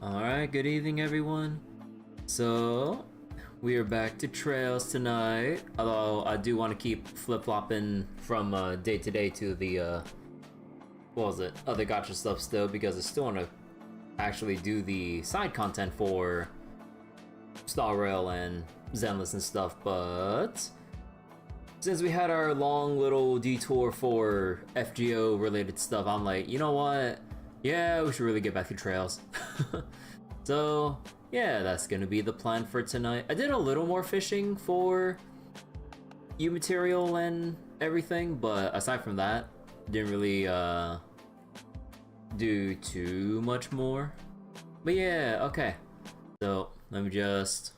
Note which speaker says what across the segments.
Speaker 1: Alright, good evening everyone. So, we are back to Trails tonight. Although, I do want to keep flip-flopping from day to day to the, other gacha stuff still, because I still want to actually do the side content for Star Rail and Zenless and stuff, but since we had our long little detour for FGO related stuff, I'm like, you know what? Yeah, we should really get back to Trails. So, yeah, that's gonna be the plan for tonight. I did a little more fishing for U material and everything, but aside from that, didn't really do too much more. But yeah, okay. So, let me just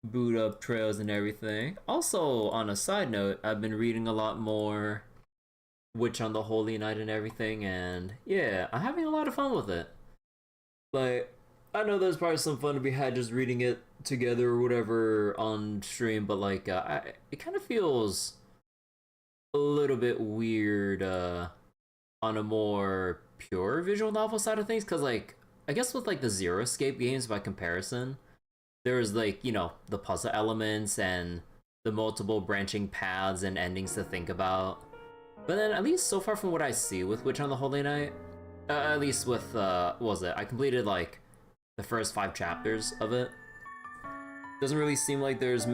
Speaker 1: boot up Trails and everything. Also, on a side note, I've been reading a lot more Witch on the Holy Night and everything, and yeah, I'm having a lot of fun with it. Like, I know there's probably some fun to be had just reading it together or whatever on stream, but like, it kind of feels a little bit weird on a more pure visual novel side of things, because like, I guess with like the Zero Escape games by comparison, there's like, you know, the puzzle elements and the multiple branching paths and endings to think about. But then, at least so far from what I see with Witch on the Holy Night, at least with, what was it? I completed, like, the first 5 chapters of it. Doesn't really seem like there's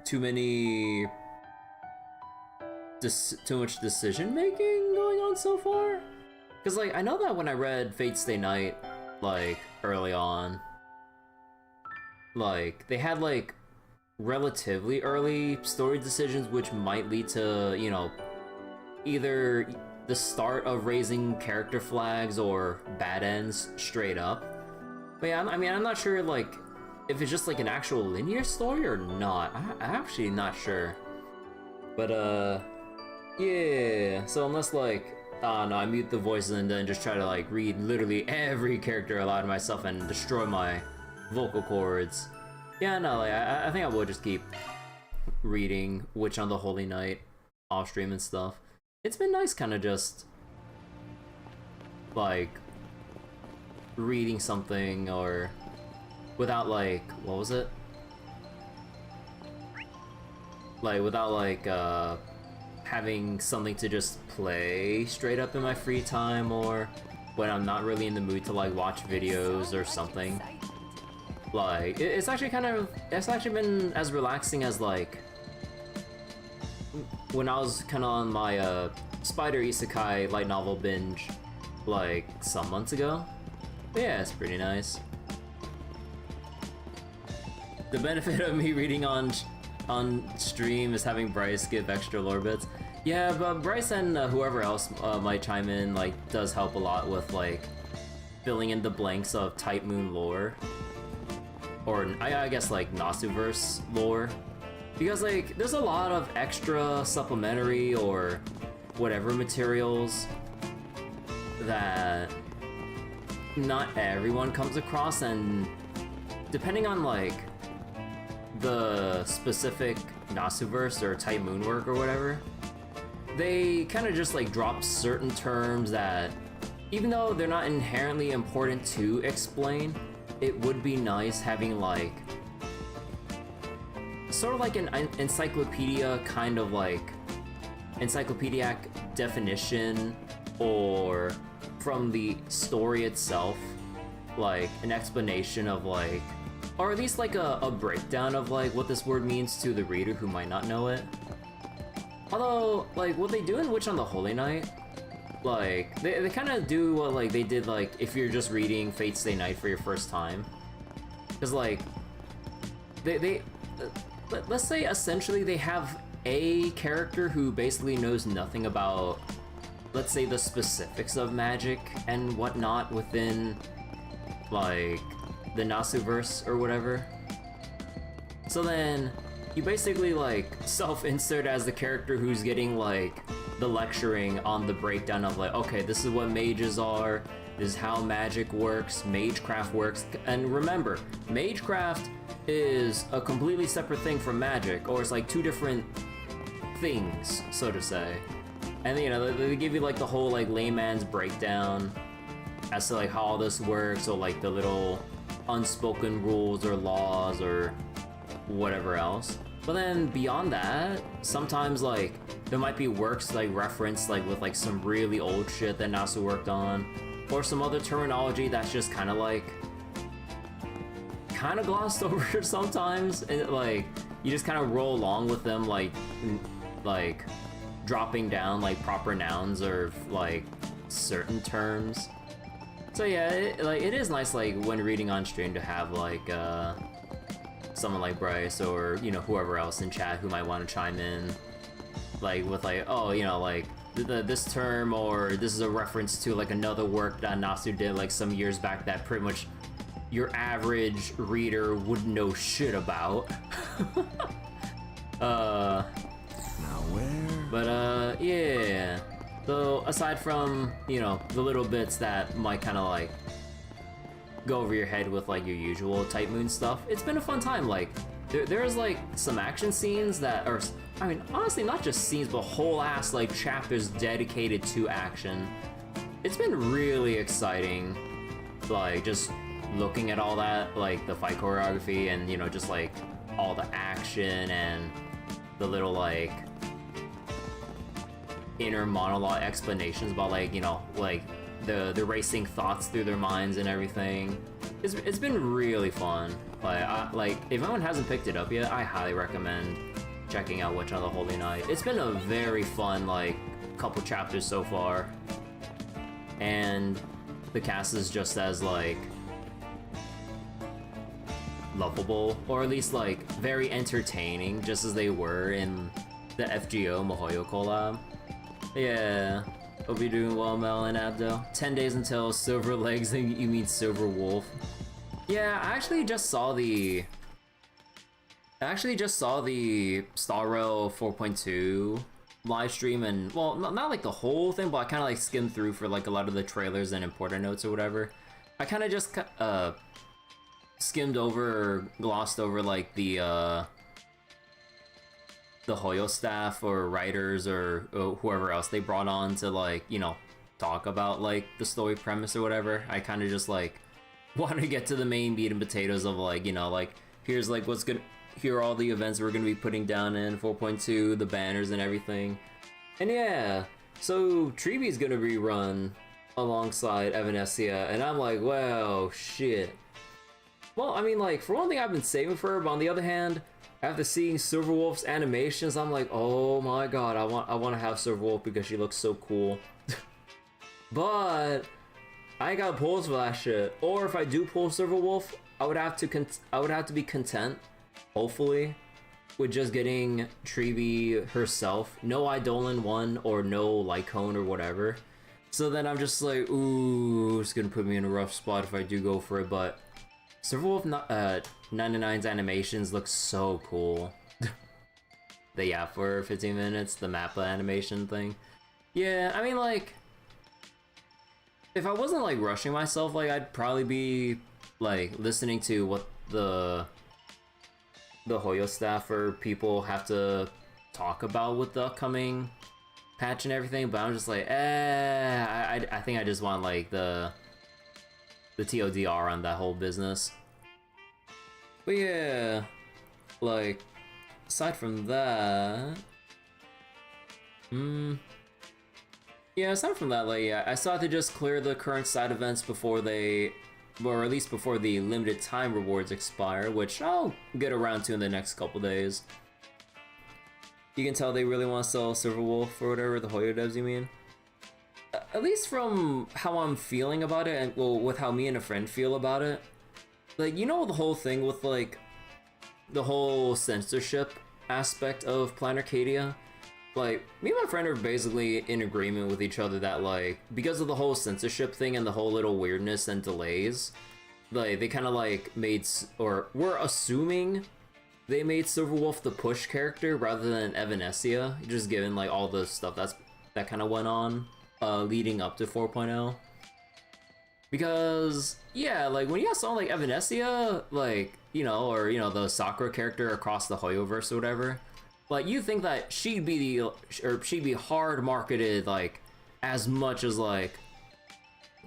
Speaker 1: too many... too much decision-making going on so far? Because, like, I know that when I read Fate Stay Night, like, early on, like, they had, like, relatively early story decisions which might lead to, you know, either the start of raising character flags or bad ends straight up. But yeah, I mean, I'm not sure, like, if it's just, like, an actual linear story or not. I'm actually not sure. But, yeah. So unless, like, no, I mute the voices and then just try to, like, read literally every character aloud to myself and destroy my vocal cords. Yeah, no, like, I think I will just keep reading Witch on the Holy Night off stream and stuff. It's been nice kind of just, like, reading something or without, like, what was it? Like, without, like, having something to just play straight up in my free time, or when I'm not really in the mood to, like, watch videos or something. Like, it's actually been as relaxing as, like, when I was kind of on my Spider Isekai light novel binge, like, some months ago. But yeah, it's pretty nice. The benefit of me reading on stream is having Bryce give extra lore bits. Yeah, but Bryce and whoever else might chime in, like, does help a lot with, like, filling in the blanks of Type Moon lore. Or, I guess, like, Nasuverse lore. Because, like, there's a lot of extra supplementary or whatever materials that not everyone comes across, and depending on, like, the specific Nasuverse or Type Moon work or whatever, they kind of just, like, drop certain terms that, even though they're not inherently important to explain, it would be nice having, like, sort of like an encyclopedia kind of, like, encyclopedic definition, or from the story itself, like, an explanation of, like, or at least, like, a breakdown of, like, what this word means to the reader who might not know it. Although, like, what they do in Witch on the Holy Night, like, they kind of do what, like, they did, like, if you're just reading Fate Stay Night for your first time. Because, like, let's say essentially they have a character who basically knows nothing about, let's say, the specifics of magic and whatnot within, like, the Nasuverse or whatever. So then you basically, like, self-insert as the character who's getting, like, the lecturing on the breakdown of, like, okay, this is what mages are, this is how magic works, magecraft works. And remember, magecraft is a completely separate thing from magic, or it's like 2 different things, so to say. And, you know, they give you, like, the whole, like, layman's breakdown as to like how all this works, or like the little unspoken rules or laws or whatever else. But then beyond that, sometimes like there might be works like referenced like with like some really old shit that Nasu worked on, or some other terminology that's just kind of glossed over sometimes, and like you just kind of roll along with them, like dropping down like proper nouns or like certain terms. So yeah, it is nice like when reading on stream to have like someone like Bryce or whoever else in chat who might want to chime in, like with like, oh, like this term, or this is a reference to like another work that Nasu did like some years back that pretty much your average reader wouldn't know shit about.
Speaker 2: Now where?
Speaker 1: But yeah. So aside from the little bits that might kind of like go over your head with like your usual Type Moon stuff, it's been a fun time. Like there's like some action scenes that are, I mean, honestly, not just scenes, but whole ass like chapters dedicated to action. It's been really exciting, like just looking at all that, like the fight choreography and just like all the action and the little like inner monologue explanations about like like the racing thoughts through their minds and everything. It's been really fun. Like if anyone hasn't picked it up yet, I highly recommend checking out Witch on the Holy Night. It's been a very fun like couple chapters so far, and the cast is just as like lovable, or at least like very entertaining, just as they were in the FGO Mihoyo collab. Yeah, hope you're doing well, Mel and Abdo. 10 days until Silver Legs, and you mean Silver Wolf. Yeah, I actually just saw the Star Rail 4.2 live stream, and well, not like the whole thing, but I kind of like skimmed through for like a lot of the trailers and important notes or whatever. I kind of just skimmed over or glossed over like the Hoyo staff or writers or whoever else they brought on to like talk about like the story premise or whatever. I kind of just like want to get to the main meat and potatoes of like like here's like what's good, here are all the events we're gonna be putting down in 4.2, the banners and everything. And yeah, so Treeby's gonna be run alongside Evanescia, and I'm like, wow, shit. Well, I mean, like, for one thing, I've been saving for her, but on the other hand, after seeing Silverwolf's animations, I'm like, oh my god, I want to have Silverwolf because she looks so cool. But I ain't got pulls for that shit. Or if I do pull Silverwolf, I would have to be content, hopefully, with just getting Treeby herself. No Eidolon 1 or no Lycone or whatever. So then I'm just like, ooh, it's gonna put me in a rough spot if I do go for it, but Silverwolf 99's animations look so cool. Yeah, for 15 minutes, the Mappa animation thing. Yeah, I mean, like, if I wasn't like rushing myself, like I'd probably be like listening to what the Hoyo staff or people have to talk about with the upcoming patch and everything. But I'm just like, I think I just want like the TLDR on that whole business. But yeah, like, aside from that, yeah, aside from that, like, yeah, I still have to just clear the current side events before they, or at least before the limited time rewards expire, which I'll get around to in the next couple days. You can tell they really want to sell Silverwolf or whatever, the Hoyo devs, you mean? At least from how I'm feeling about it, and well, with how me and a friend feel about it. Like, the whole thing with like the whole censorship aspect of Plan Arcadia. Like, me and my friend are basically in agreement with each other that like, because of the whole censorship thing and the whole little weirdness and delays, like they kind of like made, or we're assuming they made Silverwolf the push character rather than Evanescia, just given like all the stuff that kind of went on leading up to 4.0. Because yeah, like when you saw like Evanescia, like or the Sakura character across the Hoyoverse or whatever, like you think that she'd be hard marketed like as much as like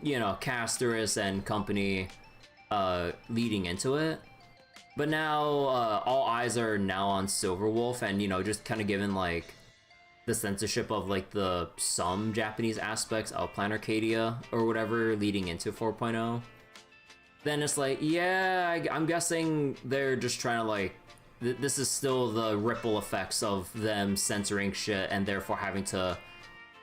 Speaker 1: you know, Casterus and company leading into it. But now all eyes are now on Silverwolf, and you know, just kind of given like the censorship of like the some Japanese aspects of Plan Arcadia or whatever leading into 4.0. Then it's like, yeah, I'm guessing they're just trying to like, this is still the ripple effects of them censoring shit and therefore having to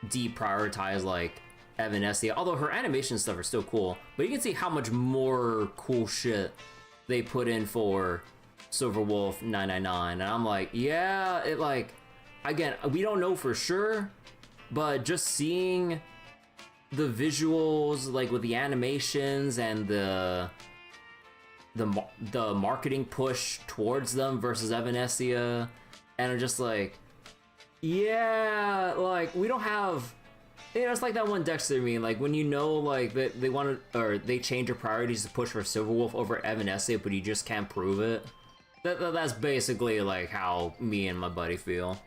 Speaker 1: deprioritize like Evanescia. Although her animation stuff are still cool, but you can see how much more cool shit they put in for Silverwolf 999, and I'm like, yeah, it like, again, we don't know for sure, but just seeing the visuals, like with the animations and the marketing push towards them versus Evanescia, and I'm just like, yeah, like we don't have, you know, it's like that one Dexter meme, like when you know like they want to, or they change their priorities to push for Silverwolf over Evanescia, but you just can't prove it. That's basically like how me and my buddy feel.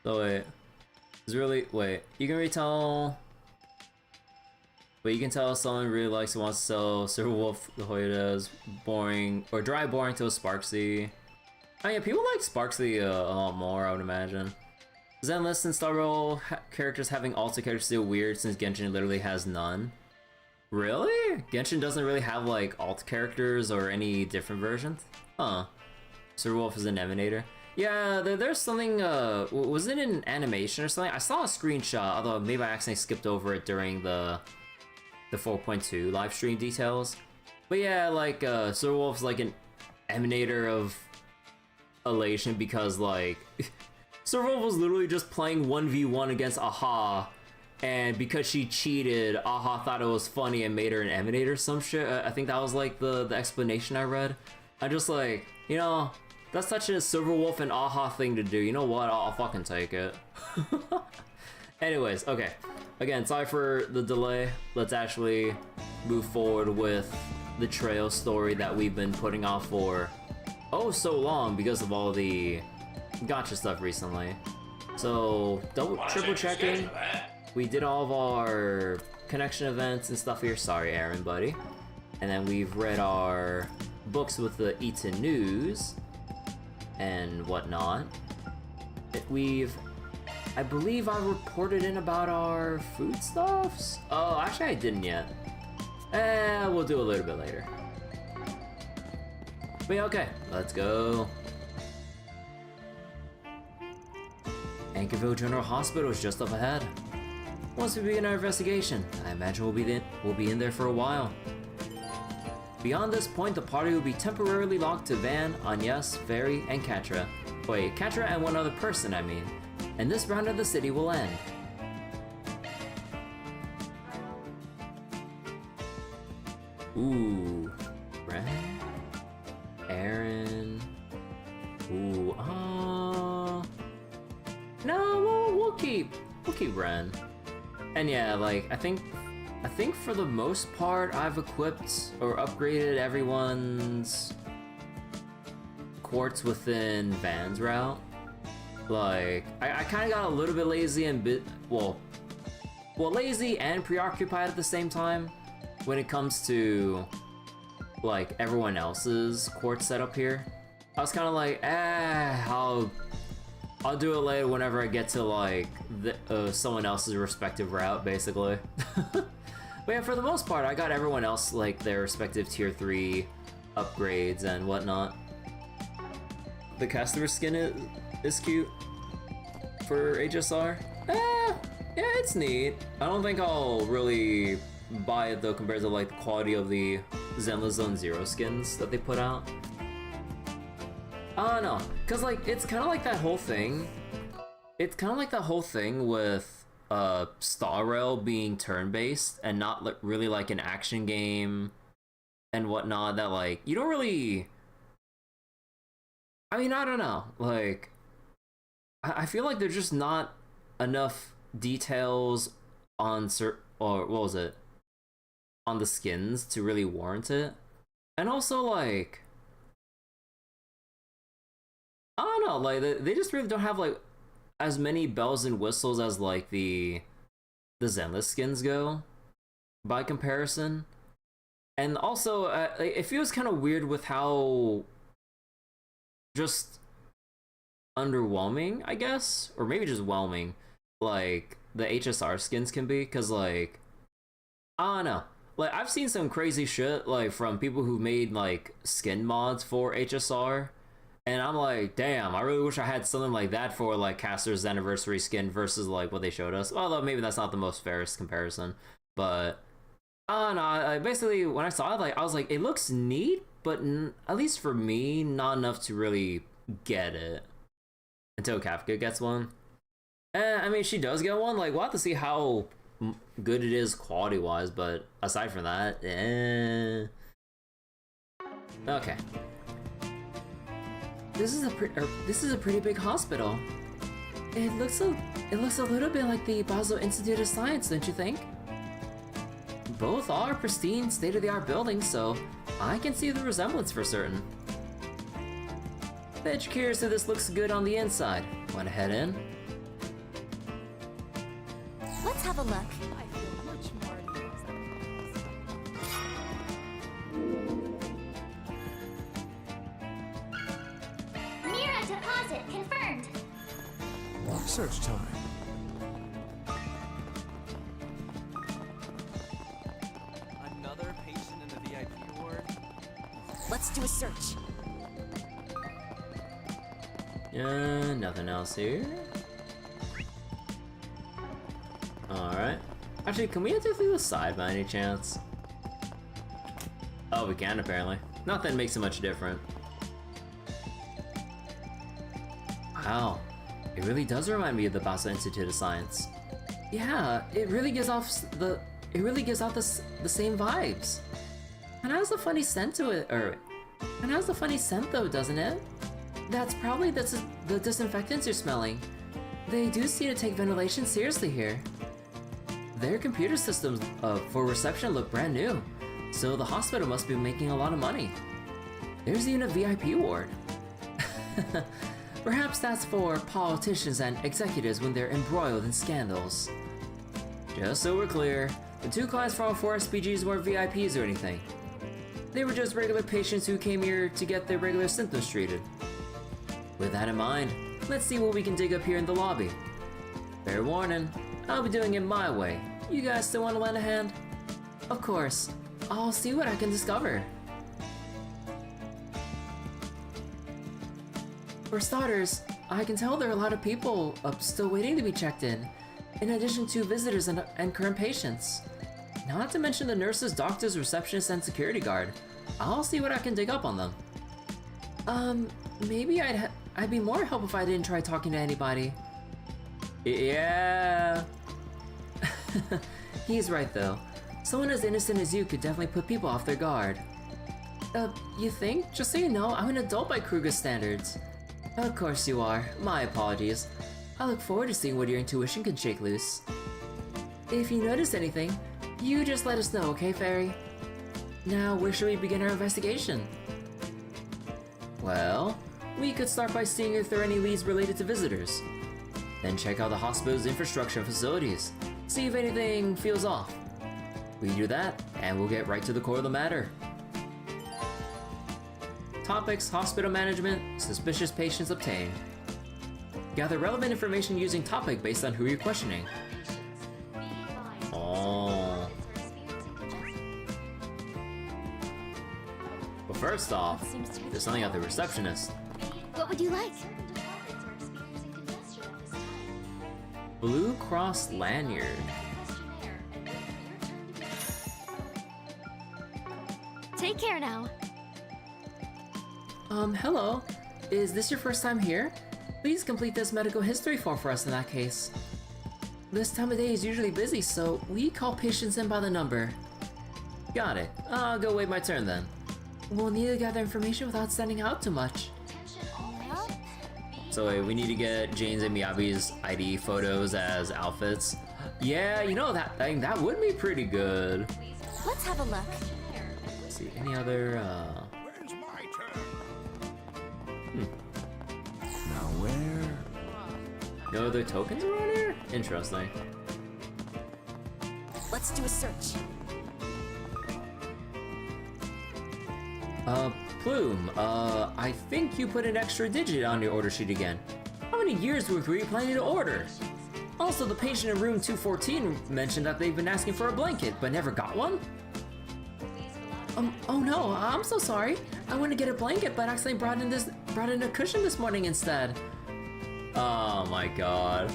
Speaker 1: So wait, it's really, wait, you can retell, but you can tell someone really likes and wants to sell Silverwolf the Hoyas boring, or dry boring to a Sparksy. Oh yeah, people like Sparksy a lot more, I would imagine. Zenless and Star Roll characters having alter characters still weird since Genshin literally has none. Really? Genshin doesn't really have like alt characters or any different versions? Huh. Silverwolf is an Emanator. Yeah, there's something, was it an animation or something? I saw a screenshot, although maybe I accidentally skipped over it during the 4.2 live stream details. But yeah, like, Silverwolf's like an Emanator of elation because, like, Silverwolf was literally just playing 1v1 against Aha, and because she cheated, Aha thought it was funny and made her an Emanator or some shit. I think that was like the explanation I read. I just like, you know, that's such a Silverwolf and Aha thing to do. You know what? I'll fucking take it. Anyways, okay. Again, sorry for the delay. Let's actually move forward with the trail story that we've been putting off for oh so long because of all the gotcha stuff recently. So, triple checking. We did all of our connection events and stuff here. Sorry, Aaron, buddy. And then we've read our books with the Eaton News and whatnot. I believe I reported in about our foodstuffs? Oh, actually I didn't yet. We'll do a little bit later. But yeah, okay, let's go. Anchorville General Hospital is just up ahead. Once we begin our investigation, I imagine we'll be in there for a while. Beyond this point, the party will be temporarily locked to Van, Agnes, Fairy, and Catra. Wait, Catra and one other person, I mean. And this round of the city will end. Ooh. Ren? Aaron? Ooh, no, we'll keep Ren. And yeah, like, I think for the most part, I've equipped or upgraded everyone's quartz within Van's route. Like, I kind of got a little bit lazy and well, lazy and preoccupied at the same time when it comes to like everyone else's quartz setup here. I was kind of like, I'll do it later whenever I get to like someone else's respective route, basically. But yeah, for the most part, I got everyone else like their respective tier 3 upgrades and whatnot. The customer skin is cute for HSR. Yeah, it's neat. I don't think I'll really buy it though compared to like the quality of the Zenless Zone Zero skins that they put out. I don't know, cause like it's kind of like that whole thing. It's kind of like that whole thing with Star Rail being turn-based and not really like an action game and whatnot. That like you don't really. I mean, I don't know. Like, I feel like there's just not enough details on or what was it? On the skins to really warrant it. And also, like, I don't know, like, they just really don't have, like, as many bells and whistles as like the Zenless skins go by comparison. And also, it feels kind of weird with how just underwhelming, I guess, or maybe just whelming, like the HSR skins can be, because like, I don't know. Like, I've seen some crazy shit, like, from people who made, like, skin mods for HSR, and I'm like, damn, I really wish I had something like that for, like, Caster's Anniversary skin versus, like, what they showed us. Although, maybe that's not the most fairest comparison, but, I don't know, basically, when I saw it, like, I was like, it looks neat, but at least for me, not enough to really get it. Until Kafka gets one. I mean, she does get one, like, we'll have to see how good it is quality-wise, but aside from that, Okay. This is a pretty big hospital. It looks a little bit like the Basel Institute of Science, don't you think? Both are pristine, state-of-the-art buildings, so I can see the resemblance for certain. Bet you're curious if this looks good on the inside. Wanna head in?
Speaker 3: Let's have a look.
Speaker 4: I feel much more at ease.
Speaker 3: Mira deposit confirmed.
Speaker 2: Search time.
Speaker 5: Another patient in the VIP ward?
Speaker 3: Let's do a search.
Speaker 1: Nothing else here. Alright. Actually, can we enter through the side by any chance? Oh, we can apparently. Not that it makes it much different. Wow. It really does remind me of the Basel Institute of Science. Yeah, it really gives off the same vibes. And has a funny scent to it, and has a funny scent though, doesn't it? That's probably the disinfectants you're smelling. They do seem to take ventilation seriously here. Their computer systems for reception look brand new, so the hospital must be making a lot of money. There's even a VIP ward. Perhaps that's for politicians and executives when they're embroiled in scandals. Just so we're clear, the two clients from our 4 SPGs weren't VIPs or anything. They were just regular patients who came here to get their regular symptoms treated. With that in mind, let's see what we can dig up here in the lobby. Fair warning, I'll be doing it my way. You guys still want to lend a hand? Of course. I'll see what I can discover. For starters, I can tell there are a lot of people still waiting to be checked in addition to visitors and current patients. Not to mention the nurses, doctors, receptionists, and security guard. I'll see what I can dig up on them. Maybe I'd be more help if I didn't try talking to anybody. Yeah. He's right though. Someone as innocent as you could definitely put people off their guard. You think? Just so you know, I'm an adult by Kruger's standards. Of course you are. My apologies. I look forward to seeing what your intuition can shake loose. If you notice anything, you just let us know, okay, Fairy? Now, where should we begin our investigation? Well, we could start by seeing if there are any leads related to visitors. Then check out the hospital's infrastructure and facilities. See if anything feels off. We do that, and we'll get right to the core of the matter. Topics: hospital management, suspicious patients obtained. Gather relevant information using topic based on who you're questioning. Oh. But first off, there's something about the receptionist.
Speaker 3: What would you like?
Speaker 1: Blue Cross lanyard.
Speaker 3: Take care now.
Speaker 6: Hello. Is this your first time here? Please complete this medical history form for us in that case. This time of day is usually busy, so we call patients in by the number.
Speaker 1: Got it. I'll go wait my turn then.
Speaker 6: We'll need to gather information without standing out too much.
Speaker 1: So wait, we need to get Jane's and Miyabi's ID photos as outfits. Yeah, you know that would be pretty good.
Speaker 3: Let's have a look.
Speaker 1: Let's see, any other
Speaker 2: When's my turn? Now where?
Speaker 1: No other tokens around here? Interesting.
Speaker 3: Let's do a search.
Speaker 1: Plume, I think you put an extra digit on your order sheet again. How many years worth were you planning to order? Also, the patient in room 214 mentioned that they've been asking for a blanket, but never got one?
Speaker 6: Oh no, I'm so sorry. I went to get a blanket, but accidentally brought in a cushion this morning instead.
Speaker 1: Oh my god.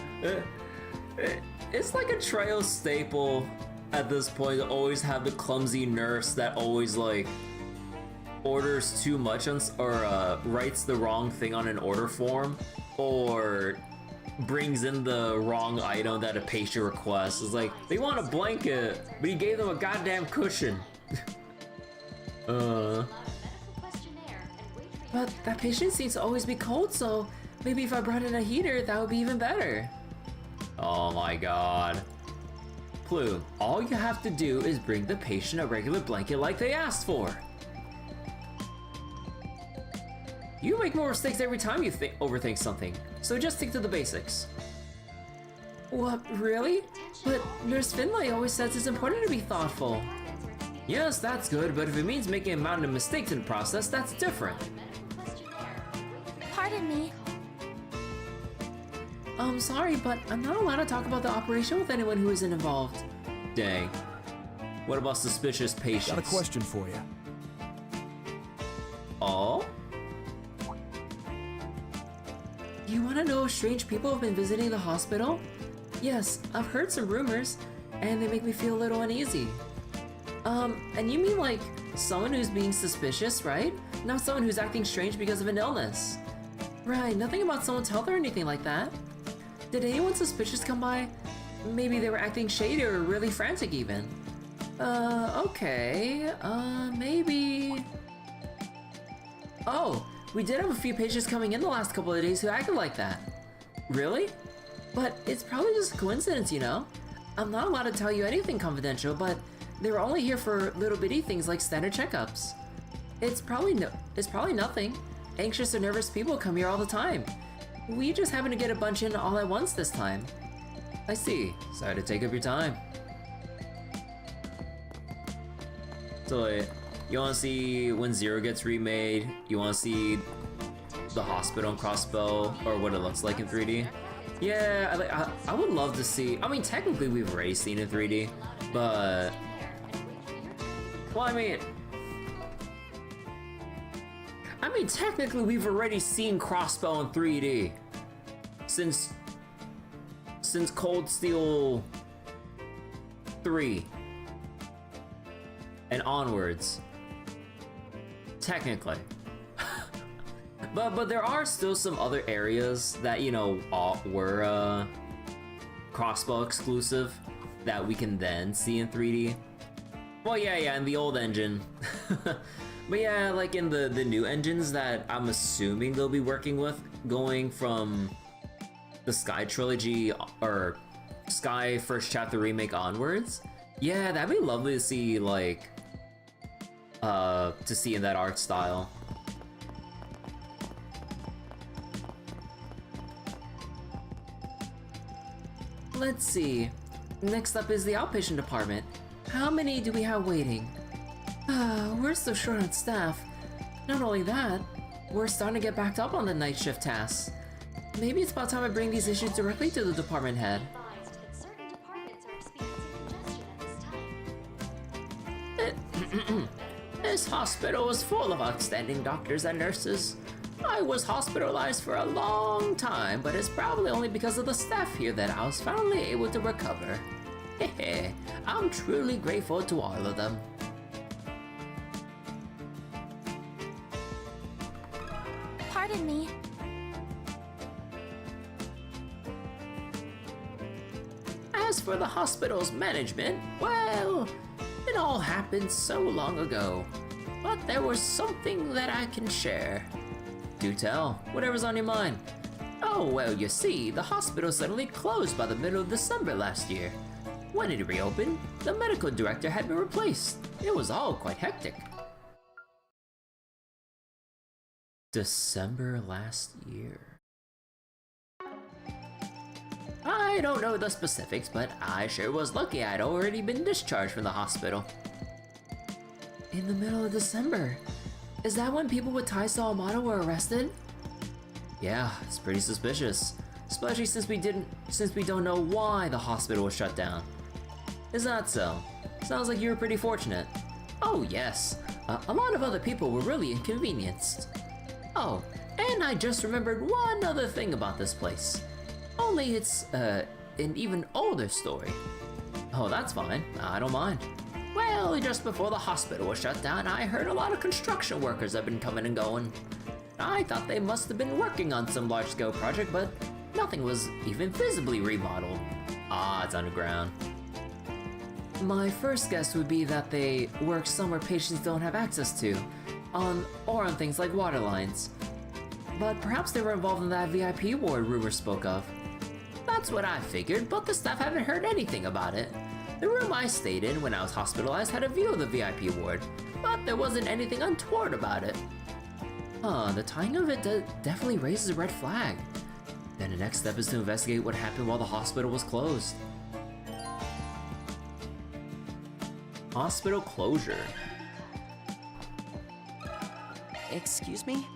Speaker 1: It's like a trail staple at this point to always have the clumsy nurse that always like orders too much or writes the wrong thing on an order form or brings in the wrong item that a patient requests. It's like, they want a blanket, but you gave them a goddamn cushion.
Speaker 6: But that patient seems to always be cold, so maybe if I brought in a heater, that would be even better.
Speaker 1: Oh my god. Plume, all you have to do is bring the patient a regular blanket like they asked for. You make more mistakes every time you overthink something, so just stick to the basics.
Speaker 6: What, really? But Nurse Finlay always says it's important to be thoughtful.
Speaker 1: Yes, that's good, but if it means making a mountain of mistakes in the process, that's different.
Speaker 3: Pardon me.
Speaker 6: I'm sorry, but I'm not allowed to talk about the operation with anyone who isn't involved.
Speaker 1: Dang. What about suspicious patients?
Speaker 2: Got a question for you.
Speaker 1: Oh?
Speaker 6: You want to know if strange people have been visiting the hospital? Yes, I've heard some rumors, and they make me feel a little uneasy. And you mean like someone who's being suspicious, right? Not someone who's acting strange because of an illness. Right, nothing about someone's health or anything like that. Did anyone suspicious come by? Maybe they were acting shady or really frantic even. Okay, maybe... Oh, we did have a few patients coming in the last couple of days who acted like that. Really? But it's probably just a coincidence, you know? I'm not allowed to tell you anything confidential, but they were only here for little bitty things like standard checkups. It's probably nothing. Anxious or nervous people come here all the time. We just happen to get a bunch in all at once this time.
Speaker 1: I see. Sorry to take up your time. So wait, you wanna see when Zero gets remade? You wanna see the hospital and Crossbow, or what it looks like in 3D? Yeah, I would love to see. I mean, technically we've already seen it in 3D, but well, I mean, technically we've already seen Crossbow in 3D since Cold Steel 3 and onwards. Technically. But there are still some other areas that, you know, were Crossbow exclusive that we can then see in 3D. Well, yeah, in the old engine. But yeah, like in the new engines that I'm assuming they'll be working with, going from the Sky trilogy or Sky First Chapter Remake onwards. Yeah, that'd be lovely to see, like, to see in that art style.
Speaker 6: Let's see. Next up is the outpatient department. How many do we have waiting? We're so short on staff. Not only that, we're starting to get backed up on the night shift tasks. Maybe it's about time I bring these issues directly to the department head. This hospital is full of outstanding doctors and nurses. I was hospitalized for a long time, but it's probably only because of the staff here that I was finally able to recover. Hehe, I'm truly grateful to all of them.
Speaker 3: Pardon me.
Speaker 6: As for the hospital's management, well, it all happened so long ago. But there was something that I can share.
Speaker 1: Do tell, whatever's on your mind.
Speaker 6: Oh, well, you see, the hospital suddenly closed by the middle of December last year. When it reopened, the medical director had been replaced. It was all quite hectic.
Speaker 1: December last year.
Speaker 6: I don't know the specifics, but I sure was lucky I'd already been discharged from the hospital. In the middle of December? Is that when people with ties to Almada were arrested? Yeah, it's pretty suspicious. Especially since we don't know why the hospital was shut down. Is that so? Sounds like you were pretty fortunate. Oh yes, a lot of other people were really inconvenienced. Oh, and I just remembered one other thing about this place. Only it's, an even older story. Oh, that's fine. I don't mind. Well, just before the hospital was shut down, I heard a lot of construction workers have been coming and going. I thought they must have been working on some large-scale project, but nothing was even visibly remodeled. Ah, it's underground. My first guess would be that they work somewhere patients don't have access to, or on things like water lines. But perhaps they were involved in that VIP ward rumors spoke of. That's what I figured, but the staff haven't heard anything about it. The room I stayed in when I was hospitalized had a view of the VIP ward, but there wasn't anything untoward about it. Huh, the timing of it definitely raises a red flag. Then the next step is to investigate what happened while the hospital was closed. Hospital closure.
Speaker 5: Excuse me?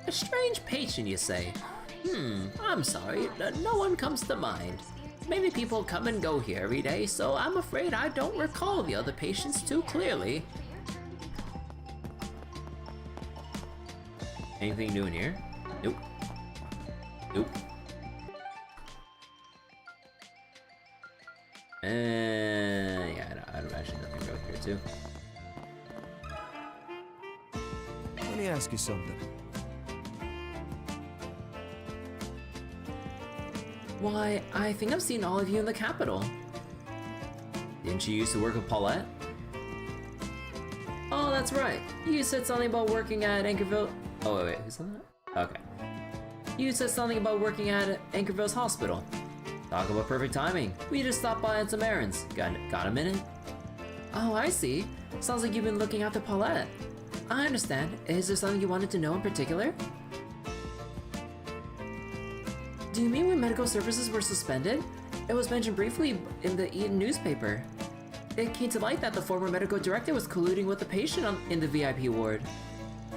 Speaker 6: A strange patient, you say? I'm sorry, no one comes to mind. Maybe people come and go here every day, so I'm afraid I don't recall the other patients too clearly. Anything new in here? Nope. Nope. Yeah, I don't actually nothing over here too.
Speaker 2: Let me ask you something.
Speaker 6: Why, I think I've seen all of you in the capital. Didn't you used to work with Paulette? Oh, that's right. You said something about working at Anchorville. Oh, wait, who's that? Okay. You said something about working at Anchorville's hospital. Talk about perfect timing. We just stopped by on some errands. Got a minute? Oh, I see. Sounds like you've been looking after Paulette. I understand. Is there something you wanted to know in particular? Do you mean when medical services were suspended? It was mentioned briefly in the Eden newspaper. It came to light that the former medical director was colluding with the patient in the VIP ward.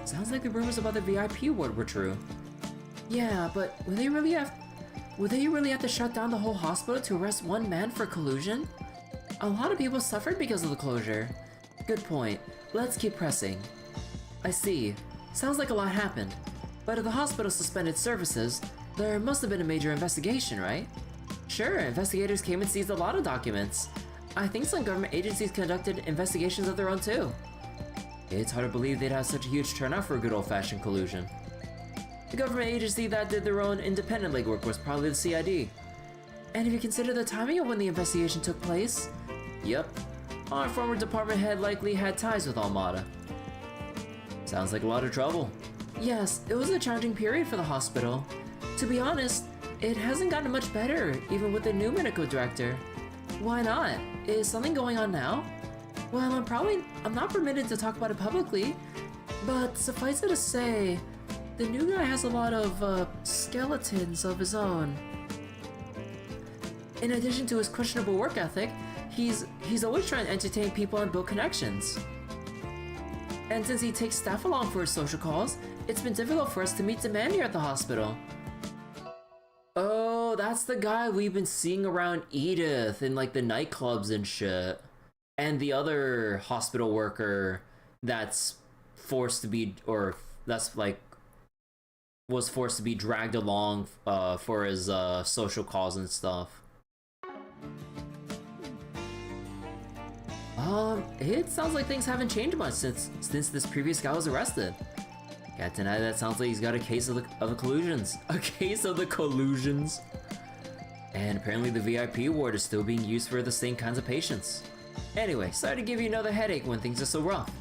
Speaker 6: Sounds like the rumors about the VIP ward were true. Yeah, but would they really have to shut down the whole hospital to arrest one man for collusion? A lot of people suffered because of the closure. Good point. Let's keep pressing. I see. Sounds like a lot happened. But if the hospital suspended services, there must have been a major investigation, right? Sure, investigators came and seized a lot of documents. I think some government agencies conducted investigations of their own too. It's hard to believe they'd have such a huge turnout for a good old-fashioned collusion. The government agency that did their own independent legwork was probably the CID. And if you consider the timing of when the investigation took place, yep, our former department head likely had ties with Almada. Sounds like a lot of trouble. Yes, it was a challenging period for the hospital. To be honest, it hasn't gotten much better, even with the new medical director. Why not? Is something going on now? Well, I'm not permitted to talk about it publicly, but suffice it to say, the new guy has a lot of, skeletons of his own. In addition to his questionable work ethic, he's always trying to entertain people and build connections. And since he takes staff along for his social calls, it's been difficult for us to meet demand here at the hospital. Oh, that's the guy we've been seeing around Edith in like the nightclubs and shit. And the other hospital worker that's forced to be, or that's like, was forced to be dragged along for his social calls and stuff. It sounds like things haven't changed much since this previous guy was arrested. Can't deny that sounds like he's got a case of the collusions. A case of the collusions. And apparently the VIP ward is still being used for the same kinds of patients. Anyway, sorry to give you another headache when things are so rough.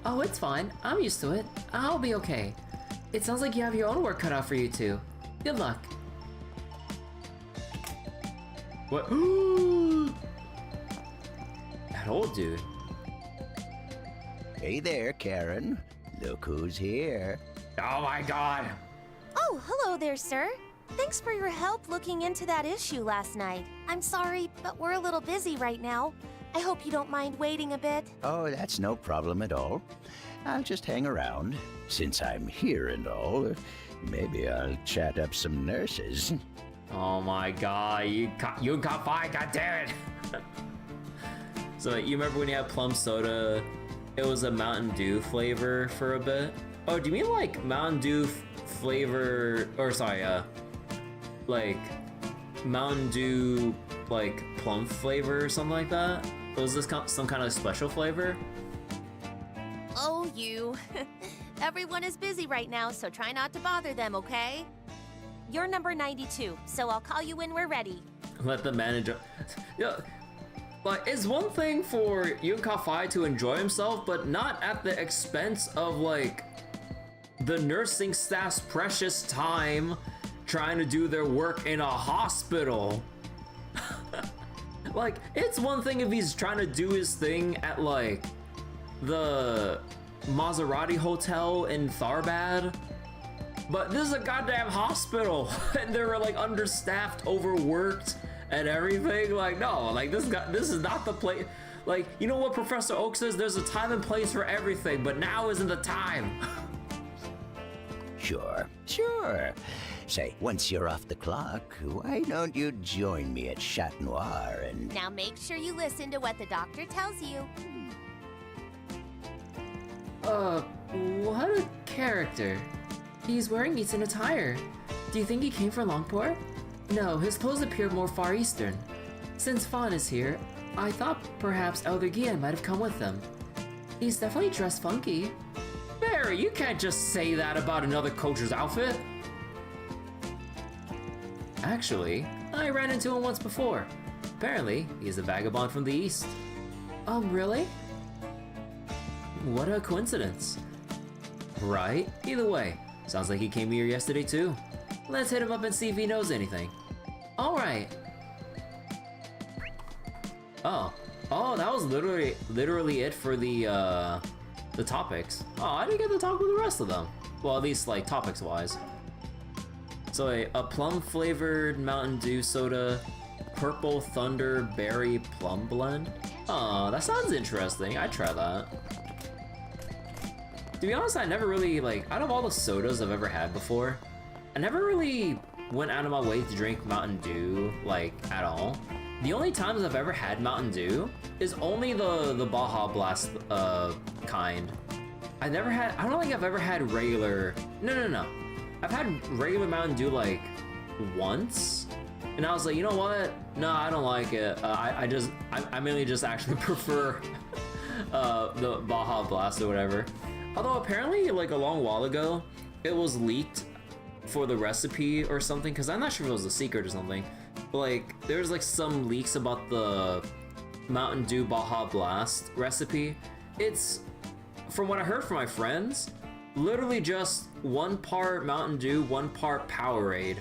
Speaker 6: Oh, it's fine. I'm used to it. I'll be okay. It sounds like you have your own work cut out for you too. Good luck. What? That old dude.
Speaker 7: Hey there, Karen. Look who's here.
Speaker 1: Oh my god!
Speaker 3: Oh, hello there, sir. Thanks for your help looking into that issue last night. I'm sorry, but we're a little busy right now. I hope you don't mind waiting a bit.
Speaker 7: Oh, that's no problem at all. I'll just hang around. Since I'm here and all, maybe I'll chat up some nurses.
Speaker 1: Oh my god, you and Ka-fai, god damn it! So you remember when you had plum soda, it was a Mountain Dew flavor for a bit? Oh, do you mean like Mountain Dew flavor, or sorry, like Mountain Dew like plum flavor or something like that? Was this some kind of special flavor?
Speaker 3: Oh, you. Everyone is busy right now, so try not to bother them, okay? You're number 92, so I'll call you when we're ready.
Speaker 1: Let the manager... Yeah, like, it's one thing for you and Ka-fai to enjoy himself, but not at the expense of, like, the nursing staff's precious time trying to do their work in a hospital. Like, it's one thing if he's trying to do his thing at, like, the Maserati Hotel in Tharbad, but this is a goddamn hospital, and they're, like, understaffed, overworked, and everything. Like, no, like, this is not the place. Like, you know what Professor Oak says? There's a time and place for everything, but now isn't the time.
Speaker 7: Sure. Say, once you're off the clock, why don't you join me at Chat Noir and...
Speaker 3: Now make sure you listen to what the doctor tells you.
Speaker 6: What a character. He's wearing Eastern attire. Do you think he came from Longport? No, his clothes appear more Far Eastern. Since Fawn is here, I thought perhaps Elder Gian might have come with them. He's definitely dressed funky.
Speaker 1: Barry, you can't just say that about another coach's outfit. Actually, I ran into him once before. Apparently, he's a vagabond from the East.
Speaker 6: Really?
Speaker 1: What a coincidence. Right? Either way, sounds like he came here yesterday too. Let's hit him up and see if he knows anything.
Speaker 6: Alright.
Speaker 1: Oh, that was literally it for the topics. Oh, I didn't get to talk with the rest of them. Well, at least like topics wise. So a plum flavored Mountain Dew soda, purple thunder berry plum blend. Oh, that sounds interesting. I'd try that. To be honest, I never really, like, out of all the sodas I've ever had before, I never really went out of my way to drink Mountain Dew, like, at all. The only times I've ever had Mountain Dew is only the Baja Blast kind. I don't think I've ever had regular, no. I've had regular Mountain Dew like once, and I was like, you know what? No, I don't like it. I mainly just actually prefer the Baja Blast or whatever. Although apparently, like a long while ago, it was leaked for the recipe or something, because I'm not sure if it was a secret or something. But like, there's like some leaks about the Mountain Dew Baja Blast recipe. It's, from what I heard from my friends, literally just 1 part Mountain Dew, 1 part Powerade,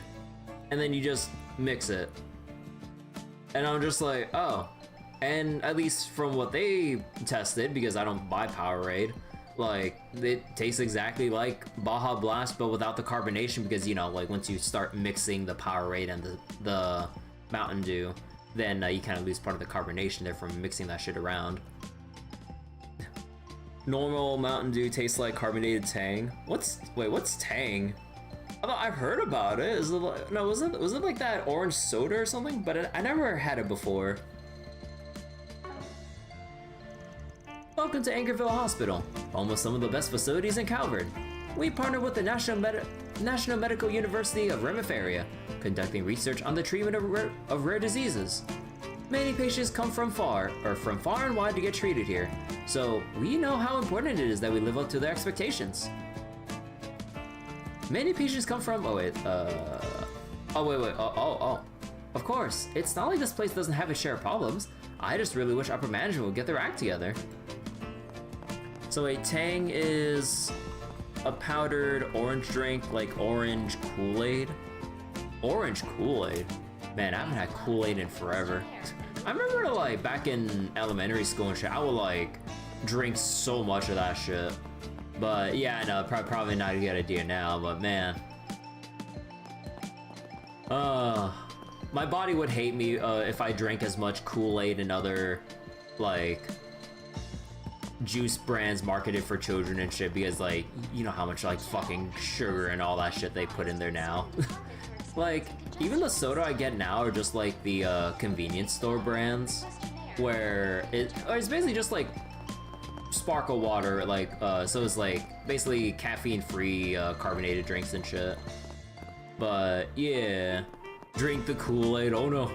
Speaker 1: and then you just mix it. And I'm just like, oh. And at least from what they tested, because I don't buy Powerade, like, it tastes exactly like Baja Blast, but without the carbonation, because, you know, like, once you start mixing the Powerade and the Mountain Dew, then you kind of lose part of the carbonation there from mixing that shit around. Normal Mountain Dew tastes like carbonated Tang. What's Tang? Although I've heard about it. Is it like, no, was it like that orange soda or something? But I never had it before. Welcome to Anchorville Hospital, home of some of the best facilities in Calvert. We partner with the National Medical University of Remifaria, conducting research on the treatment of rare diseases. Many patients come from far and wide to get treated here, so we know how important it is that we live up to their expectations. Many patients come from, of course, it's not like this place doesn't have its share of problems. I just really wish upper management would get their act together. So a Tang is a powdered orange drink, like orange Kool-Aid. Orange Kool-Aid? Man, I haven't had Kool-Aid in forever. I remember, like, back in elementary school and shit, I would, like, drink so much of that shit. But, yeah, no, probably not a good idea now, but man. My body would hate me if I drank as much Kool-Aid and other, like, juice brands marketed for children and shit, because, like, you know how much, like, fucking sugar and all that shit they put in there now. Like, even the soda I get now are just, like, the, convenience store brands, where it's basically just, like, sparkle water, like, so it's, like, basically caffeine-free, carbonated drinks and shit. But, yeah. Drink the Kool-Aid, oh no.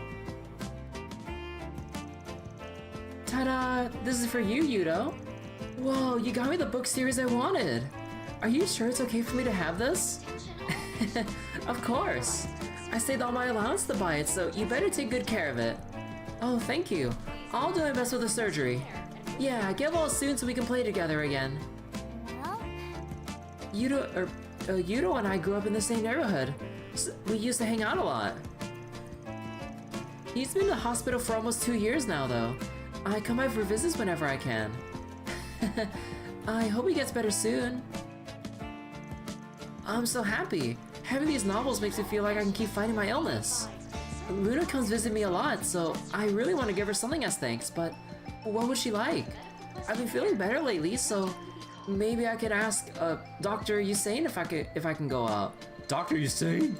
Speaker 6: Ta-da! This is for you, Yudo. Whoa, you got me the book series I wanted. Are you sure it's okay for me to have this? Of course. I saved all my allowance to buy it, so you better take good care of it. Oh, thank you. I'll do my best with the surgery. Yeah, get well soon so we can play together again.
Speaker 3: Well,
Speaker 6: Yudo and I grew up in the same neighborhood. So we used to hang out a lot. He's been in the hospital for almost 2 years now, though. I come by for visits whenever I can. I hope he gets better soon. I'm so happy. Having these novels makes me feel like I can keep fighting my illness. Luna comes visit me a lot, so I really want to give her something as thanks, but what would she like? I've been feeling better lately, so maybe I could ask Dr. Usain if I can go out.
Speaker 1: Dr. Usain?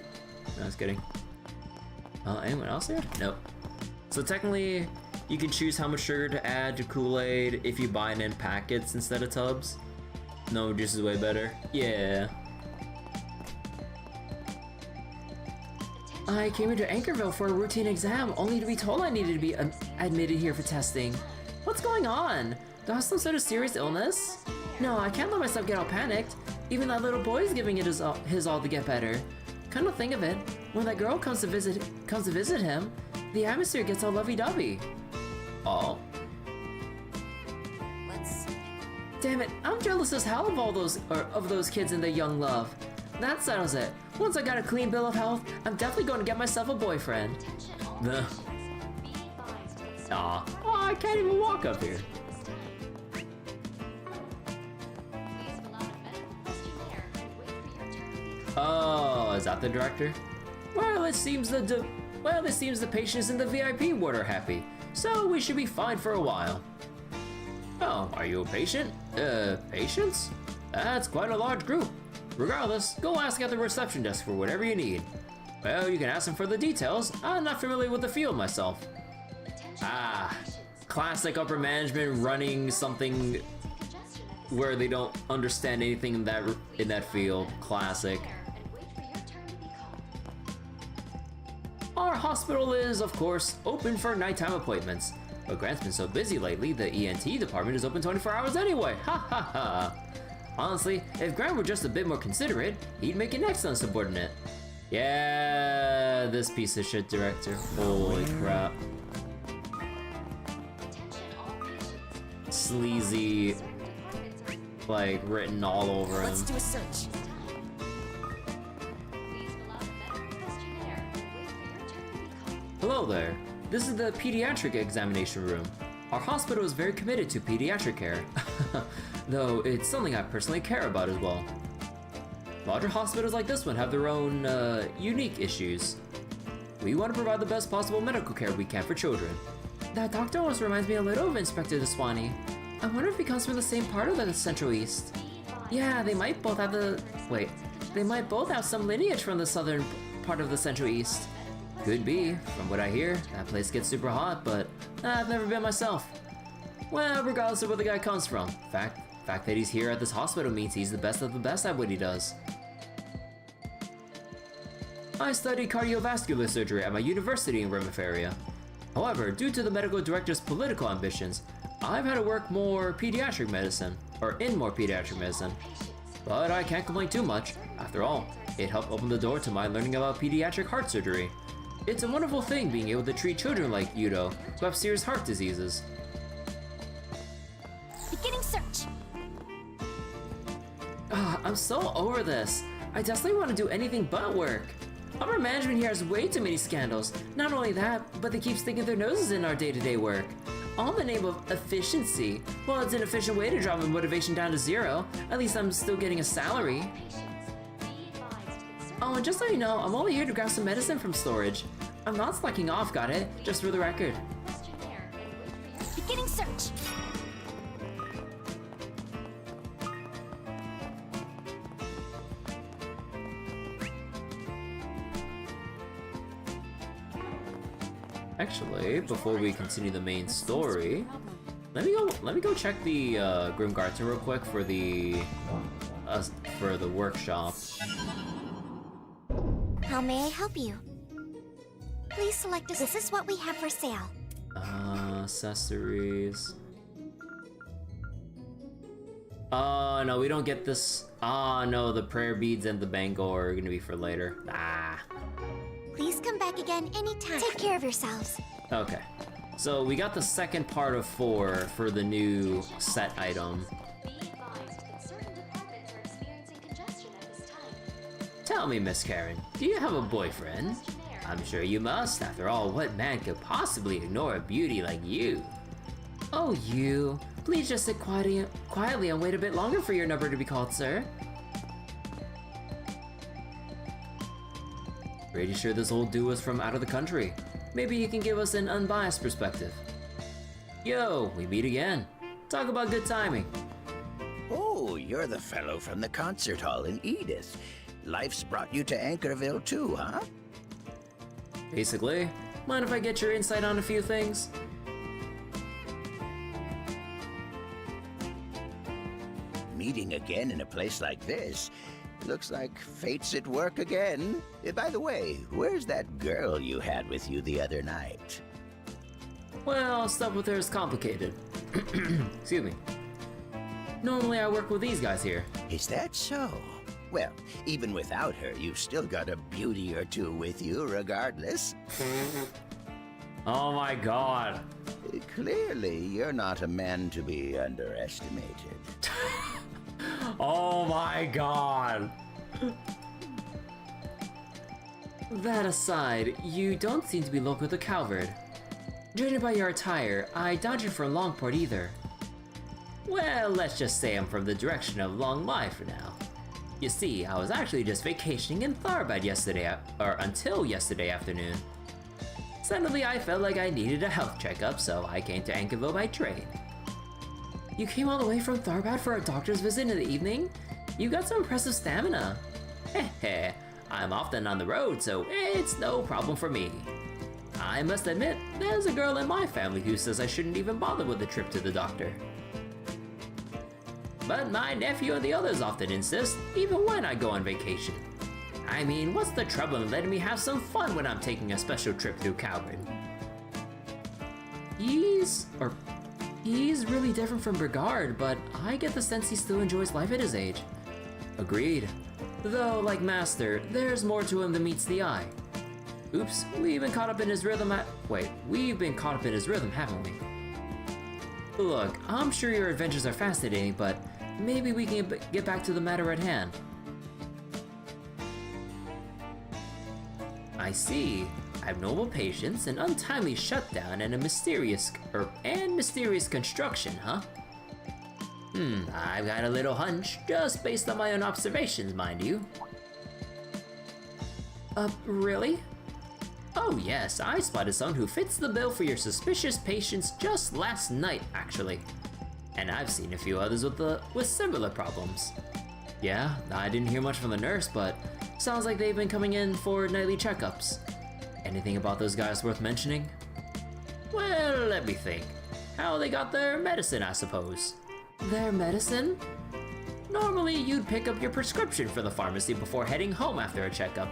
Speaker 1: No, I was kidding. Anyone else here? Nope. So technically, you can choose how much sugar to add to Kool-Aid if you buy it in packets instead of tubs. No, juice is way better. Yeah.
Speaker 6: I came into Anchorville for a routine exam, only to be told I needed to be admitted here for testing. What's going on? Do I have some sort of serious illness? No, I can't let myself get all panicked. Even that little boy is giving it his all to get better. Come to think of it, when that girl comes to visit him, the atmosphere gets all lovey-dovey.
Speaker 1: Oh.
Speaker 3: let's see.
Speaker 6: Damn it, I'm jealous as hell of those kids and their young love. That settles it. Once I got a clean bill of health, I'm definitely going to get myself a boyfriend.
Speaker 1: The. Aw. Oh, I can't even walk up here. Oh, is that the director? Well, it seems the patients in the VIP ward are happy, so we should be fine for a while. Oh, are you a patient? Patients? That's quite a large group. Regardless, go ask at the reception desk for whatever you need. Well, you can ask them for the details. I'm not familiar with the field myself. Ah, classic upper management running something where they don't understand anything in that field. Classic. Our hospital is, of course, open for nighttime appointments. But Grant's been so busy lately, the ENT department is open 24 hours anyway. Ha ha ha. Honestly, if Grant were just a bit more considerate, he'd make an excellent subordinate. Yeah, this piece of shit director. Holy crap. Sleazy, like, written all over him.
Speaker 3: Let's do a search.
Speaker 1: Hello there. This is the pediatric examination room. Our hospital is very committed to pediatric care, though it's something I personally care about as well. Larger hospitals like this one have their own, unique issues. We want to provide the best possible medical care we can for children. That doctor almost reminds me a little of Inspector Deswani. I wonder if he comes from the same part of the Central East. Yeah, they might both have they might both have some lineage from the southern part of the Central East. Could be. From what I hear, that place gets super hot, but I've never been myself. Well, regardless of where the guy comes from, fact that he's here at this hospital means he's the best of the best at what he does. I studied cardiovascular surgery at my university in Rimmif area. However, due to the medical director's political ambitions, I've had to work in more pediatric medicine. But I can't complain too much. After all, it helped open the door to my learning about pediatric heart surgery. It's a wonderful thing being able to treat children like Yudo who have serious heart diseases.
Speaker 3: Beginning search.
Speaker 6: I'm so over this. I definitely want to do anything but work. Upper management here has way too many scandals. Not only that, but they keep sticking their noses in our day-to-day work. All in the name of efficiency. Well, it's an efficient way to drop my motivation down to zero. At least I'm still getting a salary. Oh, and just so you know, I'm only here to grab some medicine from storage. I'm not slacking off, got it? Just for the record.
Speaker 3: Beginning search.
Speaker 1: Actually, before we continue the main story, let me go check the Grim Garden real quick for the workshop.
Speaker 3: How may I help you? Please select this is what we have for sale.
Speaker 1: Accessories. Oh no, we don't get this. Oh no, the prayer beads and the bangle are gonna be for later. Ah.
Speaker 3: Please come back again anytime. Take care of yourselves.
Speaker 1: Okay. So we got the second part of 4 for the new set item. Tell me, Miss Karen, do you have a boyfriend? I'm sure you must. After all, what man could possibly ignore a beauty like you?
Speaker 6: Oh, you. Please just sit quietly and wait a bit longer for your number to be called, sir.
Speaker 1: Pretty sure this old dude was from out of the country. Maybe you can give us an unbiased perspective. Yo, we meet again. Talk about good timing.
Speaker 7: Oh, you're the fellow from the concert hall in Edith. Life's brought you to Anchorville too, huh?
Speaker 1: Basically. Mind if I get your insight on a few things?
Speaker 7: Meeting again in a place like this. Looks like fate's at work again. By the way, where's that girl you had with you the other night?
Speaker 1: Well, stuff with her is complicated. Excuse me. Normally I work with these guys here.
Speaker 7: Is that so? Well, even without her, you've still got a beauty or two with you regardless.
Speaker 1: Oh my god.
Speaker 7: Clearly, you're not a man to be underestimated.
Speaker 1: Oh my god.
Speaker 6: That aside, you don't seem to be local to Calvard. Judging by your attire, I doubt you're from Longport either.
Speaker 1: Well, let's just say I'm from the direction of Longmai for now. You see, I was actually just vacationing in Tharbad until yesterday afternoon. Suddenly I felt like I needed a health checkup, so I came to Anchorville by train.
Speaker 6: You came all the way from Tharbad for a doctor's visit in the evening? You got some impressive stamina.
Speaker 1: Heh, I'm often on the road, so it's no problem for me. I must admit, there's a girl in my family who says I shouldn't even bother with a trip to the doctor. But my nephew and the others often insist, even when I go on vacation. I mean, what's the trouble in letting me have some fun when I'm taking a special trip through Calvard?
Speaker 6: He's really different from Brigard, but I get the sense he still enjoys life at his age.
Speaker 1: Agreed. Though, like Master, there's more to him than meets the eye. Oops, we've been caught up in his rhythm, haven't we? Look, I'm sure your adventures are fascinating, but maybe we can get back to the matter at hand. I see. Abnormal patients, an untimely shutdown, and a mysterious construction, huh? I've got a little hunch, just based on my own observations, mind you.
Speaker 6: Really?
Speaker 1: Oh yes, I spotted someone who fits the bill for your suspicious patients just last night, actually. And I've seen a few others with similar problems. Yeah, I didn't hear much from the nurse, but sounds like they've been coming in for nightly checkups. Anything about those guys worth mentioning? Well, let me think. How they got their medicine, I suppose.
Speaker 6: Their medicine?
Speaker 1: Normally, you'd pick up your prescription for the pharmacy before heading home after a checkup.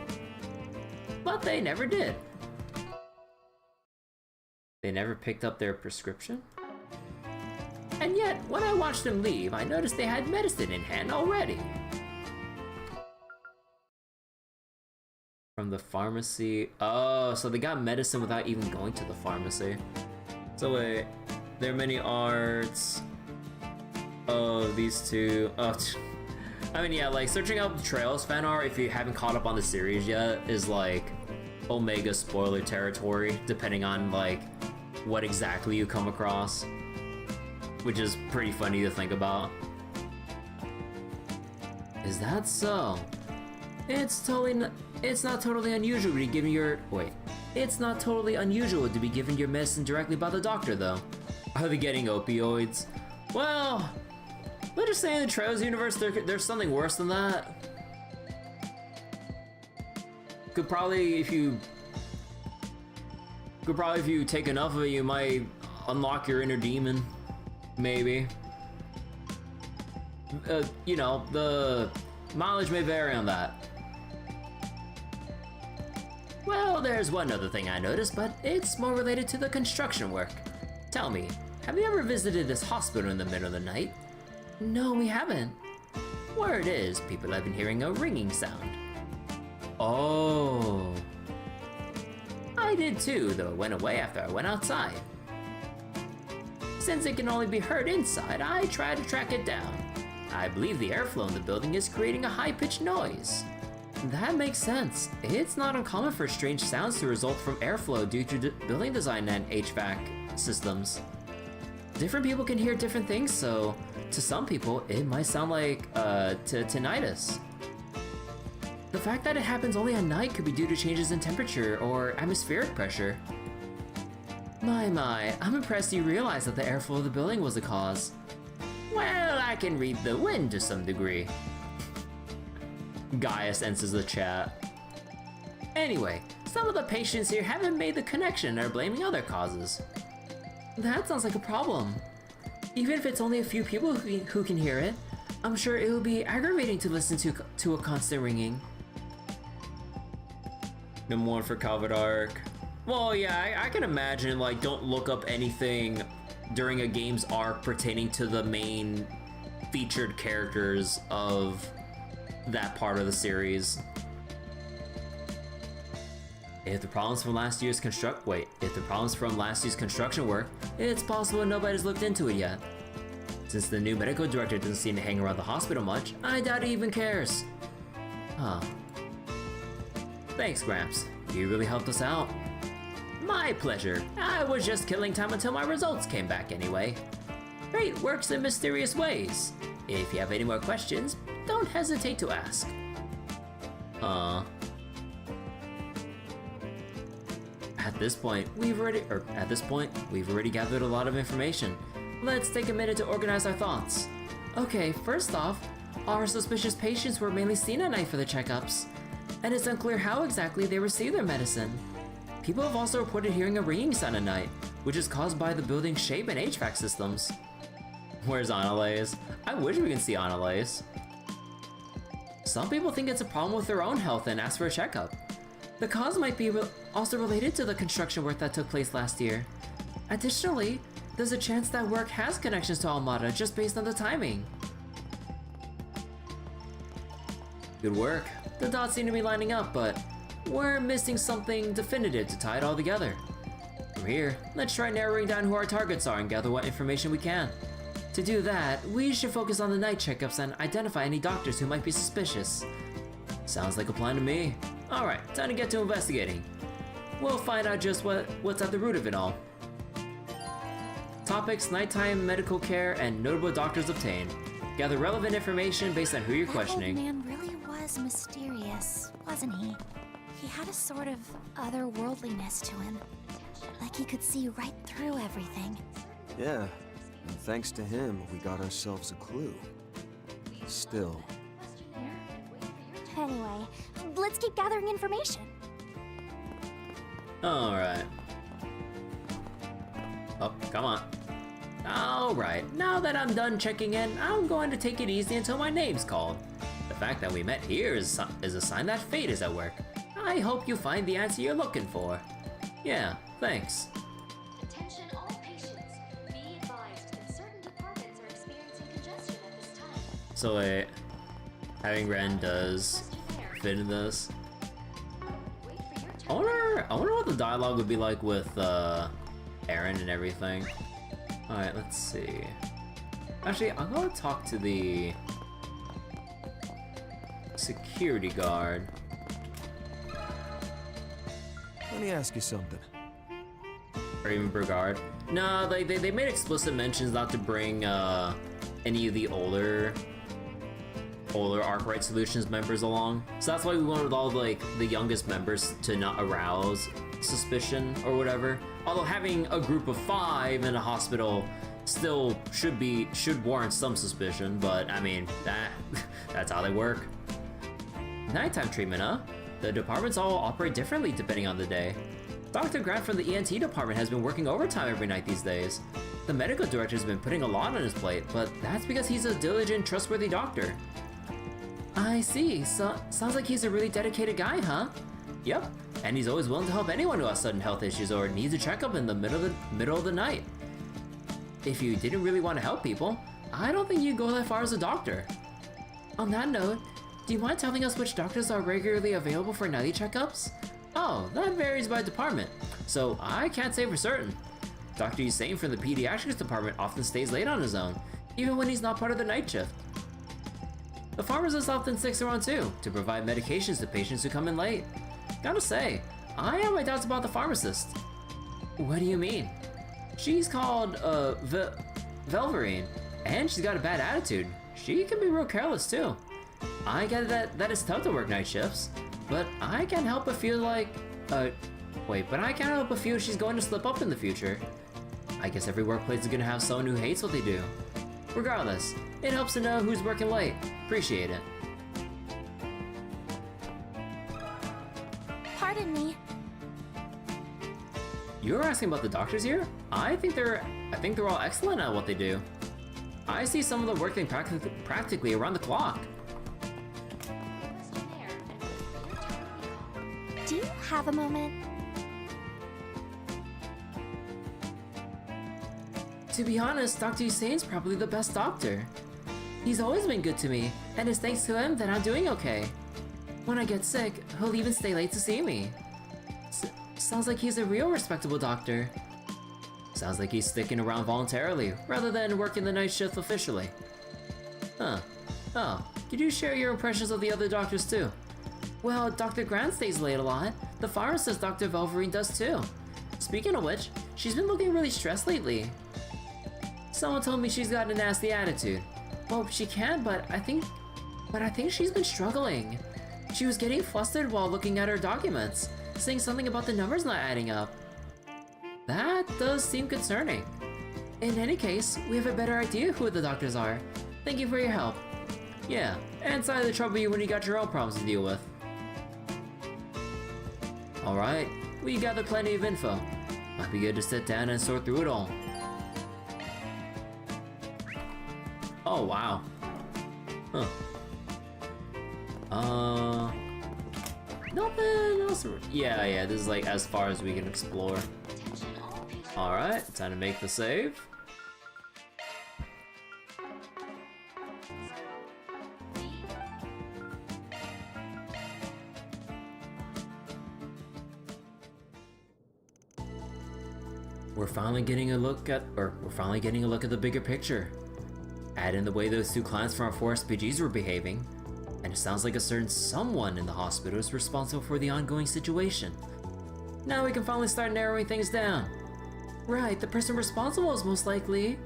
Speaker 1: But they never did. They never picked up their prescription? And yet, when I watched them leave, I noticed they had medicine in hand already. From the pharmacy. Oh, so they got medicine without even going to the pharmacy. So wait, there are many arts. Oh, these two. Oh, I mean, yeah, like searching up Trails fan art if you haven't caught up on the series yet is like Omega spoiler territory, depending on like what exactly you come across, which is pretty funny to think about. Is that so?
Speaker 6: It's not totally unusual to be given your It's not totally unusual to be given your medicine directly by the doctor, though. Are they getting opioids? Well, let's just say in the Trails universe, there's something worse than that. Could probably, if you take enough of it, you might unlock your inner demon. Maybe. You know, the mileage may vary on that. Well, there's one other thing I noticed, but it's more related to the construction work. Tell me, have you ever visited this hospital in the middle of the night? No, we haven't. Word is, people have been hearing a ringing sound. Oh. I did too, though it went away after I went outside. Since it can only be heard inside, I tried to track it down. I believe the airflow in the building is creating a high-pitched noise. That makes sense. It's not uncommon for strange sounds to result from airflow due to building design and HVAC systems. Different people can hear different things, so to some people, it might sound like tinnitus. The fact that it happens only at night could be due to changes in temperature or atmospheric pressure. My, I'm impressed you realized that the airflow of the building was the cause. Well, I can read the wind to some degree. Gaius enters the chat. Anyway, some of the patients here haven't made the connection and are blaming other causes. That sounds like a problem. Even if it's only a few people who can hear it, I'm sure it will be aggravating to listen to a constant ringing.
Speaker 1: No more for Calvadark. Well, yeah, I can imagine, like, don't look up anything during a game's arc pertaining to the main featured characters of that part of the series. If the problems from last year's construction work, it's possible nobody's looked into it yet. Since the new medical director doesn't seem to hang around the hospital much, I doubt he even cares. Huh. Thanks, Gramps. You really helped us out. My pleasure. I was just killing time until my results came back anyway. Fate works in mysterious ways. If you have any more questions, don't hesitate to ask. At this point, we've already gathered a lot of information. Let's take a minute to organize our thoughts. Okay, first off, our suspicious patients were mainly seen at night for the checkups, and it's unclear how exactly they received their medicine. People have also reported hearing a ringing sound at night, which is caused by the building's shape and HVAC systems. Where's Annalise? I wish we could see Annalise. Some people think it's a problem with their own health and ask for a checkup. The cause might be also related to the construction work that took place last year. Additionally, there's a chance that work has connections to Almada just based on the timing. Good work. The dots seem to be lining up, but we're missing something definitive to tie it all together. From here, let's try narrowing down who our targets are and gather what information we can. To do that, we should focus on the night checkups and identify any doctors who might be suspicious. Sounds like a plan to me. Alright, time to get to investigating. We'll find out just what's at the root of it all. Topics: nighttime medical care and notable doctors obtained. Gather relevant information based on who you're questioning.
Speaker 3: That old man really was mysterious, wasn't he? He had a sort of otherworldliness to him. Like he could see right through everything.
Speaker 2: Yeah, and thanks to him, we got ourselves a clue. Still.
Speaker 3: Anyway, let's keep gathering information.
Speaker 1: Alright. Oh, come on. Alright, now that I'm done checking in, I'm going to take it easy until my name's called. The fact that we met here is a sign that fate is at work. I hope you find the answer you're looking for. Yeah, thanks.
Speaker 8: Attention all patients. Be advised that certain departments are experiencing congestion at this time.
Speaker 1: So wait, having Ren does fit in this.
Speaker 8: Wait for your turn.
Speaker 1: I wonder what the dialogue would be like with Aaron and everything. Alright, let's see. Actually, I'm gonna talk to the security guard.
Speaker 2: Let me ask you something.
Speaker 1: Or even Brigard. No, they made explicit mentions not to bring any of the older older Arkwright Solutions members along. So that's why we went with all like the youngest members to not arouse suspicion or whatever. Although having a group of 5 in a hospital still should warrant some suspicion, but I mean that's how they work. Nighttime treatment, huh? The departments all operate differently depending on the day. Dr. Grant from the ENT department has been working overtime every night these days. The medical director's been putting a lot on his plate, but that's because he's a diligent, trustworthy doctor. I see. So, sounds like he's a really dedicated guy, huh? Yep, and he's always willing to help anyone who has sudden health issues or needs a checkup in the middle of the night. If you didn't really want to help people, I don't think you'd go that far as a doctor. On that note, do you mind telling us which doctors are regularly available for nightly checkups? Oh, that varies by department, so I can't say for certain. Dr. Hussein from the pediatrics department often stays late on his own, even when he's not part of the night shift. The pharmacist often sticks around too, to provide medications to patients who come in late. Gotta say, I have my doubts about the pharmacist. What do you mean? She's called, Velverine, and she's got a bad attitude. She can be real careless too. I get that it's tough to work night shifts, but I can't help but feel like, she's going to slip up in the future. I guess every workplace is gonna have someone who hates what they do. Regardless, it helps to know who's working late. Appreciate it.
Speaker 3: Pardon me.
Speaker 1: You're asking about the doctors here? I think they're all excellent at what they do. I see some of them working practically around the clock.
Speaker 8: Do you have a moment?
Speaker 6: To be honest, Dr. Hussein's probably the best doctor. He's always been good to me, and it's thanks to him that I'm doing okay. When I get sick, he'll even stay late to see me. Sounds like he's a real respectable doctor. Sounds like he's sticking around voluntarily, rather than working the night shift officially. Huh. Oh, could you share your impressions of the other doctors too? Well, Dr. Grant stays late a lot. The pharmacist Dr. Velverine does too. Speaking of which, she's been looking really stressed lately. Someone told me she's got a nasty attitude. Well, she can, but I think she's been struggling. She was getting flustered while looking at her documents, saying something about the numbers not adding up. That does seem concerning. In any case, we have a better idea who the doctors are. Thank you for your help. Yeah, and sorry to trouble you when you got your own problems to deal with. Alright, we gathered plenty of info. Might be good to sit down and sort through it all. Oh, wow. Huh. Nothing else. Yeah, this is like as far as we can explore. Alright, time to make the save. We're finally getting a look at the bigger picture. Add in the way those 2 clients from our 4 SPGs were behaving, and it sounds like a certain someone in the hospital is responsible for the ongoing situation. Now we can finally start narrowing things down. Right, the person responsible is most likely...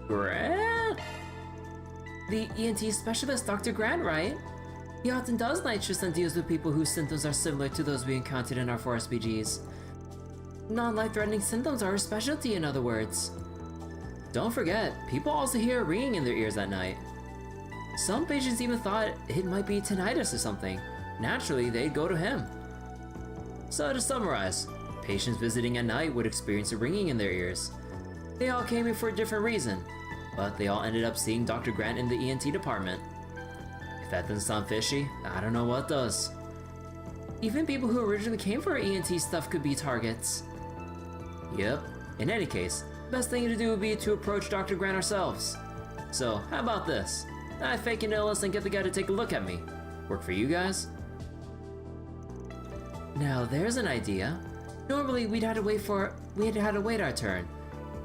Speaker 6: Grant? The ENT specialist, Dr. Grant, right? He often does night shifts and deals with people whose symptoms are similar to those we encountered in our 4 SPGs. Non-life-threatening symptoms are his specialty, in other words. Don't forget, people also hear ringing in their ears at night. Some patients even thought it might be tinnitus or something. Naturally, they'd go to him. So to summarize, patients visiting at night would experience a ringing in their ears. They all came in for a different reason, but they all ended up seeing Dr. Grant in the ENT department. If that doesn't sound fishy, I don't know what does. Even people who originally came for ENT stuff could be targets. Yep, in any case, best thing to do would be to approach Dr. Grant ourselves. So, how about this? I fake an illness and get the guy to take a look at me. Work for you guys? Now there's an idea. Normally we'd had to wait our turn,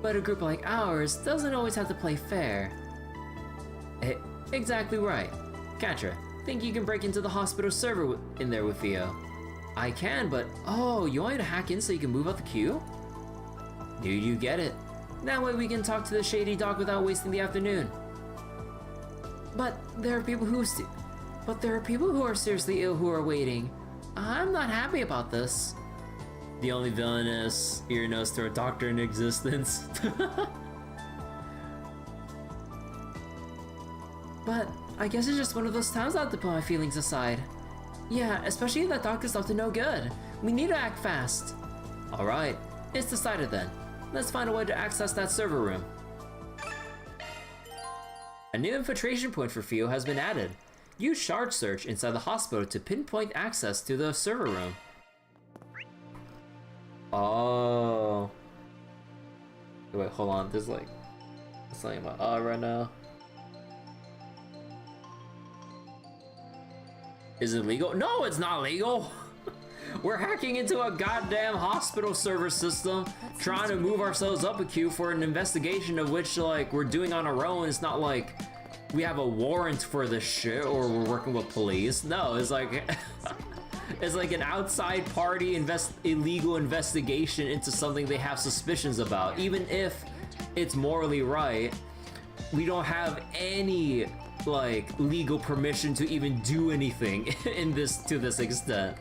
Speaker 6: but a group like ours doesn't always have to play fair. Exactly right. Katra, think you can break into the hospital server in there with Theo? I can, but oh, you want me to hack in so you can move out the queue? Do you get it? That way we can talk to the shady dog without wasting the afternoon. But there are people who are seriously ill who are waiting. I'm not happy about this.
Speaker 1: The only villainous ear nose to a doctor in existence.
Speaker 6: But I guess it's just one of those times I have to put my feelings aside. Yeah, especially if that doctor's up to no good. We need to act fast.
Speaker 1: Alright,
Speaker 6: It's decided then. Let's find a way to access that server room.
Speaker 1: a new infiltration point for Theo has been added. Use shard search inside the hospital to pinpoint access to the server room. Oh. Wait, hold on. There's like something about right now. Is it legal? No, it's not legal. We're hacking into a goddamn hospital server system, trying to move ourselves up a queue for an investigation of which, like, we're doing on our own. It's not like we have a warrant for this shit or we're working with police. No, it's like it's like an outside party illegal investigation into something they have suspicions about. Even if it's morally right, we don't have any like legal permission to even do anything in this to this extent.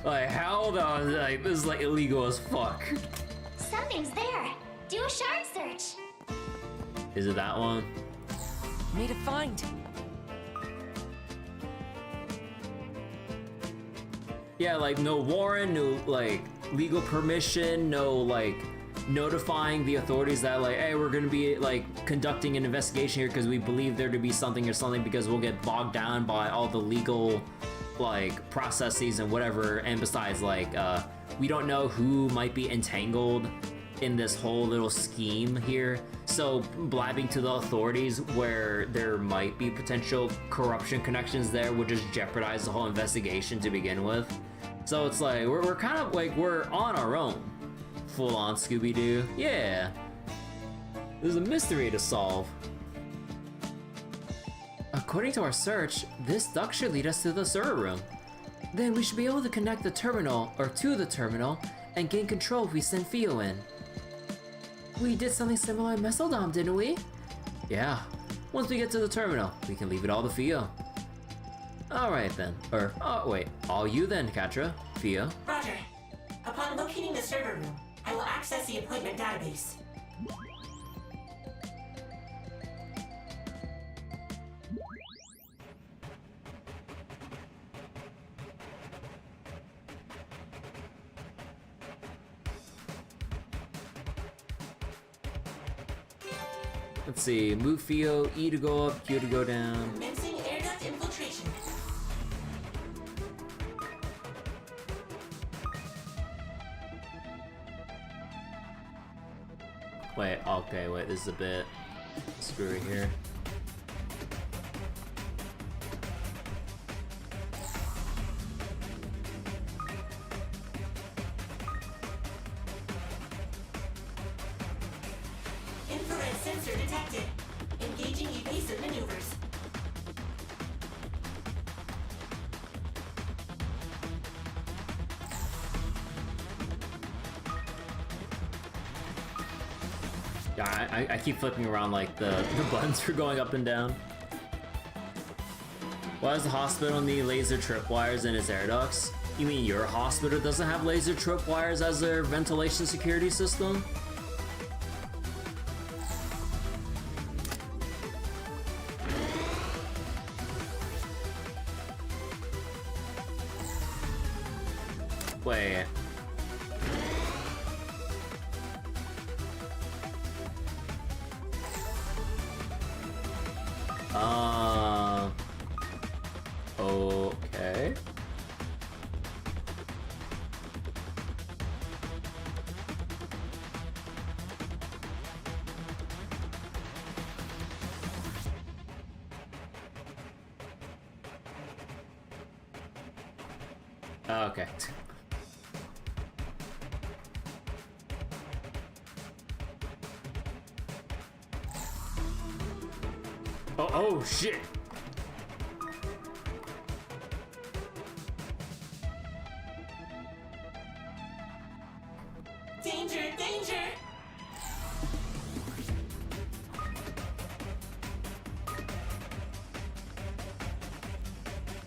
Speaker 1: Like, how the, like, this is like illegal as fuck.
Speaker 8: Something's there. Do a shard search.
Speaker 1: Is it that one?
Speaker 5: Made a find.
Speaker 1: Yeah, like no warrant, no like legal permission, no like notifying the authorities that like, hey, we're gonna be like conducting an investigation here because we believe there to be something or something, because we'll get bogged down by all the legal like processes and whatever. And besides, like we don't know who might be entangled in this whole little scheme here, so blabbing to the authorities where there might be potential corruption connections there would just jeopardize the whole investigation to begin with. So it's like we're kind of like we're on our own, full on Scooby-Doo. Yeah, there's a mystery to solve.
Speaker 6: According to our search, this duct should lead us to the server room. Then we should be able to connect the terminal, or to the terminal, and gain control if we send Theo in. We did something similar in Messeldom, didn't we?
Speaker 1: Yeah, once we get to the terminal, we can leave it all to Theo. Alright then, or, oh wait, all you then, Katra, Theo.
Speaker 9: Roger. Upon locating the server room, I will access the appointment database.
Speaker 1: Let's see, move Theo, E to go up, Q to go down.
Speaker 9: Commencing air duct infiltration.
Speaker 1: Wait, okay, wait, this is a bit screwy here.
Speaker 9: Infrared sensor detected. Engaging evasive maneuvers.
Speaker 1: Yeah, I keep flipping around like the buttons for going up and down. Why does the hospital need laser tripwires in its air ducts? You mean your hospital doesn't have laser tripwires as their ventilation security system? Wait. Okay. Okay. Oh shit!
Speaker 9: Danger, danger!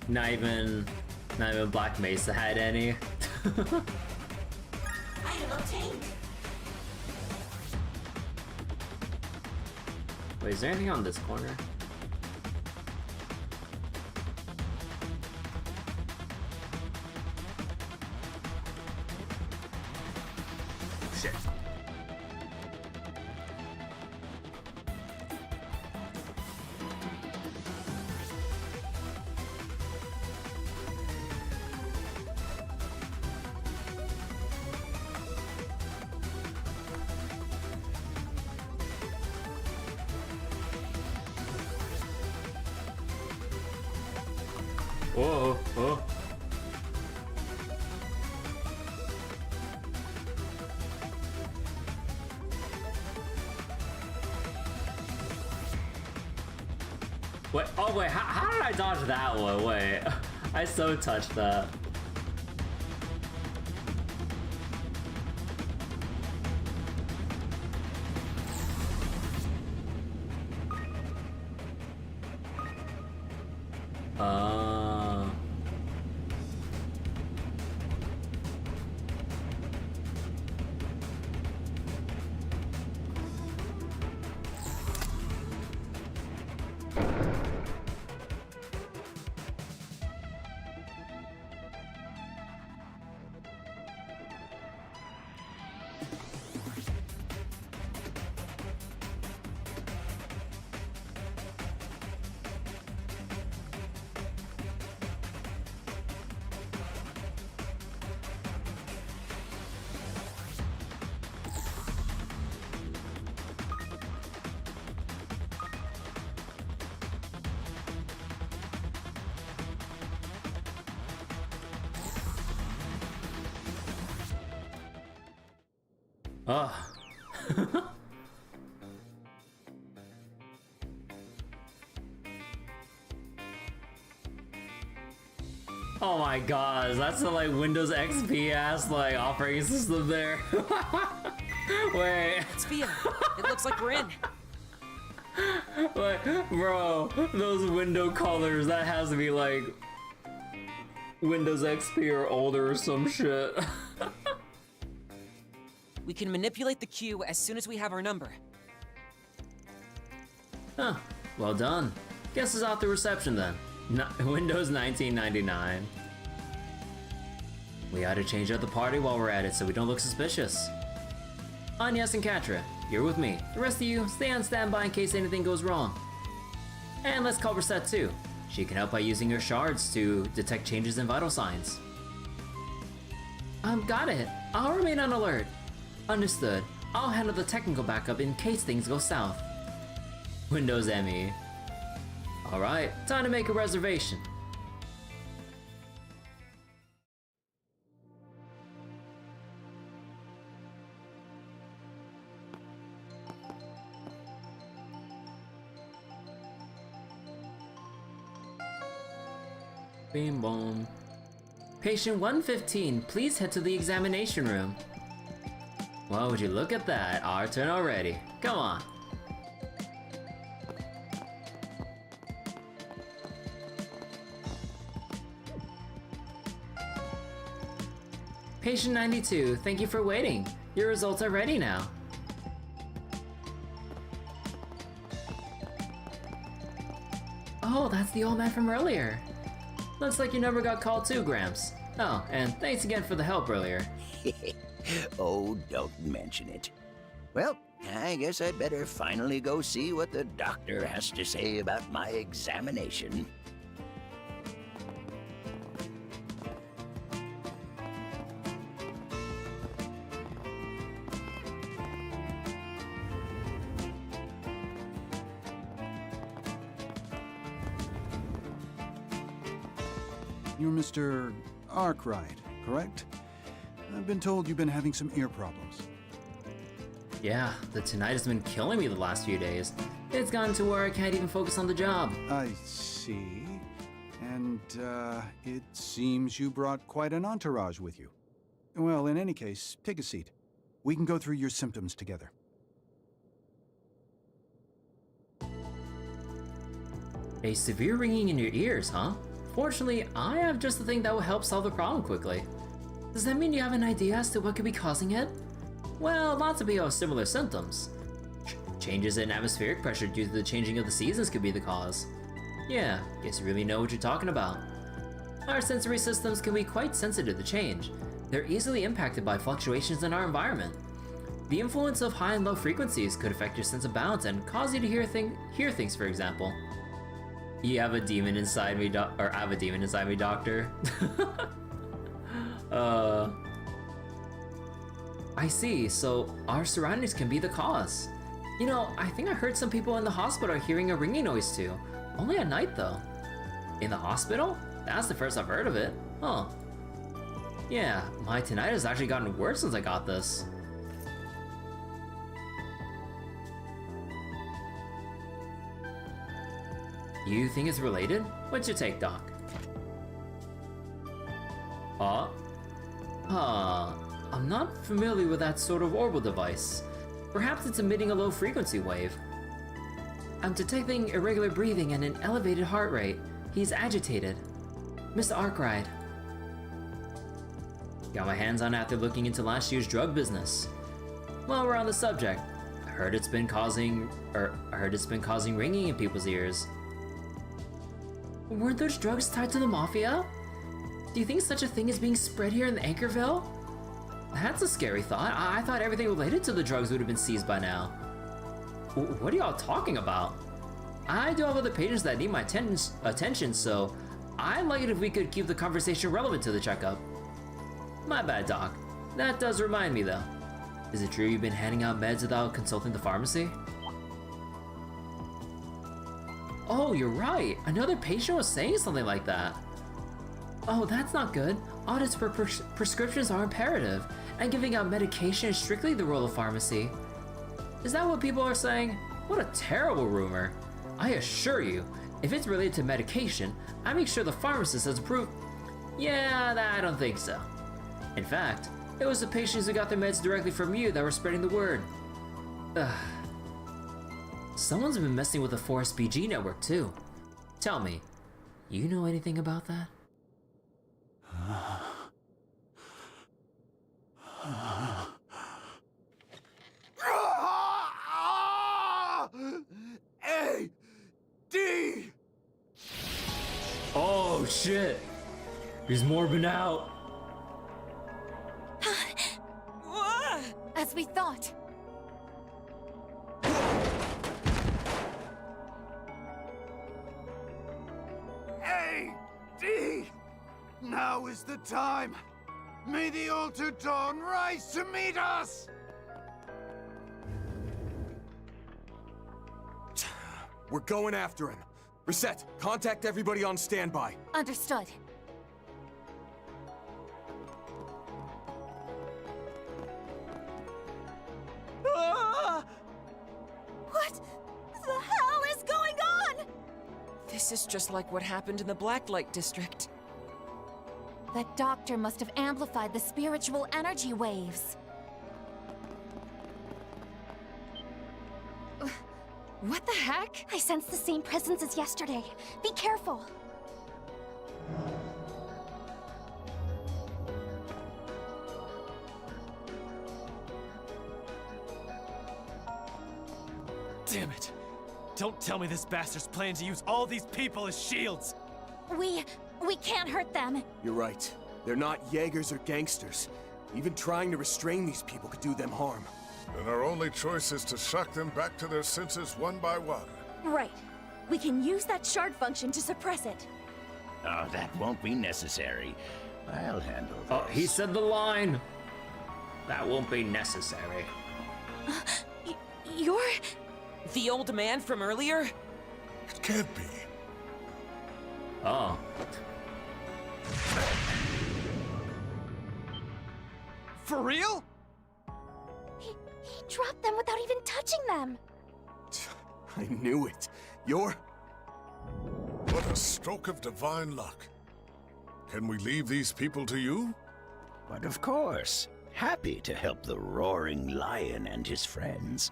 Speaker 1: Not even Black Mesa had any.
Speaker 9: Item obtained.
Speaker 1: Wait, is there anything on this corner? Shit. Whoa, oh. Wait, oh wait, how did I dodge that one? Wait, I so touched that. Ugh. Oh my god, that's the like Windows XP ass like operating system there. Wait.
Speaker 5: It's Via. It looks like we're in.
Speaker 1: Like, bro, those window colors, that has to be like Windows XP or older or some shit.
Speaker 5: We can manipulate the queue as soon as we have our number.
Speaker 1: Huh, well done. Guess it's out the reception then. Windows 1999. We ought to change up the party while we're at it so we don't look suspicious. Agnes and Katra, you're with me. The rest of you, stay on standby in case anything goes wrong. And let's call Reset too. She can help by using her shards to detect changes in vital signs. Got it. I'll remain on alert. Understood. I'll handle the technical backup in case things go south. Windows ME. Alright, time to make a reservation. Bing boom. Patient 115, please head to the examination room. Well, would you look at that? Our turn already. Come on. Patient 92, thank you for waiting. Your results are ready now. Oh, that's the old man from earlier. Looks like you never got called too, Gramps. Oh, and thanks again for the help earlier.
Speaker 7: Oh, don't mention it. Well, I guess I'd better finally go see what the doctor has to say about my examination.
Speaker 10: You're Mr. Arkwright, correct? I've been told you've been having some ear problems.
Speaker 1: Yeah, the tinnitus has been killing me the last few days. It's gotten to where I can't even focus on the job.
Speaker 10: I see. And, it seems you brought quite an entourage with you. Well, in any case, take a seat. We can go through your symptoms together.
Speaker 1: A severe ringing in your ears, huh?
Speaker 6: Unfortunately, I have just the thing that will help solve the problem quickly. Does that mean you have an idea as to what could be causing it? Well, lots of people have similar symptoms. Changes in atmospheric pressure due to the changing of the seasons could be the cause. Yeah, guess you really know what you're talking about. Our sensory systems can be quite sensitive to change. They're easily impacted by fluctuations in our environment. The influence of high and low frequencies could affect your sense of balance and cause you to hear things, for example. You have a demon inside me, or I have a demon inside me, doctor. I see, so our surroundings can be the cause. You know, I think I heard some people in the hospital are hearing a ringing noise too. Only at night though. In the hospital? That's the first I've heard of it. Huh. Yeah, my tinnitus has actually gotten worse since I got this. You think it's related? What's your take, Doc? I'm not familiar with that sort of orbital device. Perhaps it's emitting a low frequency wave. I'm detecting irregular breathing and an elevated heart rate. He's agitated. Mr. Arkwright. Got my hands on after looking into last year's drug business. While we're on the subject, I heard it's been causing ringing in people's ears. Weren't those drugs tied to the Mafia? Do you think such a thing is being spread here in Anchorville? That's a scary thought. I thought everything related to the drugs would have been seized by now. What are y'all talking about? I do have other patients that need my attention, so I'd like it if we could keep the conversation relevant to the checkup. My bad, Doc. That does remind me, though. Is it true you've been handing out meds without consulting the pharmacy? Oh, you're right. Another patient was saying something like that. Oh, that's not good. Audits for prescriptions are imperative, and giving out medication is strictly the role of pharmacy. Is that what people are saying? What a terrible rumor. I assure you, if it's related to medication, I make sure the pharmacist has approved. Yeah, I don't think so. In fact, it was the patients who got their meds directly from you that were spreading the word. Ugh. Someone's been messing with the Forest BG network too. Tell me, you know anything about that?
Speaker 2: A! D!
Speaker 1: Oh shit! He's morbing out.
Speaker 3: As we thought.
Speaker 10: A! D! Now is the time! May the altered dawn rise to meet us!
Speaker 2: We're going after him. Reset, contact everybody on standby.
Speaker 3: Understood. What the hell is going on?
Speaker 4: This is just like what happened in the Blacklight District.
Speaker 3: That doctor must have amplified the spiritual energy waves.
Speaker 4: What the heck?
Speaker 3: I sense the same presence as yesterday. Be careful.
Speaker 5: Damn it! Don't tell me this bastard's planning to use all these people as shields!
Speaker 3: We can't hurt them.
Speaker 2: You're right. They're not Jaegers or gangsters. Even trying to restrain these people could do them harm.
Speaker 11: Then our only choice is to shock them back to their senses one by one.
Speaker 3: Right. We can use that shard function to suppress it.
Speaker 7: Oh, that won't be necessary. I'll handle this.
Speaker 1: Oh, he said the line. That won't be necessary.
Speaker 3: You're...
Speaker 4: The old man from earlier?
Speaker 11: It can't be.
Speaker 1: Oh.
Speaker 5: For real?
Speaker 3: He dropped them without even touching them.
Speaker 2: I knew it. You're...
Speaker 11: What a stroke of divine luck. Can we leave these people to you?
Speaker 7: But of course. Happy to help the roaring lion and his friends.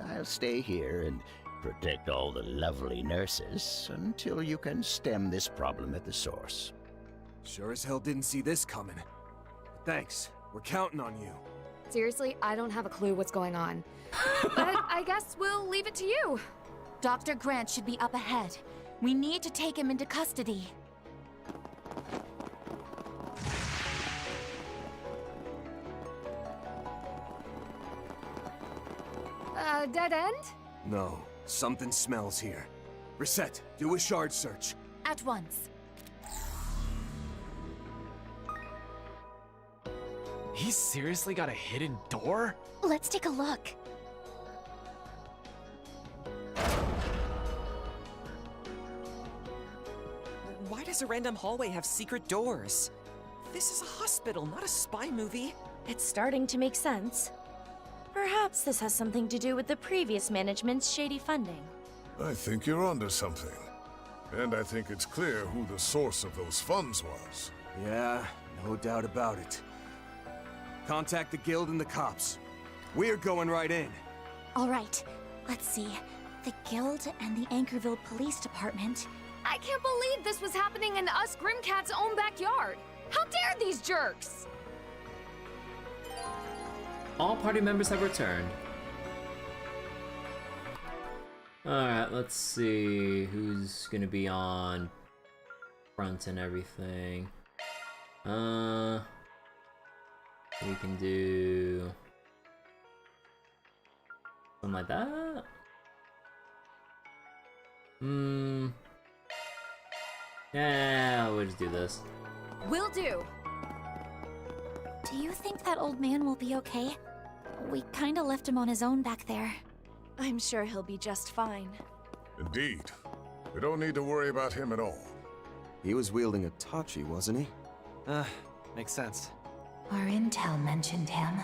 Speaker 7: I'll stay here and protect all the lovely nurses until you can stem this problem at the source.
Speaker 12: Sure as hell didn't see this coming. Thanks. We're counting on you.
Speaker 13: Seriously, I don't have a clue what's going on. But I guess we'll leave it to you.
Speaker 3: Dr. Grant should be up ahead. We need to take him into custody.
Speaker 13: Dead end?
Speaker 12: No. Something smells here. Reset. Do a shard search.
Speaker 3: At once.
Speaker 5: He's seriously got a hidden door?
Speaker 3: Let's take a look.
Speaker 4: Why does a random hallway have secret doors? This is a hospital, not a spy movie.
Speaker 3: It's starting to make sense. Perhaps this has something to do with the previous management's shady funding.
Speaker 11: I think you're onto something. And I think it's clear who the source of those funds was.
Speaker 12: Yeah, no doubt about it. Contact the guild and the cops. We're going right in.
Speaker 3: All right, let's see. The guild and the Anchorville Police Department.
Speaker 13: I can't believe this was happening in us Grimcat's own backyard. How dare these jerks!
Speaker 1: All party members have returned. Alright, let's see who's gonna be on front and everything. We can do something like that. Yeah, we'll just do this.
Speaker 13: Will do.
Speaker 3: Do you think that old man will be okay? We kinda left him on his own back there. I'm sure he'll be just fine.
Speaker 11: Indeed. We don't need to worry about him at all.
Speaker 2: He was wielding a Tachi, wasn't he?
Speaker 5: Makes sense.
Speaker 3: Our intel mentioned him.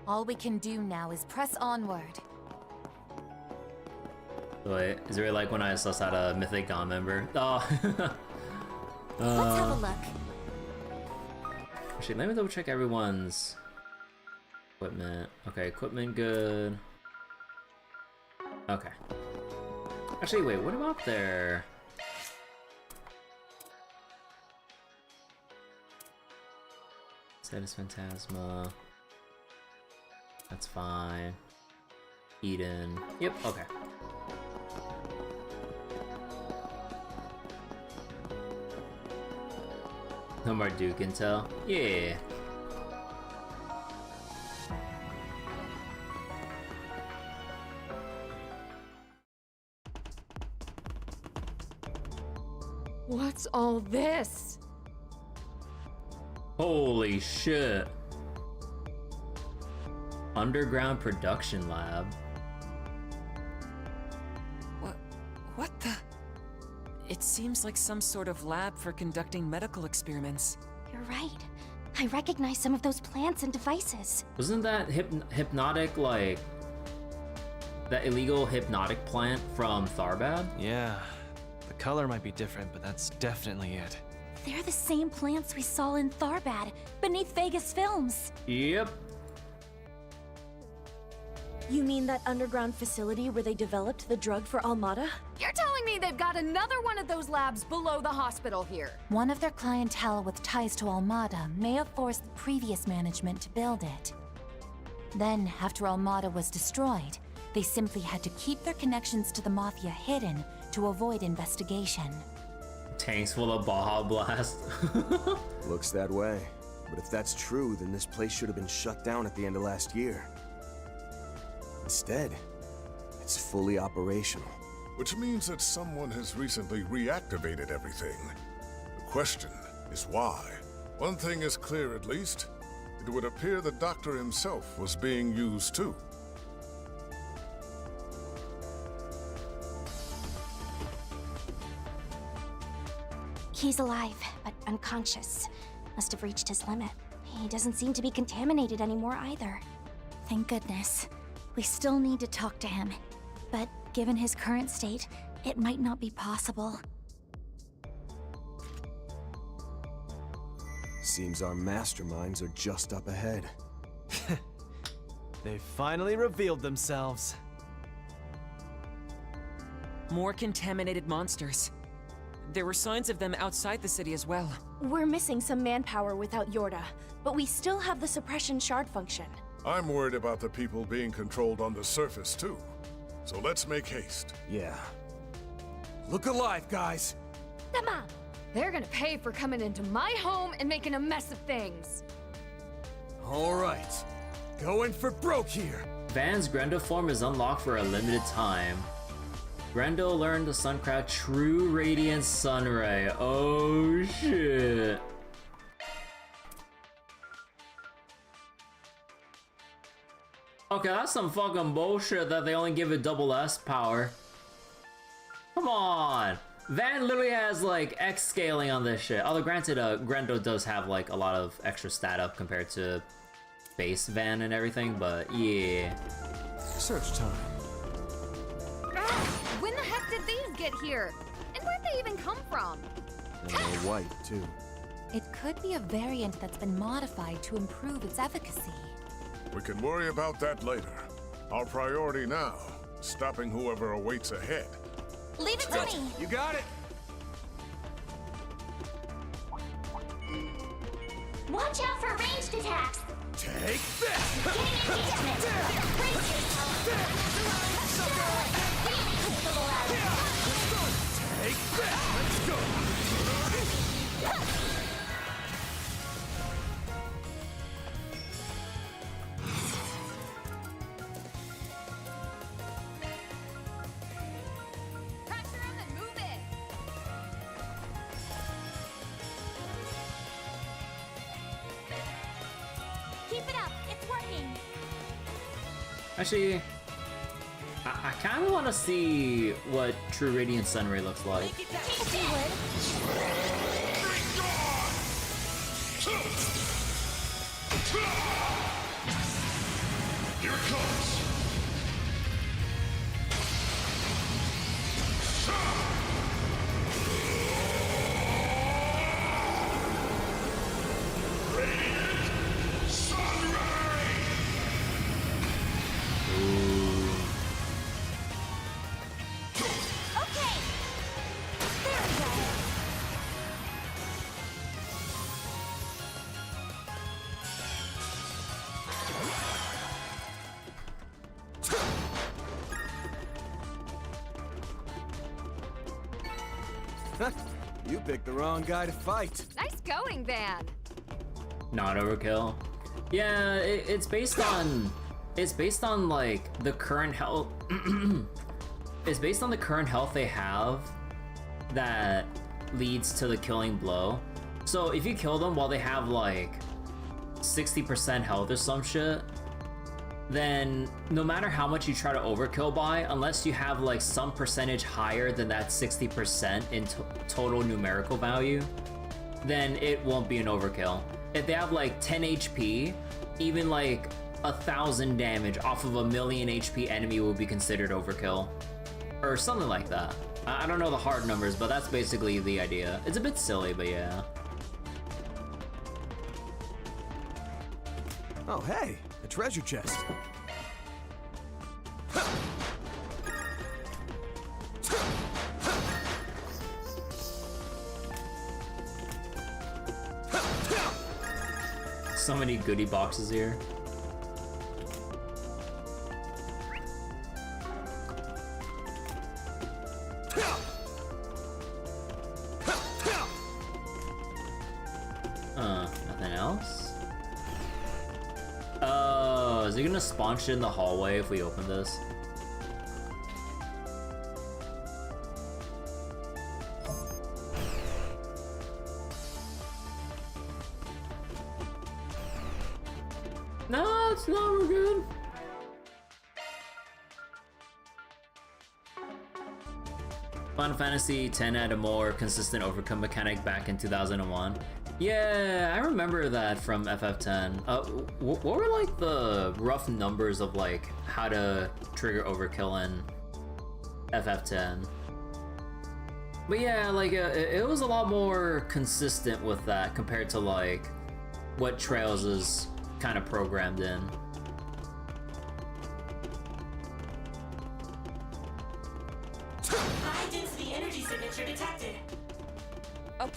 Speaker 3: All we can do now is press onward.
Speaker 1: Wait, is it really like when I suss out a Mythic God member? Oh.
Speaker 3: Let's have a look.
Speaker 1: Actually, let me double check everyone's equipment. Okay, equipment good. Okay. Actually, wait, what about their... Status Phantasma. That's fine. Eden. Yep, okay. No more Duke intel. Yeah.
Speaker 13: What's all this?
Speaker 1: Holy shit. Underground production lab.
Speaker 4: What the? It seems like some sort of lab for conducting medical experiments.
Speaker 3: You're right. I recognize some of those plants and devices.
Speaker 1: Wasn't that hypnotic, like... that illegal hypnotic plant from Tharbad?
Speaker 5: Yeah. The color might be different, but that's definitely it.
Speaker 3: They're the same plants we saw in Tharbad, beneath Vegas Films.
Speaker 1: Yep.
Speaker 3: You mean that underground facility where they developed the drug for Almada?
Speaker 13: You're telling me they've got another one of those labs below the hospital here?
Speaker 3: One of their clientele with ties to Almada may have forced the previous management to build it. Then, after Almada was destroyed, they simply had to keep their connections to the Mafia hidden to avoid investigation.
Speaker 1: Tanks full of Baja Blast.
Speaker 2: Looks that way. But if that's true, then this place should have been shut down at the end of last year. Instead, it's fully operational.
Speaker 11: Which means that someone has recently reactivated everything. The question is why? One thing is clear at least. It would appear the doctor himself was being used too.
Speaker 3: He's alive, but unconscious. Must have reached his limit. He doesn't seem to be contaminated anymore either. Thank goodness. We still need to talk to him. But given his current state, it might not be possible.
Speaker 2: Seems our masterminds are just up ahead.
Speaker 5: They finally revealed themselves.
Speaker 4: More contaminated monsters. There were signs of them outside the city as well.
Speaker 3: We're missing some manpower without Yorda, but we still have the suppression shard function.
Speaker 11: I'm worried about the people being controlled on the surface, too. So let's make haste.
Speaker 12: Yeah. Look alive, guys!
Speaker 13: Hamam! They're gonna pay for coming into my home and making a mess of things.
Speaker 12: Alright. Going for broke here!
Speaker 1: Van's Grendel form is unlocked for a limited time. Grendel learned the Suncraft True Radiant Sunray. Oh shit. Okay, that's some fucking bullshit that they only give it double S power. Come on! Van literally has like X scaling on this shit. Although granted, Grendel does have like a lot of extra stat up compared to base Van and everything, but yeah.
Speaker 12: Search time.
Speaker 13: When the heck did these get here? And where'd they even come from?
Speaker 12: And they're white, too.
Speaker 3: It could be a variant that's been modified to improve its efficacy.
Speaker 11: We can worry about that later. Our priority now is stopping whoever awaits ahead.
Speaker 3: Leave it to me!
Speaker 12: You got it!
Speaker 8: Watch out for ranged attacks!
Speaker 12: Take that!
Speaker 8: Getting engagement! Brace yourself!
Speaker 12: Take that! Let's go!
Speaker 13: Pressure him and move it!
Speaker 3: Keep it up! It's working!
Speaker 1: Actually, I kind of want to see what True Radiant Sunray looks like.
Speaker 11: Here it comes!
Speaker 12: You picked the wrong guy to fight.
Speaker 13: Nice going, Van!
Speaker 1: Not overkill. Yeah, it's based on like the current health. It's based on the current health they have that leads to the killing blow. So if you kill them while they have like 60% health or some shit, then no matter how much you try to overkill by, unless you have like some percentage higher than that 60% in total numerical value, then it won't be an overkill. If they have like 10 HP, even like 1,000 damage off of a 1,000,000 HP enemy will be considered overkill. Or something like that. I don't know the hard numbers, but that's basically the idea. It's a bit silly, but yeah.
Speaker 12: Oh, hey, a treasure chest.
Speaker 1: So many goodie boxes here. Nothing else? Oh, is he gonna spawn shit in the hallway if we open this? No, it's not. We're good. Final Fantasy X had a more consistent overcome mechanic back in 2001. Yeah, I remember that from FF10. What were like the rough numbers of like how to trigger overkill in FF10? But yeah, like it was a lot more consistent with that compared to like what Trails is kind of programmed in.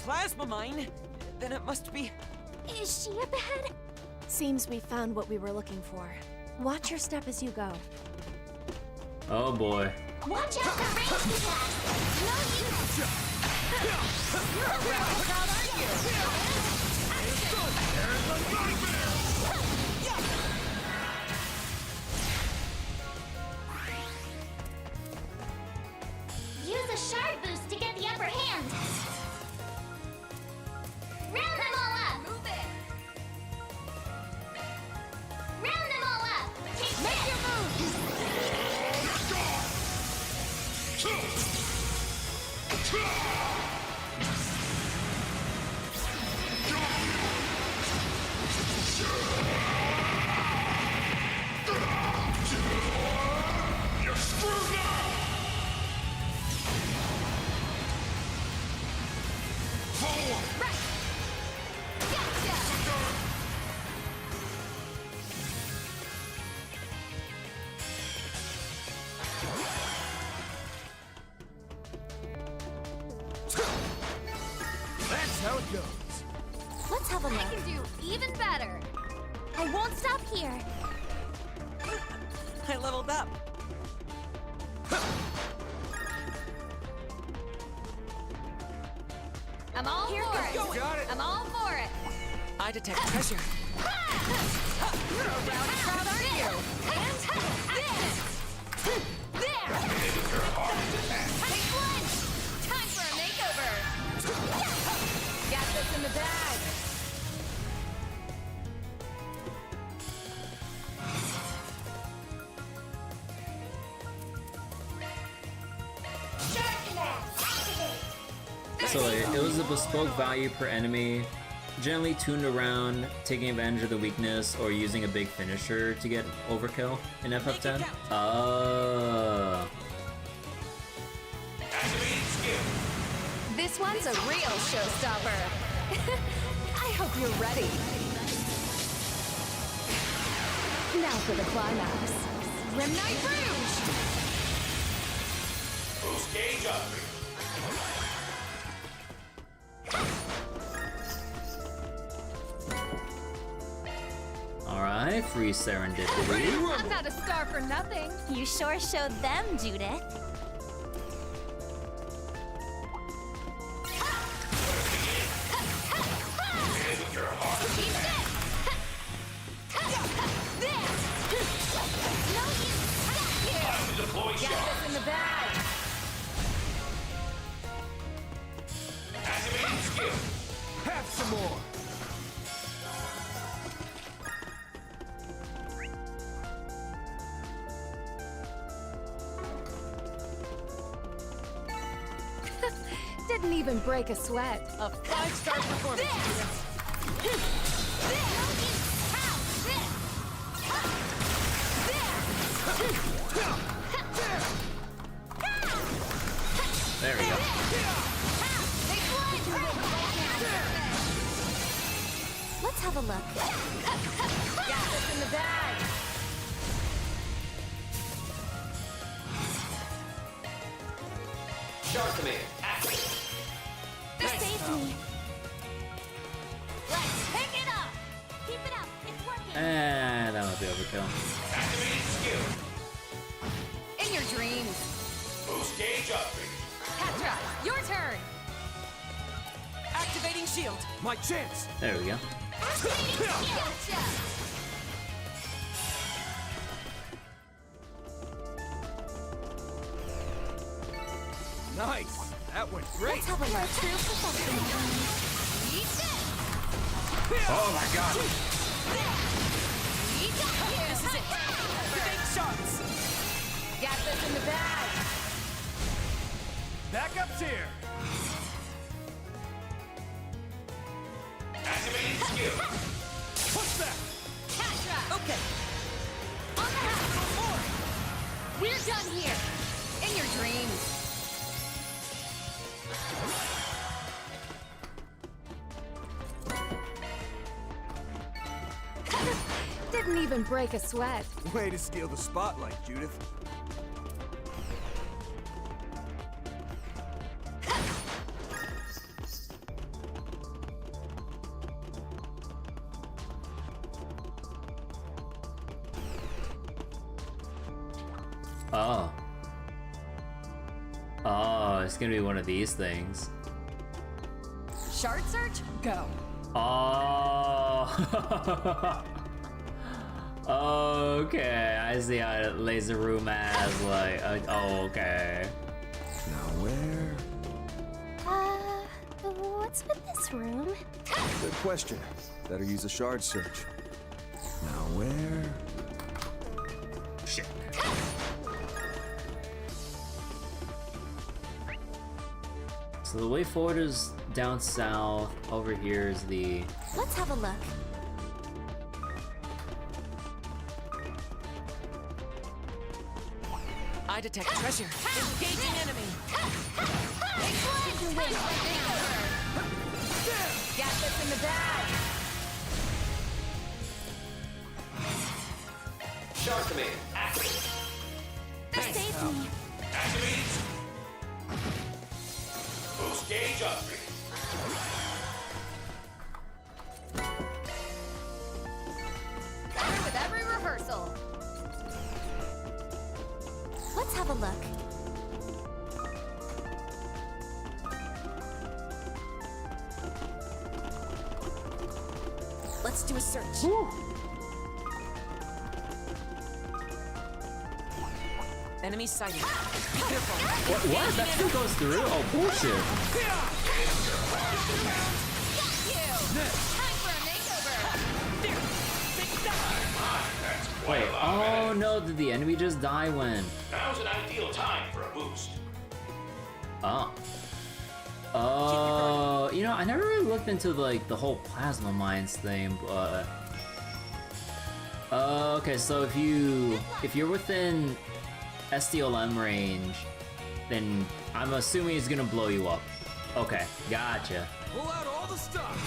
Speaker 4: plasma mine, then it must be...
Speaker 3: Is she a bed? Seems we found what we were looking for. Watch your step as you go.
Speaker 1: Oh boy.
Speaker 8: Watch out for range attacks! No use!
Speaker 13: You're a rebel crowd, aren't you?
Speaker 8: Use a shard boost to get the upper hand! Round them all up! Move it! Round them all up! Take
Speaker 13: Make your move!
Speaker 11: You're screwed now! Forward!
Speaker 13: Right! Gotcha!
Speaker 12: That's how it goes.
Speaker 3: Let's have a
Speaker 13: I
Speaker 3: look.
Speaker 13: can do even better!
Speaker 3: I won't stop here.
Speaker 4: I leveled up.
Speaker 13: I'm all for it!
Speaker 12: Got it.
Speaker 13: I'm all for it!
Speaker 4: I detect treasure.
Speaker 13: You're a rowdy crowd, aren't you? And this! There! Hey, flinch! Time for a makeover! Got this in the bag!
Speaker 1: So it was a bespoke value per enemy, generally tuned around taking advantage of the weakness or using a big finisher to get overkill in FF10.
Speaker 13: This one's a real showstopper. I hope you're ready. Now for the climax. Rimnight Broach!
Speaker 5: Boost gauge up.
Speaker 1: Alright, free serendipity.
Speaker 13: I'm not a star for nothing.
Speaker 3: You sure showed them, Judith.
Speaker 5: Deploy
Speaker 13: Got this in the bag.
Speaker 5: Activating skill.
Speaker 12: Have some more.
Speaker 13: Didn't even break a sweat.
Speaker 4: A 5-star performance.
Speaker 1: There we go.
Speaker 3: Let's have a look.
Speaker 13: Got this in the bag.
Speaker 5: Shark command. Activate.
Speaker 3: This saved me.
Speaker 13: Let's pick it up.
Speaker 3: Keep it up. It's working.
Speaker 1: And that might be overkill.
Speaker 5: Activating skill.
Speaker 13: In your dreams.
Speaker 5: Boost gauge upgrade.
Speaker 13: Petra, your turn.
Speaker 4: Activating shield.
Speaker 12: My chance.
Speaker 1: There we go.
Speaker 13: Gotcha.
Speaker 12: Nice. That went great.
Speaker 3: Let's have a look. True professional.
Speaker 13: Eat this.
Speaker 12: Oh my god.
Speaker 13: Eat that.
Speaker 4: This is it. Activate shots.
Speaker 13: Got this in the bag.
Speaker 12: Backup's here.
Speaker 5: Activating skill.
Speaker 12: What's that?
Speaker 13: Petra.
Speaker 4: Okay.
Speaker 13: On the house. We're done here. In your dreams. Didn't even break a sweat.
Speaker 12: Way to steal the spotlight, Judith.
Speaker 1: Oh. Oh, it's gonna be one of these things.
Speaker 13: Shard search, go.
Speaker 1: Oh. Okay, I see how Laser Room has like. Oh, okay.
Speaker 2: Now where?
Speaker 3: What's with this room?
Speaker 2: Good question. Better use a shard search. Now where?
Speaker 1: Shit. So the way forward is down south. Over here is the.
Speaker 3: Let's have a look.
Speaker 4: I detect treasure. Engaging enemy.
Speaker 13: Got this in the bag.
Speaker 5: Shark Command, activate.
Speaker 3: Save me.
Speaker 5: Activate. Boost gauge upgrade.
Speaker 13: Better with every rehearsal.
Speaker 3: Let's have a look.
Speaker 4: Let's do a search.
Speaker 1: Woo.
Speaker 4: Enemy sighted. Be careful.
Speaker 1: What? That still goes through? Oh, bullshit.
Speaker 13: Time for a makeover.
Speaker 1: Wait, oh no, did the enemy just die when?
Speaker 5: Now's an ideal time for a boost.
Speaker 1: Oh. Oh, you know, I never really looked into like the whole plasma mines thing, but okay, so if you're within SDLM range, then I'm assuming it's gonna blow you up. Okay, gotcha.
Speaker 5: Pull out all the stuff.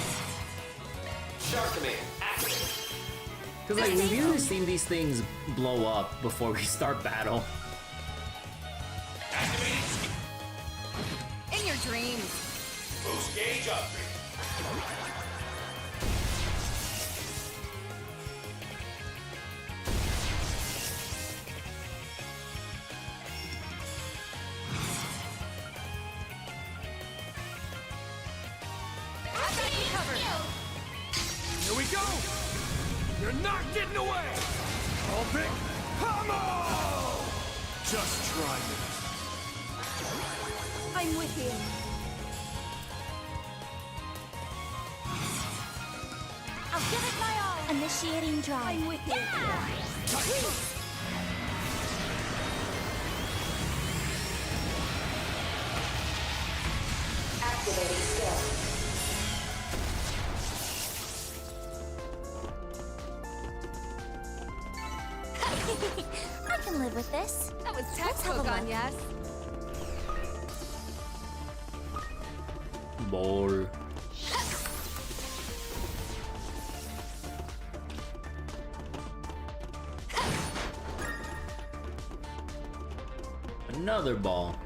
Speaker 5: Shark Command, activate.
Speaker 1: Cause like we've usually seen these things blow up before we start battle.
Speaker 5: Activate.
Speaker 13: In your dreams.
Speaker 5: Boost gauge upgrade. Here we go! You're not getting away! I'll pick Hamam! Just try it.
Speaker 13: I'm with you.
Speaker 3: I'll give it my all. Initiating drive.
Speaker 13: I'm with you.
Speaker 8: Activating skill.
Speaker 3: I can live with this.
Speaker 13: That was
Speaker 3: Let's have a
Speaker 13: textbook
Speaker 3: look.
Speaker 13: on yes.
Speaker 1: Ball. Another ball.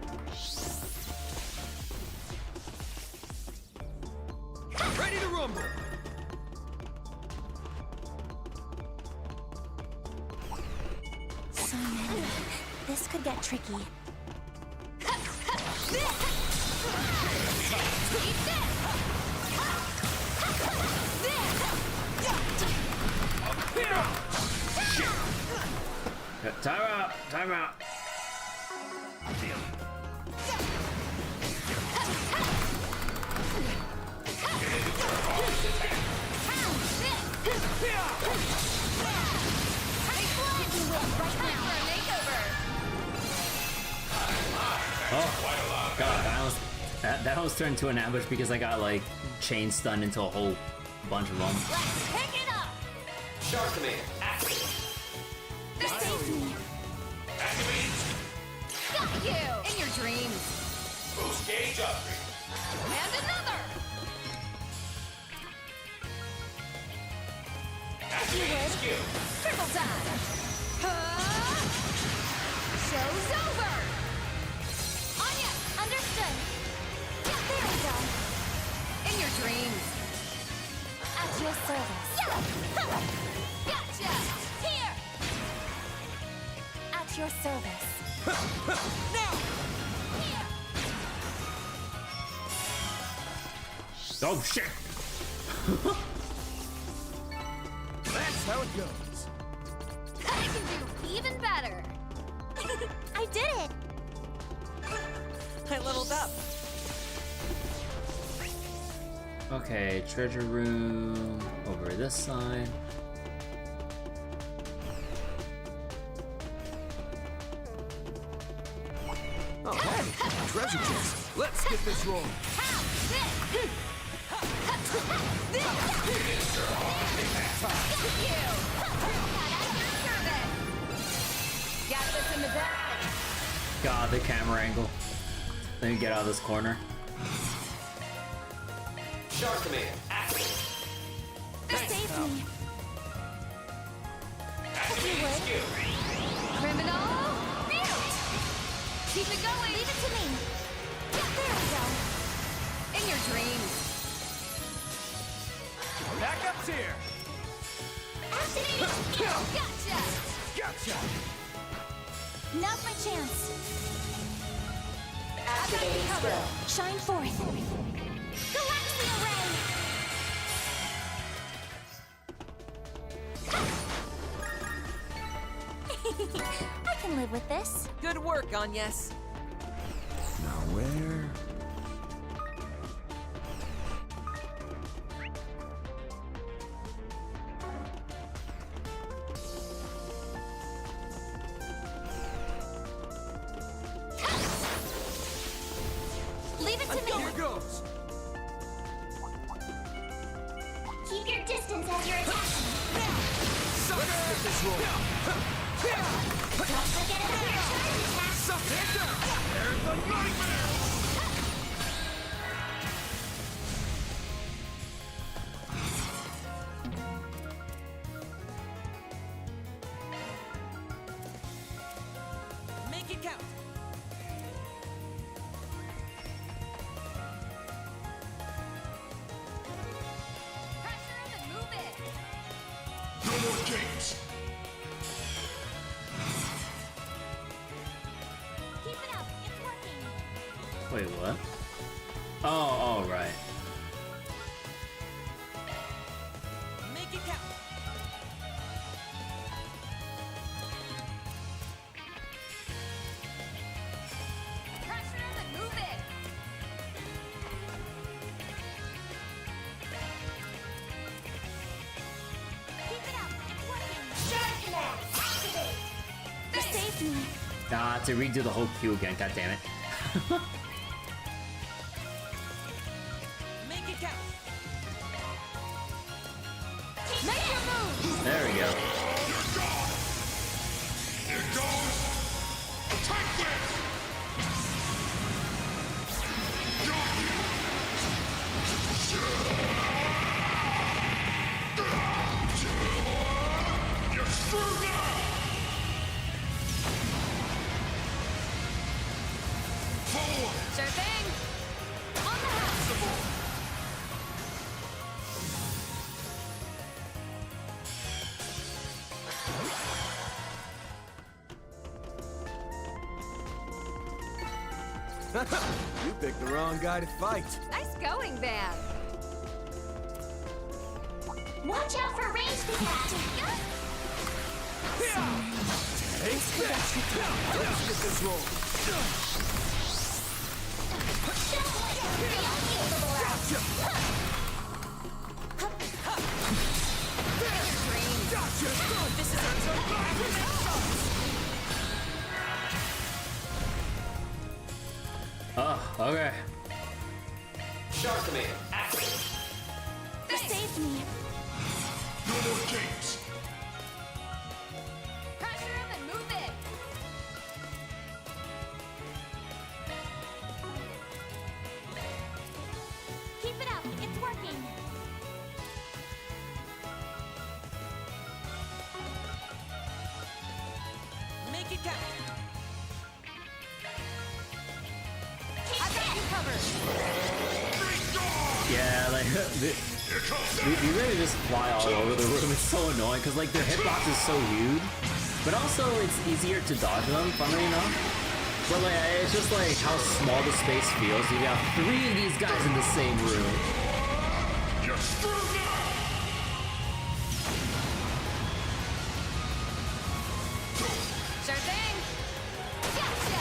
Speaker 5: Ready to rumble!
Speaker 3: So many. This could get tricky.
Speaker 1: Time out! Time out! Oh, God, that almost turned into an ambush because I got like chain stunned into a whole bunch of them.
Speaker 13: Let's pick it up.
Speaker 5: Shark Command, activate.
Speaker 3: Save me.
Speaker 5: Activate.
Speaker 13: Got you. In your dreams.
Speaker 5: Boost gauge upgrade.
Speaker 13: And another.
Speaker 5: Activate skill.
Speaker 13: Triple time. Show's over.
Speaker 3: Anya, understood. Yeah, there we go.
Speaker 13: In your dreams.
Speaker 3: At your service.
Speaker 13: Gotcha. Here.
Speaker 3: At your service.
Speaker 1: Oh shit!
Speaker 12: That's how it goes.
Speaker 13: I can do even better.
Speaker 3: I did it!
Speaker 4: I leveled up.
Speaker 1: Okay, treasure room over this side.
Speaker 12: Oh, hey! Treasure chest! Let's get this rolling!
Speaker 13: Got this in the bag.
Speaker 1: God, the camera angle. Let me get out of this corner.
Speaker 6: Shark command, activate.
Speaker 3: Save me.
Speaker 6: Activating skill.
Speaker 13: Criminal, mute. Keep it going.
Speaker 3: Leave it to me.
Speaker 13: There we go. In your dreams.
Speaker 12: Backup's here!
Speaker 13: Activating skill. Gotcha.
Speaker 12: Gotcha!
Speaker 3: Now's my chance.
Speaker 13: Activating skill.
Speaker 3: Shine forth. Galaxia Ray! I can live with this.
Speaker 4: Good work, Agnes.
Speaker 12: Now where?
Speaker 3: Leave it to me.
Speaker 12: Here goes!
Speaker 8: Keep your distance as you're attacking.
Speaker 12: Let's get this rolling!
Speaker 8: Don't forget about your charge attack.
Speaker 12: There's the nightmare!
Speaker 4: Make it count.
Speaker 13: Pressure him and move it.
Speaker 11: No more games.
Speaker 3: Keep it up. It's working.
Speaker 1: Wait, what? Oh, right.
Speaker 4: Make it count.
Speaker 13: Pressure him and move it.
Speaker 3: Keep it up. It's working.
Speaker 8: Shark command, activate.
Speaker 3: You saved me.
Speaker 1: Nah, to redo the whole queue again, god damn it.
Speaker 4: Make it count.
Speaker 13: Make your move.
Speaker 1: There we go.
Speaker 11: Here goes. Attack this. Got you. You're screwed now. Forward.
Speaker 13: Sure thing. On the house.
Speaker 12: You picked the wrong guy to fight.
Speaker 13: Nice going, Van.
Speaker 8: Watch out for ranged attacks.
Speaker 12: Take this! Let's get this rolling!
Speaker 4: This is
Speaker 1: Oh, okay.
Speaker 6: Shark command, activate.
Speaker 3: You saved me.
Speaker 11: No more games.
Speaker 13: Pressure him and move it.
Speaker 3: Keep it up. It's working.
Speaker 4: Make it count.
Speaker 13: I've got you covered.
Speaker 1: Yeah, like, you really just fly all over the room. It's so annoying, because, like, their hitbox is so huge. But also, it's easier to dodge them, funnily enough. But like, it's just like how small the space feels. You got 3 of these guys in the same room.
Speaker 11: You're screwed now!
Speaker 13: Sure thing. Gotcha.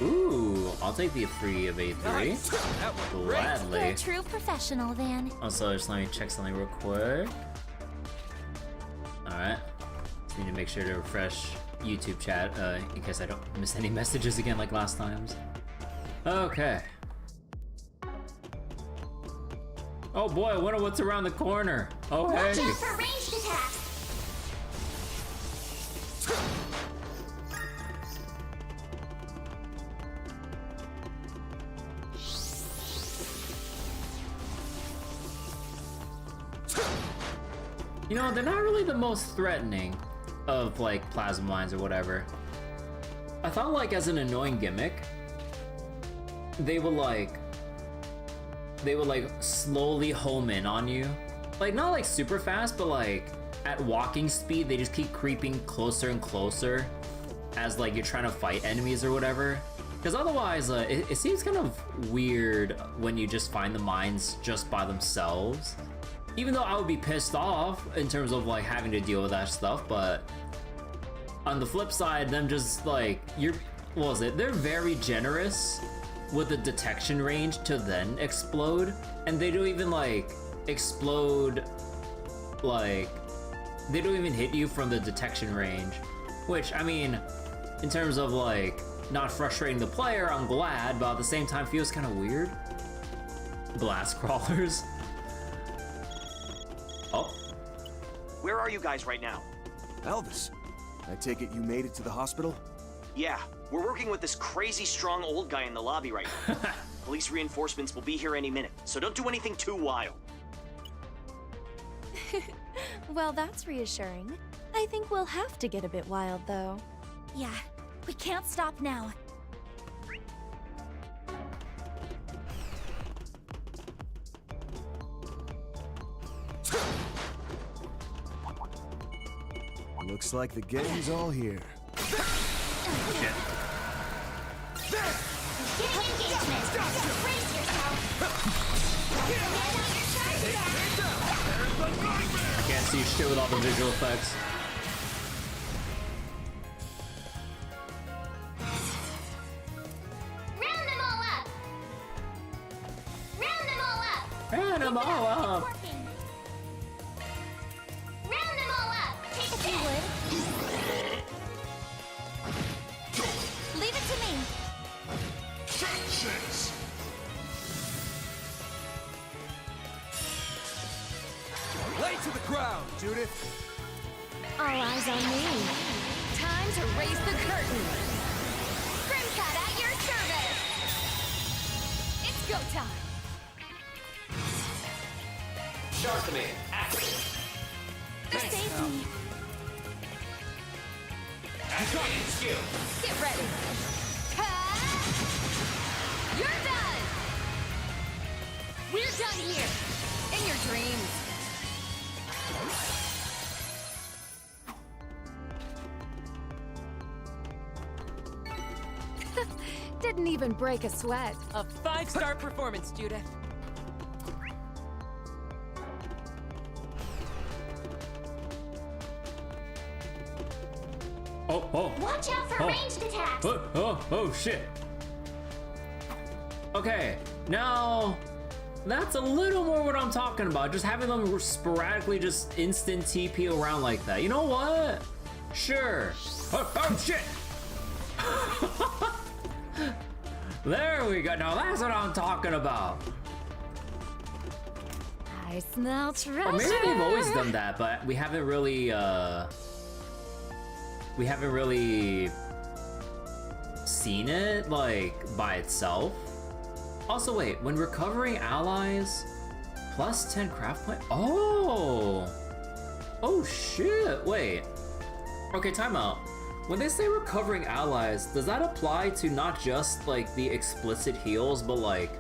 Speaker 1: Ooh, I'll take the 3 of A3. Gladly.
Speaker 3: You're a true professional, Van.
Speaker 1: Also, just let me check something real quick. Alright. Just need to make sure to refresh YouTube chat in case I don't miss any messages again like last times. Okay. Oh boy, I wonder what's around the corner. Oh hey.
Speaker 8: Watch out for ranged attacks.
Speaker 1: You know, they're not really the most threatening of like plasma mines or whatever. I thought like as an annoying gimmick, they would like slowly home in on you. Like not like super fast, but like at walking speed, they just keep creeping closer and closer as like you're trying to fight enemies or whatever. Because otherwise, it seems kind of weird when you just find the mines just by themselves. Even though I would be pissed off in terms of like having to deal with that stuff, but on the flip side, them just like, what was it? They're very generous with the detection range to then explode, and they don't even like explode, like, they don't even hit you from the detection range, which, I mean, in terms of like, not frustrating the player, I'm glad, but at the same time feels kind of weird. Blast crawlers. Oh.
Speaker 14: Where are you guys right now?
Speaker 12: Elvis, I take it you made it to the hospital?
Speaker 14: Yeah, we're working with this crazy strong old guy in the lobby right now. Police reinforcements will be here any minute, so don't do anything too wild.
Speaker 15: Well, that's reassuring. I think we'll have to get a bit wild, though.
Speaker 3: Yeah, we can't stop now.
Speaker 12: Looks like the gang's all here.
Speaker 8: Getting engagement. Brace yourself.
Speaker 1: I can't see shit with all the visual effects.
Speaker 8: Round them all up. Round them all up.
Speaker 1: Round them all up.
Speaker 8: Round them all up. Take a hit.
Speaker 3: Leave it to me.
Speaker 12: Lay to the ground, Judith.
Speaker 15: All eyes on me.
Speaker 13: Time to raise the curtain. Grimcat at your service. It's go time.
Speaker 5: Shark Command, active.
Speaker 3: Save me.
Speaker 5: Activating skill.
Speaker 13: Get ready. You're done. We're done here. In your dreams.
Speaker 15: Didn't even break a sweat.
Speaker 4: A 5-star performance, Judith.
Speaker 1: Oh.
Speaker 8: Watch out for ranged attacks.
Speaker 1: Oh, shit. Okay, now that's a little more what I'm talking about. Just having them sporadically just instant TP around like that. You know what? Sure. Oh shit. There we go. Now that's what I'm talking about.
Speaker 15: I smell treasure.
Speaker 1: Or maybe they've always done that, but we haven't really seen it like by itself. Also, wait, when recovering allies, plus 10 craft point. Oh shit! Wait. Okay, time out. when they say recovering allies, does that apply to not just like the explicit heals, but like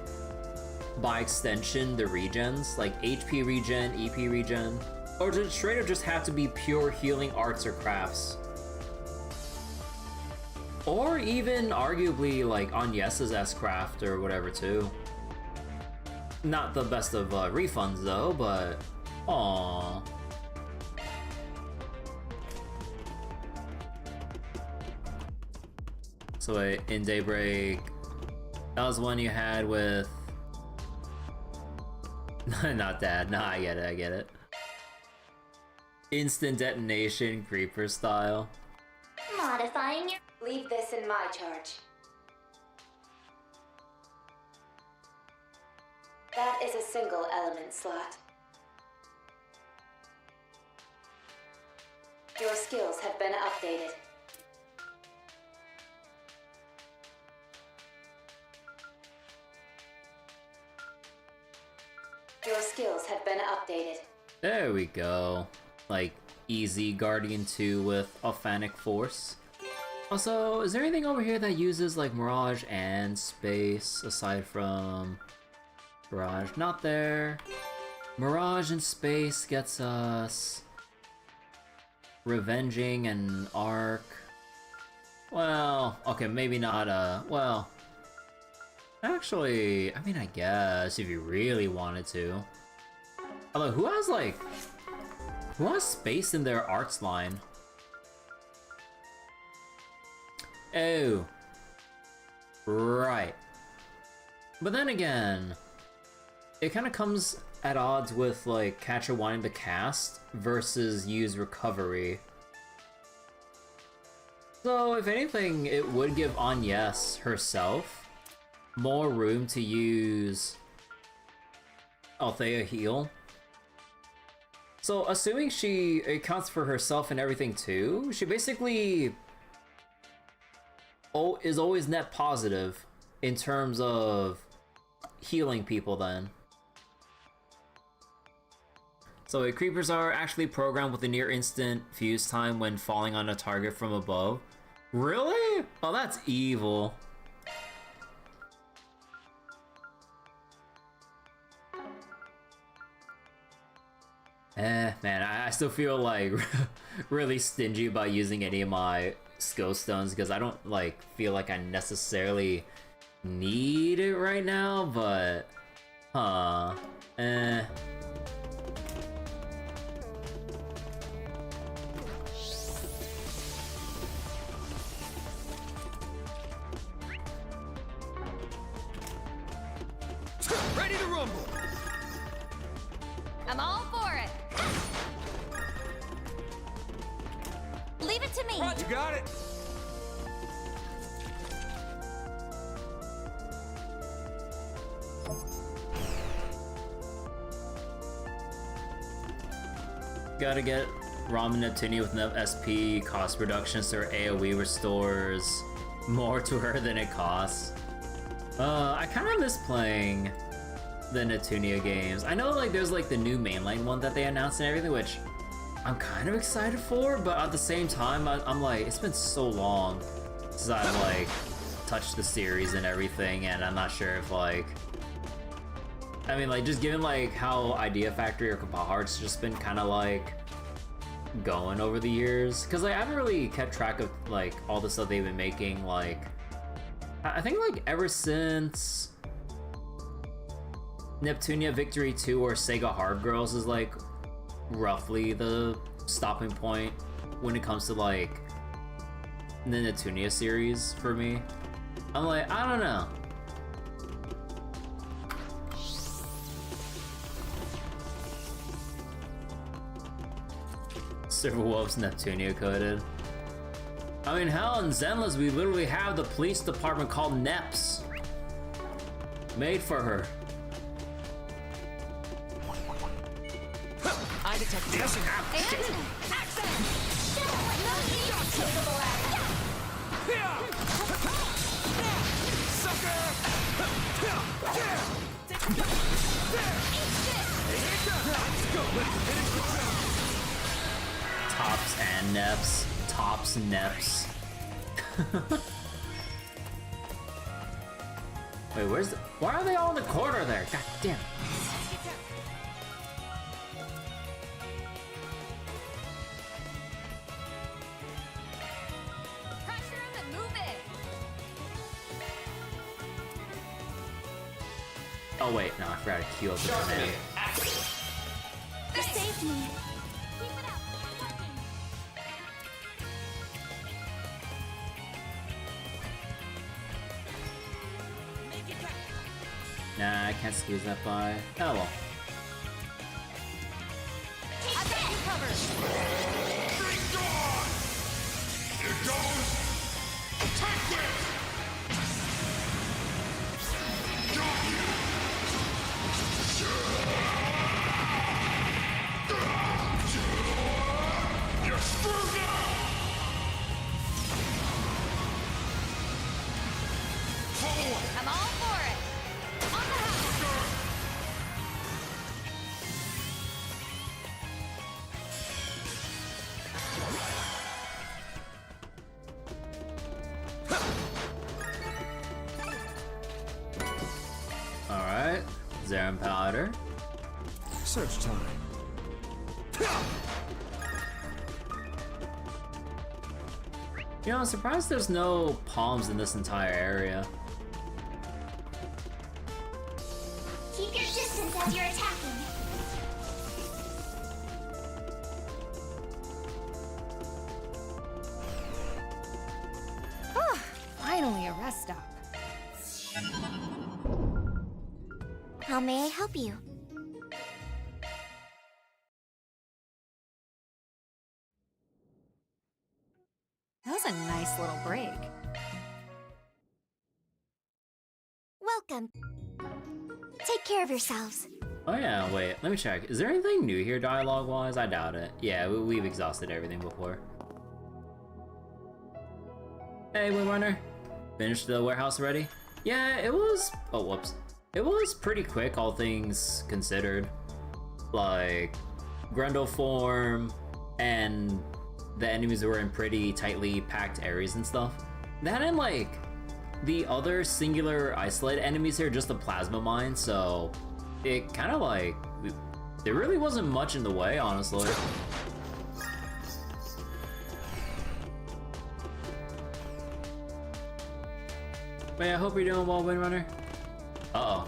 Speaker 1: by extension the regens, like HP regen, EP regen, or does it straight up just have to be pure healing arts or crafts? Or even arguably like on Yes's S-Craft or whatever too. Not the best of refunds though, but aww. So wait, in Daybreak, that was one you had with... Not that, nah, I get it. Instant detonation, creeper style.
Speaker 8: Modifying your... Leave this in my charge. That is a single element slot. Your skills have been updated. Your skills have been updated.
Speaker 1: There we go. Like, easy Guardian 2 with Alphanic Force. Also, is there anything over here that uses like Mirage and Space aside from Barrage? Not there. Mirage and Space gets us Revenging and Arc. Well, okay, maybe not, well... Actually, I mean, I guess, if you really wanted to. Although, who has Space in their arts line? Oh. Right. But then again, it kind of comes at odds with, like, Catcher wanting to cast versus use Recovery. So, if anything, it would give Agnes herself more room to use Althea Heal. So, assuming she accounts for herself and everything too, she basically is always net positive in terms of healing people then. So creepers are actually programmed with a near instant fuse time when falling on a target from above. Really? Oh, that's evil. Man, I still feel like really stingy about using any of my skill stones because I don't like feel like I necessarily need it right now, but
Speaker 12: Ready to rumble!
Speaker 13: I'm all for it. Leave it to me.
Speaker 12: You got it.
Speaker 1: Gotta get Ramen Neptunia with enough SP cost reduction so her AoE restores more to her than it costs. I kind of miss playing the Neptunia games. I know like there's like the new mainline one that they announced and everything, which I'm kind of excited for, but at the same time I'm like, it's been so long since I've like touched the series and everything, and I'm not sure if like, I mean like just given like how Idea Factory or Compile Hearts just been kind of like going over the years, because like I haven't really kept track of like all the stuff they've been making. Like I think like ever since Neptunia Victory 2 or Sega Hard Girls is like roughly the stopping point when it comes to like the Neptunia series for me. I'm like, I don't know. Silver Wolf's Neptunia coded. I mean, hell, in Zenless we literally have the police department called Neps. Made for her.
Speaker 4: I detect this. Sucker!
Speaker 1: Tops and Neps. tops neps. Wait, where's the... Why are they all in the corner there? God damn.
Speaker 13: Pressure him and move it.
Speaker 1: Oh wait, no, I forgot to queue up the command.
Speaker 3: You saved me.
Speaker 13: Keep it up. Working. Make it count.
Speaker 1: Nah, I can't squeeze that by. Oh well.
Speaker 13: I got you covered.
Speaker 11: Here goes! Attack this! You're screwed now! Forward!
Speaker 13: I'm all for it. On the house.
Speaker 1: Alright. Zarin powder.
Speaker 12: Search time.
Speaker 1: You know, I'm surprised there's no palms in this entire area.
Speaker 3: Keep your distance as you're attacking.
Speaker 13: Finally a rest stop.
Speaker 3: How may I help you?
Speaker 13: That was a nice little break.
Speaker 3: Welcome. Take care of yourselves.
Speaker 1: Oh yeah, wait, let me check. Is there anything new here dialogue-wise? I doubt it. Yeah, we've exhausted everything before. Hey, Windrunner. Finished the warehouse already? Yeah, it was... Oh, whoops. It was pretty quick, all things considered. Like, Grundle form, and the enemies were in pretty tightly packed areas and stuff. That and, like, the other singular isolated enemies here, just the plasma mine, so it kind of like... There really wasn't much in the way, honestly. But yeah, I hope you're doing well, Windrunner. Uh-oh.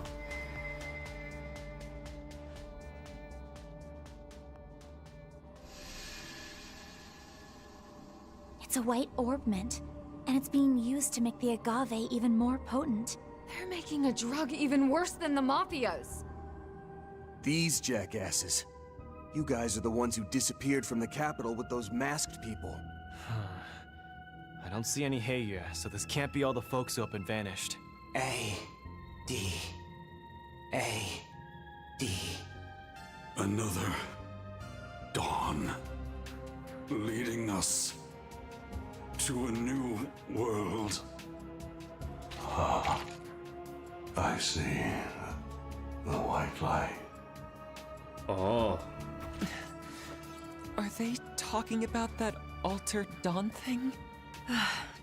Speaker 3: It's a white orb mint, and it's being used to make the agave even more potent.
Speaker 13: They're making a drug even worse than the Mafias.
Speaker 12: These jackasses. You guys are the ones who disappeared from the capital with those masked people.
Speaker 5: I don't see any Heya, so this can't be all the folks who up and vanished.
Speaker 7: A-D. A-D.
Speaker 11: Another dawn, leading us to a new world. Ah, I see the white light.
Speaker 1: Oh.
Speaker 4: Are they talking about that altered dawn thing?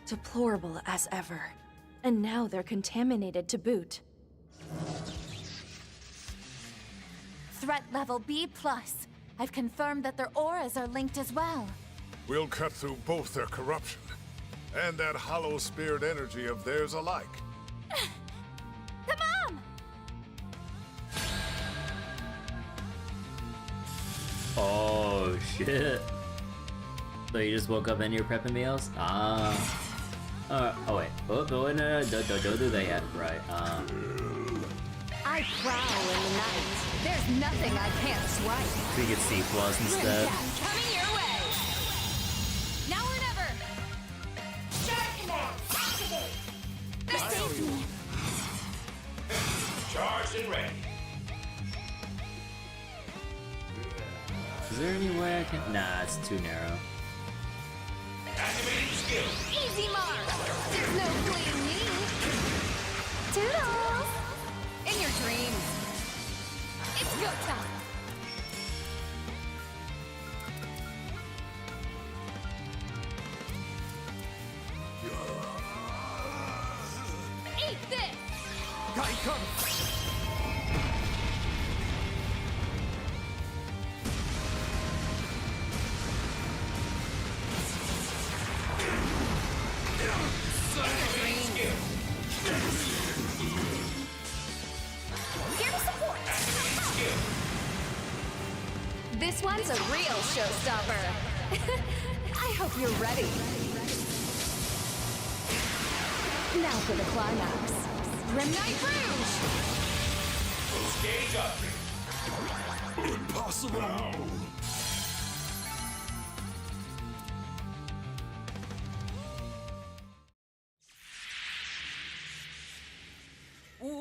Speaker 15: Deplorable as ever. And now they're contaminated to boot.
Speaker 3: Threat level B+. I've confirmed that their auras are linked as well.
Speaker 11: We'll cut through both their corruption and that hollow spirit energy of theirs alike.
Speaker 3: Hamam!
Speaker 1: Oh, shit. So you just woke up and you're prepping meals? Ah. Oh wait. Oh, no, don't do that yet. Right.
Speaker 13: I prowl in the night. There's nothing I can't swipe.
Speaker 1: We could see plus instead.
Speaker 13: Coming your way. Now or never.
Speaker 3: Charge command, activate! They saved me.
Speaker 16: Charged and ready.
Speaker 1: Is there any way I can? Nah, it's too narrow.
Speaker 16: Activating skill.
Speaker 13: Easy mark. There's no fleeing me.
Speaker 3: Toodles!
Speaker 13: In your dreams. It's go time. That's a real showstopper. I hope you're ready. Now for the climax. Grim Knight Rouge!
Speaker 16: Gauge up.
Speaker 11: Impossible!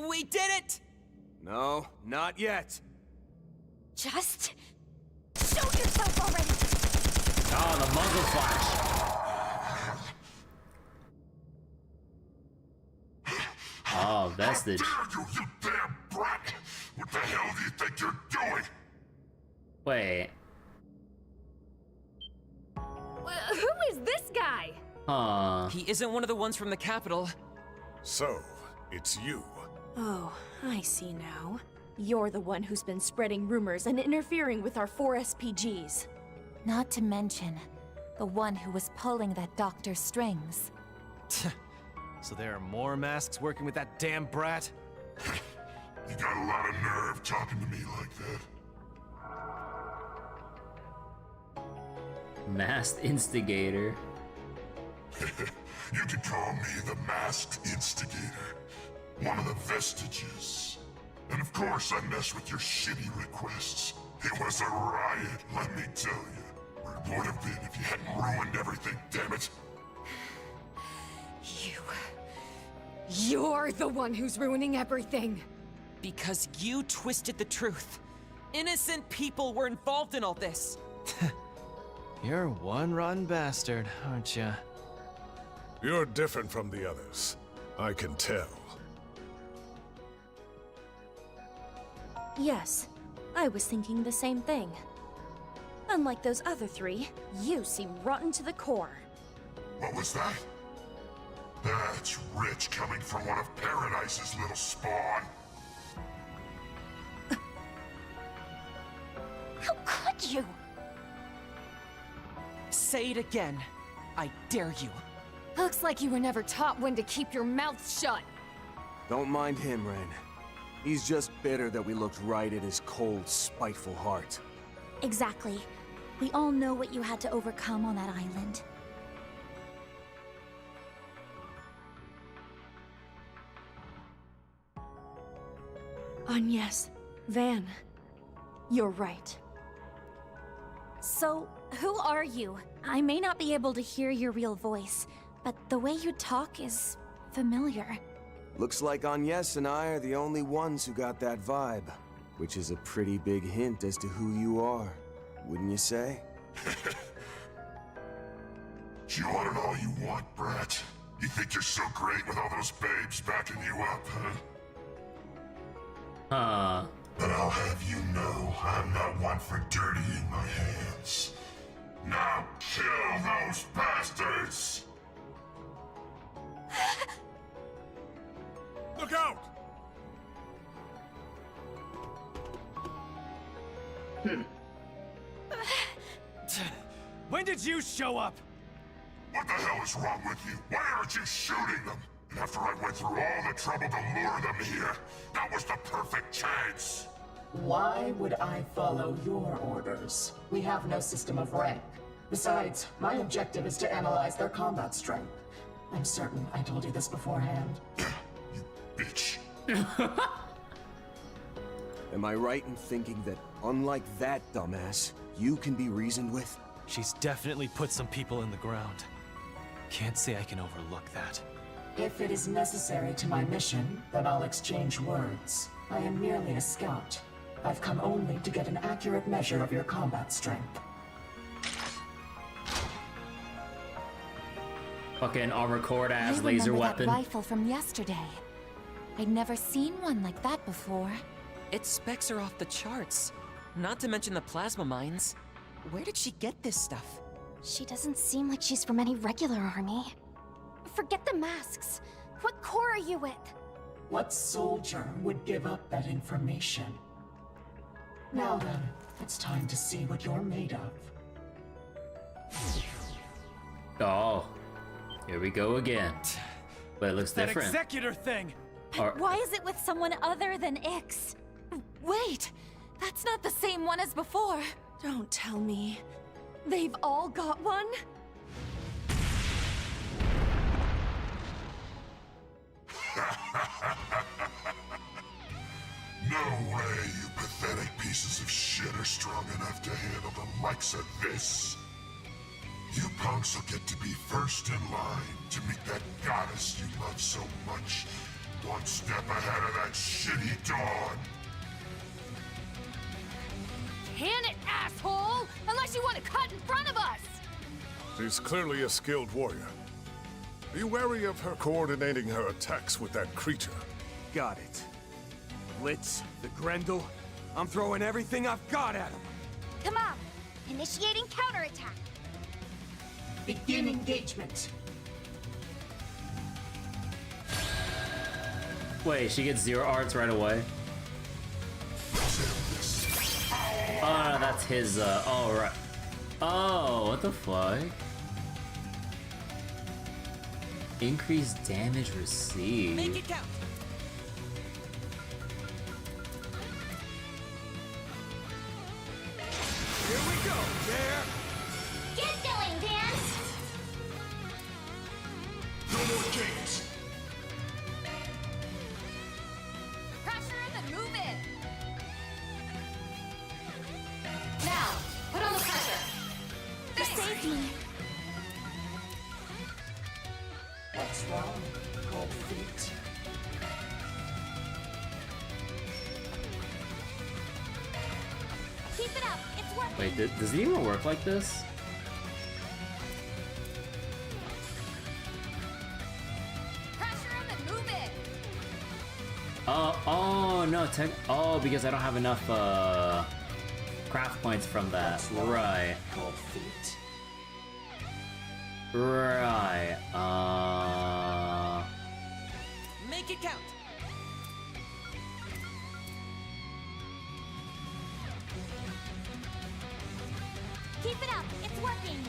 Speaker 4: We did it!
Speaker 12: No, not yet.
Speaker 3: Just show yourself already!
Speaker 1: Oh, the muzzle flash. Oh, Vestige.
Speaker 11: How dare you, you damn brat! What the hell do you think you're doing?
Speaker 1: Wait.
Speaker 13: Who is this guy?
Speaker 4: He isn't one of the ones from the capital.
Speaker 11: So, it's you.
Speaker 15: Oh, I see now. You're the one who's been spreading rumors and interfering with our 4 SPGs.
Speaker 3: Not to mention, the one who was pulling that doctor's strings.
Speaker 5: So there are more masks working with that damn brat?
Speaker 11: You got a lot of nerve talking to me like that.
Speaker 1: Masked instigator.
Speaker 11: You could call me the Masked Instigator. One of the Vestiges. And of course I mess with your shitty requests. It was a riot, let me tell you. Or it would have been if you hadn't ruined everything, damn it.
Speaker 13: You're the one who's ruining everything.
Speaker 4: Because you twisted the truth. Innocent people were involved in all this.
Speaker 5: You're one rotten bastard, aren't ya?
Speaker 11: You're different from the others. I can tell.
Speaker 15: Yes, I was thinking the same thing. Unlike those other 3, you seem rotten to the core.
Speaker 11: What was that? That's rich coming from one of Paradise's little spawn.
Speaker 3: How could you?
Speaker 4: Say it again. I dare you.
Speaker 13: Looks like you were never taught when to keep your mouth shut.
Speaker 12: Don't mind him, Ren. He's just bitter that we looked right at his cold, spiteful heart.
Speaker 3: Exactly. We all know what you had to overcome on that island.
Speaker 15: Yes, Van. You're right.
Speaker 3: So, who are you? I may not be able to hear your real voice, but the way you talk is familiar.
Speaker 12: Looks like Agnes and I are the only ones who got that vibe, which is a pretty big hint as to who you are, wouldn't you say?
Speaker 11: You want it all you want, brat. You think you're so great with all those babes backing you up, huh? But I'll have you know I'm not one for dirtying my hands. Now kill those bastards! Look out!
Speaker 5: When did you show up?
Speaker 11: What the hell is wrong with you? Why aren't you shooting them? And after I went through all the trouble to lure them here, that was the perfect chance!
Speaker 9: Why would I follow your orders? We have no system of rank. Besides, my objective is to analyze their combat strength. I'm certain I told you this beforehand.
Speaker 11: You bitch.
Speaker 12: Am I right in thinking that, unlike that dumbass, you can be reasoned with?
Speaker 5: She's definitely put some people in the ground. Can't say I can overlook that.
Speaker 9: If it is necessary to my mission, then I'll exchange words. I am merely a scout. I've come only to get an accurate measure of your combat strength.
Speaker 1: Fucking armor core ass
Speaker 3: I
Speaker 1: laser
Speaker 3: remember
Speaker 1: weapon.
Speaker 3: That rifle from yesterday. I'd never seen one like that before.
Speaker 4: Its specs are off the charts. Not to mention the plasma mines. Where did she get this stuff?
Speaker 3: She doesn't seem like she's from any regular army. Forget the masks. What corps are you with?
Speaker 9: What soldier would give up that information? Now then, it's time to see what you're made of.
Speaker 1: Oh, here we go again. But it looks
Speaker 5: That
Speaker 1: different.
Speaker 5: Executor thing!
Speaker 3: Why is it with someone other than Ix? Wait, that's not the same one as before.
Speaker 15: Don't tell me. They've all got one?
Speaker 17: No way you pathetic pieces of shit are strong enough to handle the likes of this. You punks will get to be first in line to meet that goddess you love so much. One step ahead of that shitty dawn.
Speaker 13: Can it, asshole! Unless you want to cut in front of us!
Speaker 11: She's clearly a skilled warrior. Be wary of her coordinating her attacks with that creature.
Speaker 12: Got it. Blitz, the Grendel, I'm throwing everything I've got at him.
Speaker 3: Come on! Initiating counterattack!
Speaker 9: Begin engagement.
Speaker 1: Wait, she gets 0 arts right away? Oh no, that's his, oh right. Oh, what the fuck? Increased damage received.
Speaker 4: Make it count.
Speaker 12: Here we go, there.
Speaker 3: Get going, Dan!
Speaker 17: No more games.
Speaker 13: Pressure him and move in! Now, put on the pressure!
Speaker 3: You saved me!
Speaker 9: What's wrong, cold feet?
Speaker 3: Keep it up! It's working!
Speaker 1: Wait, does it even work like this?
Speaker 13: Pressure him and move in!
Speaker 1: Oh no, oh, because I don't have enough, craft points from that. Right.
Speaker 9: Cold feet.
Speaker 1: Right,
Speaker 4: Make it count.
Speaker 3: Keep it up! It's working!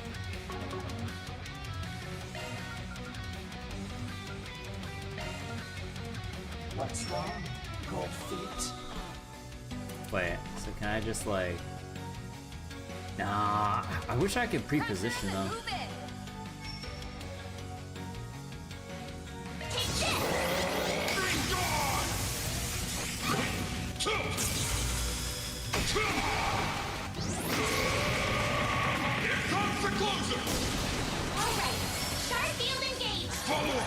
Speaker 9: What's wrong, cold feet?
Speaker 1: wait, so can I just like... Nah, I wish I could pre-position them.
Speaker 13: Move in!
Speaker 17: Here comes the closer!
Speaker 3: Alright! Sharp field engaged!
Speaker 17: Follow!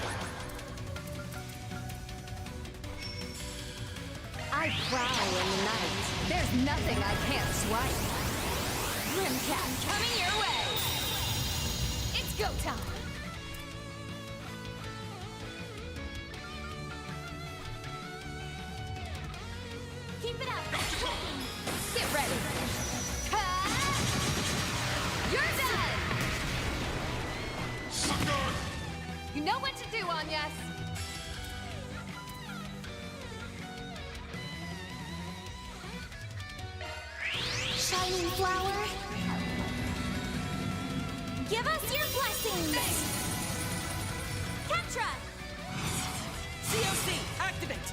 Speaker 13: I prowl in the night. There's nothing I can't swipe. Grimcat coming your way! It's go time!
Speaker 3: Keep it up! It's working!
Speaker 13: Get ready! Ha! You're done!
Speaker 17: Sucker!
Speaker 13: You know what to do, Anyas!
Speaker 3: Shining flower! Give us your blessings! Ketra!
Speaker 4: COC, activate!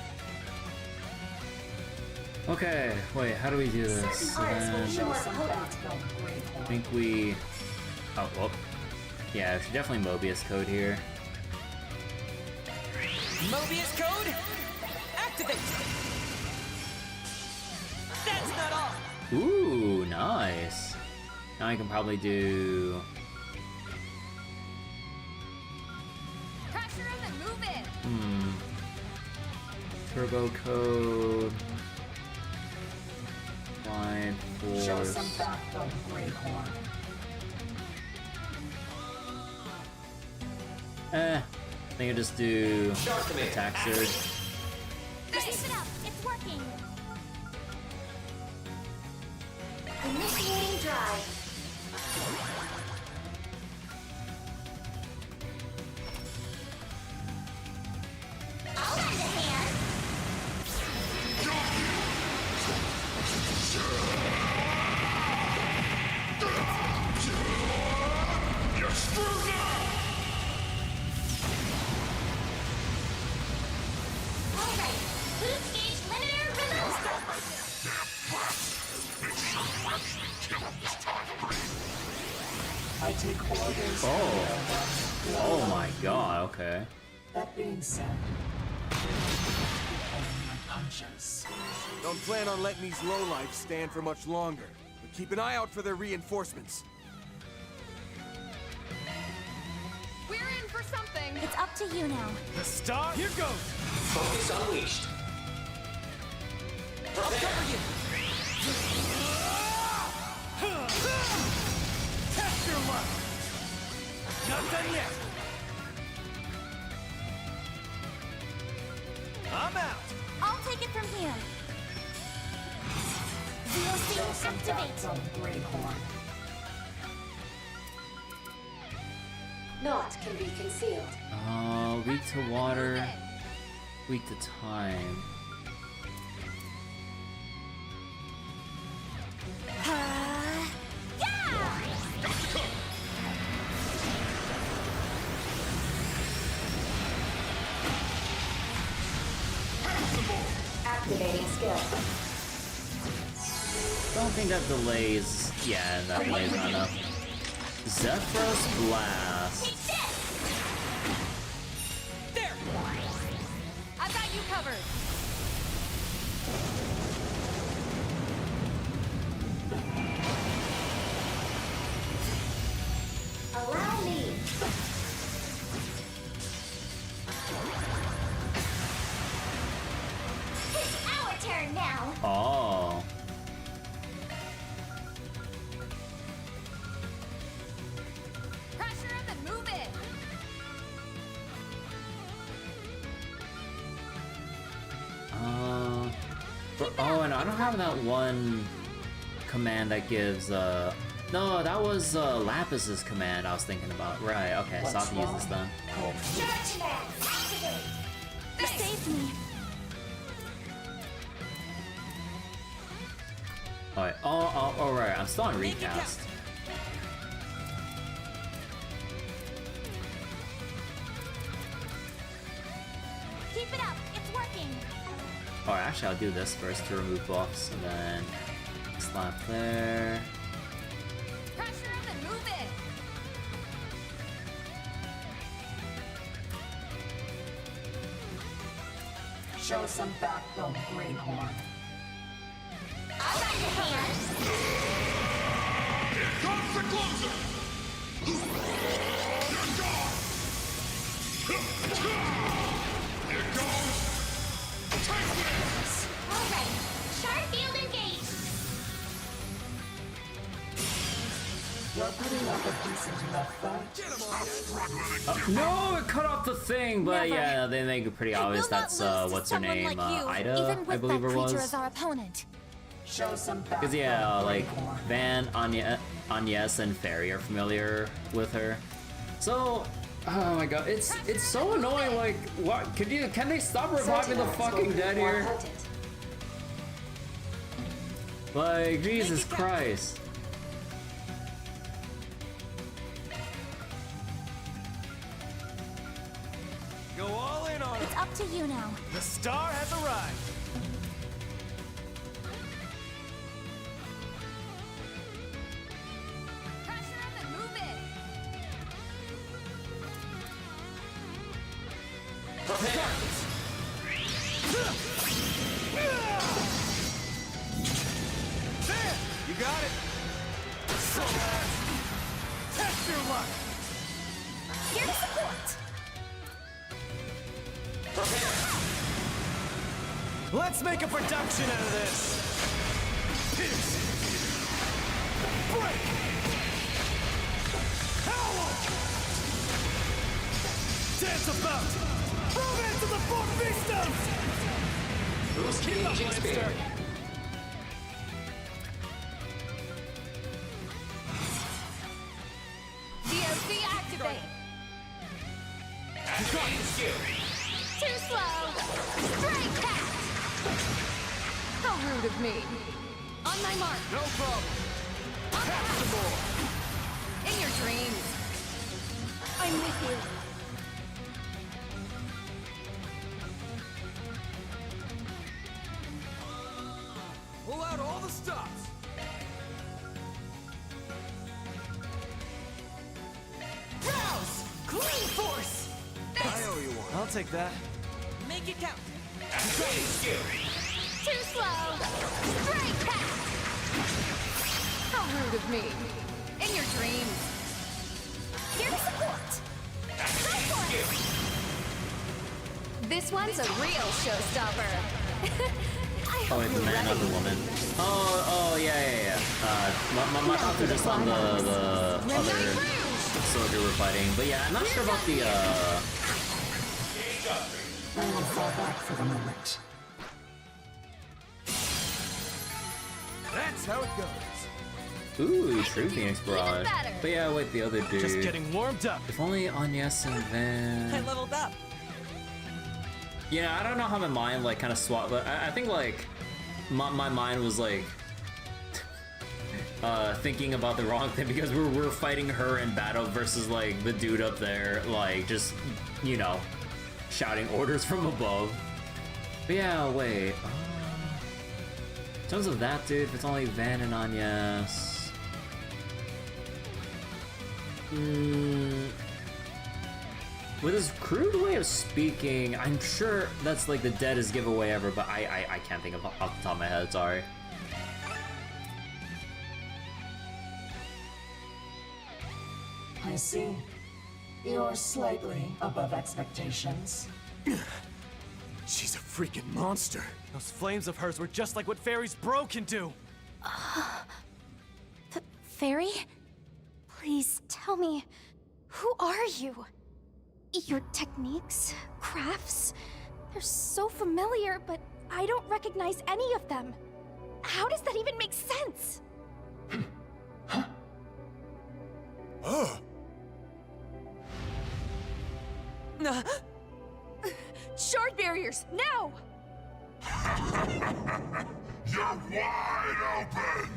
Speaker 1: Okay, wait, how do we do this? So then, I think we... Oh, well. Yeah, it's definitely Mobius code here.
Speaker 4: Mobius code, activate! That's not all!
Speaker 1: Ooh, nice. Now I can probably do...
Speaker 13: Pressure him and move in!
Speaker 1: Turbo code... Blind
Speaker 9: Show
Speaker 1: force...
Speaker 9: some backbone, Greyhorn.
Speaker 1: I think I just do attack surge.
Speaker 3: Keep it up! It's working! Initiating drive. I'll lend a hand.
Speaker 17: You're screwed now!
Speaker 3: All right, boost gauge
Speaker 9: I take orders.
Speaker 1: Oh my god, okay.
Speaker 9: That being said, my punches.
Speaker 12: Don't plan on letting these lowlifes stand for much longer, but keep an eye out for their reinforcements.
Speaker 13: We're in for something.
Speaker 3: It's up to you now.
Speaker 5: The star, here goes!
Speaker 16: Focus unleashed.
Speaker 4: I'll cover you!
Speaker 5: Test your luck! Not done yet! I'm out!
Speaker 3: I'll take it from here. VOC activate.
Speaker 9: Great horn.
Speaker 8: Knot can be concealed.
Speaker 1: Weak to water, weak to time.
Speaker 8: Activating skill.
Speaker 1: Don't think that delays. Yeah, that delays not enough. Zephyrus Blast.
Speaker 13: There! I've got you covered.
Speaker 8: Allow me.
Speaker 3: It's our turn now.
Speaker 1: Oh.
Speaker 13: Pressure him and move it.
Speaker 1: Oh, and I don't have that one command that gives, no, that was, Lapis's command I was thinking about. Right, okay, so I have to use this then.
Speaker 3: You saved me.
Speaker 1: Alright, alright, I'm still on recast.
Speaker 3: Keep it up. It's working.
Speaker 1: Alright, actually I'll do this first to remove buffs, and then slap there.
Speaker 13: Pressure him and move it.
Speaker 9: Show some backbone, Great Horn.
Speaker 3: I'll got your hand.
Speaker 17: Here comes the closer! You're gone! Here goes! Take this!
Speaker 3: All right. Sharp field engaged.
Speaker 9: You're putting up a decent enough fight.
Speaker 1: No, it cut off the thing, but
Speaker 3: Never.
Speaker 1: yeah, they make it pretty obvious that's, what's her name,
Speaker 3: Like you,
Speaker 1: Ida,
Speaker 3: even with
Speaker 1: I believe
Speaker 3: that
Speaker 1: her
Speaker 3: creature
Speaker 1: was.
Speaker 3: as our opponent.
Speaker 9: Show some backbone.
Speaker 1: Because yeah, like Van, Agnes, and Fairy are familiar with her. So, oh my god, it's so annoying. Like, what? Can they stop reviving the fucking dead here? Like, Jesus Christ.
Speaker 5: Go all in on it!
Speaker 3: It's up to you now.
Speaker 5: The star has arrived!
Speaker 13: Pressure him and move it.
Speaker 5: There! You got it! Test your luck!
Speaker 3: Here to support.
Speaker 5: Let's make a production out of this! Pierce! Break! Howl! Dance about! Romance of the Four Beastos!
Speaker 16: Who's engaging spirit?
Speaker 13: DOC activate.
Speaker 16: Activating skill.
Speaker 13: Too slow. Straight cat. How rude of me. On my mark.
Speaker 5: No problem.
Speaker 13: Have
Speaker 5: some more.
Speaker 13: In your dreams.
Speaker 3: I'm with you.
Speaker 12: Pull out all the stops!
Speaker 5: take that.
Speaker 4: Make it count.
Speaker 16: Activating skill.
Speaker 13: Too slow! Straight path! How rude of me. In your dreams. Here to support! Go for it! This one's a real showstopper.
Speaker 1: Oh, wait, the man, not the woman. Oh, yeah. My thoughts are just on the other soldier we're fighting. But yeah, I'm not sure about the,
Speaker 9: I will fall back for the moment.
Speaker 5: That's how it goes.
Speaker 1: Ooh, True Phoenix Broach. But yeah, wait, the other dude.
Speaker 5: Just getting warmed up.
Speaker 1: If only Agnes and Van.
Speaker 4: I leveled up.
Speaker 1: Yeah, I don't know how my mind like kind of swapped, but I think like my mind was like thinking about the wrong thing because we're fighting her in battle versus like the dude up there, like just, you know, shouting orders from above. But yeah, wait. In terms of that dude, if it's only Van and Agnes. With his crude way of speaking, I'm sure that's like the deadest giveaway ever, but I can't think of off the top of my head, sorry.
Speaker 9: I see. You're slightly above expectations.
Speaker 5: She's a freaking monster. Those flames of hers were just like what Fairy's Bro can do.
Speaker 3: Fairy? Please tell me, who are you? Your techniques, crafts, they're so familiar, but I don't recognize any of them. How does that even make sense?
Speaker 15: Shard barriers, now!
Speaker 17: You're wide open!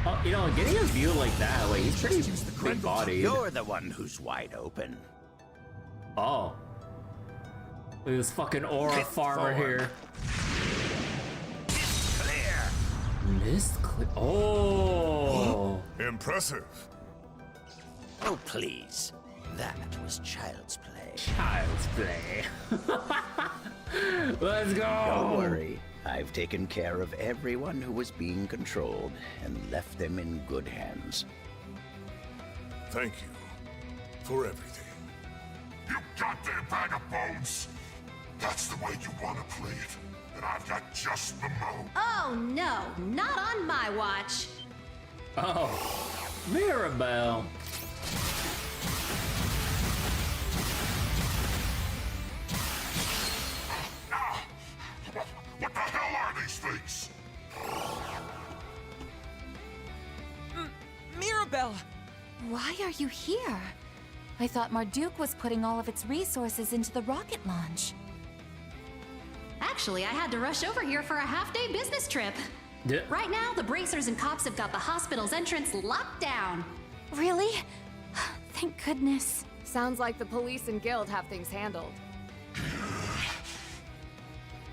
Speaker 1: Oh, you know, getting a view like that, like, he's pretty big-bodied.
Speaker 7: You're the one who's wide open.
Speaker 1: Oh. Look at this fucking aura farmer here.
Speaker 7: Clear.
Speaker 1: Mist clear. Oh.
Speaker 11: Impressive.
Speaker 7: Oh, please. That was child's play.
Speaker 1: Child's play. Let's go.
Speaker 7: Don't worry. I've taken care of everyone who was being controlled and left them in good hands.
Speaker 11: Thank you for everything.
Speaker 17: You goddamn bag of bones! That's the way you want to play it, and I've got just the mo.
Speaker 8: Oh no, not on my watch.
Speaker 1: Oh. Mirabelle.
Speaker 17: What the hell are these things?
Speaker 15: Mirabelle!
Speaker 18: Why are you here? I thought Marduk was putting all of its resources into the rocket launch.
Speaker 8: Actually, I had to rush over here for a half-day business trip.
Speaker 1: Yeah.
Speaker 8: Right now, the bracers and cops have got the hospital's entrance locked down.
Speaker 18: Really? Thank goodness.
Speaker 19: Sounds like the police and guild have things handled.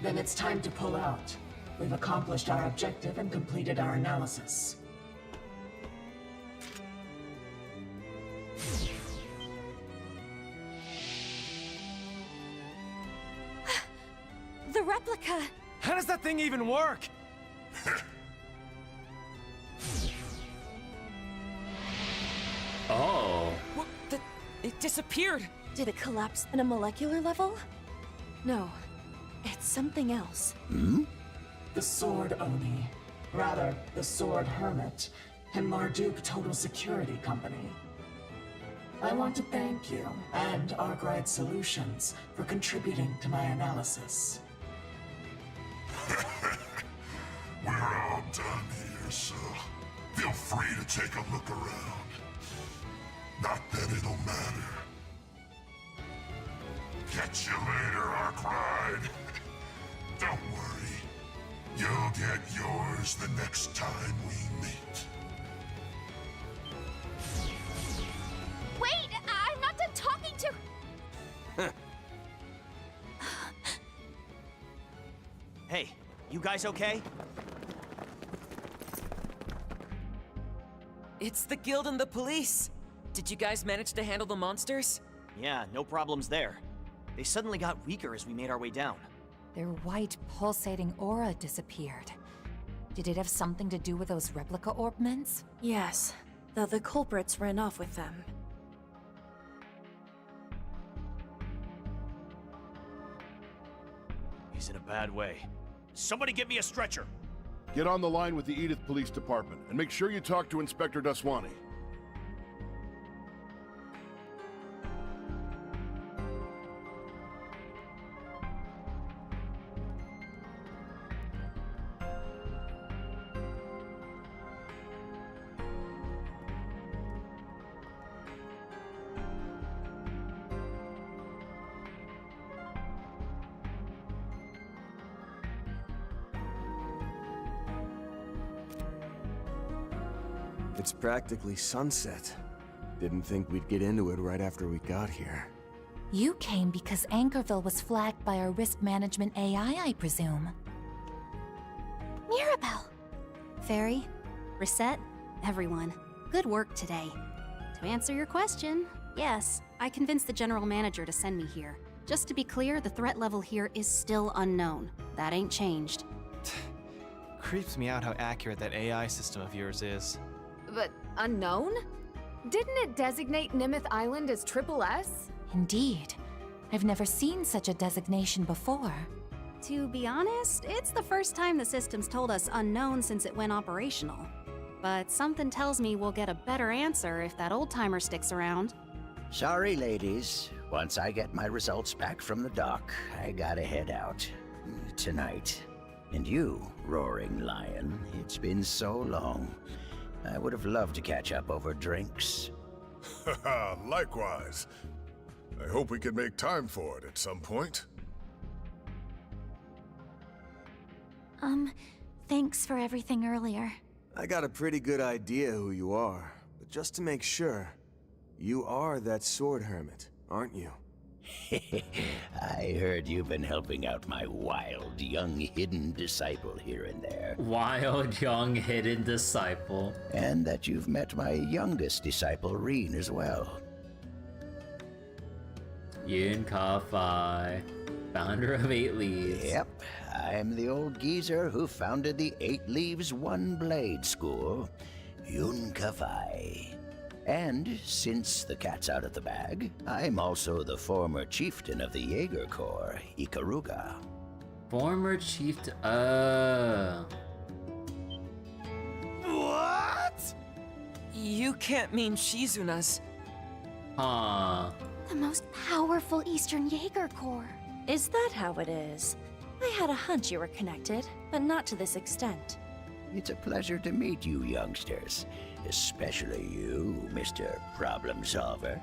Speaker 9: Then it's time to pull out. We've accomplished our objective and completed our analysis.
Speaker 15: The replica!
Speaker 5: How does that thing even work?
Speaker 1: Oh.
Speaker 15: What? It disappeared! Did it collapse at a molecular level? No. It's something else.
Speaker 9: The Sword Oni. Rather, the Sword Hermit and Marduk Total Security Company. I want to thank you and Arkwright Solutions for contributing to my analysis.
Speaker 17: We're all done here, so feel free to take a look around. Not that it'll matter. Catch you later, Arkwright. Don't worry. You'll get yours the next time we meet.
Speaker 3: Wait! I'm not done talking to...
Speaker 14: Hey, you guys okay?
Speaker 4: It's the guild and the police. Did you guys manage to handle the monsters?
Speaker 14: Yeah, no problems there. They suddenly got weaker as we made our way down.
Speaker 18: Their white, pulsating aura disappeared. Did it have something to do with those replica orbments?
Speaker 15: Yes, though the culprits ran off with them.
Speaker 5: He's in a bad way. Somebody get me a stretcher!
Speaker 17: Get on the line with the Edith Police Department, and make sure you talk to Inspector Daswani.
Speaker 12: It's practically sunset. Didn't think we'd get into it right after we got here.
Speaker 18: You came because Anchorville was flagged by our risk management AI, I presume.
Speaker 3: Mirabelle! Fairy, Reset, everyone. Good work today. To answer your question, yes, I convinced the general manager to send me here. Just to be clear, the threat level here is still unknown. That ain't changed.
Speaker 5: Creeps me out how accurate that AI system of yours is.
Speaker 19: But unknown? Didn't it designate Nimith Island as Triple S?
Speaker 18: Indeed. I've never seen such a designation before.
Speaker 3: To be honest, it's the first time the system's told us unknown since it went operational. But something tells me we'll get a better answer if that old-timer sticks around.
Speaker 7: Sorry, ladies. Once I get my results back from the doc, I gotta head out. Tonight. And you, Roaring Lion, it's been so long. I would have loved to catch up over drinks.
Speaker 11: Likewise. I hope we can make time for it at some point.
Speaker 3: Thanks for everything earlier.
Speaker 12: I got a pretty good idea who you are, but just to make sure, you are that sword hermit, aren't you?
Speaker 7: I heard you've been helping out my wild, young, hidden disciple here and there.
Speaker 1: Wild, young, hidden disciple.
Speaker 7: And that you've met my youngest disciple, Reen, as well.
Speaker 1: Yin Ka-fai, founder of 8 Leaves.
Speaker 7: Yep, I'm the old geezer who founded the 8 Leaves One Blade School, Yun Ka-fai. And since the cat's out of the bag, I'm also the former chieftain of the Jaeger Corps, Ikaruga.
Speaker 1: Former chieftain.
Speaker 4: What? You can't mean Shizuna's.
Speaker 1: Huh.
Speaker 3: The most powerful Eastern Jaeger Corps.
Speaker 15: Is that how it is? I had a hunch you were connected, but not to this extent.
Speaker 7: It's a pleasure to meet you youngsters. Especially you, Mr. Problem Solver.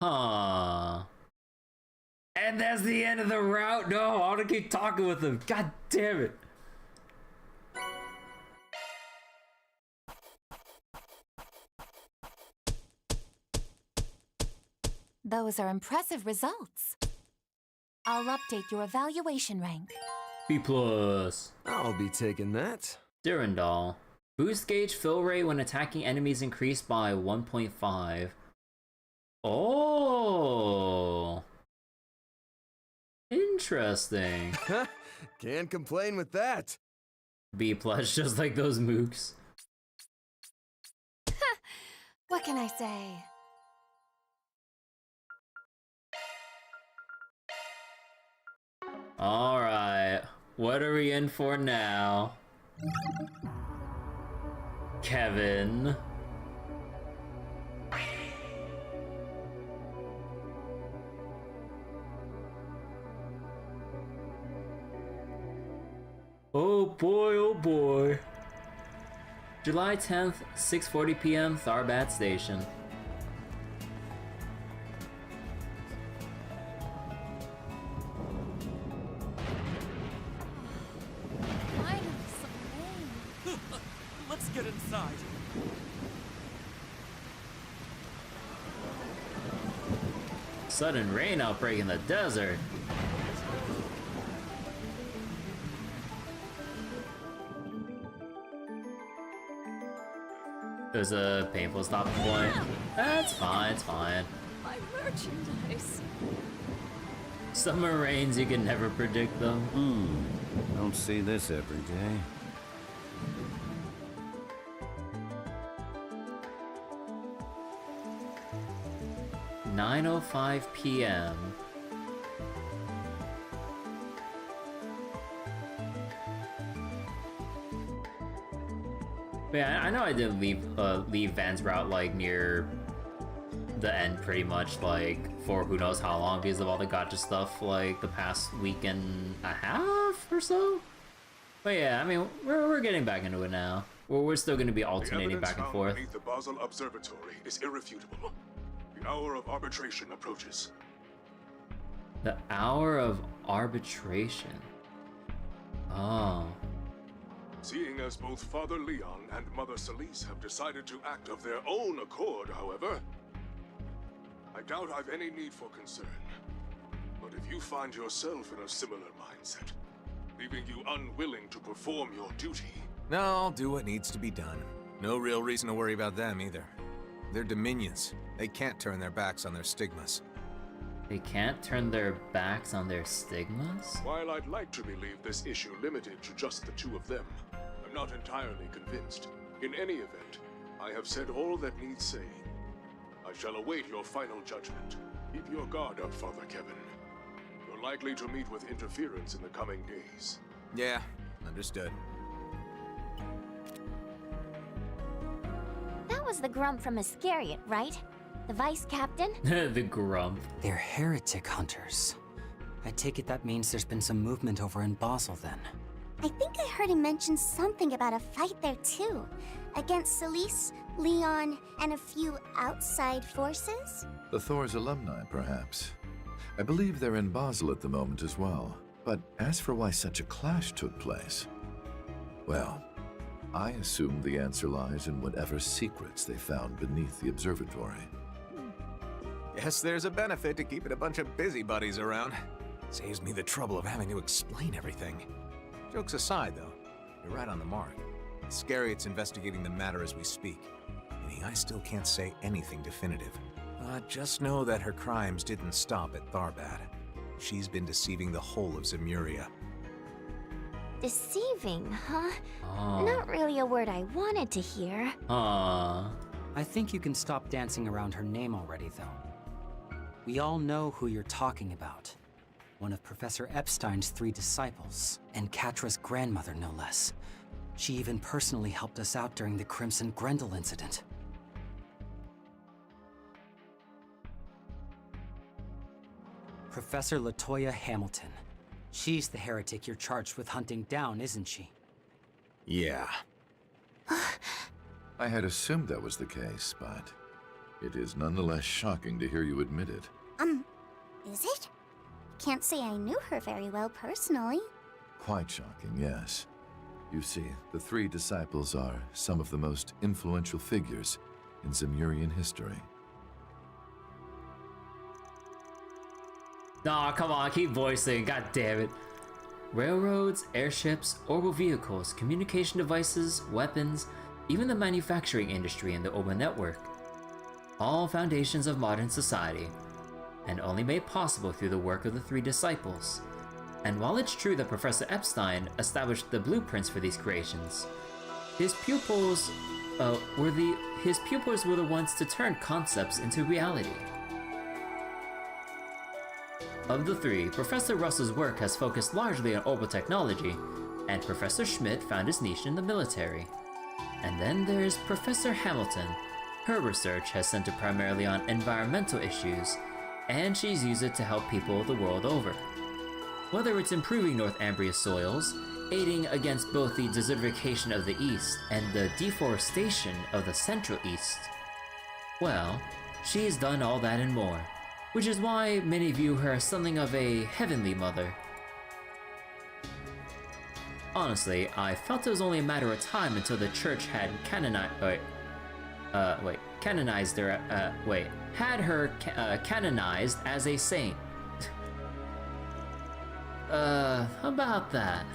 Speaker 1: Huh. And that's the end of the route? No, I want to keep talking with him. God damn it.
Speaker 18: Those are impressive results. I'll update your evaluation rank.
Speaker 1: B+.
Speaker 12: I'll be taking that.
Speaker 1: Durandal. Boost gauge fill rate when attacking enemies increased by 1.5. Oh. Interesting.
Speaker 12: Can't complain with that.
Speaker 1: B+, just like those mooks.
Speaker 19: What can I say?
Speaker 1: Alright, what are we in for now? Kevin. Oh boy, oh boy. July 10th, 6:40 p.m., Tharbat Station.
Speaker 5: Let's get inside.
Speaker 1: Sudden rain outbreak in the desert. There's a painful stopping point. That's fine, it's fine.
Speaker 15: My merchandise.
Speaker 1: Summer rains, you can never predict them.
Speaker 20: Don't see this every day.
Speaker 1: "9:05 p.m. But yeah, I know I did leave Van's route like near the end pretty much, like for who knows how long because of all the gotcha stuff like the past week and a half or so. But yeah, I mean we're getting back into it now. We're still going to be alternating back and forth.
Speaker 17: The Basel Observatory is irrefutable. The hour of arbitration approaches.
Speaker 1: The hour of arbitration. Oh.
Speaker 17: Seeing as both Father Leon and Mother Celise have decided to act of their own accord, however, I doubt I've any need for concern. But if you find yourself in a similar mindset, leaving you unwilling to perform your duty...
Speaker 21: No, I'll do what needs to be done. No real reason to worry about them either. They're dominions. They can't turn their backs on their stigmas.
Speaker 1: They can't turn their backs on their stigmas?
Speaker 17: While I'd like to believe this issue limited to just the two of them, I'm not entirely convinced. In any event, I have said all that needs saying. I shall await your final judgment. Keep your guard up, Father Kevin. You're likely to meet with interference in the coming days.
Speaker 21: Yeah, understood.
Speaker 3: That was the Grump from Iscariot, right? The vice captain?
Speaker 1: The Grump.
Speaker 22: They're heretic hunters. I take it that means there's been some movement over in Basel then.
Speaker 3: I think I heard him mention something about a fight there too. Against Celise, Leon, and a few outside forces?
Speaker 23: The Thor's alumni, perhaps. I believe they're in Basel at the moment as well. But as for why such a clash took place, well, I assume the answer lies in whatever secrets they found beneath the observatory.
Speaker 21: Guess there's a benefit to keeping a bunch of busybodies around. Saves me the trouble of having to explain everything. Jokes aside, though, you're right on the mark. Iscariot's investigating the matter as we speak, meaning I still can't say anything definitive. Just know that her crimes didn't stop at Tharbad. She's been deceiving the whole of Zemuria.
Speaker 3: Deceiving, huh?
Speaker 1: Oh.
Speaker 3: Not really a word I wanted to hear.
Speaker 22: I think you can stop dancing around her name already, though. We all know who you're talking about. One of Professor Epstein's 3 disciples, and Katra's grandmother, no less. She even personally helped us out during the Crimson Grendel incident. Professor Latoya Hamilton. She's the heretic you're charged with hunting down, isn't she?
Speaker 23: Yeah. I had assumed that was the case, but it is nonetheless shocking to hear you admit it.
Speaker 3: Is it? Can't say I knew her very well personally.
Speaker 23: Quite shocking, yes. You see, the 3 disciples are some of the most influential figures in Zemurian history.
Speaker 1: Nah, come on, keep voicing, god damn it. Railroads, airships, orbital vehicles, communication devices, weapons, even the manufacturing industry and the urban network. All foundations of modern society, and only made possible through the work of the 3 disciples. And while it's true that Professor Epstein established the blueprints for these creations, his pupils were the ones to turn concepts into reality. Of the 3, Professor Russell's work has focused largely on orbital technology, and Professor Schmidt found his niche in the military. And then there's Professor Hamilton. Her research has centered primarily on environmental issues, and she's used it to help people the world over. Whether it's improving Northumbria's soils, aiding against both the desertification of the East and the deforestation of the Central East, well, she's done all that and more. Which is why many view her as something of a heavenly mother. Honestly, I felt it was only a matter of time until the church had had her canonized as a saint. How about that?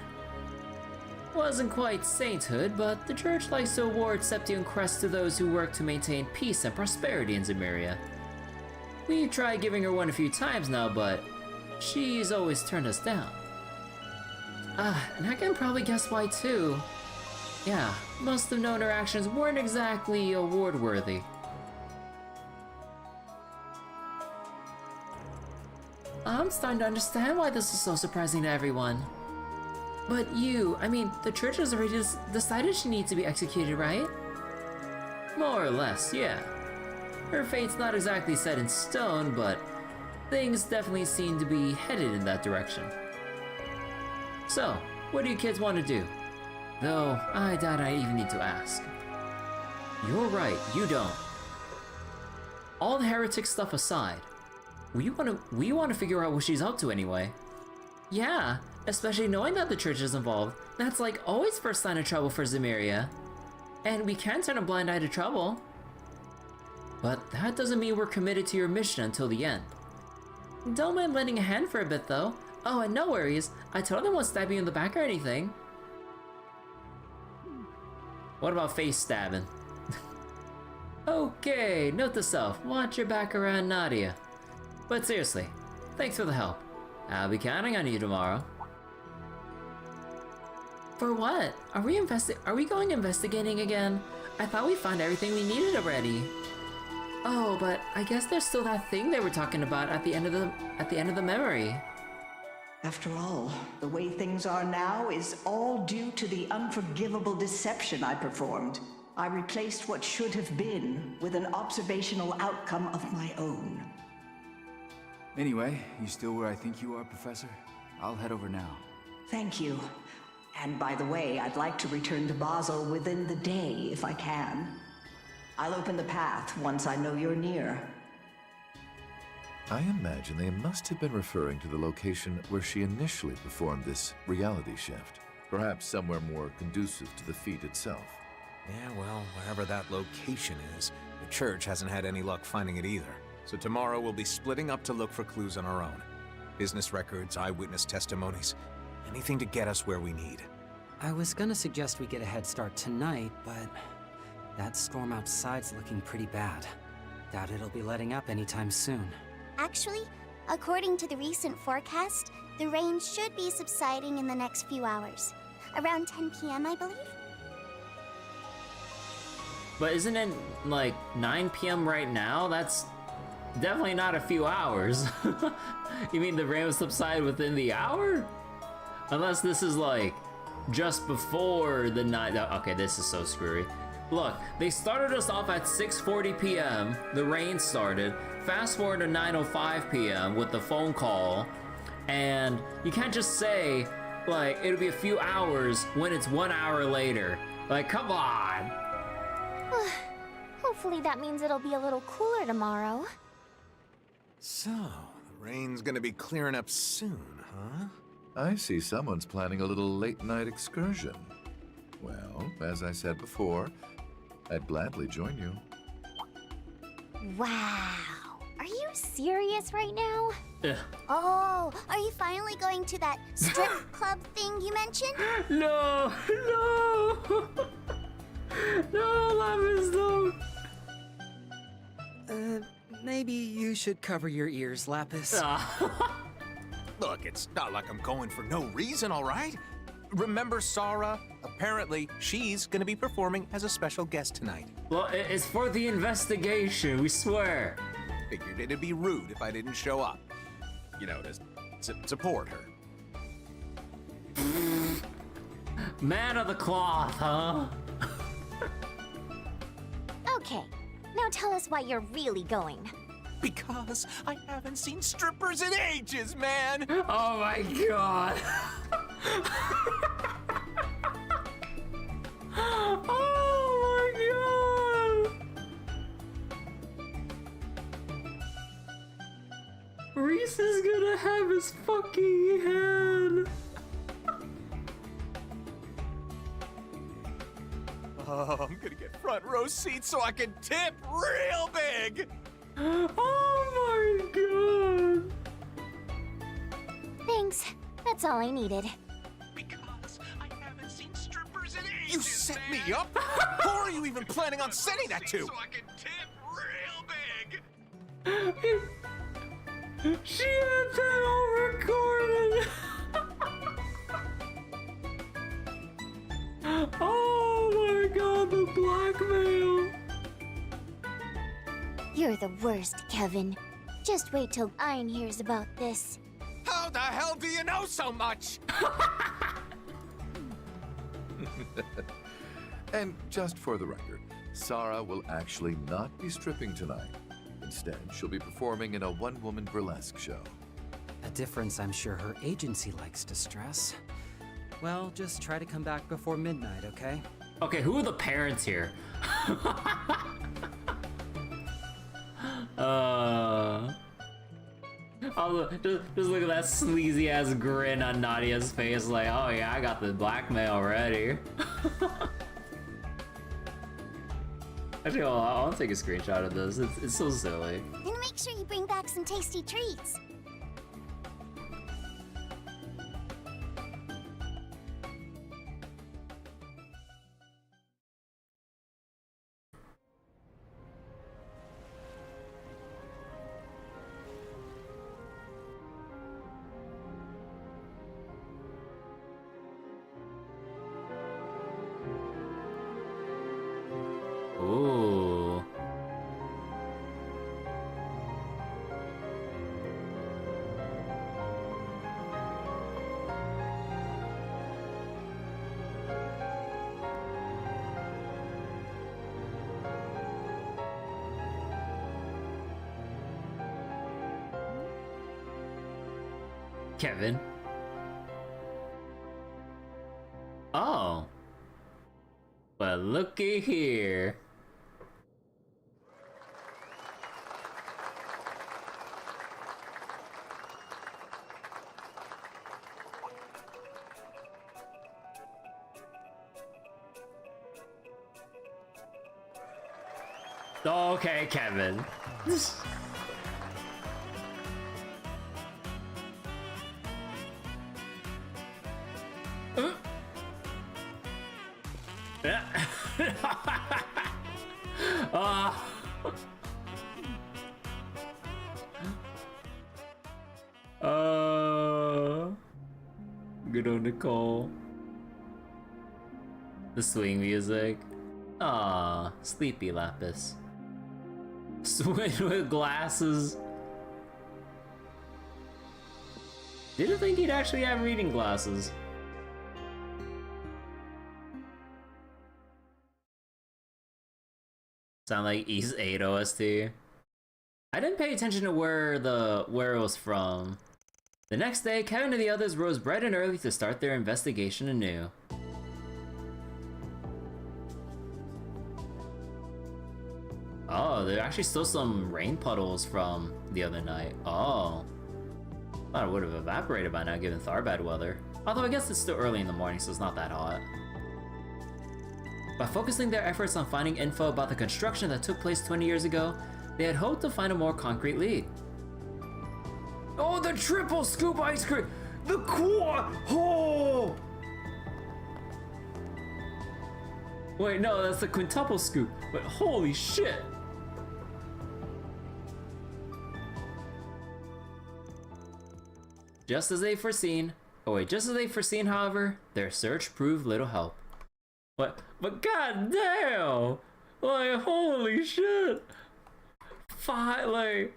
Speaker 1: Wasn't quite sainthood, but the church likes to award Septian crests to those who work to maintain peace and prosperity in Zemuria. We've tried giving her one a few times now, but she's always turned us down. And I can probably guess why too. Yeah, must have known her actions weren't exactly award-worthy. I'm starting to understand why this is so surprising to everyone. But the church has already decided she needs to be executed, right? More or less, yeah. Her fate's not exactly set in stone, but things definitely seem to be headed in that direction. So, what do you kids want to do? Though, I doubt I even need to ask. You're right, you don't. All the heretic stuff aside, we want to figure out what she's up to anyway. Yeah, especially knowing that the church is involved. That's like always first sign of trouble for Zemuria. And we can't turn a blind eye to trouble. But that doesn't mean we're committed to your mission until the end. Don't mind lending a hand for a bit though. Oh, and no worries, I totally won't stab you in the back or anything. What about face stabbing? Okay, note to self, watch your back around Nadia. But seriously, thanks for the help. I'll be counting on you tomorrow. For what? Are we going investigating again? I thought we found everything we needed already. Oh, but I guess there's still that thing they were talking about at the end of the memory.
Speaker 2: After all, the way things are now is all due to the unforgivable deception I performed. I replaced what should have been with an observational outcome of my own.
Speaker 6: Anyway, you still where I think you are, Professor? I'll head over now.
Speaker 2: Thank you. And by the way, I'd like to return to Basel within the day if I can. I'll open the path once I know you're near.
Speaker 23: I imagine they must have been referring to the location where she initially performed this reality shift. Perhaps somewhere more conducive to the feat itself.
Speaker 21: Yeah, well, wherever that location is, the church hasn't had any luck finding it either. So tomorrow we'll be splitting up to look for clues on our own. Business records, eyewitness testimonies, anything to get us where we need.
Speaker 22: I was gonna suggest we get a head start tonight, but that storm outside's looking pretty bad. Doubt it'll be letting up anytime soon.
Speaker 3: Actually, according to the recent forecast, the rain should be subsiding in the next few hours. Around 10 p.m., I believe?
Speaker 1: But isn't it like 9 p.m. right now? That's definitely not a few hours. You mean the rain will subside within the hour? Unless this is like just before the night. Okay, this is so screwy. Look, they started us off at 6:40 p.m. The rain started. Fast forward to 9:05 p.m. with the phone call, and you can't just say like it'll be a few hours when it's 1 hour later. Like, come on.
Speaker 3: Hopefully that means it'll be a little cooler tomorrow.
Speaker 21: So, the rain's gonna be clearing up soon, huh?
Speaker 23: I see someone's planning a little late-night excursion. Well, as I said before, I'd gladly join you.
Speaker 3: Wow. Are you serious right now?
Speaker 1: Ugh.
Speaker 3: Oh, are you finally going to that strip club thing you mentioned?
Speaker 1: No, no, no, Lapis, no.
Speaker 22: Maybe you should cover your ears, Lapis.
Speaker 21: Look, it's not like I'm going for no reason, all right? Remember Sarah? Apparently, she's gonna be performing as a special guest tonight.
Speaker 1: Well, it's for the investigation, we swear.
Speaker 21: Figured it'd be rude if I didn't show up. You know, to support her.
Speaker 1: Man of the cloth, huh?
Speaker 3: Okay, now tell us why you're really going.
Speaker 21: Because I haven't seen strippers in ages, man!
Speaker 1: Oh my god! Oh my god! Reese is gonna have his fucking head!
Speaker 21: Oh, I'm gonna get front row seats so I can tip real big!
Speaker 1: Oh my god!
Speaker 3: Thanks, that's all I needed.
Speaker 21: Because I haven't seen strippers Set me up? Who are you even planning on sending that to?
Speaker 5: So I can tip real big.
Speaker 1: She had that all recorded. Oh my god, the blackmail.
Speaker 3: You're the worst, Kevin. Just wait till Ein hears about this.
Speaker 21: How the hell do you know so much?
Speaker 23: And just for the record, Sarah will actually not be stripping tonight. Instead, she'll be performing in a one-woman burlesque show.
Speaker 22: A difference I'm sure her agency likes to stress. Well, just try to come back before midnight, okay?
Speaker 1: Okay, who are the parents here? Just look at that sleazy ass grin on Nadia's face, like, oh yeah, I got the blackmail ready. Actually, I'll take a screenshot of this. It's so silly.
Speaker 3: And make sure you bring back some tasty treats.
Speaker 1: Ooh. Kevin. Oh. Well, looky here. Okay, Kevin. Good on Nicole. The swing music. Ah, sleepy Lapis. Swing with glasses. Didn't think he'd actually have reading glasses. Sound like East 8 OST. I didn't pay attention to where it was from. The next day, Kevin and the others rose bright and early to start their investigation anew. Oh, there are actually still some rain puddles from the other night. Oh. Thought it would have evaporated by now given Thar bad weather. Although I guess it's still early in the morning, so it's not that hot. By focusing their efforts on finding info about the construction that took place 20 years ago, they had hoped to find a more concrete lead. Oh, the triple scoop ice cream! The quad! Oh! Wait, no, that's the quintuple scoop. But holy shit! Just as they foreseen, however, their search proved little help. But goddamn! Like, holy shit! Like...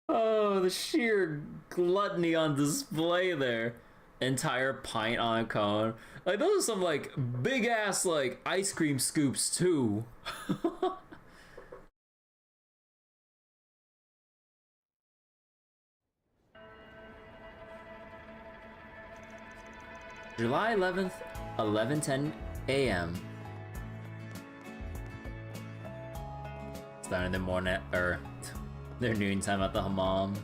Speaker 1: Oh, the sheer gluttony on display there. Entire pint on a cone. Like, those are some, like, big-ass, like, ice cream scoops, too. July 11th, 11:10 a.m. Starting their morning, or their noontime at the Hamam.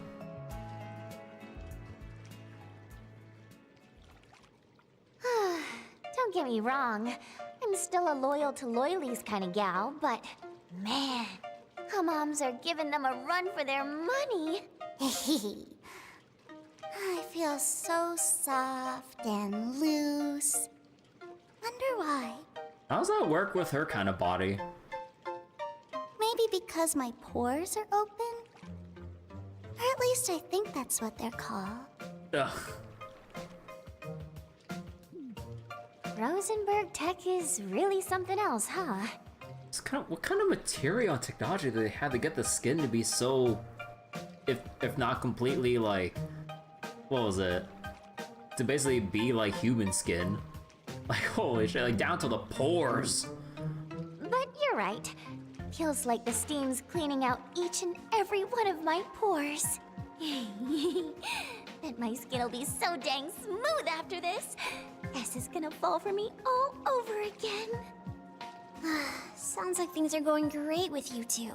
Speaker 3: Don't get me wrong, I'm still a loyal to loyalies kind of gal, but man, Hamams are giving them a run for their money. I feels so soft and loose. Wonder why.
Speaker 1: How does that work with her kind of body?
Speaker 3: Maybe because my pores are open? Or at least I think that's what they're called.
Speaker 1: Ugh.
Speaker 3: Rosenberg tech is really something else, huh?
Speaker 1: What kind of material and technology do they have to get the skin to be so, if not completely like, what was it? To basically be like human skin. Like, holy shit, like down to the pores.
Speaker 3: But you're right. Feels like the steam's cleaning out each and every one of my pores. Bet my skin'll be so dang smooth after this. S is gonna fall for me all over again. Sounds like things are going great with you two.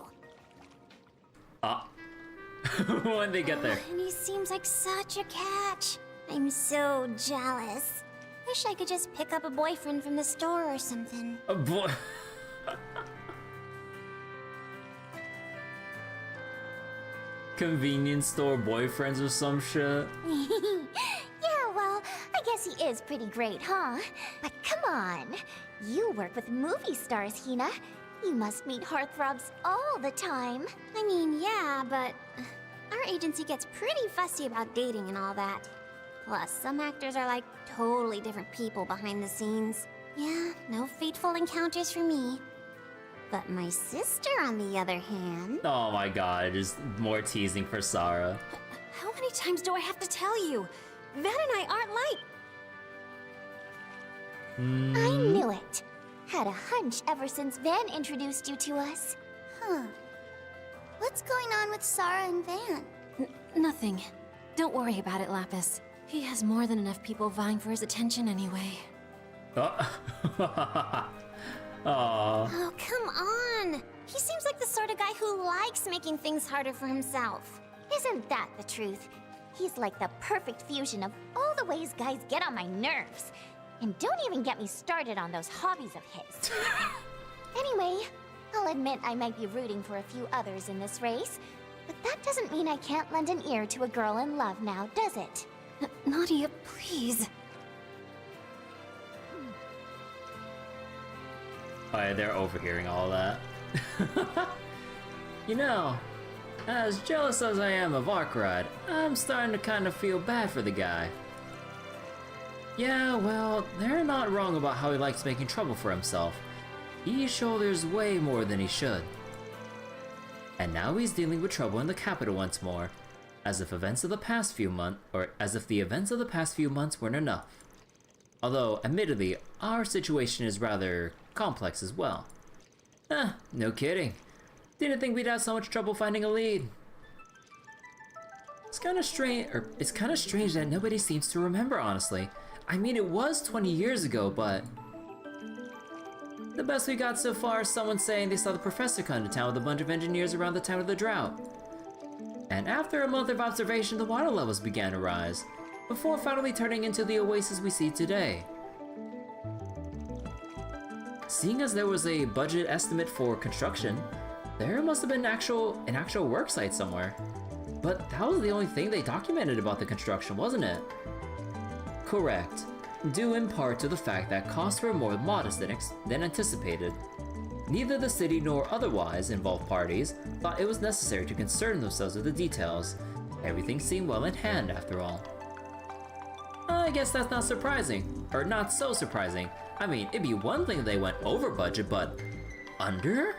Speaker 1: When they get there.
Speaker 3: And he seems like such a catch. I'm so jealous. Wish I could just pick up a boyfriend from the store or something.
Speaker 1: A boy. Convenience store boyfriends or some shit.
Speaker 3: Yeah, well, I guess he is pretty great, huh? But come on. You work with movie stars, Hina. You must meet heartthrobs all the time. I mean, yeah, but our agency gets pretty fussy about dating and all that. Plus, some actors are like totally different people behind the scenes. Yeah, no fateful encounters for me. But my sister, on the other hand...
Speaker 1: Oh my god, just more teasing for Sarah.
Speaker 15: How many times do I have to tell you? Van and I aren't like...
Speaker 3: I knew it. Had a hunch ever since Van introduced you to us. Huh. What's going on with Sarah and Van?
Speaker 15: Nothing. Don't worry about it, Lapis. He has more than enough people vying for his attention anyway.
Speaker 3: Oh, come on! He seems like the sort of guy who likes making things harder for himself. Isn't that the truth? He's like the perfect fusion of all the ways guys get on my nerves. And don't even get me started on those hobbies of his. Anyway, I'll admit I might be rooting for a few others in this race, but that doesn't mean I can't lend an ear to a girl in love now, does it?
Speaker 15: Nadia, please.
Speaker 1: Oh yeah, they're overhearing all that. You know, as jealous as I am of Arkride, I'm starting to kind of feel bad for the guy. Yeah, well, they're not wrong about how he likes making trouble for himself. He shoulders way more than he should. And now he's dealing with trouble in the capital once more, as if the events of the past few months weren't enough. Although, admittedly, our situation is rather complex as well. No kidding. Didn't think we'd have so much trouble finding a lead. It's kind of strange that nobody seems to remember, honestly. I mean, it was 20 years ago, but... The best we got so far is someone saying they saw the professor come to town with a bunch of engineers around the time of the drought. And after a month of observation, the water levels began to rise, before finally turning into the oasis we see today. Seeing as there was a budget estimate for construction, there must have been an actual work site somewhere. But that was the only thing they documented about the construction, wasn't it? Correct, due in part to the fact that costs were more modest than anticipated. Neither the city nor otherwise involved parties thought it was necessary to concern themselves with the details. Everything seemed well in hand after all. I guess that's not surprising, or not so surprising. I mean, it'd be one thing if they went over budget, but under?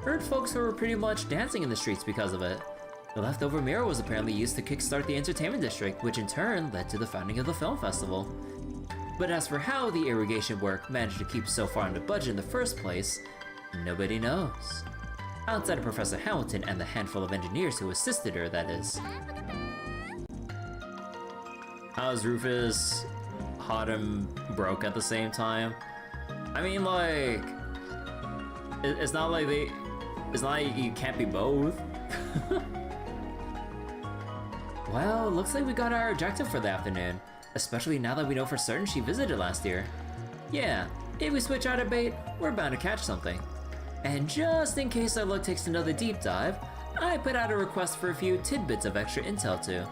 Speaker 1: Heard folks who were pretty much dancing in the streets because of it. The leftover mirror was apparently used to kickstart the entertainment district, which in turn led to the founding of the film festival. But as for how the irrigation work managed to keep so far under budget in the first place, nobody knows. Outside of Professor Hamilton and the handful of engineers who assisted her, that is. How's Rufus hot and broke at the same time? I mean, like, it's not like you can't be both. Well, looks like we got our objective for the afternoon, especially now that we know for certain she visited last year. Yeah, if we switch out a bait, we're bound to catch something. And just in case our luck takes another deep dive, I put out a request for a few tidbits of extra intel too.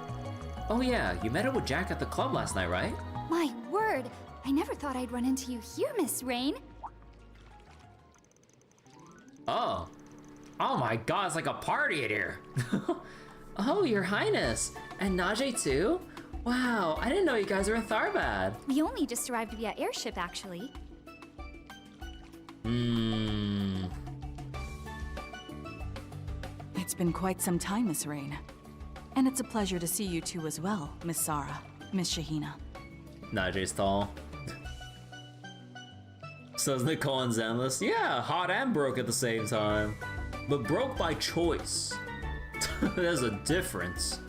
Speaker 1: Oh yeah, you met up with Jack at the club last night, right?
Speaker 10: My word! I never thought I'd run into you here, Miss Rain.
Speaker 1: Oh. Oh my god, it's like a party in here. Oh, Your Highness. And Najee too? Wow, I didn't know you guys were in Tharbad.
Speaker 10: We only just arrived via airship, actually.
Speaker 13: It's been quite some time, Miss Rain. And it's a pleasure to see you two as well, Miss Sarah, Miss Shahina.
Speaker 1: Najee's tall. Says Nicole and Zenless. Yeah, hot and broke at the same time. But broke by choice. There's a difference.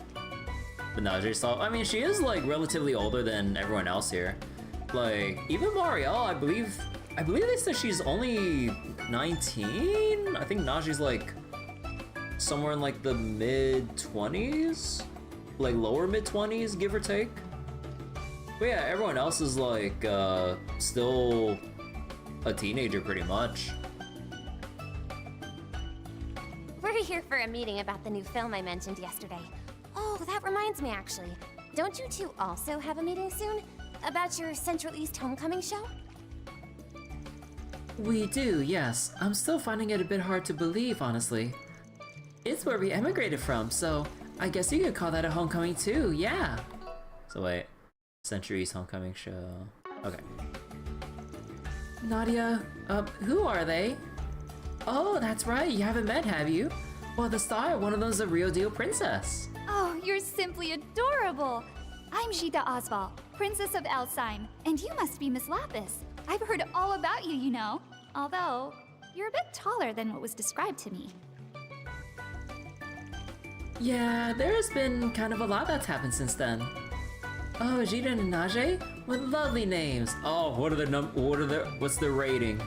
Speaker 1: But Najee's tall. I mean, she is like relatively older than everyone else here. Like, even Marielle, I believe they said she's only 19? I think Najee's like somewhere in like the mid-20s? Like lower mid-20s, give or take. But yeah, everyone else is like still a teenager pretty much.
Speaker 8: We're here for a meeting about the new film I mentioned yesterday. Oh, that reminds me actually. Don't you two also have a meeting soon? About your Central East Homecoming show?
Speaker 1: We do, yes. I'm still finding it a bit hard to believe, honestly. It's where we emigrated from, so I guess you could call that a homecoming too, yeah. So wait, Central East Homecoming show. Okay. Nadia, who are they? Oh, that's right, you haven't met, have you? Well, the star, one of them's a real deal princess.
Speaker 10: Oh, you're simply adorable! I'm Jita Osval, Princess of Elsheim, and you must be Miss Lapis. I've heard all about you, you know. Although, you're a bit taller than what was described to me.
Speaker 1: Yeah, there's been kind of a lot that's happened since then. Oh, Jita and Najee? What lovely names. Oh, what's the rating?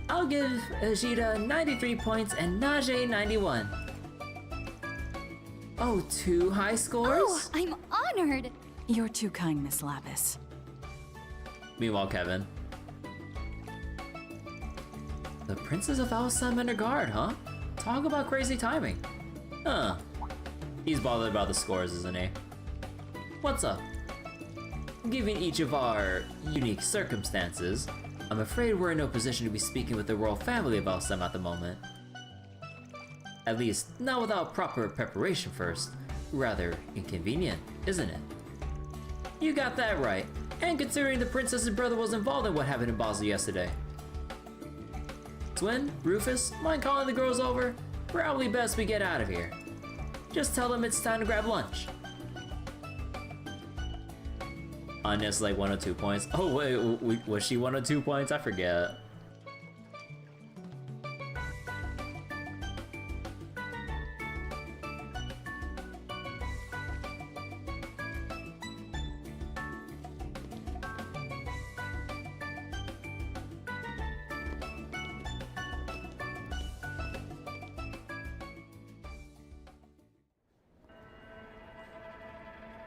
Speaker 1: I'll give Jita 93 points and Najee 91. Oh, 2 high scores?
Speaker 10: Oh, I'm honored!
Speaker 13: You're too kind, Miss Lapis.
Speaker 1: Meanwhile, Kevin. The Princess of Elsheim under guard, huh? Talk about crazy timing. Huh. He's bothered about the scores, isn't he? What's up? Given each of our unique circumstances, I'm afraid we're in no position to be speaking with the royal family of Elsheim at the moment. At least, not without proper preparation first. Rather inconvenient, isn't it? You got that right. And considering the princess's brother was involved in what happened in Basel yesterday. Twin, Rufus, mind calling the girls over? Probably best we get out of here. Just tell them it's time to grab lunch. Anya's like 102 points. Oh wait, was she 102 points? I forget.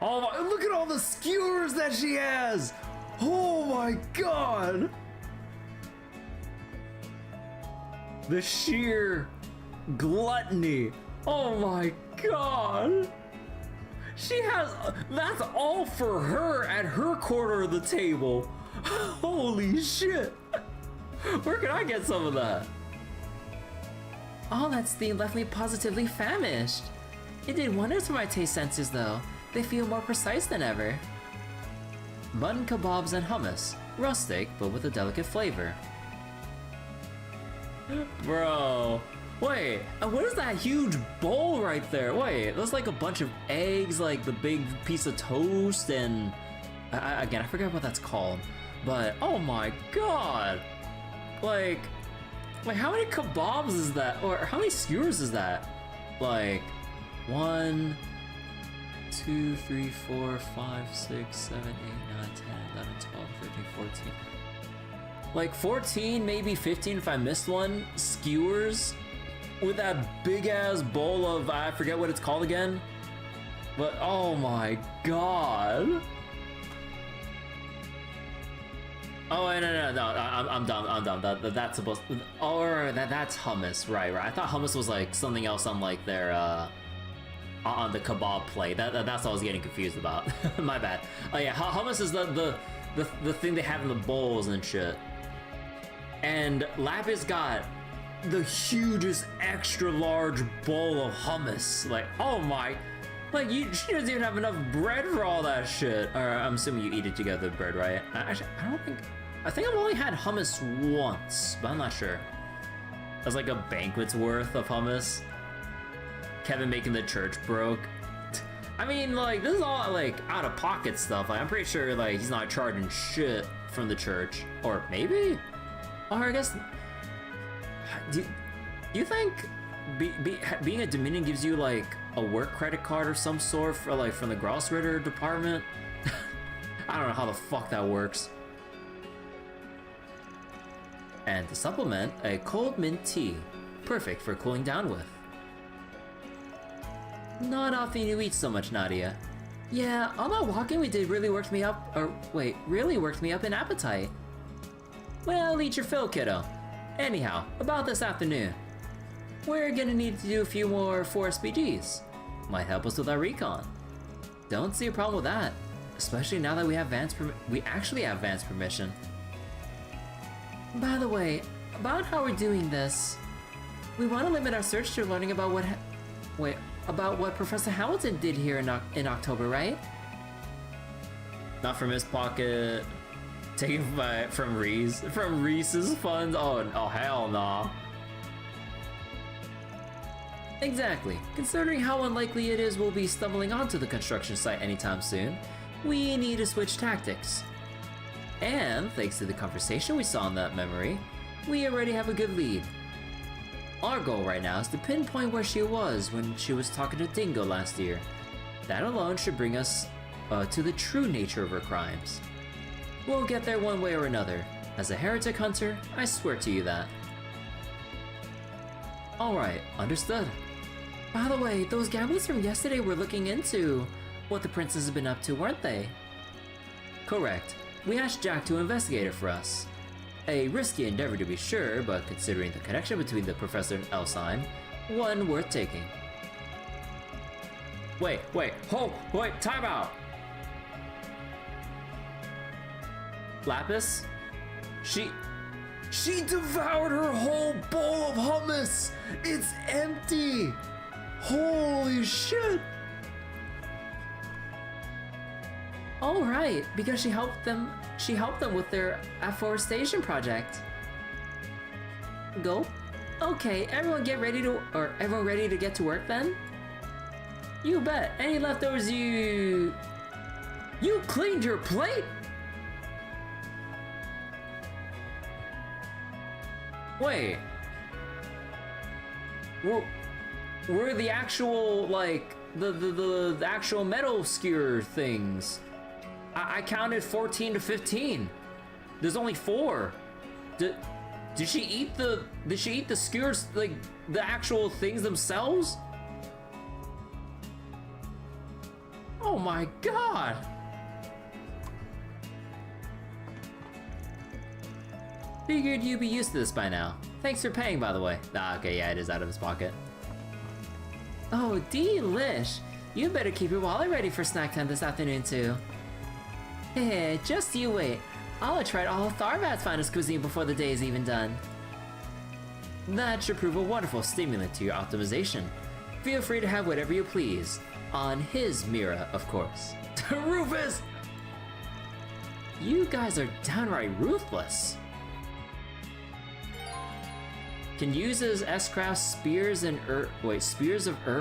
Speaker 1: Oh my, look at all the skewers that she has! Oh my god! The sheer gluttony. Oh my god! She has, that's all for her at her corner of the table. Holy shit! Where can I get some of that? All that steam left me positively famished. It did wonders for my taste sensors though. They feel more precise than ever. Mutton kebabs and hummus. Rustic, but with a delicate flavor. Bro. Wait, what is that huge bowl right there? Wait, that's like a bunch of eggs, like the big piece of toast, and... again, I forget what that's called. But, oh my god! Like, how many kebabs is that? Or how many skewers is that? Like, 1... 2, 3, 4, 5, 6, 7, 8, 9, 10, 11, 12, 13, 14. Like 14, maybe 15 if I missed one, skewers with that big ass bowl of, I forget what it's called again. But oh my god. Oh, no, I'm dumb. That's supposed to, or that's hummus, right. I thought hummus was like something else on like their, on the kebab plate. That's what I was getting confused about. My bad. Oh yeah, hummus is the thing they have in the bowls and shit. And Lapis got the hugest extra large bowl of hummus. Like, oh my, like she doesn't even have enough bread for all that shit. Or I'm assuming you eat it together with bread, right? Actually, I think I've only had hummus once, but I'm not sure. That's like a banquet's worth of hummus. Kevin making the church broke. I mean, like, this is all like out of pocket stuff. Like, I'm pretty sure like he's not charging shit from the church, or maybe, or I guess. Do you think being a Dominion gives you like a work credit card or some sort for like from the Grossritter department? I don't know how the fuck that works. And to supplement, a cold mint tea, perfect for cooling down with. Not often you eat so much, Nadia. Yeah, all that walking we did really worked me up, really worked me up in appetite. Well, eat your fill, kiddo. Anyhow, about this afternoon. We're gonna need to do a few more 4 SPGs. Might help us with our recon. Don't see a problem with that, especially now that we actually have Vance permission. By the way, about how we're doing this, we want to limit our search to learning about what Professor Hamilton did here in October, right? Not from his pocket. Taken from Reese's funds? Oh hell nah. Exactly. Considering how unlikely it is we'll be stumbling onto the construction site anytime soon, we need to switch tactics. And thanks to the conversation we saw in that memory, we already have a good lead. Our goal right now is to pinpoint where she was when she was talking to Dingo last year. That alone should bring us to the true nature of her crimes. We'll get there one way or another. As a heretic hunter, I swear to you that. Alright, understood. By the way, those gamblers from yesterday were looking into what the princess has been up to, weren't they? Correct. We asked Jack to investigate it for us. A risky endeavor to be sure, but considering the connection between the professor and Elsheim, one worth taking. Wait, time out! Lapis? She devoured her whole bowl of hummus! It's empty! Holy shit! Alright, because she helped them with their afforestation project. Go? Okay, everyone ready to get to work then? You bet. Any leftovers you cleaned your plate? Wait. Were the actual like the actual metal skewer things? I counted 14 to 15. There's only 4. Did she eat the skewers, like the actual things themselves? Oh my god. Figured you'd be used to this by now. Thanks for paying, by the way. Okay, yeah, it is out of his pocket. Oh, delish. You better keep your wallet ready for snack time this afternoon too. Hey, just you wait. I'll try all of Tharvat's finest cuisine before the day is even done. That should prove a wonderful stimulant to your optimization. Feel free to have whatever you please. On his Mira, of course. Rufus! You guys are downright ruthless. Can use as S-Craft spears of Ur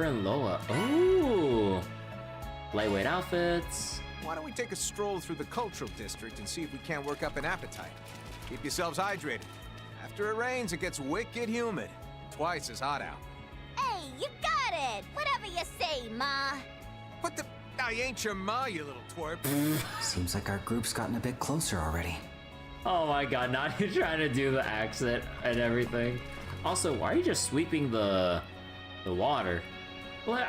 Speaker 1: and Loa. Oh! Lightweight outfits.
Speaker 21: Why don't we take a stroll through the cultural district and see if we can't work up an appetite? Keep yourselves hydrated. After it rains, it gets wicked humid. Twice as hot out.
Speaker 9: Hey, you got it! Whatever you say, Ma.
Speaker 21: What the? I ain't your ma, you little twerp.
Speaker 22: Seems like our group's gotten a bit closer already.
Speaker 1: Oh my god, now you're trying to do the accent and everything. Also, why are you just sweeping the water? What?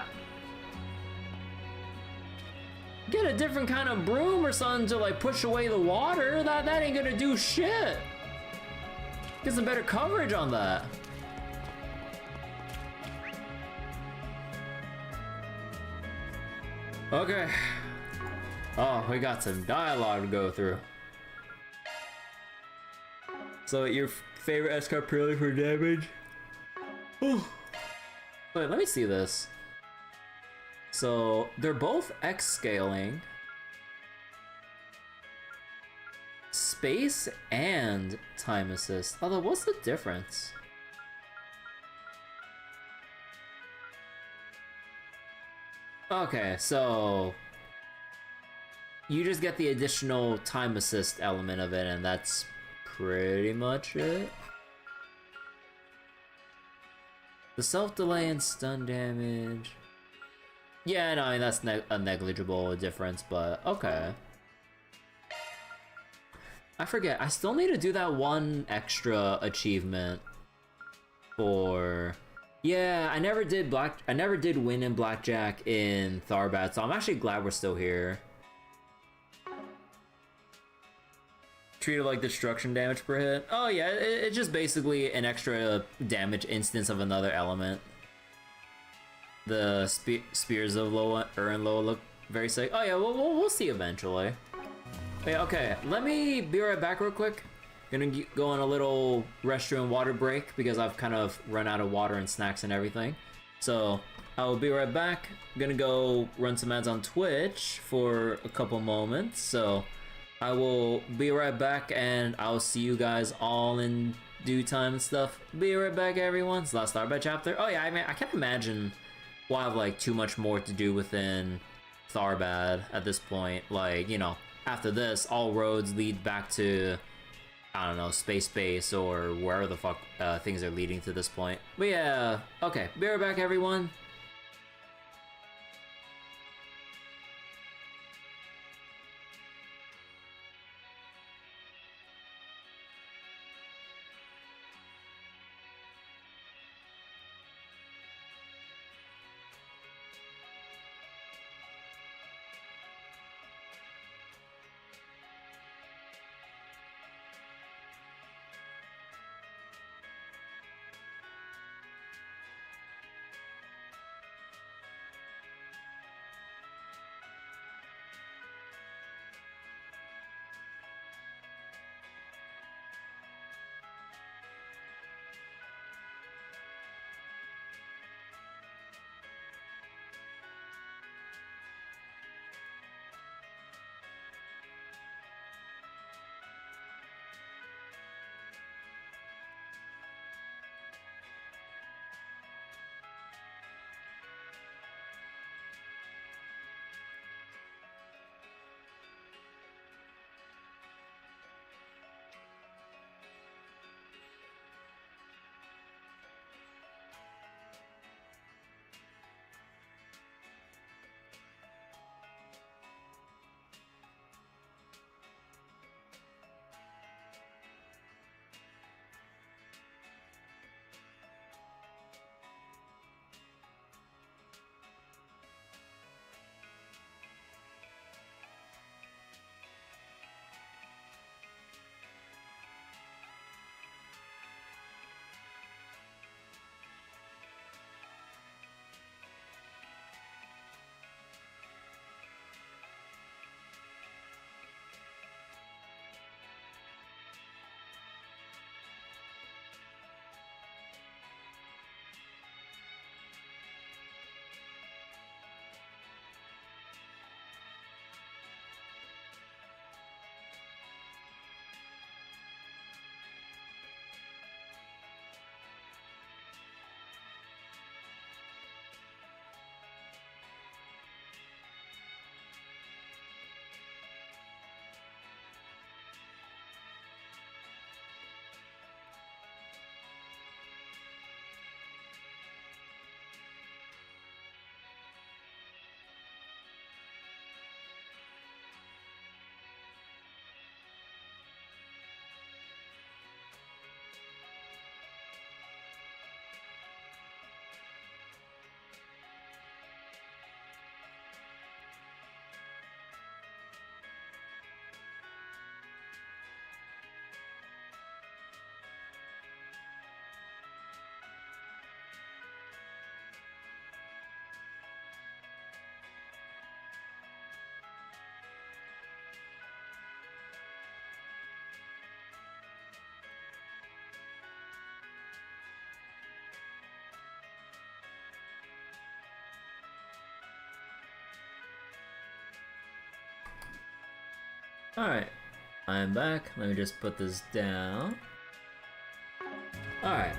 Speaker 1: Get a different kind of broom or something to like push away the water. That ain't gonna do shit. Get some better coverage on that. Okay. Oh, we got some dialogue to go through. So, your favorite S-Cup purely for damage? Oh. Wait, let me see this. So, they're both X scaling. Space and time assist. Although, what's the difference? Okay, so you just get the additional time assist element of it, and that's pretty much it. The self-delay and stun damage. Yeah, no, I mean, that's a negligible difference, but okay. I forget, I still need to do that one extra achievement for... Yeah, I never did win in Blackjack in Tharbad, so I'm actually glad we're still here. Treated like destruction damage per hit. Oh yeah, it's just basically an extra damage instance of another element. The spears of Loa and Loa look very sick. Oh yeah, we'll see eventually. Okay, let me be right back real quick. Gonna go on a little restroom water break because I've kind of run out of water and snacks and everything. So I will be right back. Gonna go run some ads on Twitch for a couple moments. So I will be right back and I'll see you guys all in due time and stuff. Be right back, everyone. It's the last Starbite chapter. Oh yeah, I mean, I can't imagine we'll have like too much more to do within Tharbad at this point. Like, you know, after this, all roads lead back to, I don't know, space base or wherever the fuck things are leading to this point. But yeah, okay, be right back, everyone. Alright, I'm back. Let me just put this down. Alright.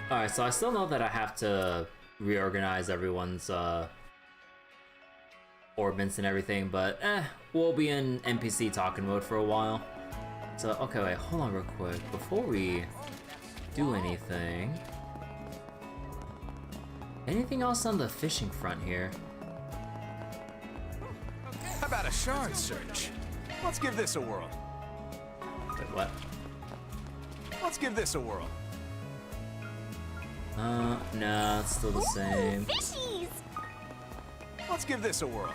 Speaker 1: Alright, so I still know that I have to reorganize everyone's orbits and everything, but we'll be in NPC talking mode for a while. So, okay, wait, hold on real quick. Before we do anything... Anything else on the fishing front here?
Speaker 21: How about a shard search? Let's give this a whirl.
Speaker 1: Wait, what?
Speaker 21: Let's give this a whirl.
Speaker 1: No, it's still the same.
Speaker 9: Fishies!
Speaker 21: Let's give this a whirl.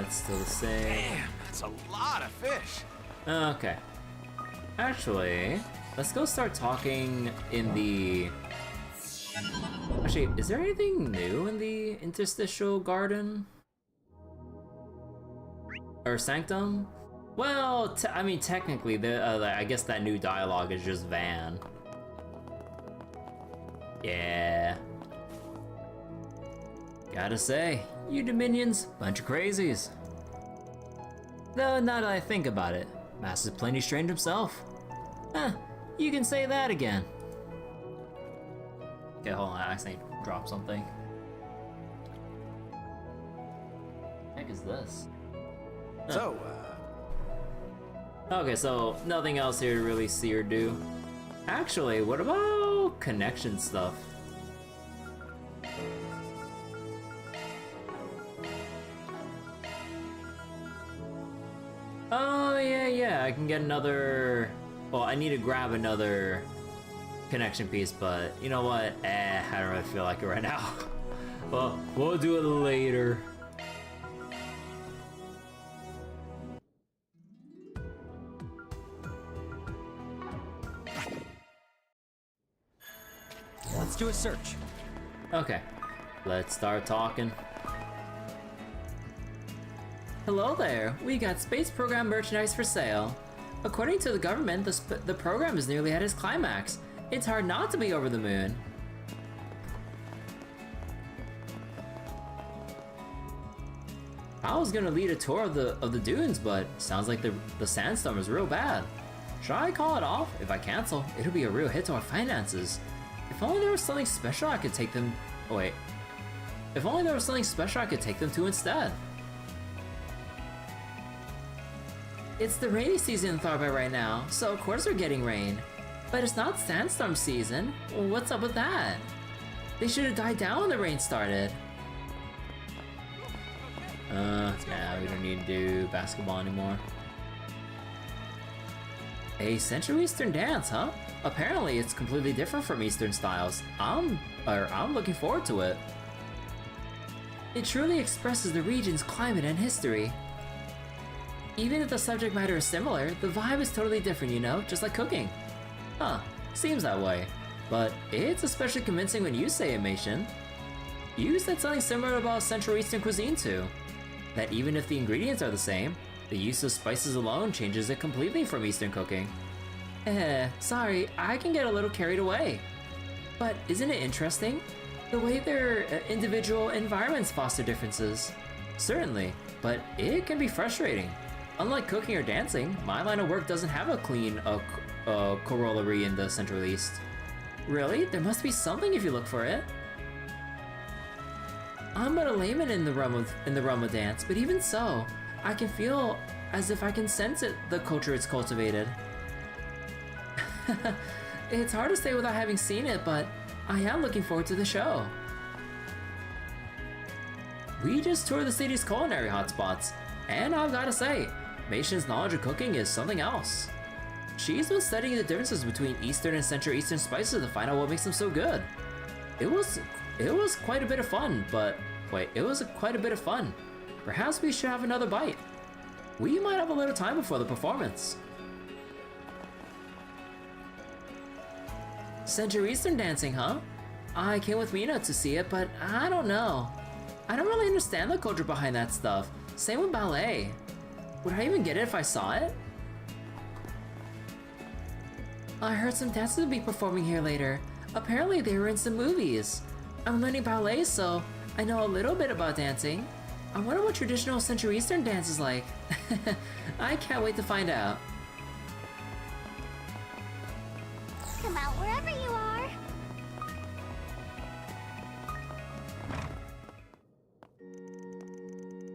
Speaker 1: It's still the same.
Speaker 21: Damn, that's a lot of fish.
Speaker 1: Okay. Actually, let's go start talking in the... Actually, is there anything new in the interstitial garden? Or sanctum? Well, I mean, technically, I guess that new dialogue is just Van. Yeah. Gotta say, you Dominions, bunch of crazies. Though, now that I think about it, Master's plenty strange himself. Huh, you can say that again. Okay, hold on, I accidentally dropped something. What the heck is this? Huh.
Speaker 21: So,
Speaker 1: Okay, so nothing else here to really see or do. Actually, what about connection stuff? Oh, yeah, I can get another... Well, I need to grab another connection piece, but you know what? I don't really feel like it right now. Well, we'll do it later.
Speaker 22: Let's do a search.
Speaker 1: Okay, let's start talking. Hello there, we got space program merchandise for sale. According to the government, the program is nearly at its climax. It's hard not to be over the moon. I was gonna lead a tour of the dunes, but sounds like the sandstorm is real bad. Should I call it off? If I cancel, it'll be a real hit to our finances. If only there was something special I could take them... Oh, wait. If only there was something special I could take them to instead. It's the rainy season in Tharbay right now, so of course we're getting rain. But it's not sandstorm season. Well, what's up with that? They should have died down when the rain started. Nah, we don't need to do basketball anymore. A Central Eastern dance, huh? Apparently it's completely different from Eastern styles. I'm looking forward to it. It truly expresses the region's climate and history. Even if the subject matter is similar, the vibe is totally different, you know, just like cooking. Huh, seems that way. But it's especially convincing when you say it, Makin. You said something similar about Central Eastern cuisine too. That even if the ingredients are the same, the use of spices alone changes it completely from Eastern cooking. Sorry, I can get a little carried away. But isn't it interesting? The way their individual environments foster differences. Certainly, but it can be frustrating. Unlike cooking or dancing, my line of work doesn't have a clean corollary in the Central East. Really? There must be something if you look for it. I'm but a layman in the realm of dance, but even so, I can feel as if I can sense the culture it's cultivated. It's hard to say without having seen it, but I am looking forward to the show. We just toured the city's culinary hotspots, and I've gotta say, Makin's knowledge of cooking is something else. She's been studying the differences between Eastern and Central Eastern spices to find out what makes them so good. It was quite a bit of fun, but wait, it was quite a bit of fun. Perhaps we should have another bite. We might have a little time before the performance. Central Eastern dancing, huh? I came with Mina to see it, but I don't know. I don't really understand the culture behind that stuff. Same with ballet. Would I even get it if I saw it? I heard some dancers will be performing here later. Apparently they were in some movies. I'm learning ballet, so I know a little bit about dancing. I wonder what traditional Central Eastern dance is like. I can't wait to find out.
Speaker 9: Come out wherever you are.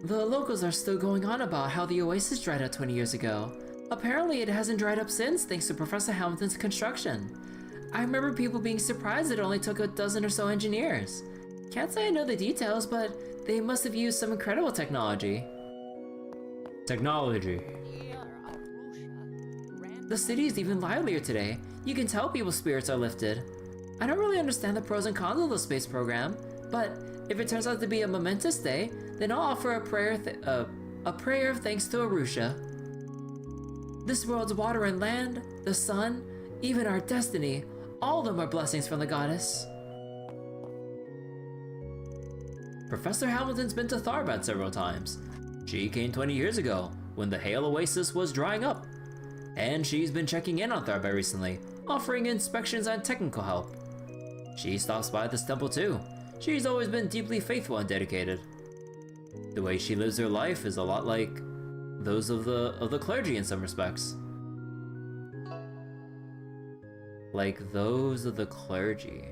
Speaker 1: The locals are still going on about how the oasis dried up 20 years ago. Apparently it hasn't dried up since thanks to Professor Hamilton's construction. I remember people being surprised it only took a dozen or so engineers. Can't say I know the details, but they must have used some incredible technology. Technology. The city is even livelier today. You can tell people's spirits are lifted. I don't really understand the pros and cons of the space program, but if it turns out to be a momentous day, then I'll offer a prayer of thanks to Arusha. This world's water and land, the sun, even our destiny, all of them are blessings from the goddess. Professor Hamilton's been to Tharbad several times. She came 20 years ago, when the Hale Oasis was drying up. And she's been checking in on Tharbad recently, offering inspections and technical help. She stops by this temple too. She's always been deeply faithful and dedicated. The way she lives her life is a lot like those of the clergy in some respects. Like those of the clergy.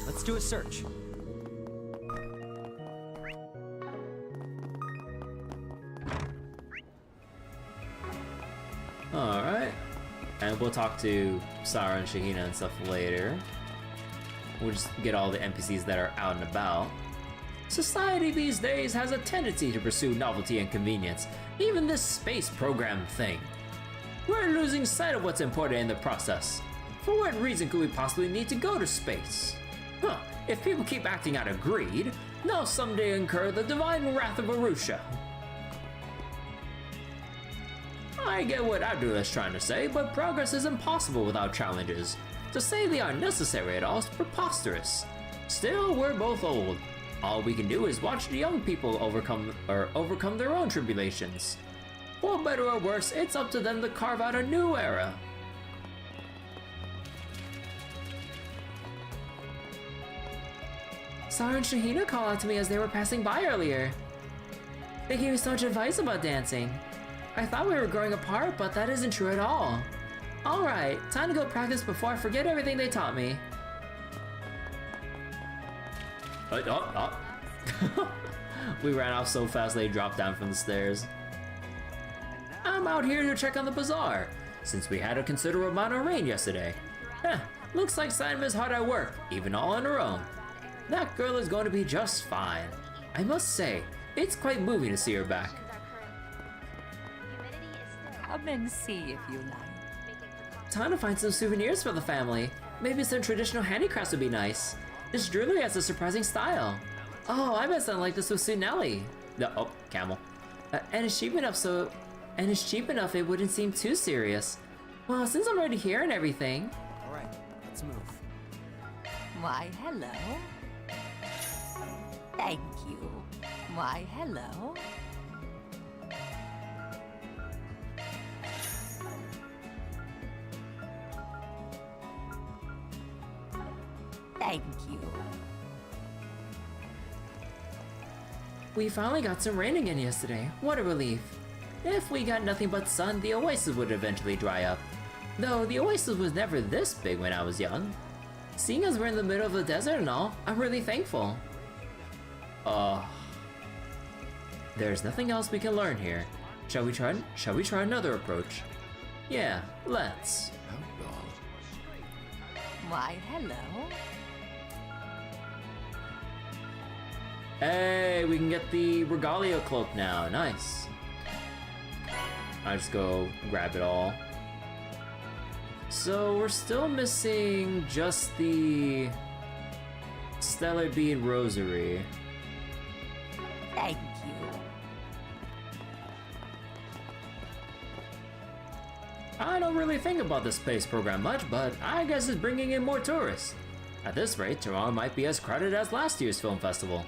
Speaker 22: Let's do a search.
Speaker 1: Alright. And we'll talk to Sarah and Shahina and stuff later. We'll just get all the NPCs that are out and about. Society these days has a tendency to pursue novelty and convenience, even this space program thing. We're losing sight of what's important in the process. For what reason could we possibly need to go to space? Huh, if people keep acting out of greed, they'll someday incur the divine wrath of Arusha. I get what Abdullah is trying to say, but progress is impossible without challenges. To say they are necessary at all is preposterous. Still, we're both old. All we can do is watch the young people overcome their own tribulations. For better or worse, it's up to them to carve out a new era. Sarah and Shahina called out to me as they were passing by earlier. They gave me so much advice about dancing. I thought we were growing apart, but that isn't true at all. Alright, time to go practice before I forget everything they taught me. We ran off so fast they dropped down from the stairs. I'm out here to check on the bazaar, since we had a considerable amount of rain yesterday. Looks like Simon's hard at work, even all on her own. That girl is going to be just fine. I must say, it's quite moving to see her back.
Speaker 18: Come and see if you like.
Speaker 1: Time to find some souvenirs for the family. Maybe some traditional handicrafts would be nice. This jewelry has a surprising style. Oh, I bet something like this with Sunelli. Oh, camel. And it's cheap enough it wouldn't seem too serious. Well, since I'm already here and everything.
Speaker 22: Alright, let's move.
Speaker 18: Why, hello. Thank you. Why, hello. Thank you.
Speaker 1: We finally got some rain again yesterday. What a relief. If we got nothing but sun, the oasis would eventually dry up. Though the oasis was never this big when I was young. Seeing as we're in the middle of the desert and all, I'm really thankful. There's nothing else we can learn here. Shall we try another approach? Yeah, let's.
Speaker 18: Why, hello.
Speaker 1: Hey, we can get the Regalia cloak now. Nice. I just go grab it all. So we're still missing just the Stellar Bead Rosary.
Speaker 18: Thank you.
Speaker 1: I don't really think about the space program much, but I guess it's bringing in more tourists. At this rate, Toronto might be as crowded as last year's film festival.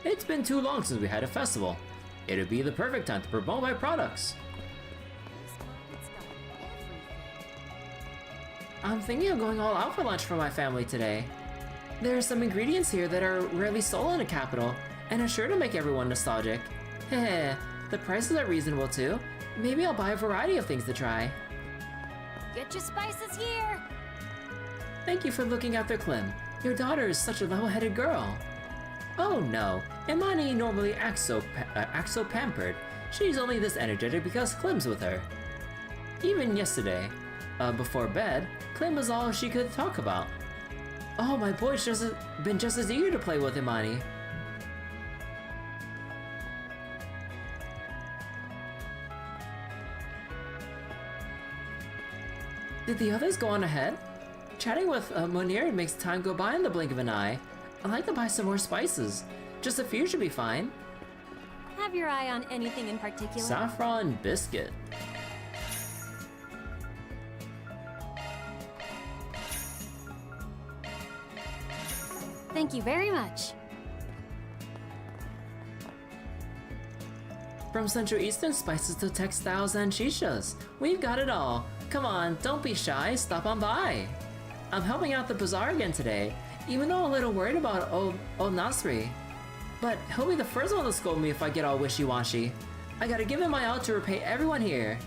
Speaker 1: It's been too long since we had a festival. It'd be the perfect time to promote my products. I'm thinking of going all out for lunch for my family today. There are some ingredients here that are rarely sold in the capital, and are sure to make everyone nostalgic. Heh, the prices are reasonable too. Maybe I'll buy a variety of things to try.
Speaker 9: Get your spices here!
Speaker 1: Thank you for looking after Clem. Your daughter is such a level-headed girl. Oh no, Imani normally acts so pampered. She's only this energetic because Clem's with her. Even yesterday, before bed, Clem was all she could talk about. Oh, my boy's been just as eager to play with Imani. Did the others go on ahead? Chatting with Munir makes time go by in the blink of an eye. I'd like to buy some more spices. Just a few should be fine.
Speaker 11: Have your eye on anything in particular?
Speaker 1: Saffron biscuit.
Speaker 11: Thank you very much.
Speaker 1: From Central Eastern spices to textiles and shishas, we've got it all. Come on, don't be shy, stop on by. I'm helping out the bazaar again today, even though I'm a little worried about old Nasri. But he'll be the first one to scold me if I get all wishy-washy. I gotta give him my all to repay everyone here.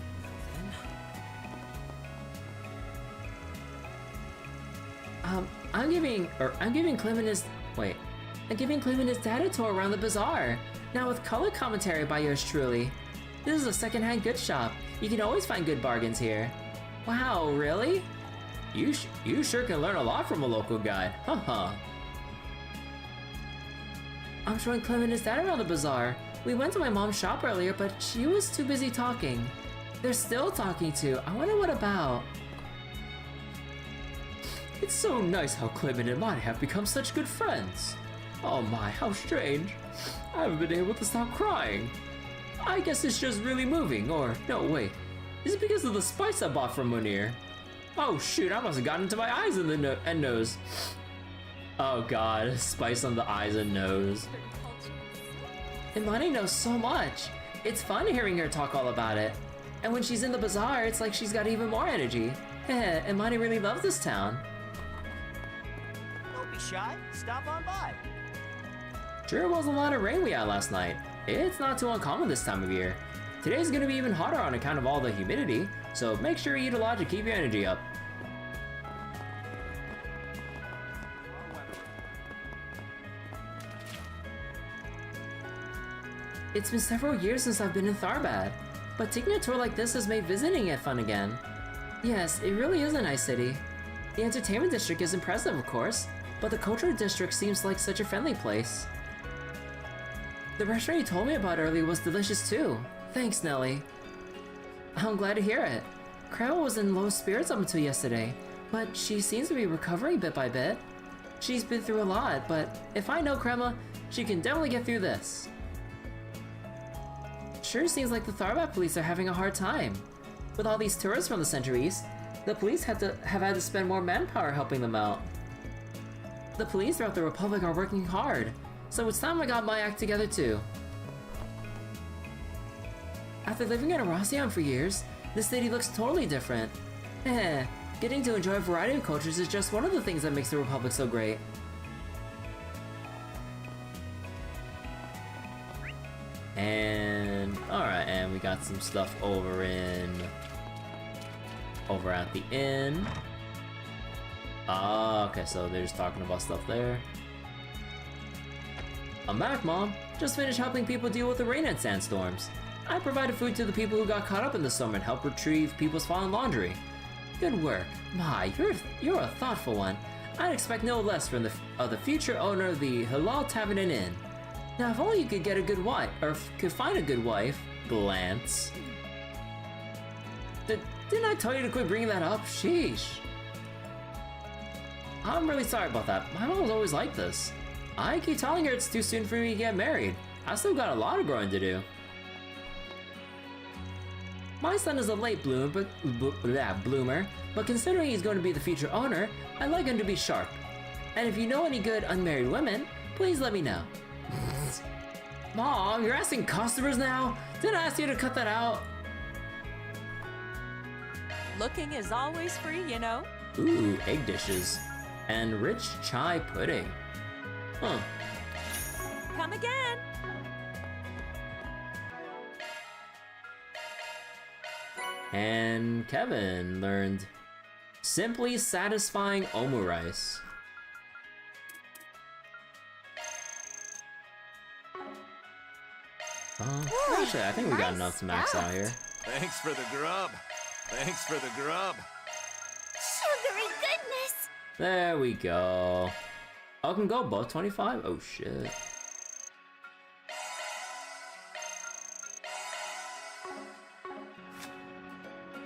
Speaker 1: I'm giving Clem and his dad a tour around the bazaar. Now with color commentary by yours truly. This is a secondhand goods shop. You can always find good bargains here. Wow, really? You sure can learn a lot from a local guide. Haha. I'm showing Clem and his dad around the bazaar. We went to my mom's shop earlier, but she was too busy talking. They're still talking too. I wonder what about. It's so nice how Clem and Imani have become such good friends. Oh my, how strange. I haven't been able to stop crying. I guess it's just really moving, or no, wait. Is it because of the spice I bought from Munir? Oh shoot, I must have gotten into my eyes and nose. Oh god, spice on the eyes and nose. Imani knows so much. It's fun hearing her talk all about it. And when she's in the bazaar, it's like she's got even more energy. Heh, Imani really loves this town.
Speaker 14: Don't be shy, stop on by.
Speaker 1: Sure was a lot of rain we had last night. It's not too uncommon this time of year. Today's gonna be even hotter on account of all the humidity, so make sure you eat a lot to keep your energy up. It's been several years since I've been in Tharbad, but taking a tour like this has made visiting it fun again. Yes, it really is a nice city. The entertainment district is impressive, of course, but the cultural district seems like such a friendly place. The restaurant you told me about earlier was delicious too. Thanks, Nelly. I'm glad to hear it. Crabble was in low spirits up until yesterday, but she seems to be recovering bit by bit. She's been through a lot, but if I know Crema, she can definitely get through this. Sure seems like the Tharbad police are having a hard time. With all these tourists from the Central East, the police have had to spend more manpower helping them out. The police throughout the Republic are working hard, so it's time I got my act together too. After living in Erosian for years, this city looks totally different. Getting to enjoy a variety of cultures is just one of the things that makes the Republic so great. And alright, and we got some stuff over at the inn. Ah, okay, so they're just talking about stuff there. I'm back, Mom. Just finished helping people deal with the rain and sandstorms. I provided food to the people who got caught up in the storm and helped retrieve people's fallen laundry. Good work. My, you're a thoughtful one. I'd expect no less from the future owner of the Halal Tavern and Inn. Now, if only you could get a good wife, or could find a good wife. Glance. Didn't I tell you to quit bringing that up? Sheesh. I'm really sorry about that. My mom was always like this. I keep telling her it's too soon for me to get married. I still got a lot of growing to do. My son is a late bloomer, but considering he's going to be the future owner, I'd like him to be sharp. And if you know any good unmarried women, please let me know. Mom, you're asking customers now? Didn't I ask you to cut that out?
Speaker 16: Looking is always free, you know.
Speaker 1: Ooh, egg dishes. and rich chai pudding. Huh.
Speaker 15: Come again!
Speaker 1: And Kevin learned simply satisfying omurice. Actually, I think we got enough to max out here.
Speaker 21: Thanks for the grub. Thanks for the grub.
Speaker 9: Sugary goodness!
Speaker 1: There we go. Oh, can go above 25? Oh shit.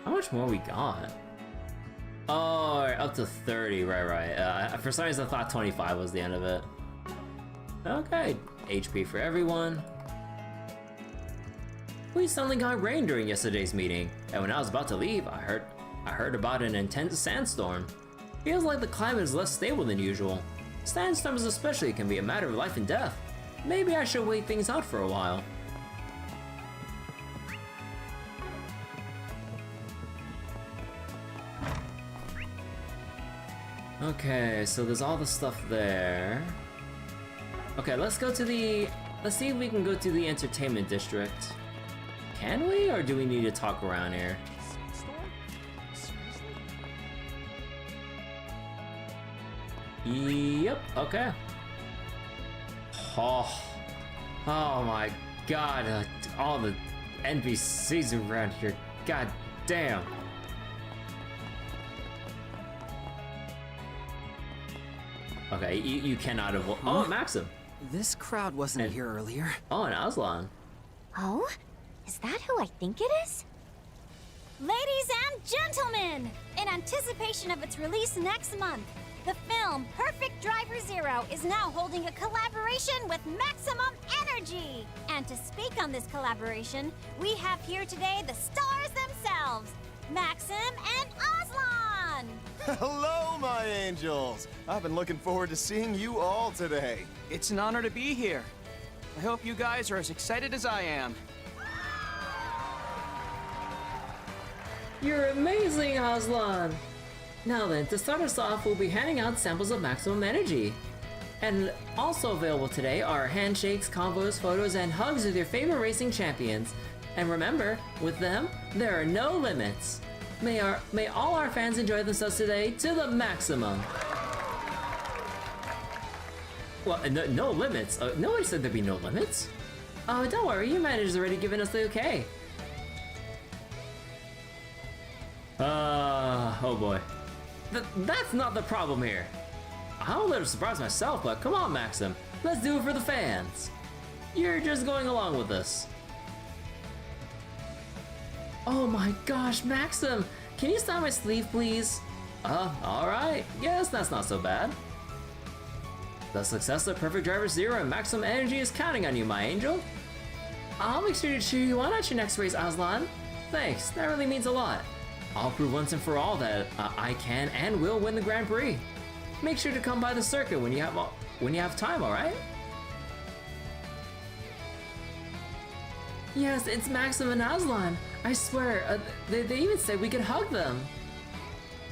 Speaker 1: How much more we got? Oh, up to 30, right. For some reason I thought 25 was the end of it. Okay, HP for everyone. We suddenly got rain during yesterday's meeting, and when I was about to leave, I heard about an intense sandstorm. Feels like the climate is less stable than usual. Sandstorms especially can be a matter of life and death. Maybe I should wait things out for a while. Okay, so there's all the stuff there. Okay, let's see if we can go to the entertainment district. Can we, or do we need to talk around here? Yep, okay. Oh my god, all the NPCs around here, god damn. Okay, you cannot avoid. Oh, Maxim.
Speaker 22: This crowd wasn't here earlier.
Speaker 1: Oh, and Aslan.
Speaker 3: Oh? Is that who I think it is?
Speaker 9: Ladies and gentlemen, in anticipation of its release next month, the film Perfect Driver Zero is now holding a collaboration with Maximum Energy. And to speak on this collaboration, we have here today the stars themselves, Maxim and Aslan.
Speaker 21: Hello, my angels! I've been looking forward to seeing you all today.
Speaker 4: It's an honor to be here. I hope you guys are as excited as I am.
Speaker 1: You're amazing, Aslan! Now then, to start us off, we'll be handing out samples of Maximum Energy. And also available today are handshakes, combos, photos, and hugs with your favorite racing champions. And remember, with them, there are no limits. May all our fans enjoy themselves today to the maximum. Well, no limits. Nobody said there'd be no limits. Oh, don't worry, your manager's already given us the okay. Oh boy. That's not the problem here. I'm a little surprised myself, but come on, Maxim. Let's do it for the fans. You're just going along with this. Oh my gosh, Maxim! Can you sign my sleeve, please? Alright. Yes, that's not so bad. The success of Perfect Driver Zero and Maximum Energy is counting on you, my angel. I'll make sure to cheer you on at your next race, Aslan. Thanks, that really means a lot. I'll prove once and for all that I can and will win the Grand Prix. Make sure to come by the circuit when you have time, alright? Yes, it's Maxim and Aslan. I swear, they even said we could hug them.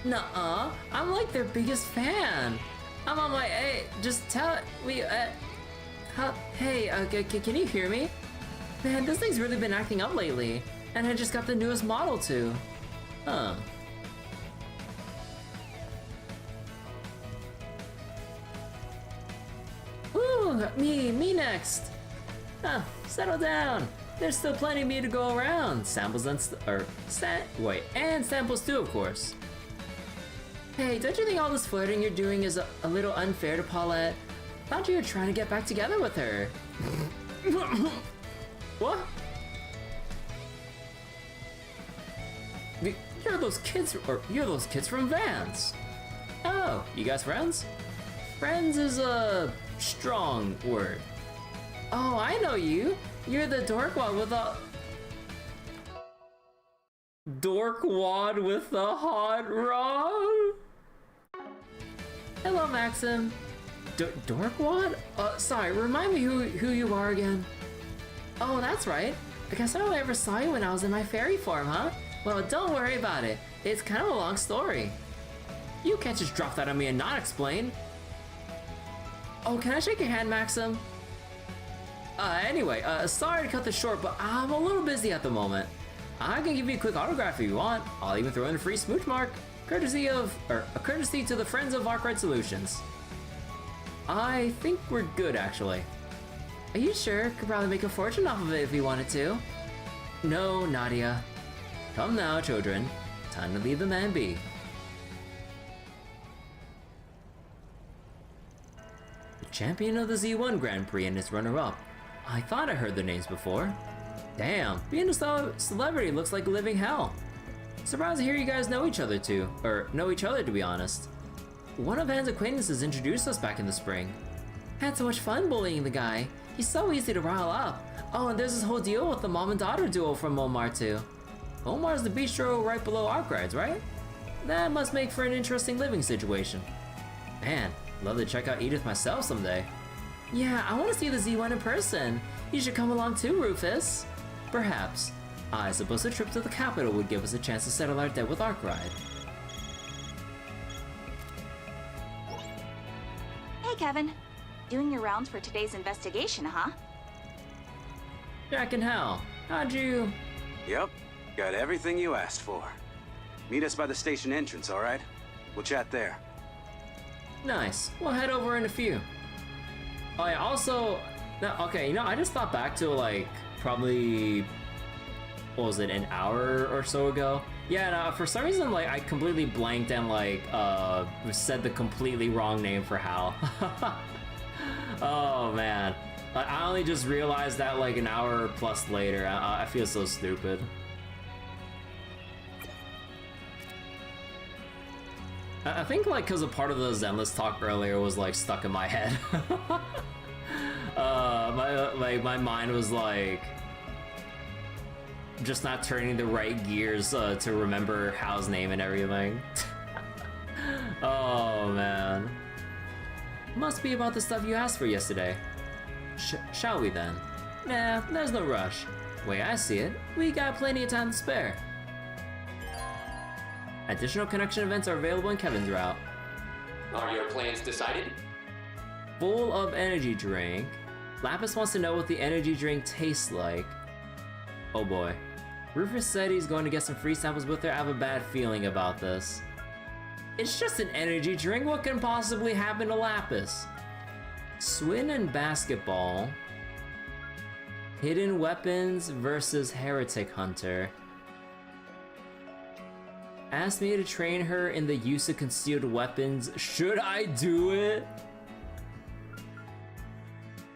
Speaker 1: Nuh-uh, I'm like their biggest fan. I'm on my hey, just tell we hey, can you hear me? Man, this thing's really been acting up lately, and I just got the newest model too. Huh. Ooh, me next. Settle down. There's still plenty of me to go around. Samples and and samples too, of course. Hey, don't you think all this flirting you're doing is a little unfair to Paulette? Thought you were trying to get back together with her. What? You're those kids from Vance. Oh, you guys friends? Friends is a strong word. Oh, I know you. You're the dorkwad with a... Dorkwad with the hot rod? Hello, Maxim. Dorkwad? Sorry, remind me who you are again. Oh, that's right. I guess I only ever saw you when I was in my fairy form, huh? Well, don't worry about it. It's kind of a long story. You can't just drop that on me and not explain. Oh, can I shake your hand, Maxim? Anyway, sorry to cut this short, but I'm a little busy at the moment. I can give you a quick autograph if you want. I'll even throw in a free smooch mark, courtesy to the Friends of Arkwright Solutions. I think we're good, actually. Are you sure? Could probably make a fortune off of it if we wanted to. No, Nadia. Come now, children. Time to leave the man be. The champion of the Z1 Grand Prix and his runner-up. I thought I heard their names before. Damn, being a celebrity looks like living hell. Surprised to hear you guys know each other too, or know each other to be honest. One of Anne's acquaintances introduced us back in the spring. Had so much fun bullying the guy. He's so easy to rile up. Oh, and there's this whole deal with the mom and daughter duo from Omar too. Omar's the bistro right below Arkwright's, right? That must make for an interesting living situation. Man, love to check out Edith myself someday. Yeah, I want to see the Z1 in person. You should come along too, Rufus. Perhaps. I suppose a trip to the capital would give us a chance to settle our debt with Arkwright.
Speaker 7: Hey, Kevin. Doing your rounds for today's investigation, huh?
Speaker 1: Jack and Hal, how'd you...
Speaker 12: Yep, got everything you asked for. Meet us by the station entrance, alright? We'll chat there.
Speaker 1: Nice, we'll head over in a few. Oh yeah, also... No, okay, you know, I just thought back to like, probably... What was it, an hour or so ago? Yeah, no, for some reason, like, I completely blanked and like, said the completely wrong name for Hal. Oh man. I only just realized that like an hour plus later. I feel so stupid. I think like because a part of the Zenless talk earlier was like stuck in my head. My mind was like just not turning the right gears to remember Hal's name and everything. Oh man. Must be about the stuff you asked for yesterday. Shall we then? Nah, there's no rush. Way I see it, we got plenty of time to spare. Additional connection events are available in Kevin's route.
Speaker 16: Are your plans decided?
Speaker 1: Full of energy drink. Lapis wants to know what the energy drink tastes like. Oh boy. Rufus said he's going to get some free samples with her. I have a bad feeling about this. It's just an energy drink. What can possibly happen to Lapis? Swin and basketball. Hidden weapons versus Heretic Hunter. Asked me to train her in the use of concealed weapons. Should I do it?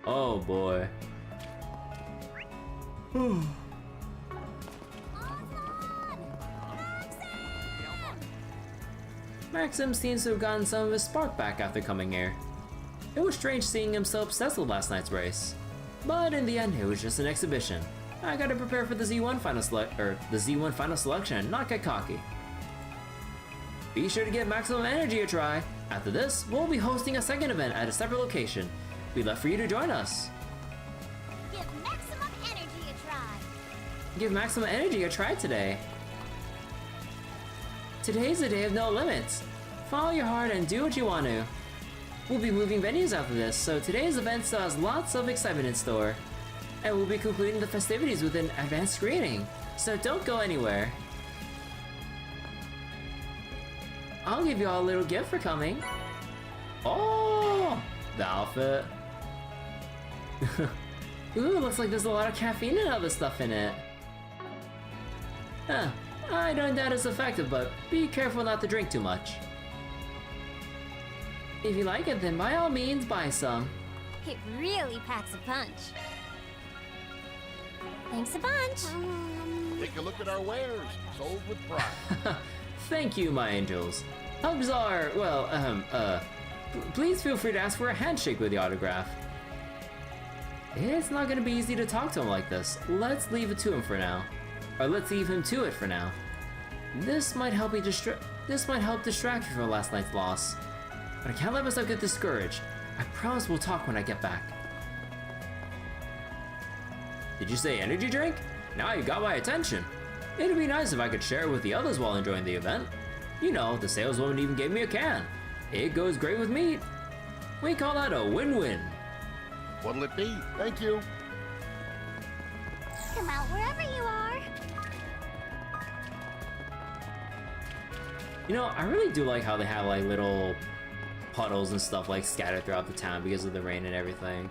Speaker 1: Oh boy. Maxim seems to have gotten some of his spark back after coming here. It was strange seeing him so obsessed with last night's race. But in the end, it was just an exhibition. I gotta prepare for the Z1 final selection and not get cocky. Be sure to give Maximum Energy a try. After this, we'll be hosting a second event at a separate location. We'd love for you to join us.
Speaker 9: Give Maximum Energy a try.
Speaker 1: Give Maximum Energy a try today. Today's the day of no limits. Follow your heart and do what you want to. We'll be moving venues after this, so today's event still has lots of excitement in store. And we'll be concluding the festivities with an advanced screening, so don't go anywhere. I'll give you all a little gift for coming. Oh, the outfit. Ooh, looks like there's a lot of caffeine and other stuff in it. Huh, I don't doubt it's effective, but be careful not to drink too much. If you like it, then by all means buy some.
Speaker 9: It really packs a punch. Thanks a bunch.
Speaker 24: Take a look at our wares, sold with pride.
Speaker 1: Thank you, my angels. Hugs are, well, please feel free to ask for a handshake with the autograph. It's not gonna be easy to talk to him like this. Let's leave it to him for now. Or let's leave him to it for now. This might help distract you from last night's loss. But I can't let myself get discouraged. I promise we'll talk when I get back. Did you say energy drink? Now you got my attention. It'd be nice if I could share it with the others while enjoying the event. You know, the saleswoman even gave me a can. It goes great with meat. We call that a win-win.
Speaker 24: What'll it be? Thank you.
Speaker 9: Come out wherever you are.
Speaker 1: You know, I really do like how they have like little puddles and stuff like scattered throughout the town because of the rain and everything.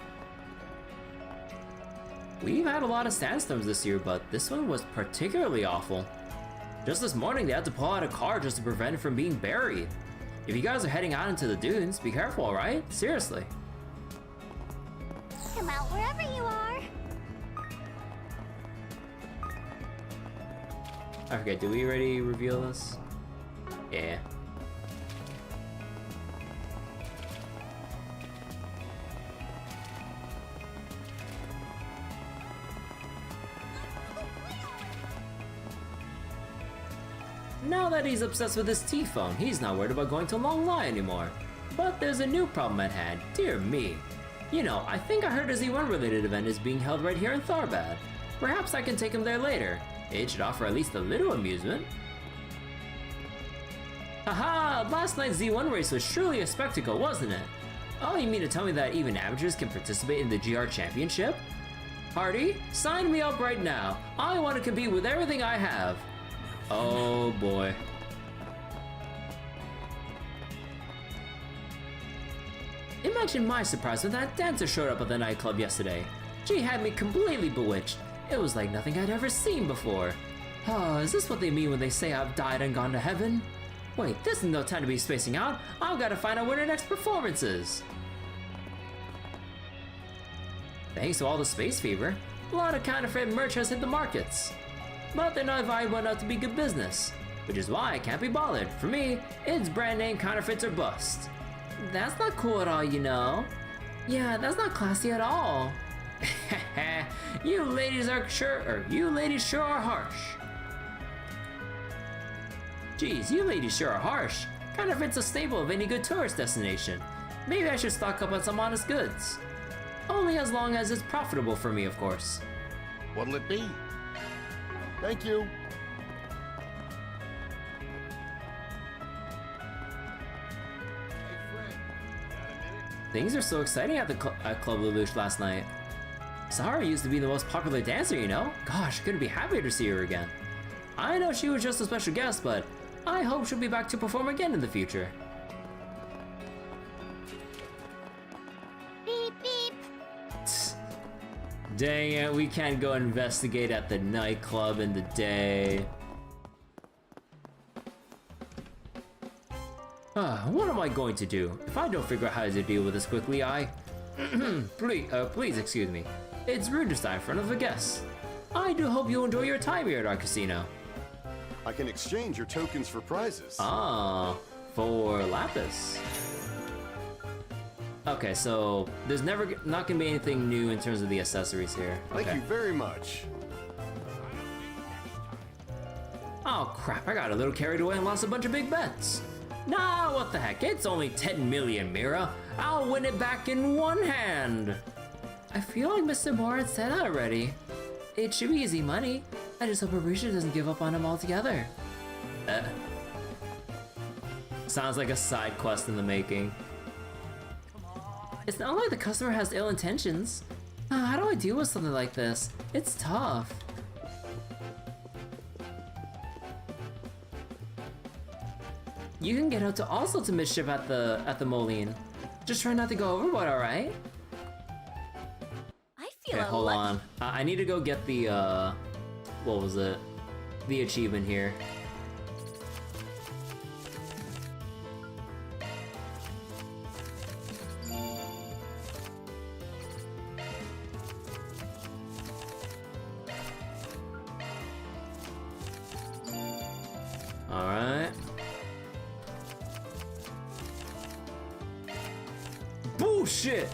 Speaker 1: We've had a lot of sandstorms this year, but this one was particularly awful. Just this morning, they had to pull out a car just to prevent it from being buried. If you guys are heading out into the dunes, be careful, alright? Seriously.
Speaker 9: Come out wherever you are.
Speaker 1: I forget, did we already reveal this? Yeah. Now that he's obsessed with his T-phone, he's not worried about going to Long Lie anymore. But there's a new problem at hand, dear me. You know, I think I heard a Z1 related event is being held right here in Tharbad. Perhaps I can take him there later. It should offer at least a little amusement. Haha! Last night's Z1 race was truly a spectacle, wasn't it? Oh, you mean to tell me that even amateurs can participate in the GR Championship? Hardy, sign me up right now. I want to compete with everything I have. Oh boy. Imagine my surprise when that dancer showed up at the nightclub yesterday. She had me completely bewitched. It was like nothing I'd ever seen before. Oh, is this what they mean when they say I've died and gone to heaven? Wait, this is no time to be spacing out. I've got to find out when her next performance is. Thanks to all the space fever, a lot of counterfeit merch has hit the markets. But they're not viable enough to be good business, which is why I can't be bothered. For me, it's brand name counterfeits or bust. That's not cool at all, you know. Yeah, that's not classy at all. You ladies sure are harsh. Geez, you ladies sure are harsh. Counterfeit's a staple of any good tourist destination. Maybe I should stock up on some honest goods. Only as long as it's profitable for me, of course.
Speaker 24: What'll it be? Thank you.
Speaker 1: Things are so exciting at Club Lelouch last night. Zara used to be the most popular dancer, you know? Gosh, couldn't be happier to see her again. I know she was just a special guest, but I hope she'll be back to perform again in the future.
Speaker 9: Beep beep.
Speaker 1: Dang it, we can't go investigate at the nightclub in the day. What am I going to do? If I don't figure out how to deal with this quickly, please excuse me. It's rude to stand in front of a guest. I do hope you enjoy your time here at our casino.
Speaker 24: I can exchange your tokens for prizes.
Speaker 1: Ah, for Lapis. Okay, so there's not gonna be anything new in terms of the accessories here. Okay.
Speaker 24: Thank you very much.
Speaker 1: Oh crap, I got a little carried away and lost a bunch of big bets. Nah, what the heck, it's only 10 million, Mira. I'll win it back in one hand. I feel like Mr. Moran said that already. It should be easy money. I just hope Arisha doesn't give up on him altogether. Sounds like a side quest in the making. It's not like the customer has ill intentions. How do I deal with something like this? It's tough. You can get up to all sorts of mischief at the Moline. Just try not to go overboard, alright?
Speaker 9: I feel
Speaker 1: okay, hold on. I need to go get the what was it? The achievement here. Alright. Bullshit!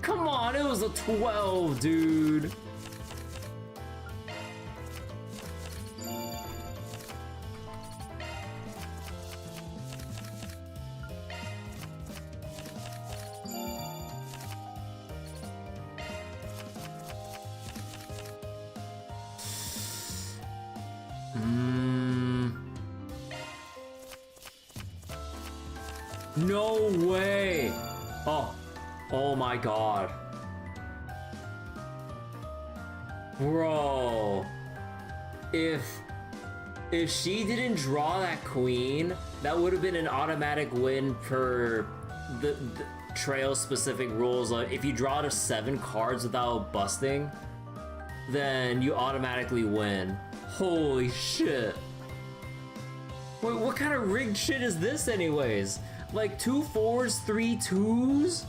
Speaker 1: Come on, it was a 12, dude. No way! Oh my god. Bro. If she didn't draw that queen, that would have been an automatic win per the trail specific rules. Like if you draw to 7 cards without busting, then you automatically win. Holy shit. Wait, what kind of rigged shit is this anyways? Like 2 4s, 3 2s?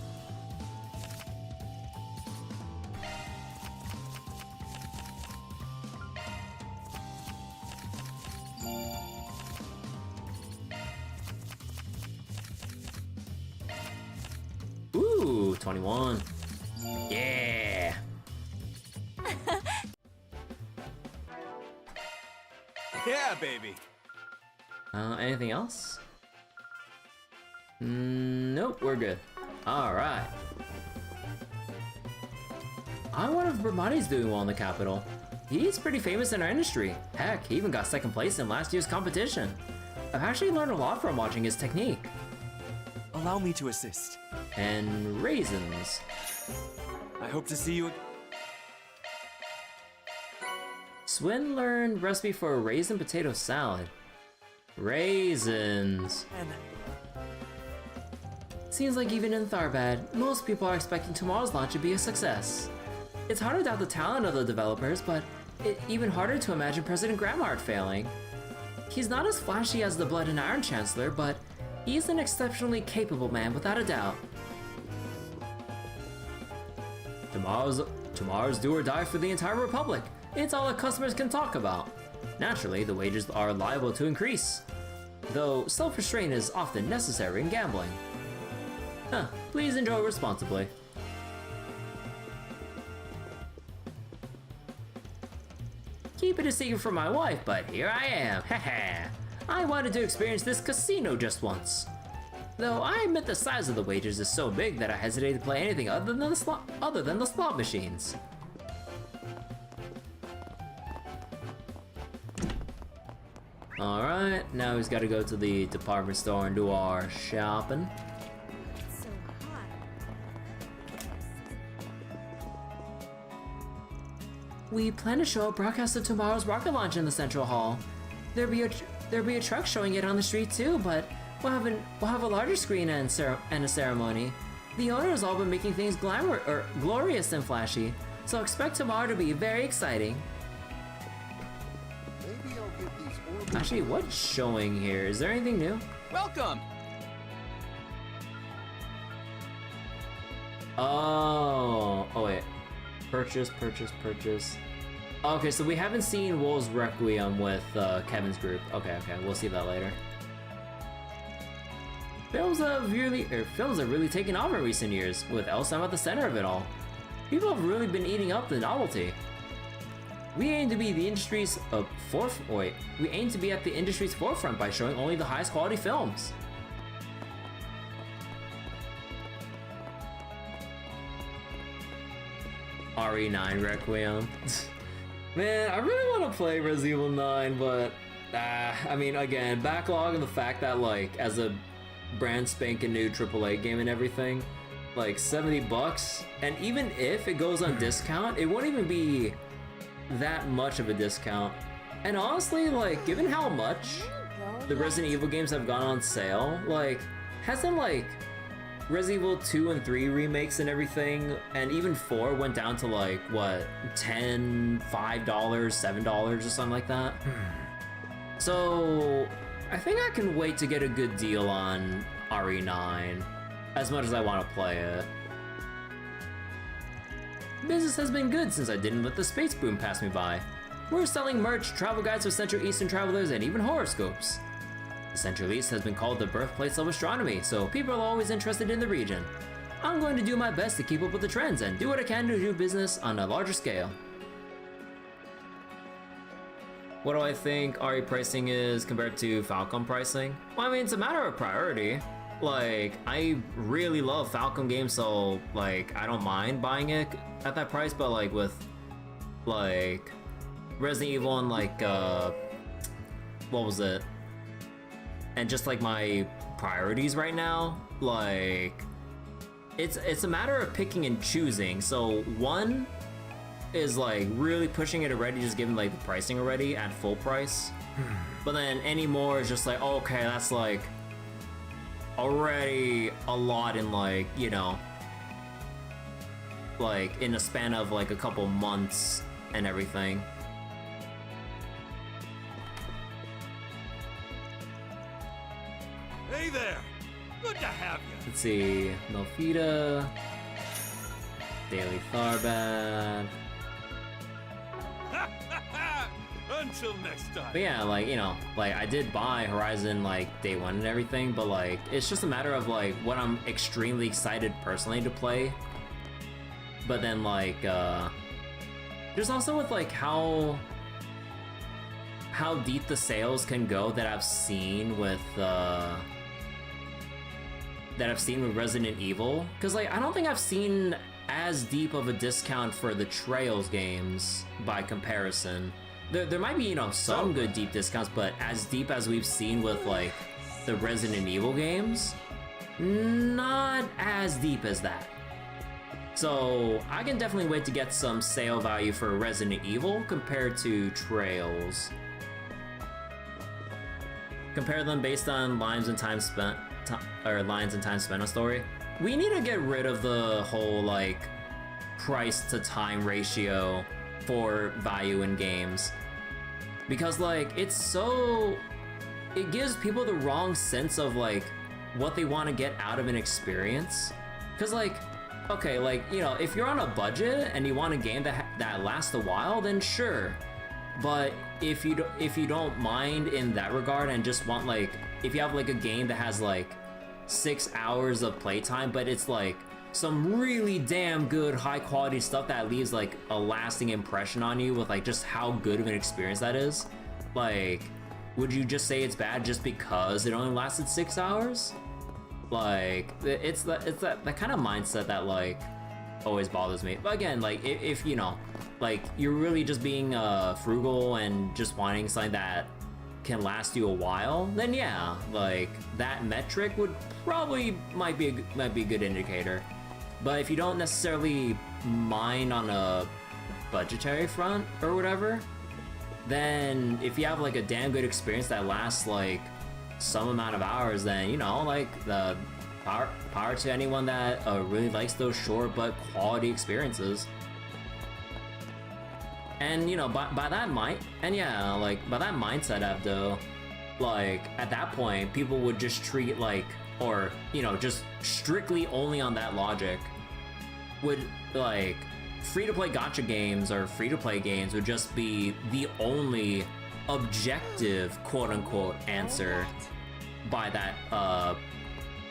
Speaker 1: Ooh, 21. Yeah.
Speaker 5: Yeah, baby.
Speaker 1: Anything else? Nope, we're good. Alright. I wonder if Bramani's doing well in the capital. He's pretty famous in our industry. Heck, he even got 2nd place in last year's competition. I've actually learned a lot from watching his technique.
Speaker 5: Allow me to assist.
Speaker 1: And raisins.
Speaker 5: I hope to see you.
Speaker 1: Swin learned recipe for a raisin potato salad. Raisins. Seems like even in Tharbad, most people are expecting tomorrow's launch to be a success. It's hard to doubt the talent of the developers, but it's even harder to imagine President Gramhart failing. He's not as flashy as the Blood and Iron Chancellor, but he's an exceptionally capable man without a doubt. Tomorrow's do or die for the entire Republic. It's all that customers can talk about. Naturally, the wages are liable to increase, though self-restraint is often necessary in gambling. Please enjoy responsibly. Keep it a secret from my wife, but here I am, haha. I wanted to experience this casino just once. Though I admit the size of the wagers is so big that I hesitate to play anything other than the slot machines. Alright, now he's got to go to the department store and do our shopping. We plan to show a broadcast of tomorrow's rocket launch in the Central Hall. There'll be a truck showing it on the street too, but we'll have a larger screen and a ceremony. The owner has all been making things glorious and flashy, so expect tomorrow to be very exciting. Actually, what's showing here? Is there anything new?
Speaker 4: Welcome!
Speaker 1: Oh wait. Purchase. Okay, so we haven't seen Wolf's Requiem with Kevin's group. Okay, we'll see that later. Films have really taken off in recent years, with Elsam at the center of it all. People have really been eating up the novelty. We aim to be the industry's We aim to be at the industry's forefront by showing only the highest quality films. RE9 Requiem. Man, I really want to play Resident Evil 9, but I mean, again, backlog and the fact that like as a brand spanking new AAA game and everything, like $70, and even if it goes on discount, it won't even be that much of a discount. And honestly, like given how much the Resident Evil games have gone on sale, like hasn't like Resident Evil 2 and 3 remakes and everything, and even 4 went down to like what, $10, $5, $7 or something like that. So I think I can wait to get a good deal on RE9 as much as I want to play it. Business has been good since I didn't let the space boom pass me by. We're selling merch, travel guides for Central Eastern travelers, and even horoscopes. The Central East has been called the birthplace of astronomy, so people are always interested in the region. I'm going to do my best to keep up with the trends and do what I can to do business on a larger scale. What do I think RE pricing is compared to Falcom pricing? Well, I mean, it's a matter of priority. Like, I really love Falcom games, so like I don't mind buying it at that price, but like with like Resident Evil and like what was it? And just like my priorities right now. Like, it's a matter of picking and choosing. So one is like really pushing it already, just giving like the pricing already at full price. But then any more is just like, oh, okay, that's like already a lot in like, you know, like in a span of like a couple months and everything.
Speaker 5: Hey there! Good to have you!
Speaker 1: Let's see, Melfita, Daily Tharbad.
Speaker 5: Until next time.
Speaker 1: But yeah, like, you know, like I did buy Horizon like day one and everything, but like it's just a matter of like what I'm extremely excited personally to play. But then like there's also with like how deep the sales can go that I've seen with Resident Evil, because like I don't think I've seen as deep of a discount for the Trails games by comparison. There might be, you know, some good deep discounts, but as deep as we've seen with like the Resident Evil games, not as deep as that. So I can definitely wait to get some sale value for Resident Evil compared to Trails. Compare them based on lines and time spent on story. We need to get rid of the whole like price to time ratio for value in games, because like it gives people the wrong sense of like what they want to get out of an experience. Because like, okay, like, you know, if you're on a budget and you want a game that lasts a while, then sure. But if you don't mind in that regard and just want like, if you have like a game that has like 6 hours of playtime, but it's like some really damn good high quality stuff that leaves like a lasting impression on you with like just how good of an experience that is, like, would you just say it's bad just because it only lasted 6 hours? Like, it's that kind of mindset that like always bothers me. But again, like if you know, like you're really just being frugal and just wanting something that can last you a while, then yeah, like that metric would probably might be a good indicator. But if you don't necessarily mind on a budgetary front or whatever, then if you have like a damn good experience that lasts like some amount of hours, then, you know, like the power to anyone that really likes those short but quality experiences. And, you know, by that mindset, Abdo, like at that point people would just treat like, or, you know, just strictly only on that logic, would like free-to-play gacha games or free-to-play games would just be the only objective quote-unquote answer by that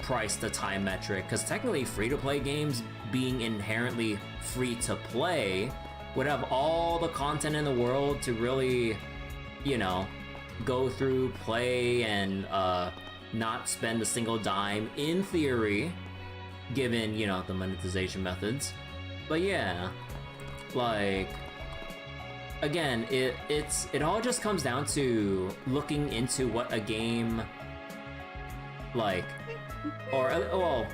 Speaker 1: price to time metric. Because technically free-to-play games, being inherently free to play, would have all the content in the world to really, you know, go through, play, and not spend a single dime in theory, given, you know, the monetization methods. But yeah, like, again, it all just comes down to looking into what a game, like, or well,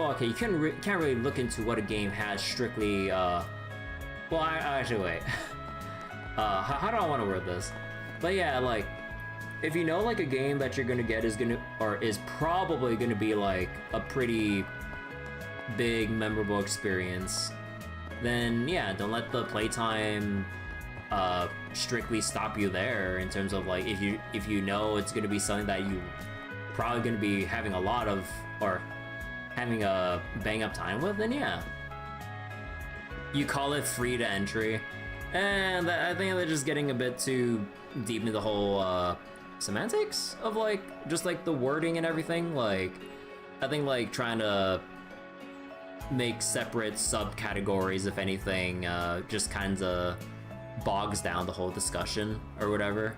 Speaker 1: okay, you can't really look into what a game has strictly. Well, I actually wait. How do I want to word this? But yeah, like, if you know like a game that you're gonna get is probably gonna be like a pretty big memorable experience, then yeah, don't let the playtime strictly stop you there. In terms of like, if you know it's gonna be something that you probably gonna be having a lot of, or having a bang up time with, then yeah, you call it free to entry. And I think they're just getting a bit too deep into the whole semantics of like just like the wording and everything. Like, I think like trying to make separate subcategories, if anything, just kind of bogs down the whole discussion or whatever.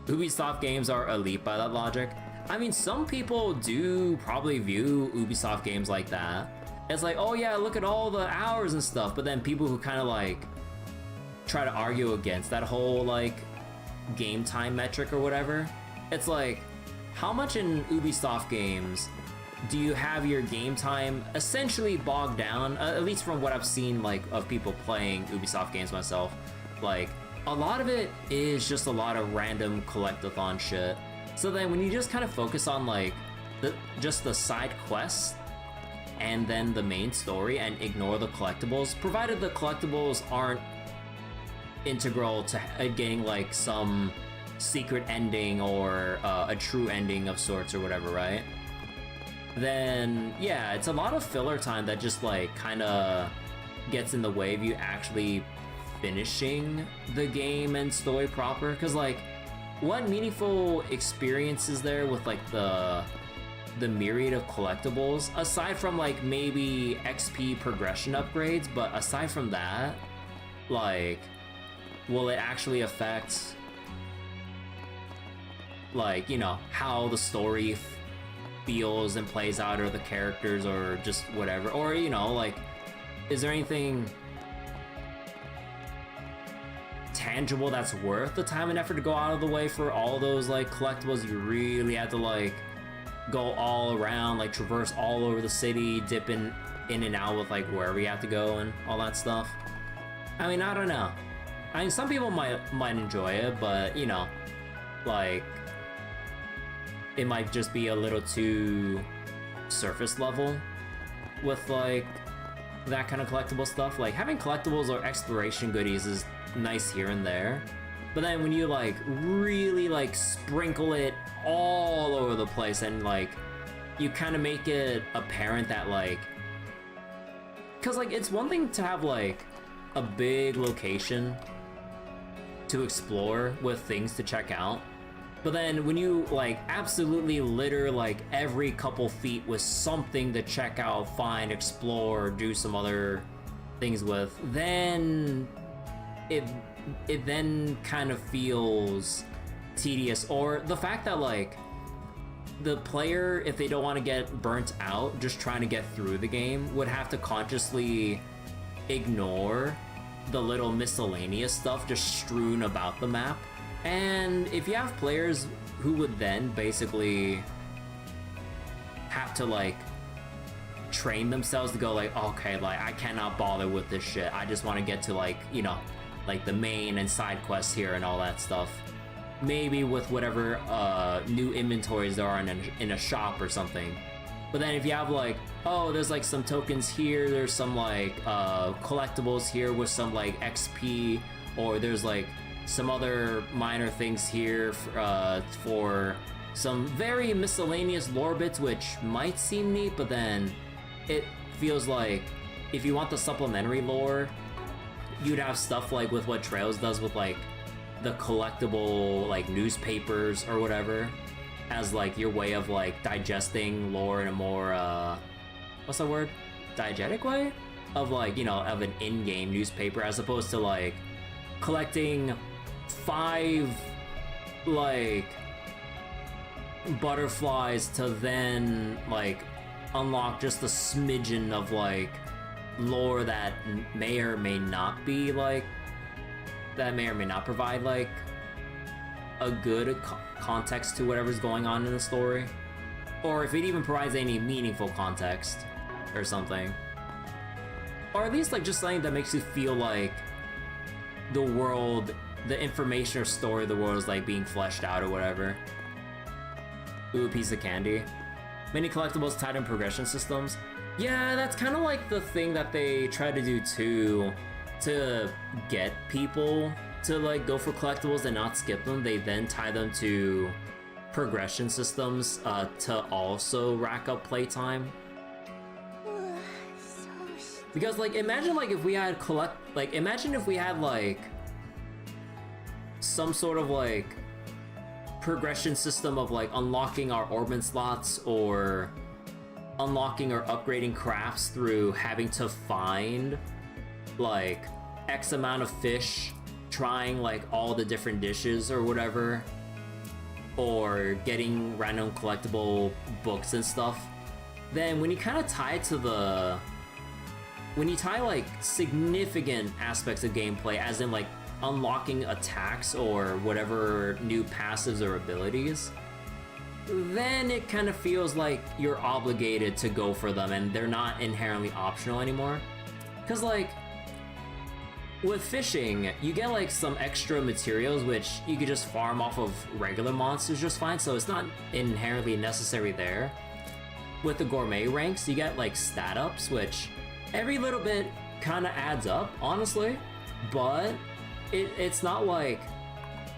Speaker 1: Ubisoft games are elite by that logic. I mean, some people do probably view Ubisoft games like that. It's like, oh yeah, look at all the hours and stuff. But then people who kind of like try to argue against that whole like game time metric or whatever, it's like, how much in Ubisoft games do you have your game time essentially bogged down, at least from what I've seen like of people playing Ubisoft games myself. Like, a lot of it is just a lot of random collectathon shit. So then when you just kind of focus on like just the side quests and then the main story and ignore the collectibles, provided the collectibles aren't integral to getting like some secret ending or a true ending of sorts or whatever, right? Then yeah, it's a lot of filler time that just like kind of gets in the way of you actually finishing the game and story proper. Because like, what meaningful experience is there with like the myriad of collectibles aside from like maybe XP progression upgrades? But aside from that, like, will it actually affect like, you know, how the story feels and plays out, or the characters, or just whatever? Or, you know, like, is there anything tangible that's worth the time and effort to go out of the way for all those like collectibles? You really had to like go all around, like traverse all over the city, dipping in and out with like wherever you have to go and all that stuff. I mean, I don't know. I mean, some people might enjoy it, but you know, like, it might just be a little too surface level with like that kind of collectible stuff. Like, having collectibles or exploration goodies is nice here and there, but then when you like really like sprinkle it all over the place and like you kind of make it apparent that like, because like it's one thing to have like a big location to explore with things to check out, but then when you like absolutely litter like every couple feet with something to check out, find, explore, do some other things with, then it then kind of feels tedious. Or the fact that like the player, if they don't want to get burnt out just trying to get through the game, would have to consciously ignore the little miscellaneous stuff just strewn about the map. And if you have players who would then basically have to like train themselves to go like, okay, like I cannot bother with this shit, I just want to get to like, you know, like the main and side quests here and all that stuff, maybe with whatever new inventories there are in a shop or something. But then if you have like, oh, there's like some tokens here, there's some like collectibles here with some like XP, or there's like some other minor things here for some very miscellaneous lore bits, which might seem neat, but then it feels like if you want the supplementary lore, you'd have stuff like with what Trails does with like the collectible like newspapers or whatever as like your way of like digesting lore in a more what's the word, diegetic way of like, you know, of an in-game newspaper, as opposed to like collecting 5 like butterflies to then like unlock just a smidgen of like lore that may or may not be like, that may or may not provide like a good context to whatever's going on in the story, or if it even provides any meaningful context or something, or at least like just something that makes you feel like the world, the information or story of the world is like being fleshed out or whatever. Ooh, a piece of candy. Many collectibles tied in progression systems. Yeah, that's kind of like the thing that they try to do too, to get people to like go for collectibles and not skip them. They then tie them to progression systems to also rack up playtime. Because like, imagine like if we had imagine if we had like some sort of like progression system of like unlocking our orbment slots or unlocking or upgrading crafts through having to find like X amount of fish, trying like all the different dishes or whatever, or getting random collectible books and stuff. Then when you kind of tie it to the, when you tie like significant aspects of gameplay, as in like unlocking attacks or whatever new passives or abilities, then it kind of feels like you're obligated to go for them and they're not inherently optional anymore. Because like, with fishing, you get like some extra materials which you could just farm off of regular monsters just fine, so it's not inherently necessary there. With the gourmet ranks, you get like stat ups, which every little bit kind of adds up, honestly, but it's not like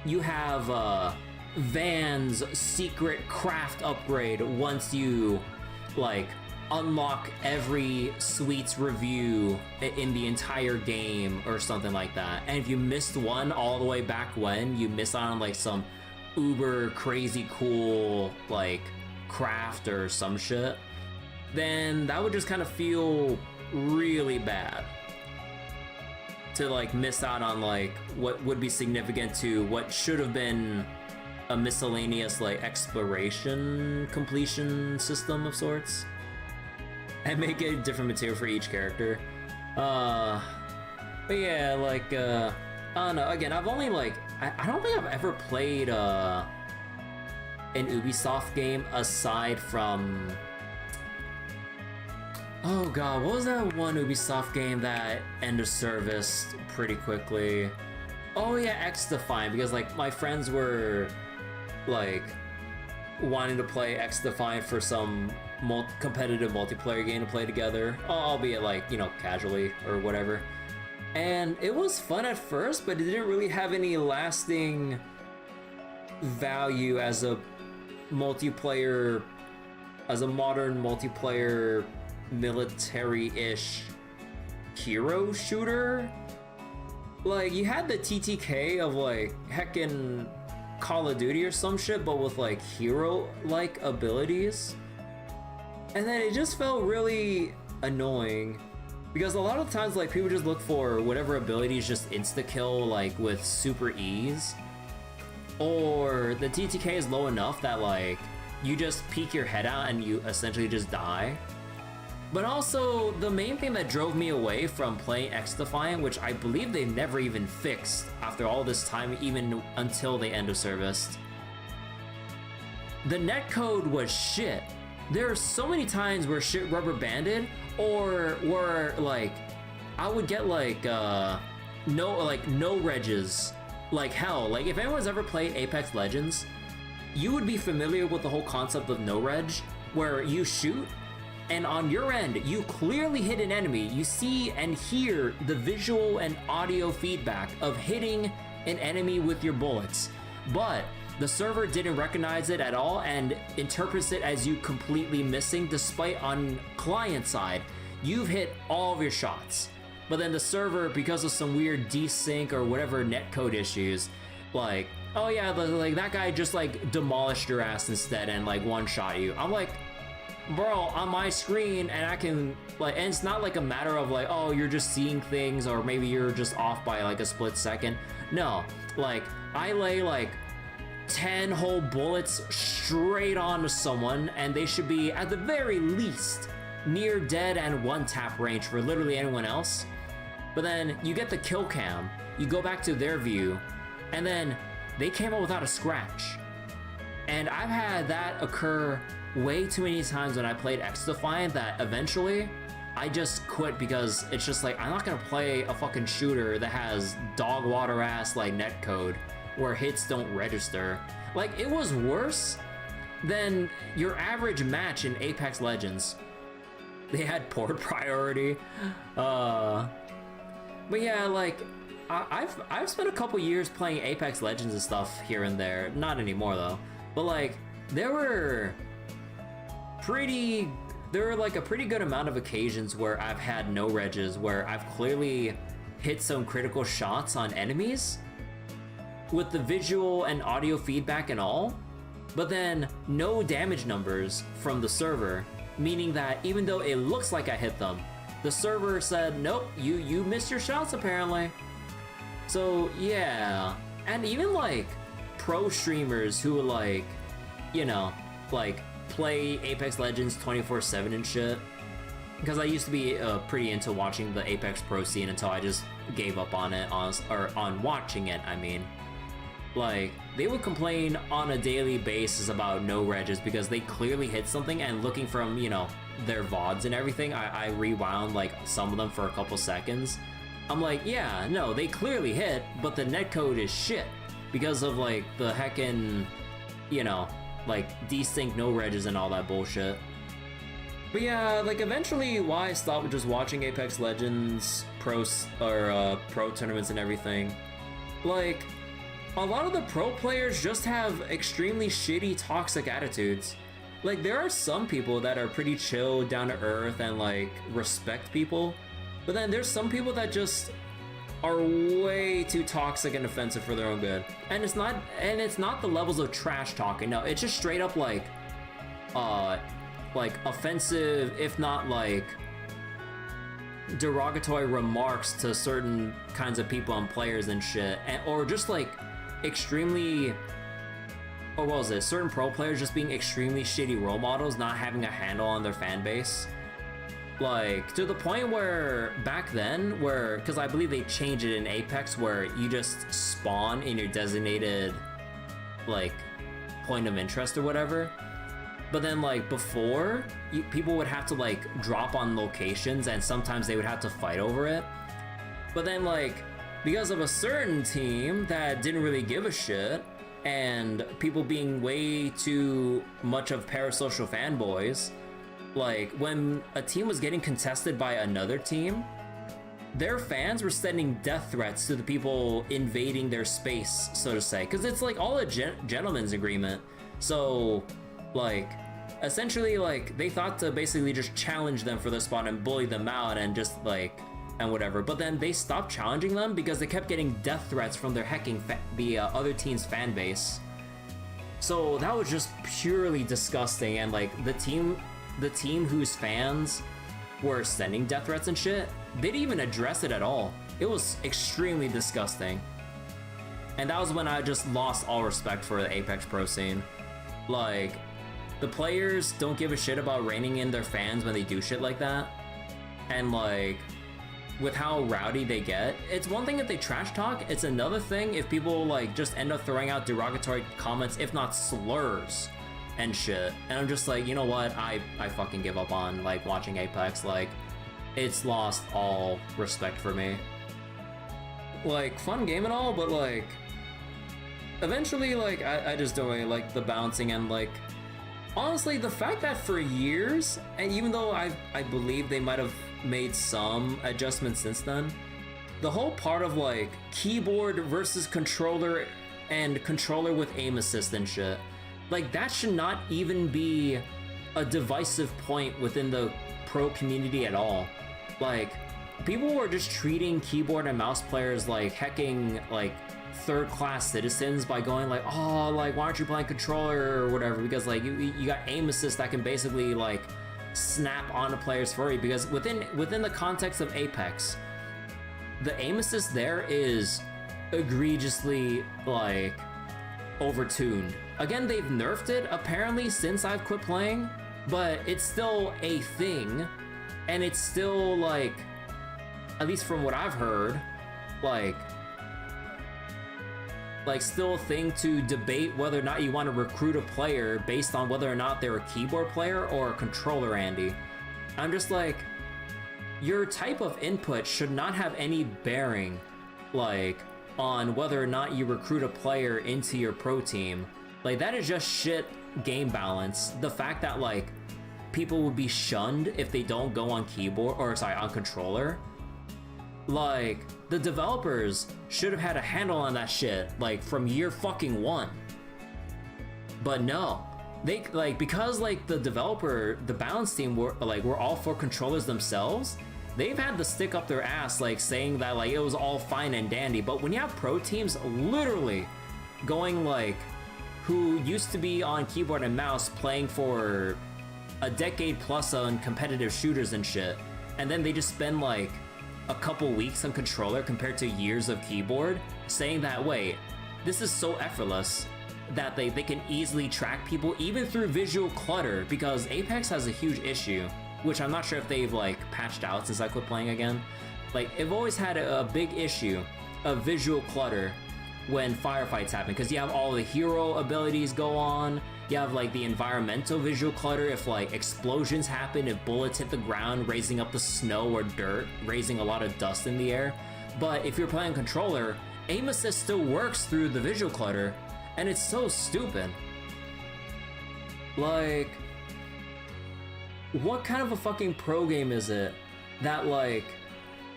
Speaker 1: you have Van's secret craft upgrade once you like unlock every sweets review in the entire game or something like that. And if you missed one all the way back when, you miss out on like some uber crazy cool like craft or some shit, then that would just kind of feel really bad to like miss out on like what would be significant to what should have been a miscellaneous like exploration completion system of sorts, and make a different material for each character. But yeah, like I don't know, again, I've only like I don't think I've ever played an Ubisoft game aside from, oh god, what was that one Ubisoft game that end of service pretty quickly? Oh yeah, X-Defiant, because like my friends were like wanting to play X-Defiant for some competitive multiplayer game to play together, albeit like, you know, casually or whatever. And it was fun at first, but it didn't really have any lasting value as a multiplayer, as a modern multiplayer military-ish hero shooter. Like, you had the TTK of like heckin' Call of Duty or some shit, but with like hero-like abilities. And then it just felt really annoying because a lot of times like people just look for whatever abilities just insta-kill like with super ease, or the TTK is low enough that like you just peek your head out and you essentially just die. But also, the main thing that drove me away from playing X-Defiant, which I believe they never even fixed after all this time, even until the end of service, the netcode was shit. There are so many times where shit rubber banded, or where like I would get like no regs like hell. Like if anyone's ever played Apex Legends, you would be familiar with the whole concept of no reg, where you shoot and on your end you clearly hit an enemy. You see and hear the visual and audio feedback of hitting an enemy with your bullets, but the server didn't recognize it at all and interprets it as you completely missing, despite on client side you've hit all of your shots. But then the server, because of some weird desync or whatever netcode issues, like, oh yeah, like that guy just like demolished your ass instead and like one shot you. I'm like, bro, on my screen, and I can like, and it's not like a matter of like, oh, you're just seeing things or maybe you're just off by like a split second. No, like I lay like 10 whole bullets straight onto someone and they should be at the very least near dead and one tap range for literally anyone else. But then you get the kill cam, you go back to their view, and then they came out without a scratch. And I've had that occur way too many times when I played X-Defiant that eventually I just quit, because it's just like, I'm not gonna play a fucking shooter that has dog water ass like netcode where hits don't register. Like, it was worse than your average match in Apex Legends. They had port priority. But yeah, like I've spent a couple years playing Apex Legends and stuff here and there. Not anymore though. But like there were like a pretty good amount of occasions where I've had no regs, where I've clearly hit some critical shots on enemies with the visual and audio feedback and all, but then no damage numbers from the server, meaning that even though it looks like I hit them, the server said, nope, you missed your shots apparently. So yeah, and even like pro streamers who like, you know, like play Apex Legends 24/7 and shit, because I used to be pretty into watching the Apex Pro scene until I just gave up on it, on watching it, I mean. Like, they would complain on a daily basis about no regs because they clearly hit something, and looking from, you know, their VODs and everything, I rewound like some of them for a couple seconds. I'm like, yeah, no, they clearly hit, but the netcode is shit because of like the heckin', you know, like desync no regs and all that bullshit. But yeah, like eventually why I stopped just watching Apex Legends pro tournaments and everything. Like, a lot of the pro players just have extremely shitty toxic attitudes. Like, there are some people that are pretty chill, down to earth, and like respect people, but then there's some people that just are way too toxic and offensive for their own good. And it's not the levels of trash talking. No, it's just straight up like offensive, if not like derogatory remarks to certain kinds of people and players and shit, or just like extremely, or what was it, certain pro players just being extremely shitty role models, not having a handle on their fan base. Like, to the point where back then, where, because I believe they changed it in Apex, where you just spawn in your designated like point of interest or whatever. But then like before, people would have to like drop on locations, and sometimes they would have to fight over it. But then like, because of a certain team that didn't really give a shit, and people being way too much of parasocial fanboys, like when a team was getting contested by another team, their fans were sending death threats to the people invading their space, so to say, because it's like all a gentleman's agreement. So like, essentially, like, they thought to basically just challenge them for the spot and bully them out and just like, and whatever. But then they stopped challenging them because they kept getting death threats from their hecking the other team's fan base. So that was just purely disgusting. And like the team whose fans were sending death threats and shit, they didn't even address it at all. It was extremely disgusting. And that was when I just lost all respect for the Apex Pro scene. Like, the players don't give a shit about reining in their fans when they do shit like that. And like, with how rowdy they get, it's one thing if they trash talk, it's another thing if people like just end up throwing out derogatory comments, if not slurs and shit. And I'm just like, you know what, I fucking give up on like watching Apex. Like, it's lost all respect for me. Like, fun game and all, but like, eventually, like, I just don't really like the bouncing. And like, honestly, the fact that for years, and even though I believe they might have made some adjustments since then, the whole part of like keyboard versus controller and controller with aim assist and shit, like, that should not even be a divisive point within the pro community at all. Like, people were just treating keyboard and mouse players like hecking like third-class citizens by going like, oh, like, why aren't you playing controller or whatever, because like you got aim assist that can basically like snap on a player's furry. Because within the context of Apex, the aim assist there is egregiously like overtuned. Again, they've nerfed it apparently since I've quit playing, but it's still a thing, and it's still like, at least from what I've heard, like still a thing to debate whether or not you want to recruit a player based on whether or not they're a keyboard player or a controller, Andy. I'm just like, your type of input should not have any bearing like on whether or not you recruit a player into your pro team. Like, that is just shit game balance. The fact that like people would be shunned if they don't go on keyboard, or sorry, on controller. Like, the developers should have had a handle on that shit like from year fucking one. But no, they like, because like the balance team were all for controllers themselves, they've had the stick up their ass like saying that like it was all fine and dandy. But when you have pro teams literally going like, who used to be on keyboard and mouse playing for a decade plus on competitive shooters and shit, and then they just spend like a couple weeks on controller compared to years of keyboard, saying that, wait, this is so effortless that they can easily track people even through visual clutter, because Apex has a huge issue, which I'm not sure if they've like patched out since I quit playing again. Like, they've always had a big issue of visual clutter, when firefights happen, because you have all the hero abilities go on. You have like the environmental visual clutter if like explosions happen, if bullets hit the ground, raising up the snow or dirt, raising a lot of dust in the air. But if you're playing controller, aim assist still works through the visual clutter, and it's so stupid. Like, what kind of a fucking pro game is it that like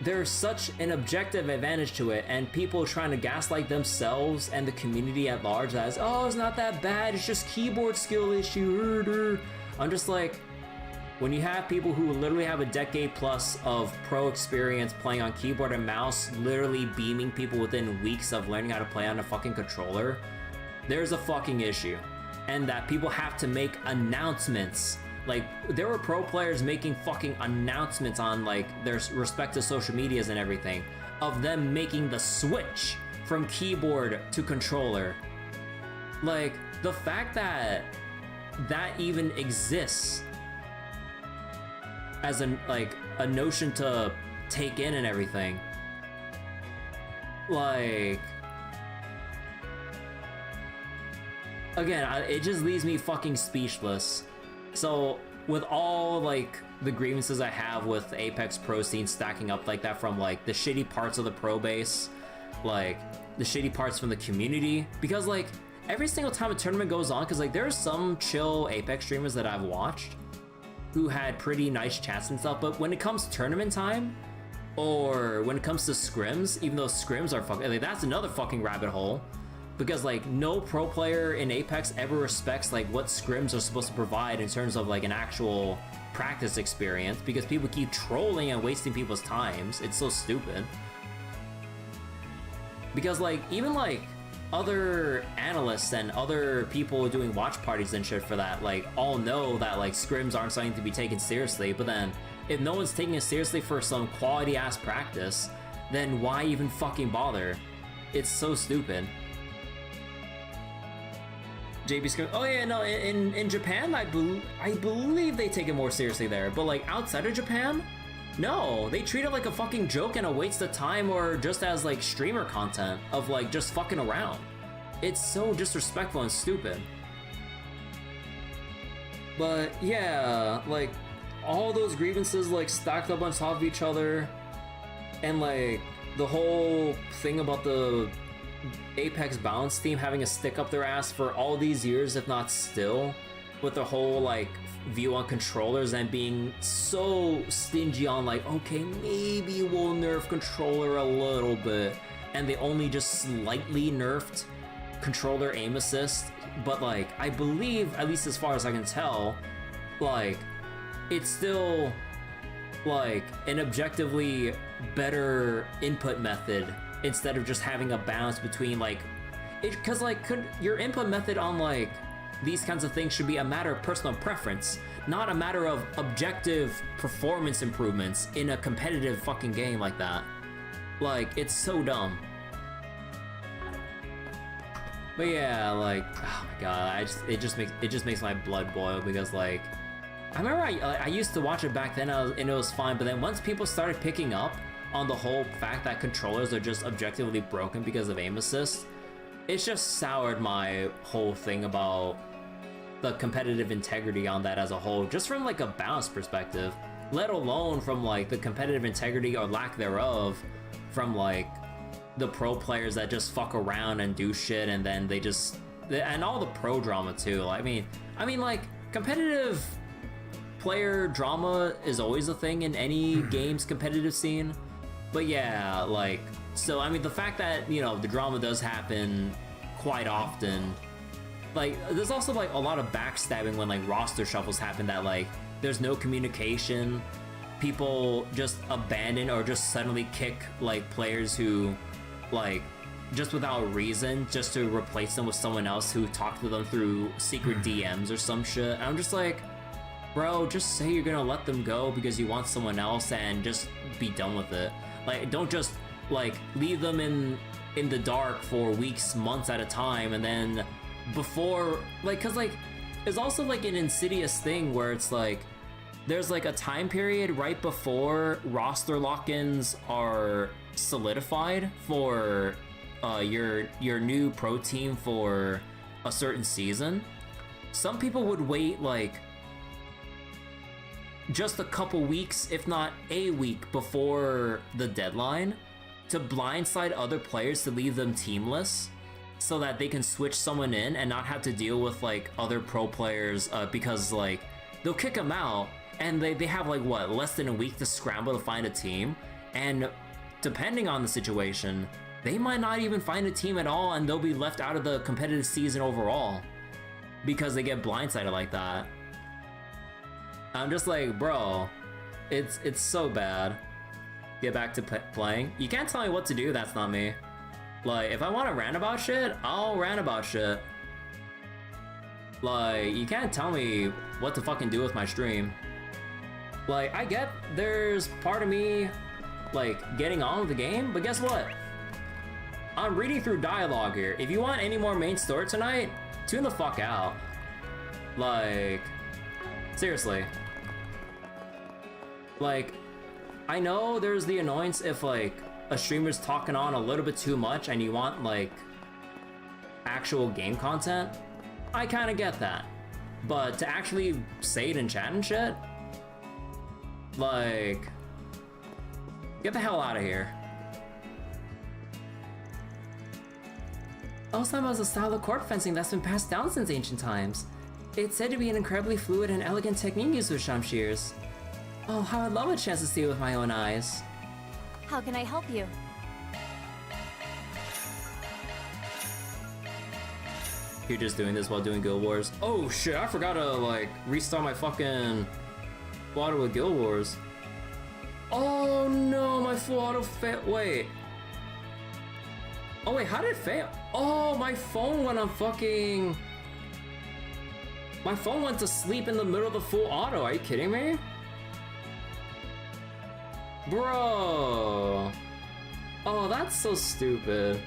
Speaker 1: there's such an objective advantage to it, and people trying to gaslight themselves and the community at large as, oh, it's not that bad, it's just keyboard skill issue. I'm just like, when you have people who literally have a decade plus of pro experience playing on keyboard and mouse, literally beaming people within weeks of learning how to play on a fucking controller, there's a fucking issue. And that people have to make announcements. Like, there were pro players making fucking announcements on like their respective social medias and everything of them making the switch from keyboard to controller. Like, the fact that that even exists as a notion to take in and everything, like, again, it just leaves me fucking speechless. So with all like the grievances I have with Apex Pro scene stacking up like that, from like the shitty parts of the pro base, like the shitty parts from the community, because like every single time a tournament goes on, because like there's some chill Apex streamers that I've watched who had pretty nice chats and stuff, but when it comes to tournament time, or when it comes to scrims, even though scrims are fucking, like, that's another fucking rabbit hole. Because like no pro player in Apex ever respects like what scrims are supposed to provide in terms of like an actual practice experience, because people keep trolling and wasting people's times. It's so stupid. Because like even like other analysts and other people doing watch parties and shit for that like all know that like scrims aren't something to be taken seriously, but then if no one's taking it seriously for some quality ass practice, then why even fucking bother? It's so stupid. JB Scrim. Oh yeah, no. In Japan, I believe they take it more seriously there. But like outside of Japan, no, they treat it like a fucking joke and a waste of time, or just as like streamer content of like just fucking around. It's so disrespectful and stupid. But yeah, like all those grievances like stacked up on top of each other, and like the whole thing about the Apex balance team having a stick up their ass for all these years, if not still, with the whole like view on controllers and being so stingy on like, okay, maybe we'll nerf controller a little bit, and they only just slightly nerfed controller aim assist. But like, I believe, at least as far as I can tell, like it's still like an objectively better input method, instead of just having a balance between like it, because like your input method on like these kinds of things should be a matter of personal preference, not a matter of objective performance improvements in a competitive fucking game like that. Like, it's so dumb. But yeah, like, oh my god, it just makes my blood boil, because like I remember I used to watch it back then and it was fine, but then once people started picking up on the whole fact that controllers are just objectively broken because of aim assist, it's just soured my whole thing about the competitive integrity on that as a whole, just from like a balance perspective, let alone from like the competitive integrity or lack thereof from like the pro players that just fuck around and do shit, and then they just, and all the pro drama too. I mean like competitive player drama is always a thing in any game's competitive scene. But yeah, like, so I mean the fact that, you know, the drama does happen quite often, like there's also like a lot of backstabbing when like roster shuffles happen, that like there's no communication, people just abandon or just suddenly kick like players who like just without reason, just to replace them with someone else who talked to them through secret DMs or some shit. And I'm just like, bro, just say you're gonna let them go because you want someone else and just be done with it. Like, don't just like leave them in the dark for weeks, months at a time, and then before, like, cause like it's also like an insidious thing where it's like there's like a time period right before roster lock-ins are solidified for your new pro team for a certain season, some people would wait like just a couple weeks, if not a week, before the deadline to blindside other players to leave them teamless so that they can switch someone in and not have to deal with like other pro players because like they'll kick them out and they have like what, less than a week to scramble to find a team, and depending on the situation they might not even find a team at all and they'll be left out of the competitive season overall because they get blindsided like that. I'm just like, bro, it's so bad. Get back to playing. You can't tell me what to do, that's not me. Like, if I want to rant about shit, I'll rant about shit. Like, you can't tell me what to fucking do with my stream. Like, I get there's part of me, like, getting on with the game, but guess what? I'm reading through dialogue here. If you want any more main story tonight, tune the fuck out. Like, seriously. Like, I know there's the annoyance if like a streamer's talking on a little bit too much and you want like actual game content. I kind of get that, but to actually say it in chat and shit, like, get the hell out of here. Osama is a style of court fencing that's been passed down since ancient times. It's said to be an incredibly fluid and elegant technique used with shamshirs. Oh, how I'd love a chance to see it with my own eyes.
Speaker 7: How can I help you?
Speaker 1: You're just doing this while doing Guild Wars. Oh shit, I forgot to like restart my fucking full auto with Guild Wars. Oh no, my full auto failed. Wait. Oh wait, how did it fail? Oh, my phone went on fucking... My phone went to sleep in the middle of the full auto. Are you kidding me? Bro. Oh, that's so stupid.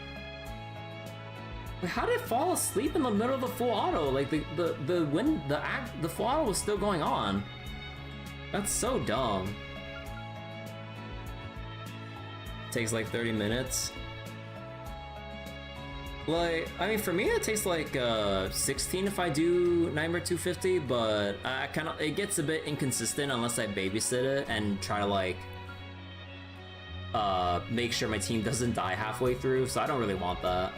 Speaker 1: Wait, how did it fall asleep in the middle of the full auto? Like the full auto was still going on. That's so dumb. Takes like 30 minutes. Like, I mean, for me it takes like 16 if I do Nightmare 250, but I kind of, it gets a bit inconsistent unless I babysit it and try to like make sure my team doesn't die halfway through, so I don't really want that.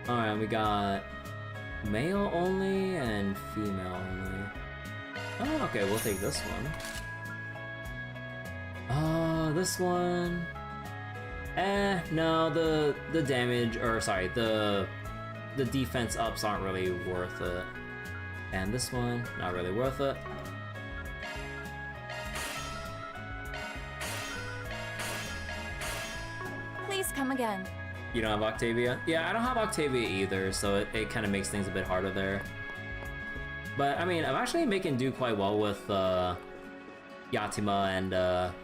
Speaker 1: Alright, we got male only and female only. Oh, okay, we'll take this one. This one. No, the damage, or sorry, the defense ups aren't really worth it. And this one, not really worth it.
Speaker 7: Please come again.
Speaker 1: You don't have Octavia? Yeah, I don't have Octavia either, so it kind of makes things a bit harder there. But, I mean, I'm actually making do quite well with Yatima and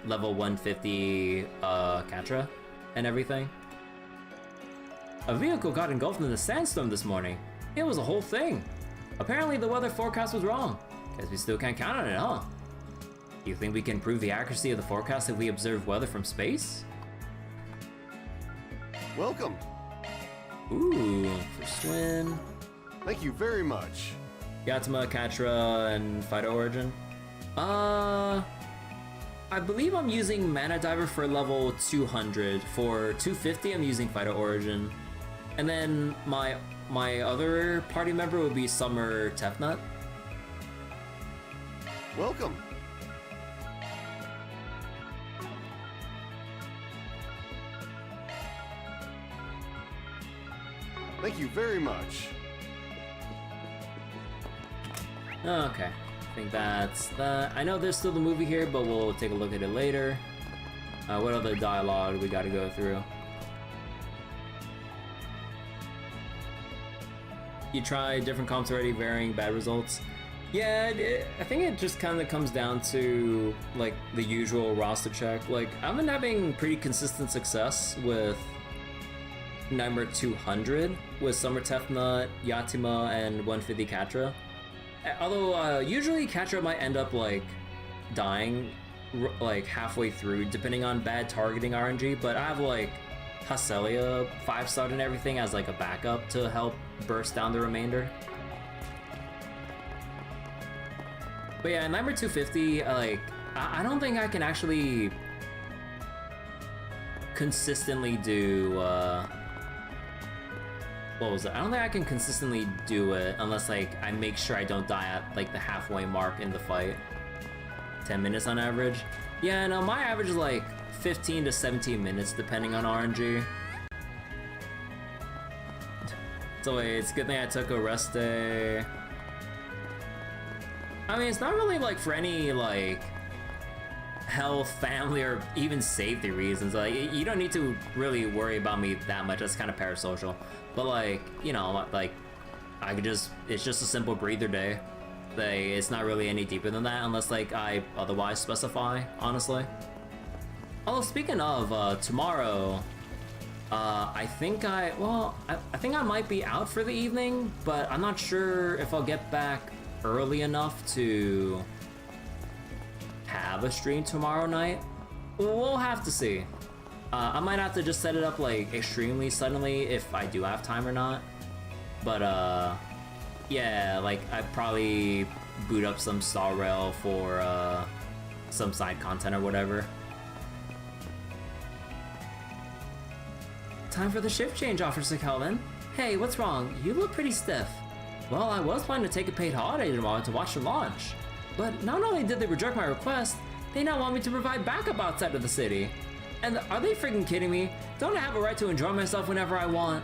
Speaker 1: level 150 Katra and everything. A vehicle got engulfed in the sandstorm this morning. It was a whole thing. Apparently the weather forecast was wrong. Guess we still can't count on it, huh? You think we can prove the accuracy of the forecast if we observe weather from space?
Speaker 24: Welcome.
Speaker 1: Ooh, for Swin.
Speaker 24: Thank you very much.
Speaker 1: Yatima, Katra, and Fighter Origin. I believe I'm using Mana Diver for level 200. For 250, I'm using Fighter Origin. And then my other party member would be Summer Tefnut.
Speaker 24: Welcome. Thank you very much.
Speaker 1: Okay, I think that's that. I know there's still the movie here, but we'll take a look at it later. What other dialogue we gotta go through? You tried different comps already, varying bad results. Yeah, I think it just kind of comes down to like the usual roster check. Like, I've been having pretty consistent success with Nightmare 200 with Summer Tefnut, Yatima, and 150 Katra. Although usually Katra might end up like dying like halfway through depending on bad targeting RNG, but I have like Hacelia 5-starred and everything as like a backup to help burst down the remainder. But yeah, Nightmare 250, like I don't think I can actually consistently do what was it? I don't think I can consistently do it unless like I make sure I don't die at like the halfway mark in the fight. 10 minutes on average. Yeah, no, my average is like 15 to 17 minutes depending on RNG. So wait, it's a good thing I took a rest day. I mean, it's not really like for any like health, family, or even safety reasons. Like, you don't need to really worry about me that much. That's kind of parasocial. But like, you know, like I could just, it's just a simple breather day. Like, it's not really any deeper than that unless like I otherwise specify, honestly. Although speaking of tomorrow, I think I think I might be out for the evening, but I'm not sure if I'll get back early enough to have a stream tomorrow night. We'll have to see. I might have to just set it up like extremely suddenly if I do have time or not. But yeah, like I'd probably boot up some Star Rail for some side content or whatever. Time for the shift change, Officer Calvin. Hey, what's wrong? You look pretty stiff. Well, I was planning to take a paid holiday tomorrow to watch the launch. But not only did they reject my request, they now want me to provide backup outside of the city. And are they freaking kidding me? Don't I have a right to enjoy myself whenever I want?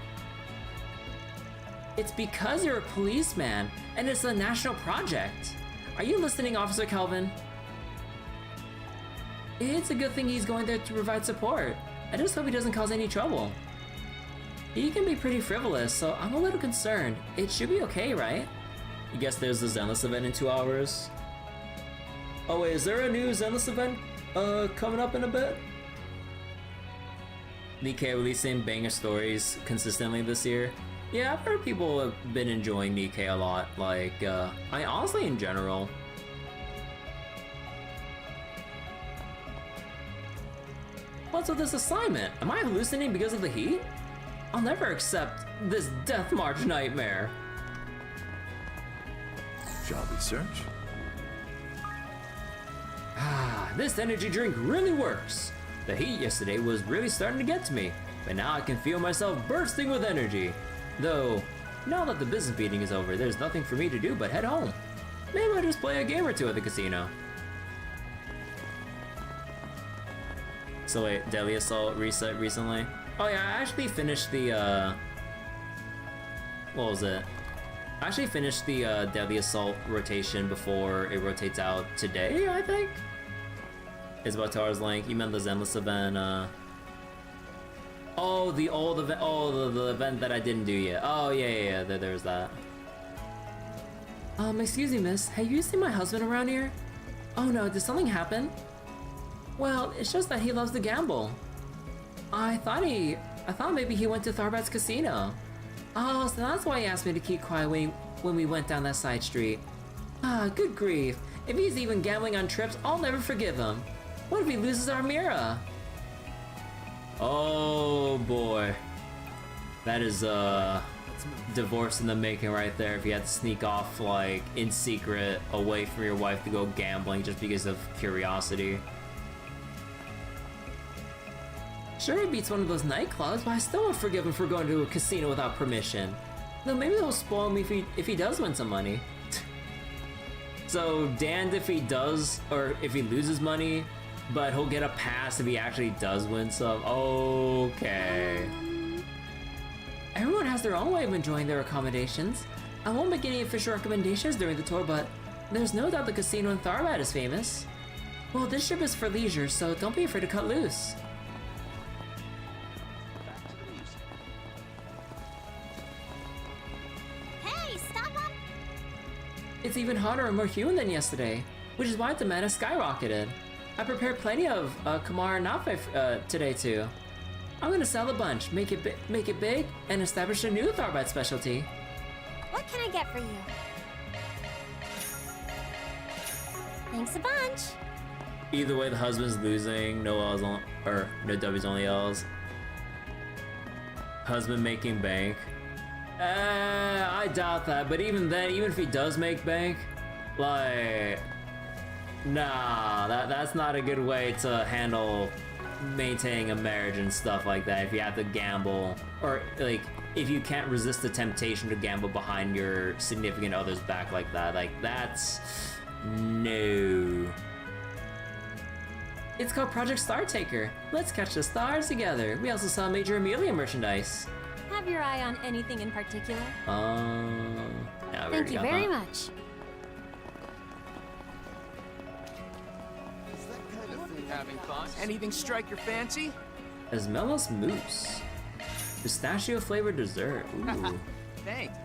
Speaker 1: It's because you're a policeman, and it's a national project. Are you listening, Officer Kelvin? It's a good thing he's going there to provide support. I just hope he doesn't cause any trouble. He can be pretty frivolous, so I'm a little concerned. It should be okay, right? You guess there's the Zenless event in 2 hours? Oh wait, is there a new Zenless event coming up in a bit? Nikkei releasing banger stories consistently this year. Yeah, I've heard people have been enjoying Nikkei a lot, like, I honestly in general. What's with this assignment? Am I hallucinating because of the heat? I'll never accept this Death March nightmare.
Speaker 23: Shall we search?
Speaker 1: Ah, this energy drink really works. The heat yesterday was really starting to get to me, but now I can feel myself bursting with energy. Though, now that the business meeting is over, there's nothing for me to do but head home. Maybe I'll just play a game or two at the casino. So wait, Deadly Assault reset recently? Oh yeah, I actually finished the, what was it? I actually finished the Deadly Assault rotation before it rotates out today, I think? Isbatar's link, you meant the Zenless event, oh, the old event, oh, the event that I didn't do yet. Oh, yeah, there's that. Excuse me, miss, have you seen my husband around here? Oh no, did something happen? Well, it's just that he loves to gamble. I thought maybe he went to Tharbat's casino. Oh, so that's why he asked me to keep quiet when we went down that side street. Ah, good grief. If he's even gambling on trips, I'll never forgive him. What if he loses our Mira? Oh boy. That is divorce in the making right there if you had to sneak off like in secret away from your wife to go gambling just because of curiosity. Sure, he beats one of those nightclubs, but I still won't forgive him for going to a casino without permission. Though maybe he'll spoil me if he does win some money. So damned if he does, or if he loses money, but he'll get a pass if he actually does win some. Okay. Everyone has their own way of enjoying their accommodations. I won't make any official recommendations during the tour, but there's no doubt the casino in Tharbat is famous. Well, this trip is for leisure, so don't be afraid to cut loose. It's even hotter and more humid than yesterday, which is why demand has skyrocketed. I prepared plenty of Kamar Nafe today too. I'm gonna sell a bunch, make it big, and establish a new Tharbite specialty.
Speaker 7: What can I get for you? Thanks a bunch.
Speaker 1: Either way, the husband's losing. No L's on, or no W's, only L's. Husband making bank. I doubt that. But even then, even if he does make bank, like, nah, that's not a good way to handle maintaining a marriage and stuff like that. If you have to gamble, or like, if you can't resist the temptation to gamble behind your significant other's back like that, like that's no. It's called Project Star Taker. Let's catch the stars together. We also sell major Amelia merchandise.
Speaker 11: Have your eye on anything in particular?
Speaker 1: Yeah,
Speaker 11: Thank you very much.
Speaker 4: Having fun? Anything strike your fancy?
Speaker 1: Esmelas Mousse. Pistachio flavored dessert. Ooh.
Speaker 4: Thanks.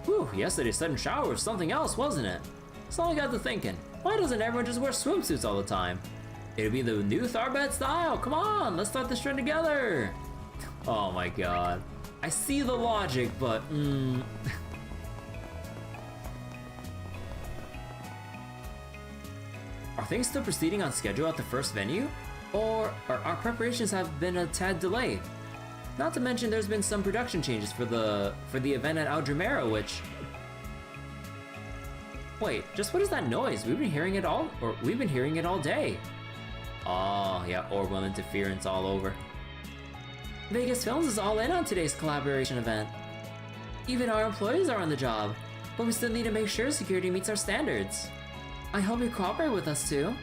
Speaker 1: Whew, yesterday's sudden shower was something else, wasn't it? So I got to thinking, why doesn't everyone just wear swimsuits all the time? It'll be the new Tharbad style. Come on, let's start this trend together. Oh my god. I see the logic, but Are things still proceeding on schedule at the first venue? Or our preparations have been a tad delayed? Not to mention there's been some production changes for the event at Aldrimero, which... Wait, just what is that noise? We've been hearing it all day. Oh, yeah, orbital interference all over. Vegas Films is all in on today's collaboration event. Even our employees are on the job, but we still need to make sure security meets our standards. I hope you cooperate with us too.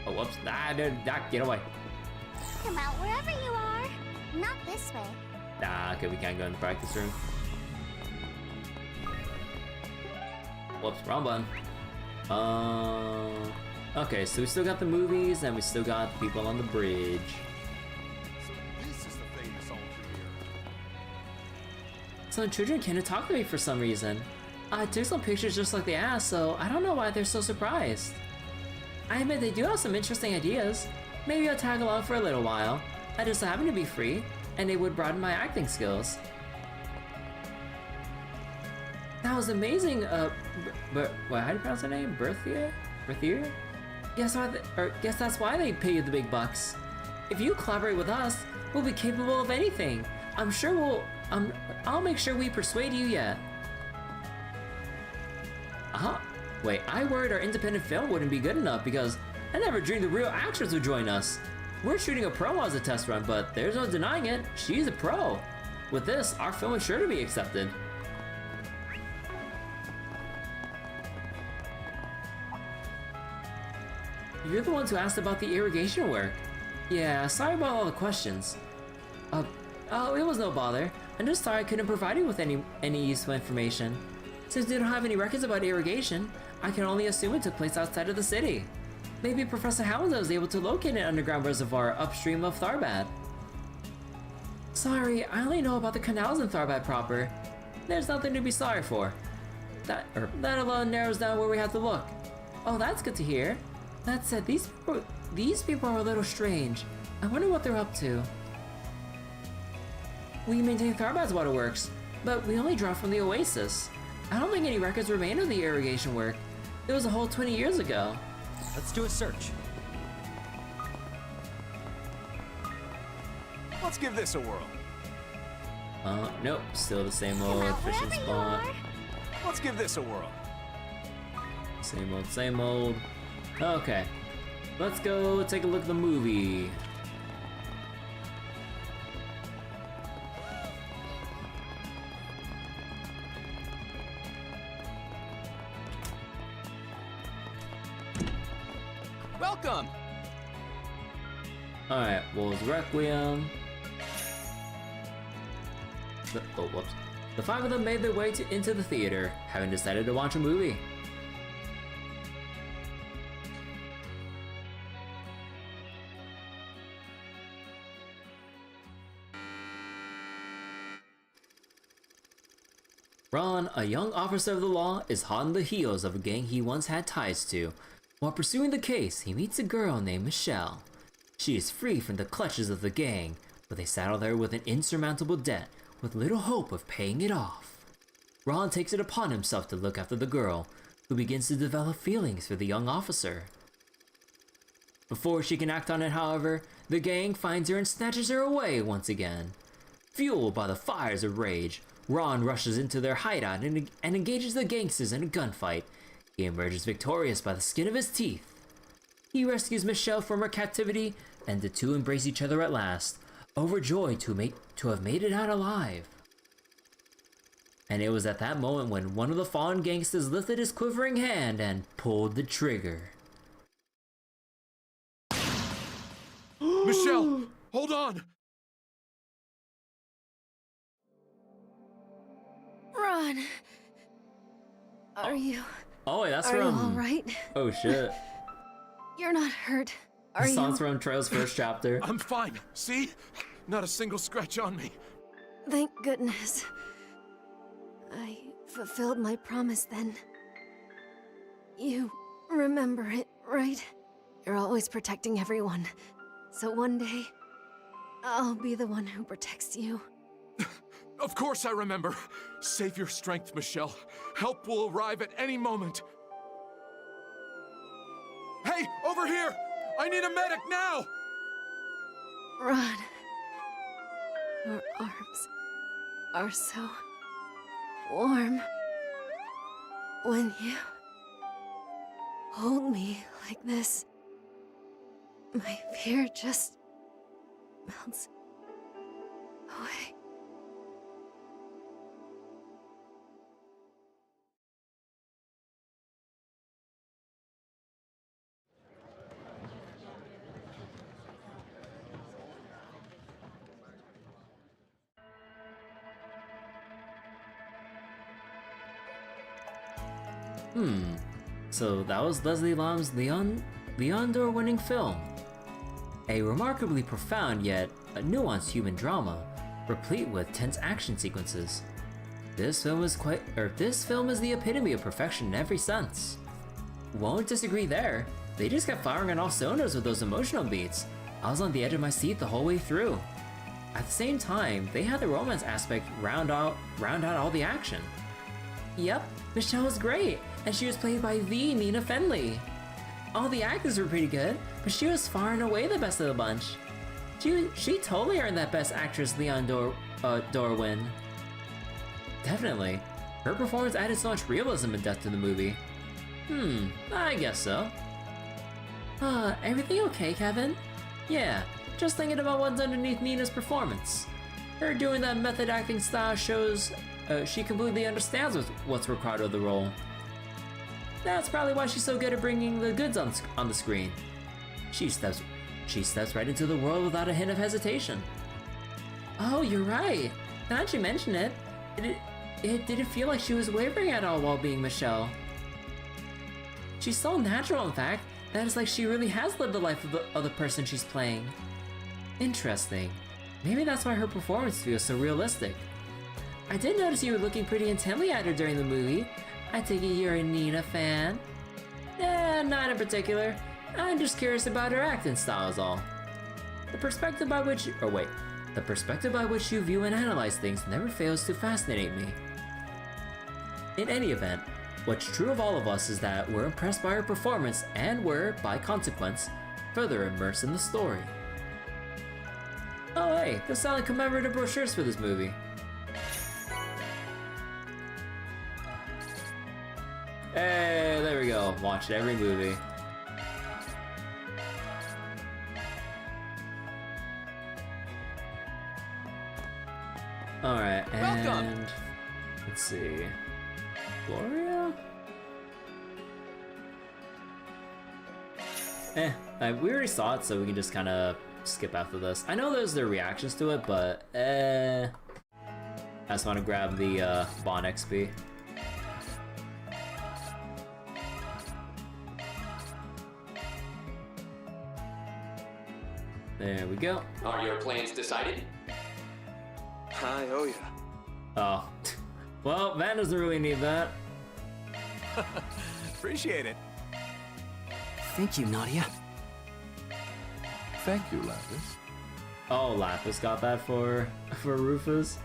Speaker 1: Oh, whoops. Get away.
Speaker 9: Come out wherever you are. Not this way.
Speaker 1: Okay, we can't go in the practice room. Whoops, wrong button. Okay, so we still got the movies, and we still got the people on the bridge. Some children came to talk to me for some reason. I took some pictures just like they asked, so I don't know why they're so surprised. I admit they do have some interesting ideas. Maybe I'll tag along for a little while. I just happen to be free, and it would broaden my acting skills. That was amazing, how do you pronounce her name? Berthia? Guess that's why they pay you the big bucks. If you collaborate with us, we'll be capable of anything. I'll make sure we persuade you yet. Wait, I worried our independent film wouldn't be good enough because I never dreamed the real actors would join us. We're shooting a promo as a test run, but there's no denying it, she's a pro. With this, our film is sure to be accepted. You're the ones who asked about the irrigation work. Yeah, sorry about all the questions. Oh, it was no bother. I'm just sorry I couldn't provide you with any useful information. Since we don't have any records about irrigation, I can only assume it took place outside of the city. Maybe Professor Hamilton was able to locate an underground reservoir upstream of Tharbad. Sorry, I only know about the canals in Tharbad proper. There's nothing to be sorry for. That alone narrows down where we have to look. Oh, that's good to hear. That said, these people are a little strange. I wonder what they're up to. We maintain Tharbad's waterworks, but we only draw from the oasis. I don't think any records remain of the irrigation work. It was a whole 20 years ago.
Speaker 22: Let's do a search.
Speaker 21: Let's give this a whirl.
Speaker 1: Nope, still the same old fishing spot.
Speaker 21: Let's give this a whirl.
Speaker 1: Same old. Okay, let's go take a look at the movie.
Speaker 4: Welcome!
Speaker 1: Alright, well, it's Requiem. The five of them made their way into the theater, having decided to watch a movie. Ron, a young officer of the law, is hot on the heels of a gang he once had ties to. While pursuing the case, he meets a girl named Michelle. She is free from the clutches of the gang, but they saddle there with an insurmountable debt, with little hope of paying it off. Ron takes it upon himself to look after the girl, who begins to develop feelings for the young officer. Before she can act on it, however, the gang finds her and snatches her away once again. Fueled by the fires of rage, Ron rushes into their hideout and engages the gangsters in a gunfight. He emerges victorious by the skin of his teeth. He rescues Michelle from her captivity, and the two embrace each other at last, overjoyed to have made it out alive. And it was at that moment when one of the fallen gangsters lifted his quivering hand and pulled the trigger.
Speaker 6: Michelle, hold on!
Speaker 15: Ron! Are you...
Speaker 1: Oh, wait, that's
Speaker 15: Are
Speaker 1: from...
Speaker 15: you alright?
Speaker 1: Oh, shit.
Speaker 15: You're not hurt, are
Speaker 1: The song's
Speaker 15: you?
Speaker 1: from Trail's first chapter.
Speaker 6: I'm fine, see? Not a single scratch on me.
Speaker 15: Thank goodness. I fulfilled my promise then. You remember it, right? You're always protecting everyone. So one day, I'll be the one who protects you.
Speaker 6: Of course I remember. Save your strength, Michelle. Help will arrive at any moment. Hey, over here! I need a medic now!
Speaker 15: Ron, your arms are so warm when you hold me like this. My fear just melts away.
Speaker 1: So that was Leslie Lam's Leon d'Or-winning film. A remarkably profound yet a nuanced human drama, replete with tense action sequences. This film is the epitome of perfection in every sense. Won't disagree there. They just kept firing on all cylinders with those emotional beats. I was on the edge of my seat the whole way through. At the same time, they had the romance aspect round out all the action. Yep, Michelle was great, and she was played by the Nina Fenley. All the actors were pretty good, but she was far and away the best of the bunch. She totally earned that Best Actress Leon d'Or win. Definitely. Her performance added so much realism and depth to the movie. I guess so. Everything okay, Kevin? Yeah, just thinking about what's underneath Nina's performance. Her doing that method acting style shows she completely understands what's required of the role. That's probably why she's so good at bringing the goods on the screen. She steps right into the world without a hint of hesitation. Oh, you're right. Now that you mention it, it didn't feel like she was wavering at all while being Michelle. She's so natural, in fact, that it's like she really has lived the life of the person she's playing. Interesting. Maybe that's why her performance feels so realistic. I did notice you were looking pretty intently at her during the movie. I take it you're a Nina fan? Not in particular. I'm just curious about her acting style is all. The perspective by which you view and analyze things never fails to fascinate me. In any event, what's true of all of us is that we're impressed by her performance and we're, by consequence, further immersed in the story. Oh hey, they're selling commemorative brochures for this movie. Hey, there we go. Watched every movie. Alright, and
Speaker 6: welcome.
Speaker 1: Let's see. Gloria? We already saw it, so we can just kind of skip after this. I know there's their reactions to it, but I just want to grab the Bond XP. There we go.
Speaker 16: Are your plans decided?
Speaker 21: Oh yeah.
Speaker 1: Oh. Well, Van doesn't really need that.
Speaker 21: Appreciate it.
Speaker 22: Thank you, Nadia.
Speaker 23: Thank you, Lapis.
Speaker 1: Oh, Lapis got that for Rufus.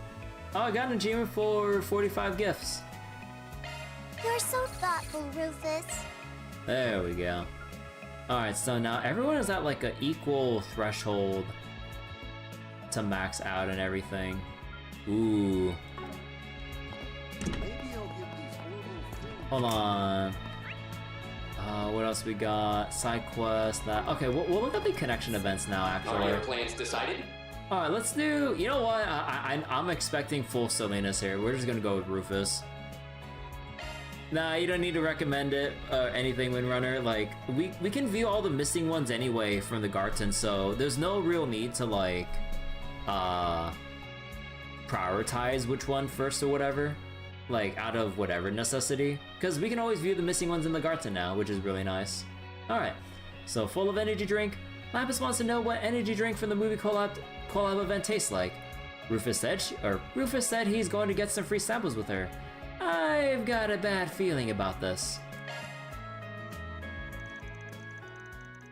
Speaker 1: Oh, I got an achievement for 45 gifts.
Speaker 9: You're so thoughtful, Rufus.
Speaker 1: There we go. Alright, so now everyone is at like an equal threshold to max out and everything. Ooh. Hold on. What else we got? Side quest, that. Okay, we'll look at the connection events now, actually.
Speaker 16: Are your plans decided?
Speaker 1: Alright, let's do. You know what? I'm expecting full silliness here. We're just gonna go with Rufus. Nah, you don't need to recommend it or anything, Windrunner. Like, we can view all the missing ones anyway from the Garten, so there's no real need to, like, prioritize which one first or whatever. Like, out of whatever necessity. Because we can always view the missing ones in the Garten now, which is really nice. Alright, so full of energy drink. Lapis wants to know what energy drink from the movie collab event tastes like. Rufus said he's going to get some free samples with her. I've got a bad feeling about this.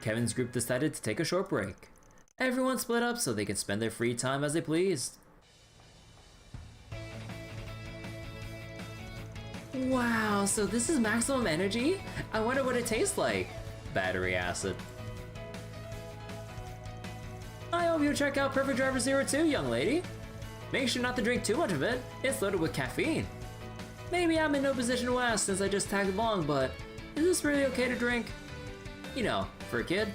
Speaker 1: Kevin's group decided to take a short break. Everyone split up so they can spend their free time as they pleased. Wow, so this is maximum energy? I wonder what it tastes like. Battery acid. I hope you check out Perfect Driver Zero too, young lady. Make sure not to drink too much of it. It's loaded with caffeine. Maybe I'm in no position to ask since I just tagged along, but is this really okay to drink? You know, for a kid.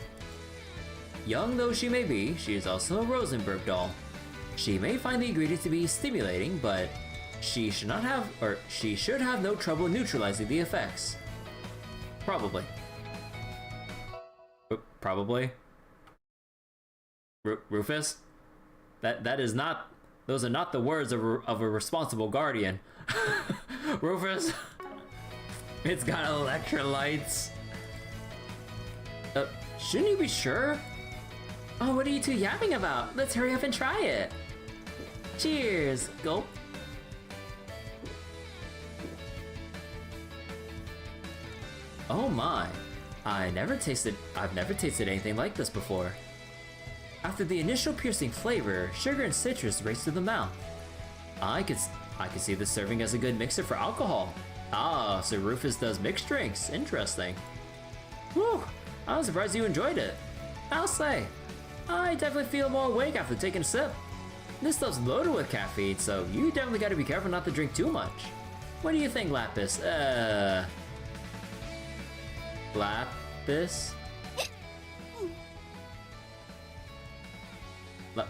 Speaker 1: Young though she may be, she is also a Rosenberg doll. She may find the ingredients to be stimulating, but she should have no trouble neutralizing the effects. Probably. Probably? Rufus? That is not, those are not the words of a responsible guardian. Rufus, it's got electrolytes. Shouldn't you be sure? Oh, what are you two yapping about? Let's hurry up and try it. Cheers. Gulp. Oh my, I've never tasted anything like this before. After the initial piercing flavor, sugar and citrus race to the mouth. I could see this serving as a good mixer for alcohol. Ah, so Rufus does mixed drinks. Interesting. Whew, I'm surprised you enjoyed it. I'll say, I definitely feel more awake after taking a sip. This stuff's loaded with caffeine, so you definitely gotta be careful not to drink too much. What do you think, Lapis? Lapis?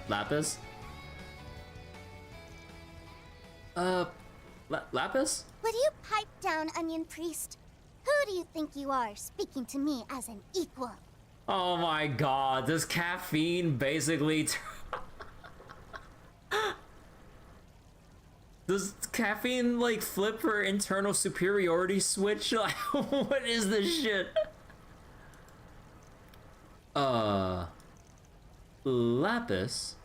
Speaker 1: Lapis? Lapis?
Speaker 9: Would you pipe down, Onion Priest? Who do you think you are, speaking to me as an equal?
Speaker 1: Oh my god, does caffeine basically does caffeine, like, flip her internal superiority switch? Like, what is this shit? Lapis?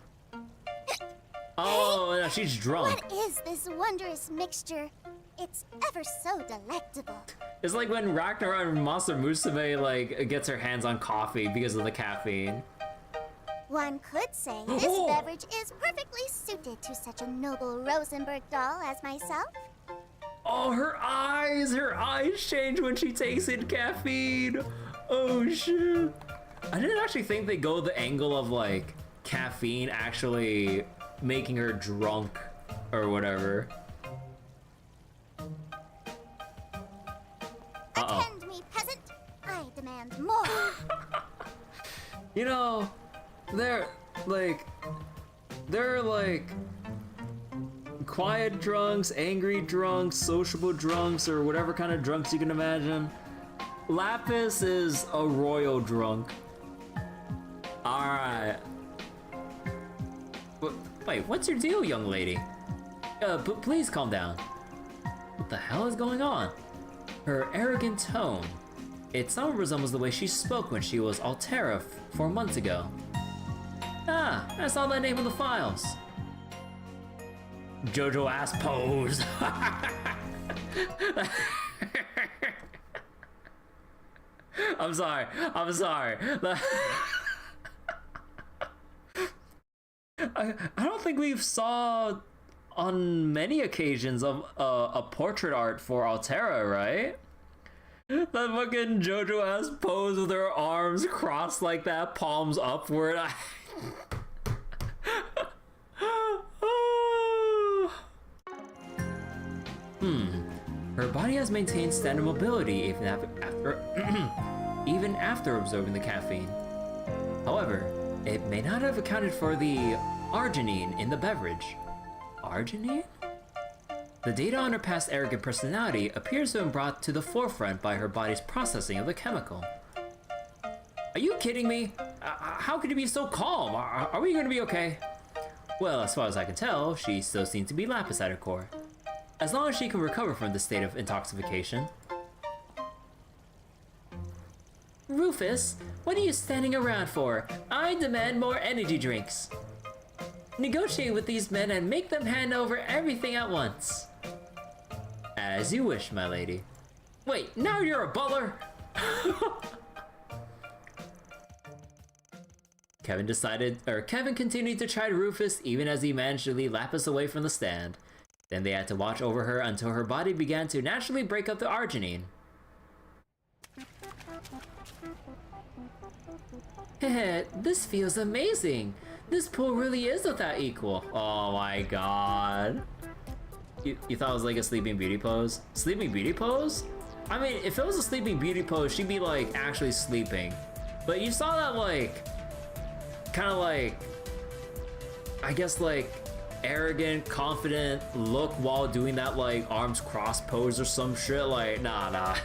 Speaker 1: Oh, no, she's drunk.
Speaker 9: What is this wondrous mixture? It's ever so delectable.
Speaker 1: It's like when Ragnar and Monster Musume, like, gets her hands on coffee because of the caffeine.
Speaker 9: One could say this beverage is perfectly suited to such a noble Rosenberg doll as myself.
Speaker 1: Oh, her eyes change when she takes in caffeine. Oh shit. I didn't actually think they go the angle of, like, caffeine actually making her drunk or whatever.
Speaker 9: Attend me, peasant. I demand more.
Speaker 1: You know, they're like quiet drunks, angry drunks, sociable drunks, or whatever kind of drunks you can imagine. Lapis is a royal drunk. Alright. Wait, what's your deal, young lady? Please calm down. What the hell is going on? Her arrogant tone. It somewhat resembles the way she spoke when she was Altera 4 months ago. Ah, I saw that name in the files. Jojo ass pose. I'm sorry. I don't think we've saw on many occasions of a portrait art for Altera, right? That fucking JoJo ass pose with her arms crossed like that, palms upward. Her body has maintained standard mobility even after even after absorbing the caffeine. However, it may not have accounted for the arginine in the beverage. Arginine? The data on her past arrogant personality appears to have been brought to the forefront by her body's processing of the chemical. Are you kidding me? How could you be so calm? Are we going to be okay? Well, as far as I can tell, she still seems to be Lapis at her core. As long as she can recover from this state of intoxication. Rufus, what are you standing around for? I demand more energy drinks. Negotiate with these men and make them hand over everything at once. As you wish, my lady. Wait, now you're a butler? Kevin continued to try Rufus even as he managed to lead Lapis away from the stand. Then they had to watch over her until her body began to naturally break up the arginine. Heh, this feels amazing. This pool really is without equal. Oh my god. You thought it was like a Sleeping Beauty pose? Sleeping Beauty pose? I mean, if it was a Sleeping Beauty pose, she'd be like actually sleeping. But you saw that like, kind of like, I guess like, arrogant, confident look while doing that like arms crossed pose or some shit. Like, nah.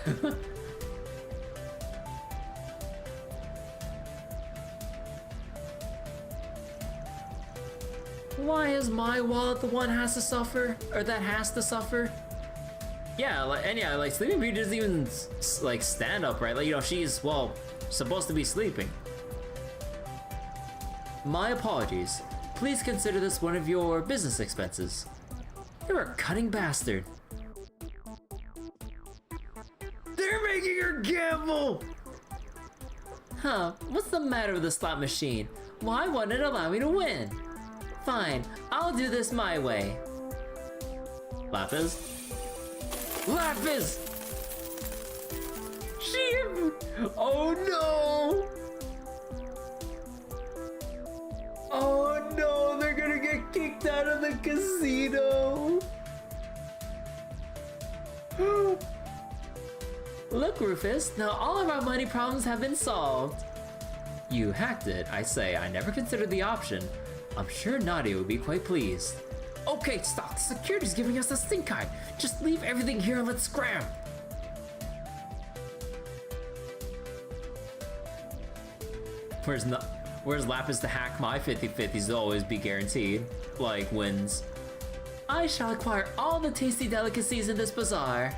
Speaker 1: Why is my wallet the one has to suffer, or that has to suffer? Yeah, like Sleeping Beauty doesn't even like stand up, right? Like, you know, she's, well, supposed to be sleeping. My apologies. Please consider this one of your business expenses. You're a cunning bastard. They're making her gamble! Huh, what's the matter with the slot machine? Why wouldn't it allow me to win? Fine, I'll do this my way. Lapis? Lapis! Oh no! Oh no, they're gonna get kicked out of the casino! Look, Rufus, now all of our money problems have been solved. You hacked it, I say. I never considered the option. I'm sure Nadia would be quite pleased. Okay, stop. Security's giving us a stink eye. Just leave everything here and let's scram. Where's Lapis to hack my 50/50s to always be guaranteed? Like, wins. I shall acquire all the tasty delicacies in this bazaar.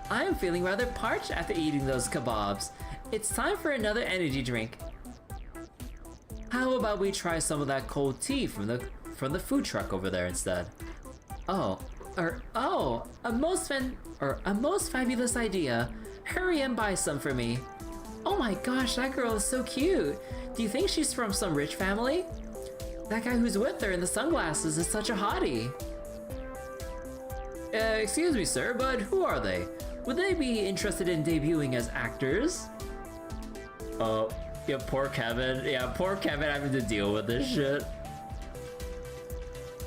Speaker 1: I am feeling rather parched after eating those kebabs. It's time for another energy drink. How about we try some of that cold tea from the food truck over there instead? A most fabulous idea. Hurry and buy some for me. Oh my gosh, that girl is so cute. Do you think she's from some rich family? That guy who's with her in the sunglasses is such a hottie. Excuse me, sir, but who are they? Would they be interested in debuting as actors? Yeah, poor Kevin. Yeah, poor Kevin having to deal with this shit.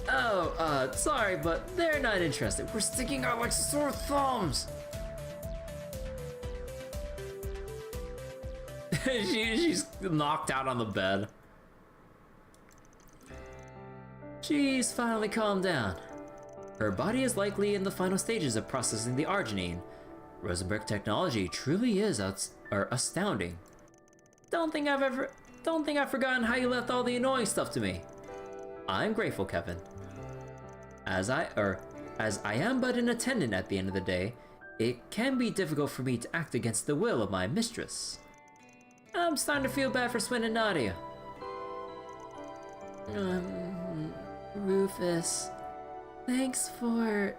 Speaker 1: Oh, sorry, but they're not interested. We're sticking out like sore thumbs. She's knocked out on the bed. She's finally calmed down. Her body is likely in the final stages of processing the arginine. Rosenberg technology truly is astounding. Don't think I've forgotten how you left all the annoying stuff to me. I'm grateful, Kevin. As I am but an attendant at the end of the day, it can be difficult for me to act against the will of my mistress. I'm starting to feel bad for Swin and Nadia. Rufus, thanks for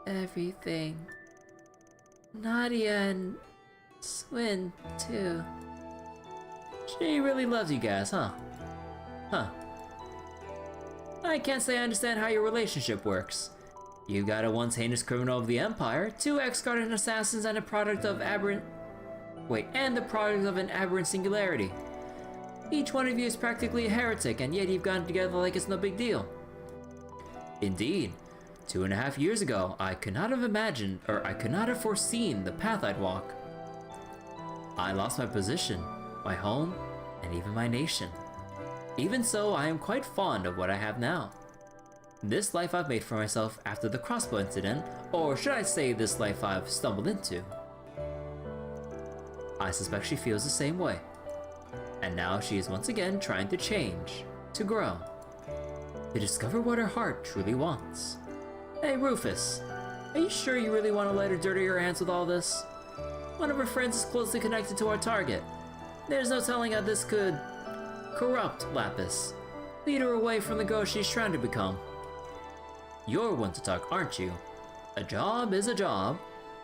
Speaker 1: everything. Nadia and Swin, too. She really loves you guys, huh? Huh. I can't say I understand how your relationship works. You got a once heinous criminal of the Empire, 2 ex-guardian assassins, and the product of an aberrant singularity. Each one of you is practically a heretic, and yet you've gotten together like it's no big deal. Indeed, 2.5 years ago, I could not have foreseen the path I'd walk. I lost my position, my home, and even my nation. Even so, I am quite fond of what I have now. This life I've made for myself after the crossbow incident, or should I say this life I've stumbled into. I suspect she feels the same way. And now she is once again trying to change, to grow, to discover what her heart truly wants. Hey Rufus, are you sure you really want to let her dirty her hands with all this? One of her friends is closely connected to our target. There's no telling how this could corrupt Lapis, lead her away from the ghost she's trying to become. You're one to talk, aren't you? A job is a job.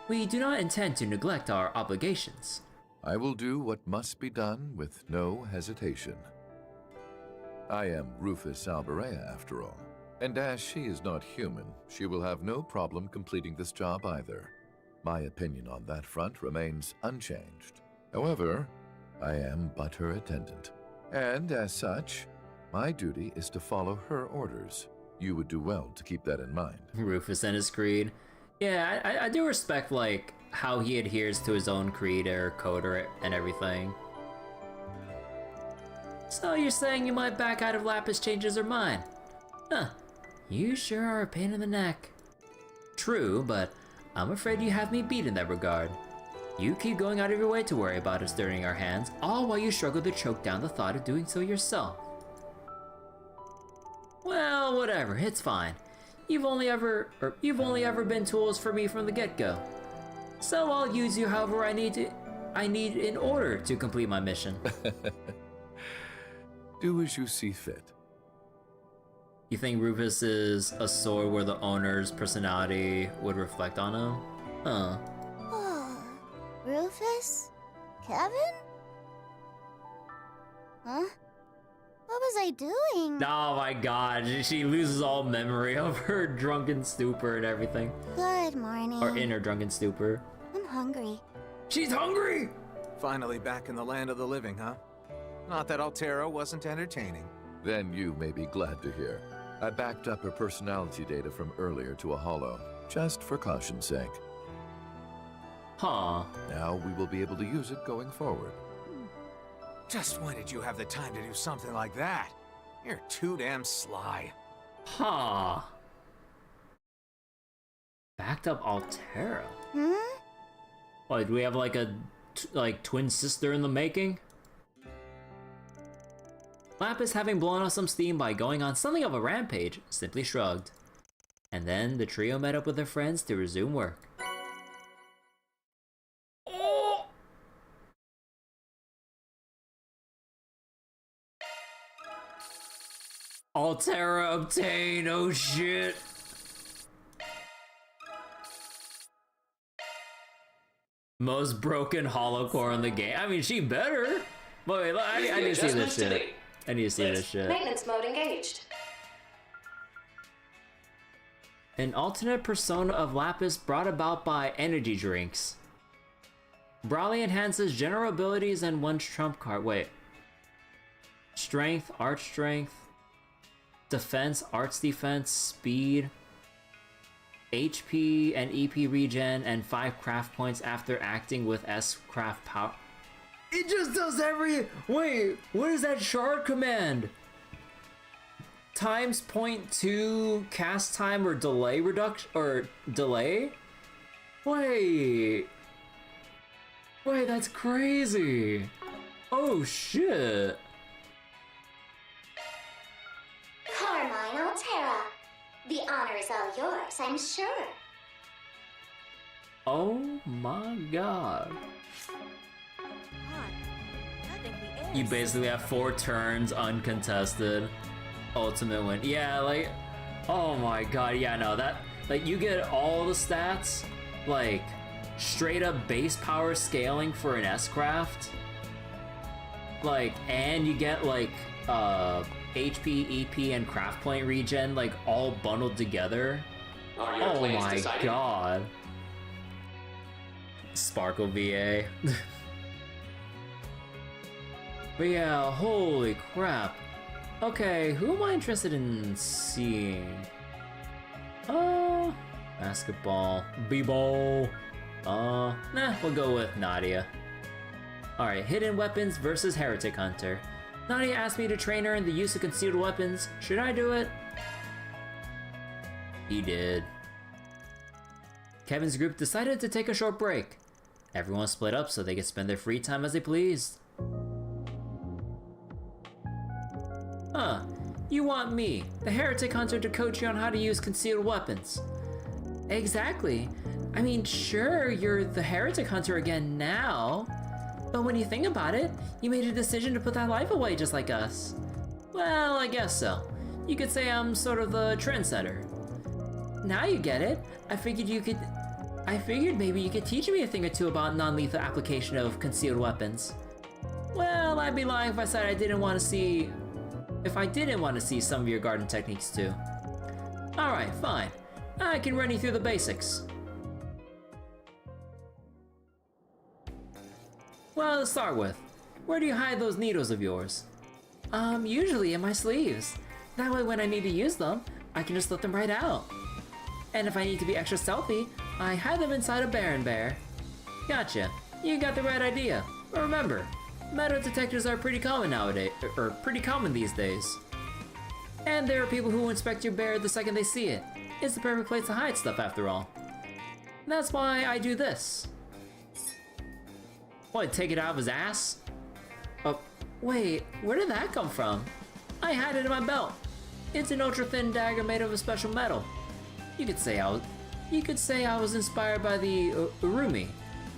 Speaker 1: We do not intend to neglect our obligations.
Speaker 23: I will do what must be done with no hesitation. I am Rufus Alberea, after all, and as she is not human, she will have no problem completing this job either. My opinion on that front remains unchanged. However, I am but her attendant, and as such, my duty is to follow her orders. You would do well to keep that in mind.
Speaker 1: Rufus and his creed. Yeah, I do respect, like, how he adheres to his own creed or code and everything. So you're saying you might back out if Lapis changes her mind? Huh. You sure are a pain in the neck. True, but I'm afraid you have me beat in that regard. You keep going out of your way to worry about us dirtying our hands, all while you struggle to choke down the thought of doing so yourself. Well, whatever, it's fine. You've only ever been tools for me from the get-go. So I'll use you however I need in order to complete my mission.
Speaker 23: Do as you see fit.
Speaker 1: You think Rufus is a sword where the owner's personality would reflect on him? Huh.
Speaker 9: Rufus? Kevin? Huh? What was I doing?
Speaker 1: Oh my god, she loses all memory of her drunken stupor and everything.
Speaker 9: Good morning.
Speaker 1: Or in her drunken stupor.
Speaker 9: I'm hungry.
Speaker 1: She's hungry!
Speaker 21: Finally back in the land of the living, huh? Not that Altera wasn't entertaining.
Speaker 23: Then you may be glad to hear. I backed up her personality data from earlier to a holo, just for caution's sake.
Speaker 1: Huh.
Speaker 23: Now we will be able to use it going forward.
Speaker 21: Just when did you have the time to do something like that? You're too damn sly.
Speaker 1: Huh. Backed up Altera?
Speaker 9: Hmm?
Speaker 1: What, do we have like a twin sister in the making? Lapis, having blown off some steam by going on something of a rampage, simply shrugged. And then the trio met up with their friends to resume work. Altera obtain, oh shit. Most broken holocore in the game. I mean, she better. Wait, I need to see this shit. I need to see this shit.
Speaker 2: Maintenance mode engaged.
Speaker 1: An alternate persona of Lapis brought about by energy drinks. Brawly enhances general abilities and one's trump card. Wait. Strength, art strength. Defense, arts defense, speed, HP and EP regen, and 5 craft points after acting with S craft power. It just does every. Wait, what is that shard command? Times 0.2 cast time or delay reduction or delay? Wait, that's crazy. Oh shit.
Speaker 2: Carmine Altera. The honor is all yours, I'm sure.
Speaker 1: Oh my god. You basically have 4 turns uncontested. Ultimate win. Yeah, like, oh my god, yeah, no, that, like, you get all the stats, like, straight up base power scaling for an S-Craft. Like, and you get, like, HP, EP, and craft point regen like all bundled together.
Speaker 16: Are your
Speaker 1: Oh
Speaker 16: plans
Speaker 1: my
Speaker 16: decided?
Speaker 1: god. Sparkle VA. But yeah, holy crap. Okay, who am I interested in seeing? Basketball. B-ball. Nah, we'll go with Nadia. Alright, hidden weapons versus Heretic Hunter. Nadia asked me to train her in the use of concealed weapons. Should I do it? He did. Kevin's group decided to take a short break. Everyone split up so they could spend their free time as they pleased. Huh, you want me, the Heretic Hunter, to coach you on how to use concealed weapons? Exactly. I mean, sure, you're the Heretic Hunter again now, but when you think about it, you made a decision to put that life away just like us. Well, I guess so. You could say I'm sort of the trendsetter. Now you get it. I figured maybe you could teach me a thing or two about non-lethal application of concealed weapons. Well, I'd be lying if I said I didn't want to see some of your garden techniques too. Alright, fine. I can run you through the basics. Well, to start with, where do you hide those needles of yours? Usually in my sleeves. That way when I need to use them, I can just let them right out. And if I need to be extra stealthy, I hide them inside a Baron Bear. Gotcha. You got the right idea. But remember, metal detectors are pretty common nowadays, or pretty common these days. And there are people who inspect your bear the second they see it. It's the perfect place to hide stuff after all. That's why I do this. What, take it out of his ass? Oh, wait, where did that come from? I had it in my belt. It's an ultra-thin dagger made of a special metal. You could say I was inspired by the Urumi,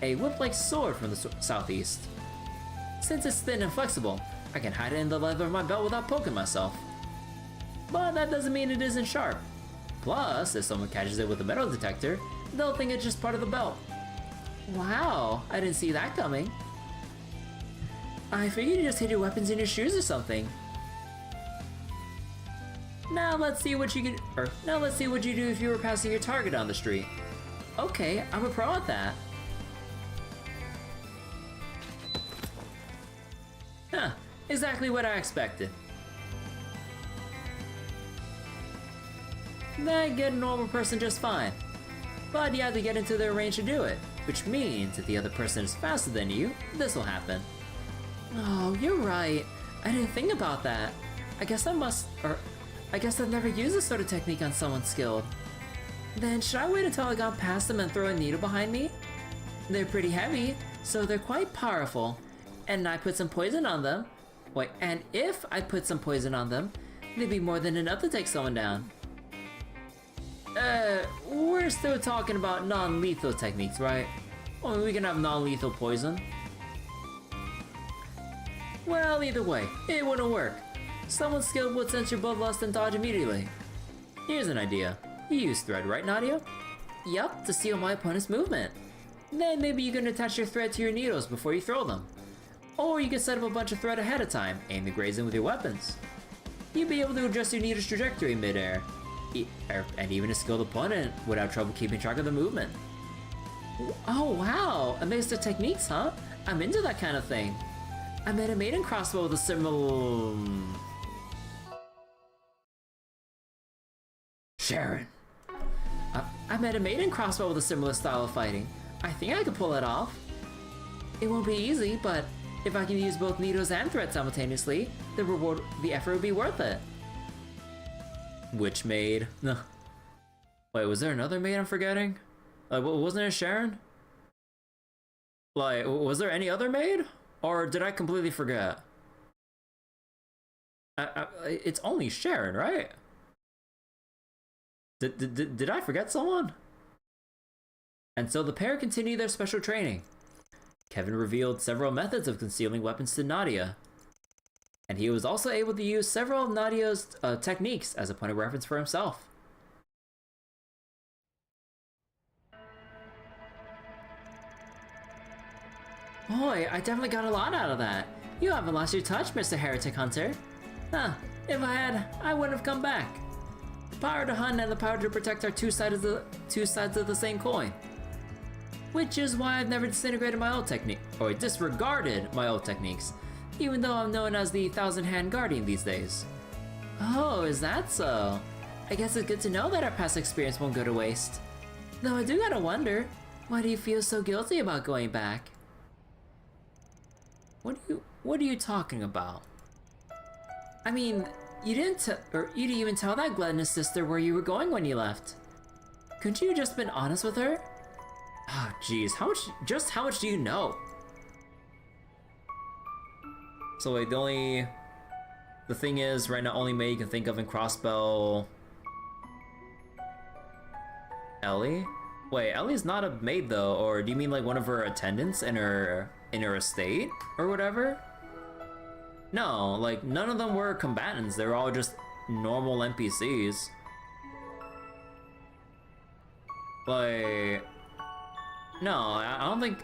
Speaker 1: a whip-like sword from the southeast. Since it's thin and flexible, I can hide it in the leather of my belt without poking myself. But that doesn't mean it isn't sharp. Plus, if someone catches it with a metal detector, they'll think it's just part of the belt. Wow, I didn't see that coming. I figured you just hid your weapons in your shoes or something. Now let's see what you do if you were passing your target on the street. Okay, I'm a pro at that. Huh, exactly what I expected. I get a normal person just fine. But you have to get into their range to do it, which means if the other person is faster than you, this will happen. Oh, you're right. I didn't think about that. I guess I've never used this sort of technique on someone skilled. Then should I wait until I got past them and throw a needle behind me? They're pretty heavy, so they're quite powerful. And I put some poison on them. Wait, and if I put some poison on them, they'd be more than enough to take someone down. We're still talking about non-lethal techniques, right? Well, we can have non-lethal poison. Well, either way, it wouldn't work. Someone skilled would sense your bloodlust and dodge immediately. Here's an idea. You use thread, right, Nadia? Yup, to seal my opponent's movement. Then maybe you can attach your thread to your needles before you throw them. Or you can set up a bunch of thread ahead of time, aim the graze in with your weapons. You'd be able to adjust your needle's trajectory mid-air, and even a skilled opponent would have trouble keeping track of the movement. Oh wow, a mix of techniques, huh? I'm into that kind of thing. I made a maiden crossbow with a similar... Sharon. I made a maiden crossbow with a similar style of fighting. I think I could pull it off. It won't be easy, but if I can use both needles and thread simultaneously, the effort would be worth it. Which maid? No. Wait, was there another maid I'm forgetting? Like, wasn't it Sharon? Like, was there any other maid? Or did I completely forget? It's only Sharon, right? Did I forget someone? And so the pair continued their special training. Kevin revealed several methods of concealing weapons to Nadia. And he was also able to use several of Nadia's techniques as a point of reference for himself. Boy, I definitely got a lot out of that. You haven't lost your touch, Mr. Heretic Hunter. Huh, If I had, I wouldn't have come back. The power to hunt and the power to protect are two sides of the same coin. Which is why I've never disintegrated my old technique, or disregarded my old techniques, even though I'm known as the Thousand Hand Guardian these days. Oh, is that so? I guess it's good to know that our past experience won't go to waste. Though I do gotta wonder, why do you feel so guilty about going back? What are you talking about? I mean, you didn't even tell that gluttonous sister where you were going when you left. Couldn't you have just been honest with her? Oh, jeez, how much do you know? So wait, the thing is, right now, only maid you can think of in Crossbell... Ellie? Wait, Ellie's not a maid though, or do you mean like one of her attendants in her estate? Or whatever? No, like none of them were combatants, they were all just normal NPCs. Like... No, I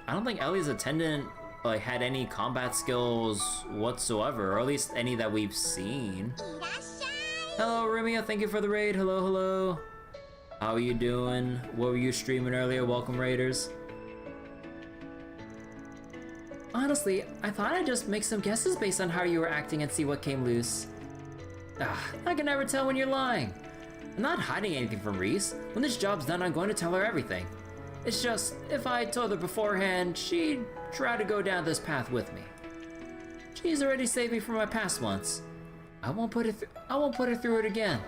Speaker 1: don't think Ellie's attendant like had any combat skills whatsoever, or at least any that we've seen. Hello, Rimia, thank you for the raid. Hello, hello. How are you doing? What were you streaming earlier? Welcome, raiders. Honestly, I thought I'd just make some guesses based on how you were acting and see what came loose. I can never tell when you're lying. I'm not hiding anything from Reese. When this job's done, I'm going to tell her everything. It's just, if I told her beforehand, she'd try to go down this path with me. She's already saved me from my past once. I won't put her through it again.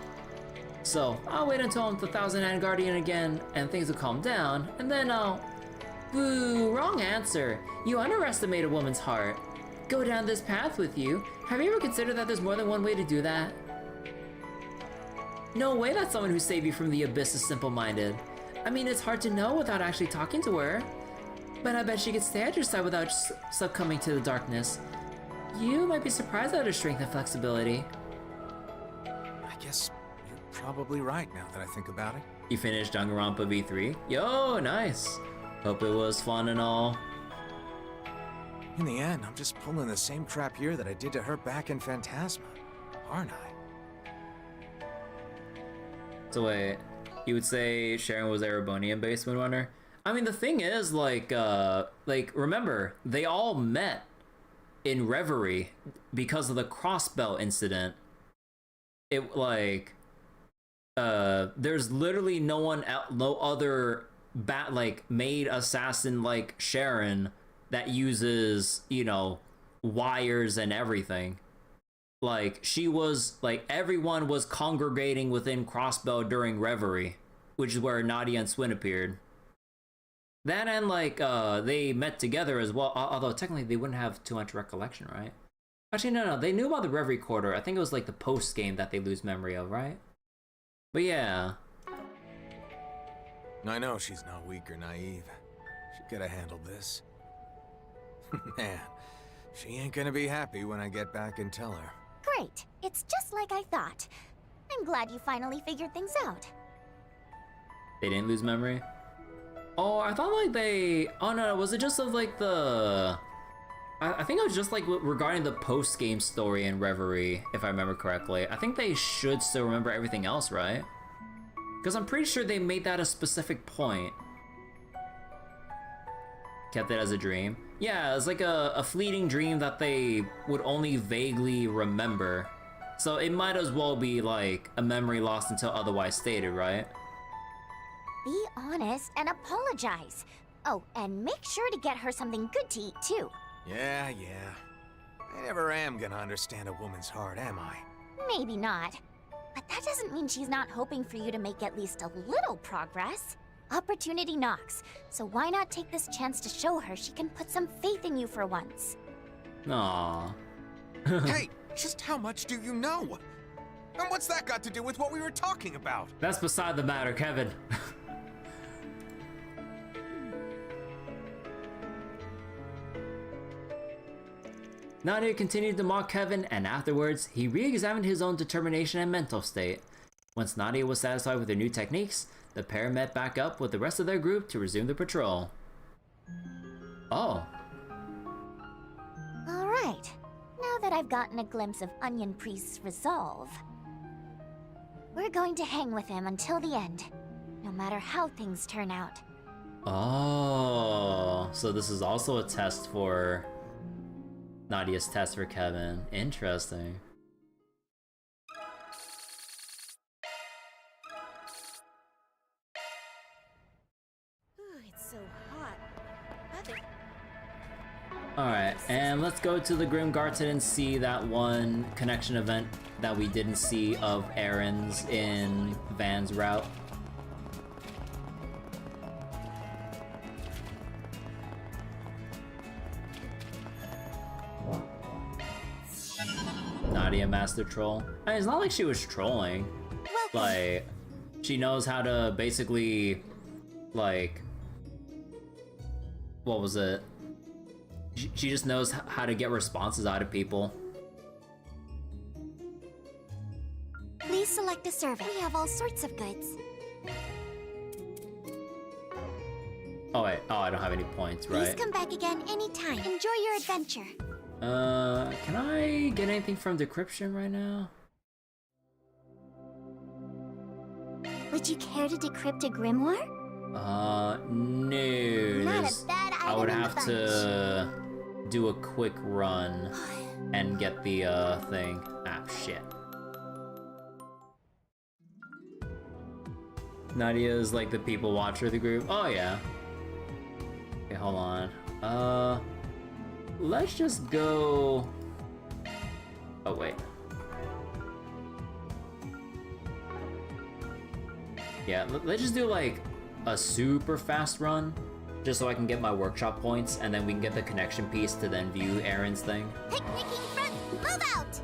Speaker 1: So, I'll wait until I'm the Thousand Hand Guardian again, and things will calm down, and then I'll... Boo, wrong answer. You underestimate a woman's heart. Go down this path with you? Have you ever considered that there's more than one way to do that? No way that someone who saved you from the abyss is simple-minded. I mean, it's hard to know without actually talking to her. But I bet she could stay at your side without succumbing to the darkness. You might be surprised at her strength and flexibility.
Speaker 21: I guess you're probably right now that I think about it.
Speaker 1: You finished Danganronpa V3? Yo, nice! Hope it was fun and all.
Speaker 21: In the end, I'm just pulling the same crap here that I did to her back in Phantasma, aren't I?
Speaker 1: So wait, you would say Sharon was Erebonian-based Windrunner? I mean, the thing is, like, remember, they all met in Reverie because of the Crossbell incident. It, like, there's literally no other maid assassin like Sharon that uses, you know, wires and everything. Like, she was, like, everyone was congregating within Crossbell during Reverie, which is where Nadia and Swin appeared. That and, like, they met together as well, although technically they wouldn't have too much recollection, right? Actually, no, they knew about the Reverie Quarter. I think it was, like, the post-game that they lose memory of, right? But yeah.
Speaker 21: I know she's not weak or naive. She could have handled this. Man, she ain't gonna be happy when I get back and tell her.
Speaker 9: Great. It's just like I thought. I'm glad you finally figured things out.
Speaker 1: They didn't lose memory? Oh, I thought like they... Oh no, was it just of like the... I think it was just like regarding the post-game story in Reverie, if I remember correctly. I think they should still remember everything else, right? Because I'm pretty sure they made that a specific point. Kept it as a dream. Yeah, it's like a fleeting dream that they would only vaguely remember. So it might as well be like a memory lost until otherwise stated, right?
Speaker 9: Be honest and apologize. Oh, and make sure to get her something good to eat, too.
Speaker 21: Yeah. I never am gonna understand a woman's heart, am I?
Speaker 9: Maybe not. But that doesn't mean she's not hoping for you to make at least a little progress. Opportunity knocks, so why not take this chance to show her she can put some faith in you for once?
Speaker 1: Aww.
Speaker 21: Hey, just how much do you know? And what's that got to do with what we were talking about?
Speaker 1: That's beside the matter, Kevin. Nadia continued to mock Kevin, and afterwards, he re-examined his own determination and mental state. Once Nadia was satisfied with her new techniques, the pair met back up with the rest of their group to resume the patrol. Oh.
Speaker 9: Alright. Now that that I've gotten a glimpse of Onion Priest's resolve. We're going to hang with him until the end, no matter how things turn out.
Speaker 1: Oh, so this is also a test for Nadia's test for Kevin. Interesting.
Speaker 9: It's so hot.
Speaker 1: Alright, and let's go to the Grim Garden and see that one connection event that we didn't see of Aaron's in Van's route. Nadia Master Troll. I mean, it's not like she was trolling. Like, she knows how to basically, like, what was it? She just knows how to get responses out of people.
Speaker 9: Please select a service. We have all sorts of goods.
Speaker 1: Oh wait, oh, I don't have any points, right?
Speaker 9: Please come back again anytime. Enjoy your adventure.
Speaker 1: Can I get anything from Decryption right now?
Speaker 9: Would you care to decrypt a grimoire?
Speaker 1: No.
Speaker 9: Not a bad item
Speaker 1: I would
Speaker 9: in the
Speaker 1: have
Speaker 9: bunch.
Speaker 1: to do a quick run and get the, thing. Ah, shit. Nadia is like the people watcher of the group. Oh, yeah. Okay, hold on. Let's just go... Oh, wait. Yeah, let's just do like a super fast run, just so I can get my workshop points, and then we can get the connection piece to then view Aaron's thing.
Speaker 9: Picnicking friends, move out!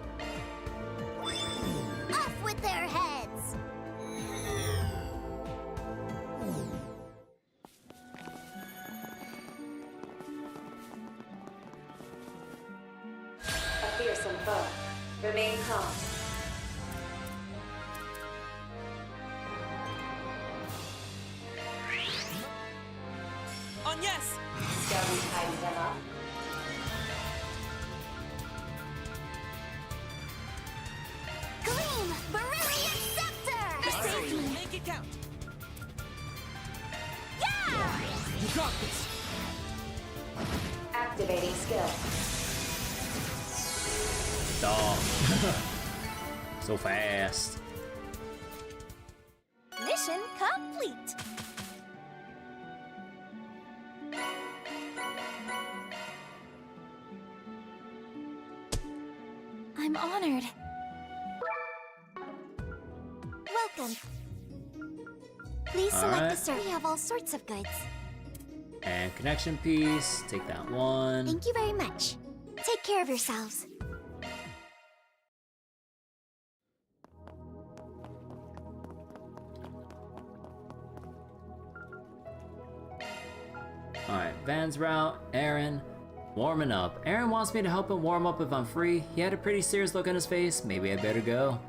Speaker 9: Off with their heads!
Speaker 8: A fearsome foe. Remain calm.
Speaker 17: On yes!
Speaker 8: Shall we tidy them up?
Speaker 9: Gleam! Brilliant Scepter!
Speaker 17: Save me! Make it count!
Speaker 9: Yeah!
Speaker 17: You got this!
Speaker 8: Activating skill.
Speaker 1: Dog. So fast.
Speaker 9: Mission complete! I'm honored. Welcome. Please select
Speaker 1: Alright.
Speaker 9: a service. We have all sorts of goods.
Speaker 1: And connection piece, take that one.
Speaker 9: Thank you very much. Take care of yourselves.
Speaker 1: Alright, Van's route, Aaron, warming up. Aaron wants me to help him warm up if I'm free. He had a pretty serious look on his face. Maybe I better go.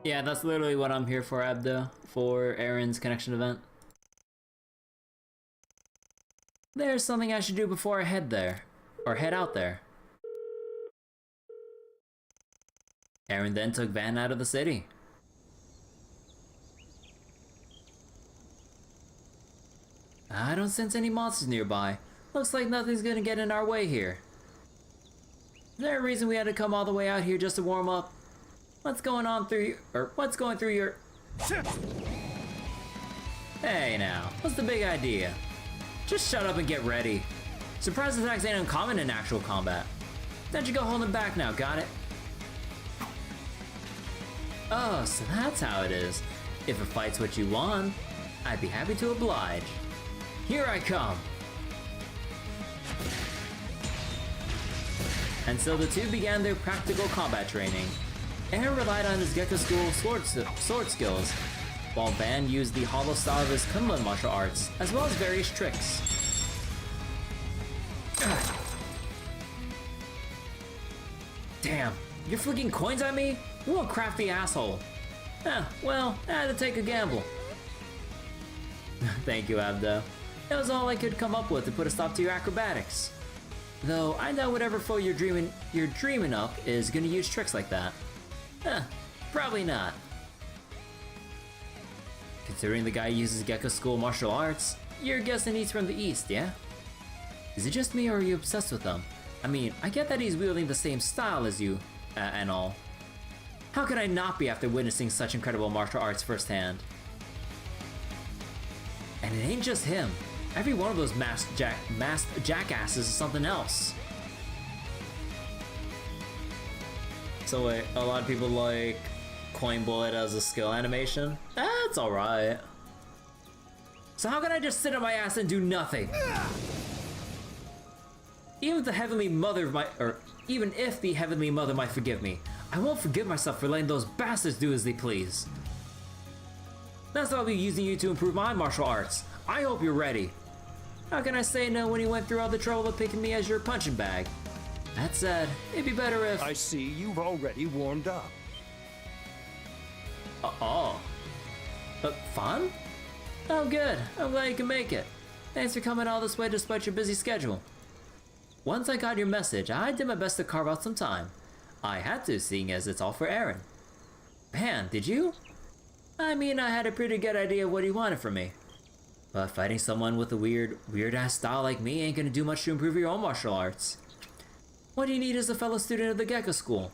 Speaker 1: Yeah, that's literally what I'm here for, Abdo, for Aaron's connection event. There's something I should do before I head there, or head out there. Aaron then took Van out of the city. I don't sense any monsters nearby. Looks like nothing's gonna get in our way here. Is there a reason we had to come all the way out here just to warm up? What's going through your... Hey now, what's the big idea? Just shut up and get ready. Surprise attacks ain't uncommon in actual combat. Don't you go holding back now, got it? Oh, so that's how it is. If a fight's what you want, I'd be happy to oblige. Here I come! And so the two began their practical combat training. Aaron relied on his Gecko School sword skills, while Van used the hollow style of his Kunlun martial arts, as well as various tricks. Damn, you're flicking coins at me? What a crafty asshole. Well, I had to take a gamble. Thank you, Abdo. That was all I could come up with to put a stop to your acrobatics. Though I know whatever foe you're dreaming up is gonna use tricks like that. Huh, probably not. Considering the guy uses Gecko School martial arts, you're guessing he's from the East, yeah? Is it just me or are you obsessed with him? I mean, I get that he's wielding the same style as you, and all. How could I not be after witnessing such incredible martial arts firsthand? And it ain't just him. Every one of those masked jackasses is something else. So wait, a lot of people like Coin Bullet as a skill animation? That's alright. So how can I just sit on my ass and do nothing? Even if the Heavenly Mother might forgive me, I won't forgive myself for letting those bastards do as they please. That's why I'll be using you to improve my martial arts. I hope you're ready. How can I say no when you went through all the trouble of picking me as your punching bag? That said, it'd be better if...
Speaker 10: I see you've already warmed up.
Speaker 1: Fun? Oh good, I'm glad you can make it. Thanks for coming all this way despite your busy schedule. Once I got your message, I did my best to carve out some time. I had to, seeing as it's all for Aaron. Man, did you? I mean, I had a pretty good idea of what he wanted from me. But fighting someone with a weird-ass style like me ain't gonna do much to improve your own martial arts. What you need is a fellow student of the Gecko School.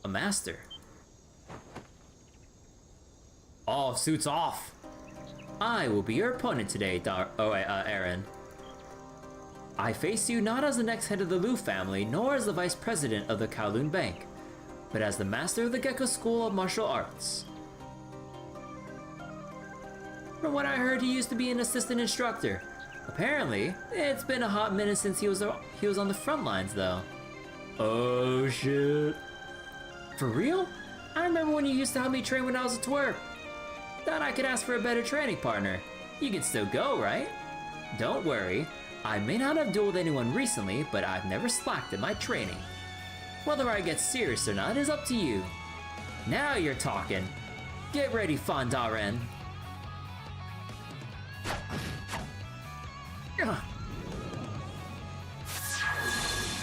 Speaker 1: A master. All suits off! I will be your opponent today, Aaron. I face you not as the next head of the Lu family, nor as the vice president of the Kowloon Bank, but as the master of the Gecko School of Martial Arts. From what I heard, he used to be an assistant instructor. Apparently, it's been a hot minute since he was on the front lines, though. Oh shit. For real? I remember when you used to help me train when I was a twerp. Thought I could ask for a better training partner. You can still go, right? Don't worry. I may not have dueled anyone recently, but I've never slacked in my training. Whether I get serious or not is up to you. Now you're talking. Get ready, Fondaren.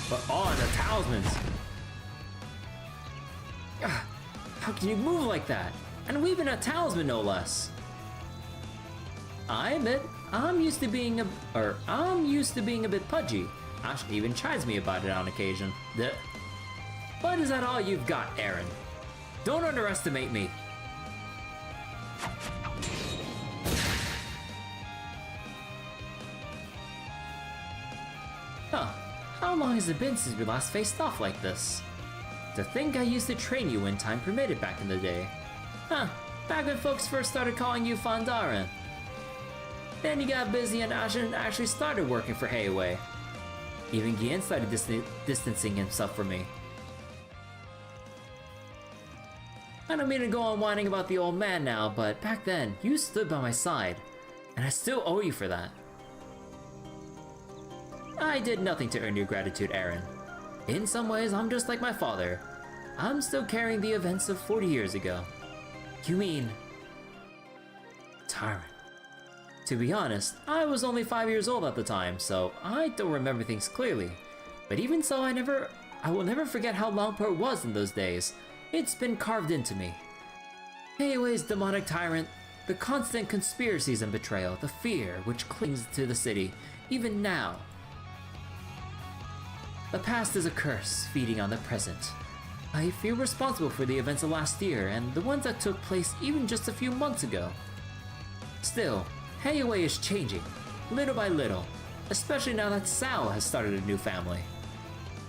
Speaker 1: But the talismans! How can you move like that? And weaving a talisman, no less. I admit, I'm used to being a bit pudgy. Ashley even chides me about it on occasion. But is that all you've got, Aaron? Don't underestimate me. Huh. How long has it been since we last faced off like this? To think I used to train you when time permitted back in the day. Huh. Back when folks first started calling you Fondaren. Then you got busy and Ashen actually started working for Heiwei. Even Gien started distancing himself from me. I don't mean to go on whining about the old man now, but back then, you stood by my side. And I still owe you for that. I did nothing to earn your gratitude, Aaron. In some ways, I'm just like my father. I'm still carrying the events of 40 years ago. You mean... Tyrant. To be honest, I was only 5 years old at the time, so I don't remember things clearly. But even so, I will never forget how Longport was in those days. It's been carved into me. Heiwei's demonic tyrant, the constant conspiracies and betrayal, the fear which clings to the city, even now. The past is a curse, feeding on the present. I feel responsible for the events of last year, and the ones that took place even just a few months ago. Still, Heiwei is changing, little by little, especially now that Sao has started a new family.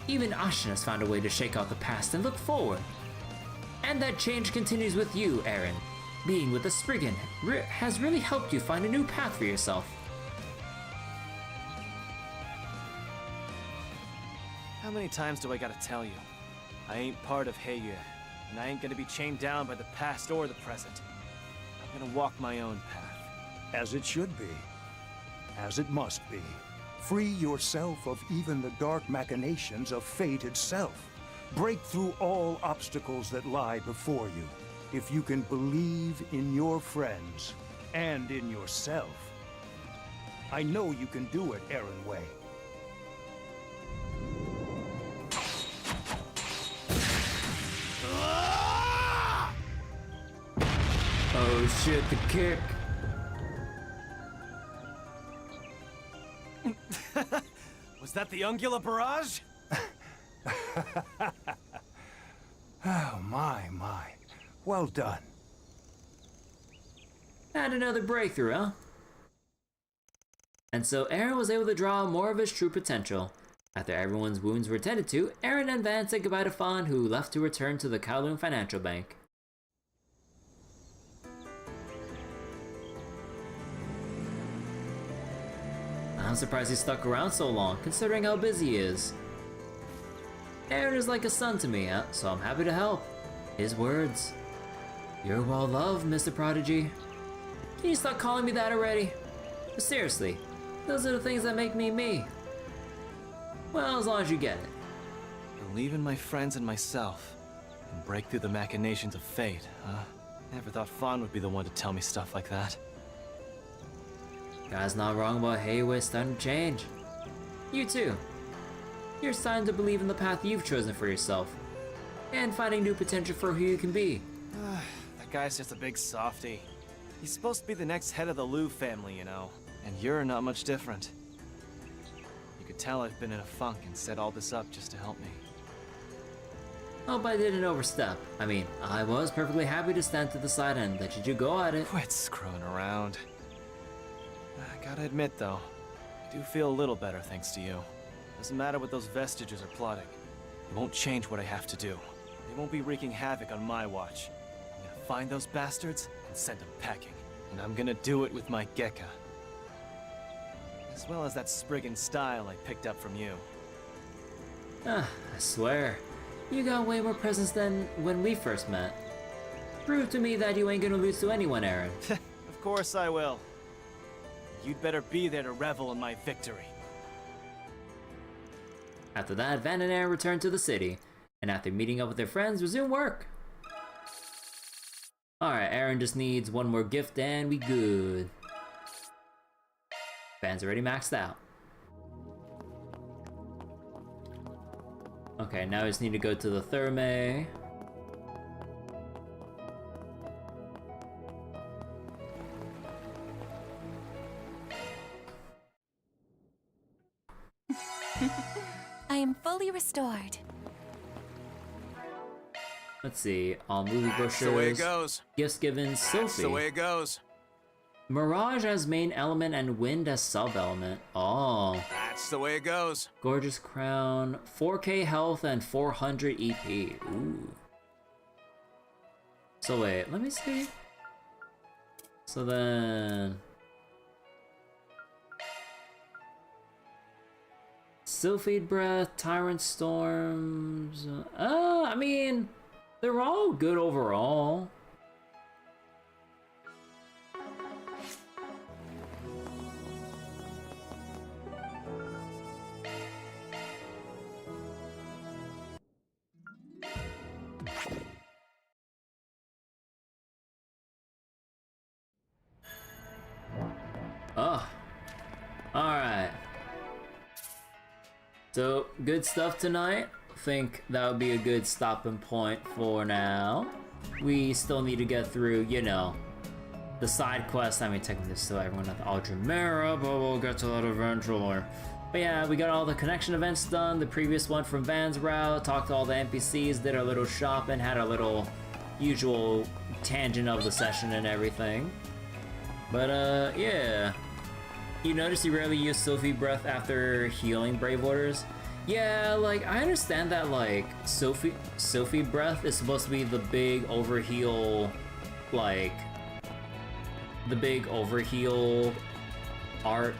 Speaker 1: Even Ashen has found a way to shake out the past and look forward. And that change continues with you, Aaron. Being with the Spriggan has really helped you find a new path for yourself.
Speaker 4: How many times do I gotta tell you? I ain't part of Heiwei, and I ain't gonna be chained down by the past or the present. I'm gonna walk my own path.
Speaker 10: As it should be. As it must be. Free yourself of even the dark machinations of fate itself. Break through all obstacles that lie before you. If you can believe in your friends and in yourself. I know you can do it, Eren Way.
Speaker 1: Oh shit, the kick.
Speaker 4: Was that the Ungula barrage?
Speaker 10: Oh, my. Well done.
Speaker 1: And another breakthrough, huh? And so Eren was able to draw more of his true potential. After everyone's wounds were tended to, Eren and Van said goodbye to Fawn, who left to return to the Kowloon Financial Bank. I'm surprised he stuck around so long, considering how busy he is. Eren is like a son to me, so I'm happy to help. His words. You're well loved, Mr. Prodigy. Can you stop calling me that already? But seriously, those are the things that make me me. Well, as long as you get it.
Speaker 4: Believe in my friends and myself, and break through the machinations of fate, huh? Never thought Fawn would be the one to tell me stuff like that.
Speaker 1: Guy's not wrong about Heyway starting to change. You too. You're starting to believe in the path you've chosen for yourself, and finding new potential for who you can be.
Speaker 4: That guy's just a big softy. He's supposed to be the next head of the Liu family, you know, and you're not much different. You could tell I've been in a funk and set all this up just to help me.
Speaker 1: Hope I didn't overstep. I mean, I was perfectly happy to stand to the side and let you go at it.
Speaker 4: Quit screwing around. I gotta admit, though, I do feel a little better thanks to you. Doesn't matter what those Vestiges are plotting. It won't change what I have to do. They won't be wreaking havoc on my watch. I'm gonna find those bastards and send them packing. And I'm gonna do it with my Gekka. As well as that Spriggan style I picked up from you.
Speaker 1: I swear, you got way more presence than when we first met. Prove to me that you ain't gonna lose to anyone, Eren.
Speaker 4: Of course I will. You'd better be there to revel in my victory.
Speaker 1: After that, Van and Eren returned to the city, and after meeting up with their friends, resumed work. Alright, Eren just needs one more gift and we good. Van's already maxed out. Okay, now we just need to go to the Thermae.
Speaker 3: I am fully restored.
Speaker 1: Let's see, all movie brochures.
Speaker 21: That's the way it goes.
Speaker 1: Gifts given, Sophie.
Speaker 21: That's the way it goes.
Speaker 1: Mirage as main element and Wind as sub-element. Oh.
Speaker 21: That's the way it goes.
Speaker 1: Gorgeous crown, 4k health and 400 EP. Ooh. So wait, let me see. So then... Sylphid Breath, Tyrant Storms... I mean, they're all good overall. Oh, alright. So, good stuff tonight. Think that would be a good stopping point for now. We still need to get through, you know, the side quest. I mean, technically still everyone at the Aldramera, but we'll get to that eventually. But yeah, we got all the connection events done. The previous one from Van's route, talked to all the NPCs, did our little shopping, had our little usual tangent of the session and everything. But yeah. You notice you rarely use Sylphie Breath after healing Brave Orders? Yeah, like, I understand that, like, Sylphie Breath is supposed to be the big overheal, like, the big overheal art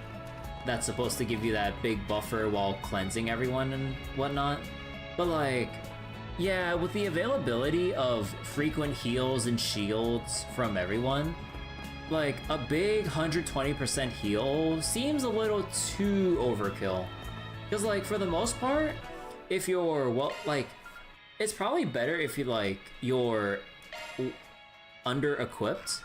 Speaker 1: that's supposed to give you that big buffer while cleansing everyone and whatnot. But, like, yeah, with the availability of frequent heals and shields from everyone, like, a big 120% heal seems a little too overkill. Because, like, for the most part, if you're, well, like, it's probably better if you, like, you're under-equipped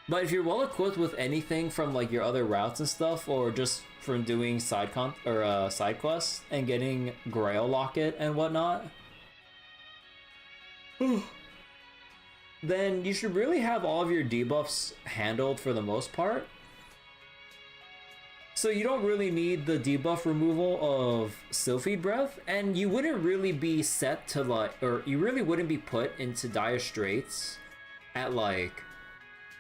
Speaker 1: But if you're well equipped with anything from like your other routes and stuff, or just from doing side quests and getting Grail Locket and whatnot, then you should really have all of your debuffs handled for the most part. So you don't really need the debuff removal of Sylphid Breath, and you wouldn't really be set to like, or you really wouldn't be put into dire straits at like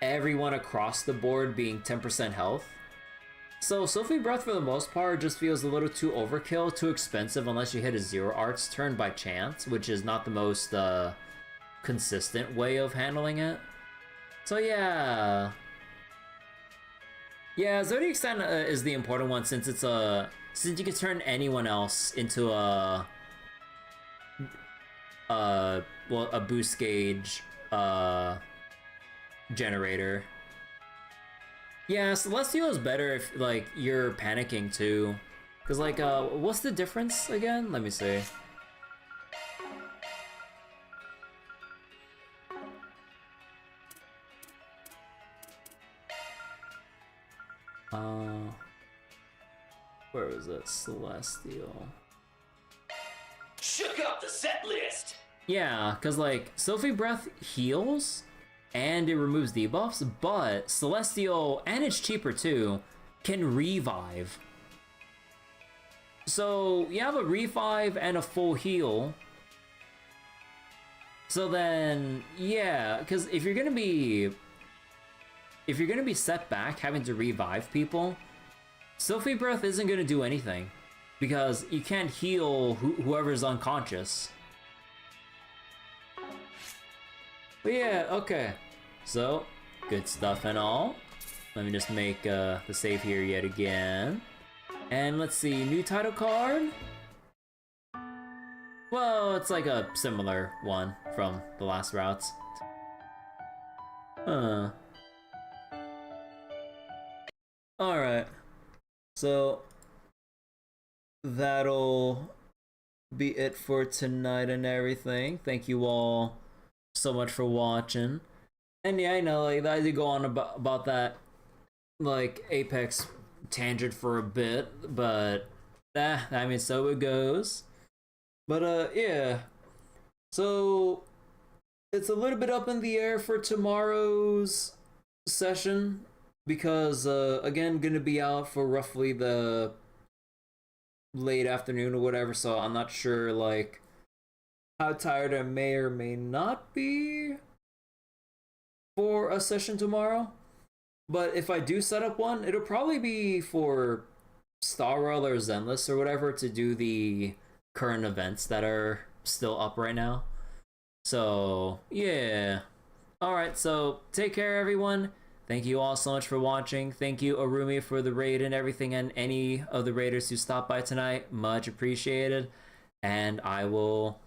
Speaker 1: everyone across the board being 10% health. So Sylphid Breath for the most part just feels a little too overkill, too expensive unless you hit a 0 arts turn by chance, which is not the most consistent way of handling it. So yeah. Yeah, Zodiac Extend is the important one since it's since you can turn anyone else into a boost gauge generator. Yeah, Celestial is better if like you're panicking too, cause like what's the difference again? Let me see. Where was it? Celestial.
Speaker 16: Shook up the set list.
Speaker 1: Yeah, cause like Sylphid Breath heals and it removes debuffs, but Celestial, and it's cheaper too, can revive. So you have a revive and a full heal. So then, yeah, because if you're gonna be set back having to revive people, Sylphid Breath isn't gonna do anything because you can't heal whoever's unconscious. But yeah, okay. So, good stuff and all. Let me just make the save here yet again. And let's see, new title card? Well, it's like a similar one from the last routes. Huh. Alright. So, that'll be it for tonight and everything. Thank you all so much for watching. And yeah, I know, like, I did go on about that, like, Apex tangent for a bit, but, I mean, so it goes. But, yeah. So, it's a little bit up in the air for tomorrow's session, because, again, gonna be out for roughly the late afternoon or whatever, so I'm not sure, like, how tired I may or may not be for a session tomorrow. But if I do set up one, it'll probably be for Star Rail or Zenless or whatever to do the current events that are still up right now. So, yeah. Alright, so take care, everyone. Thank you all so much for watching. Thank you, Arumi, for the raid and everything, and any of the raiders who stopped by tonight. Much appreciated. And I will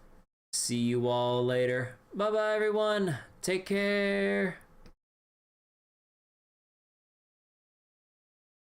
Speaker 1: see you all later. Bye-bye, everyone. Take care.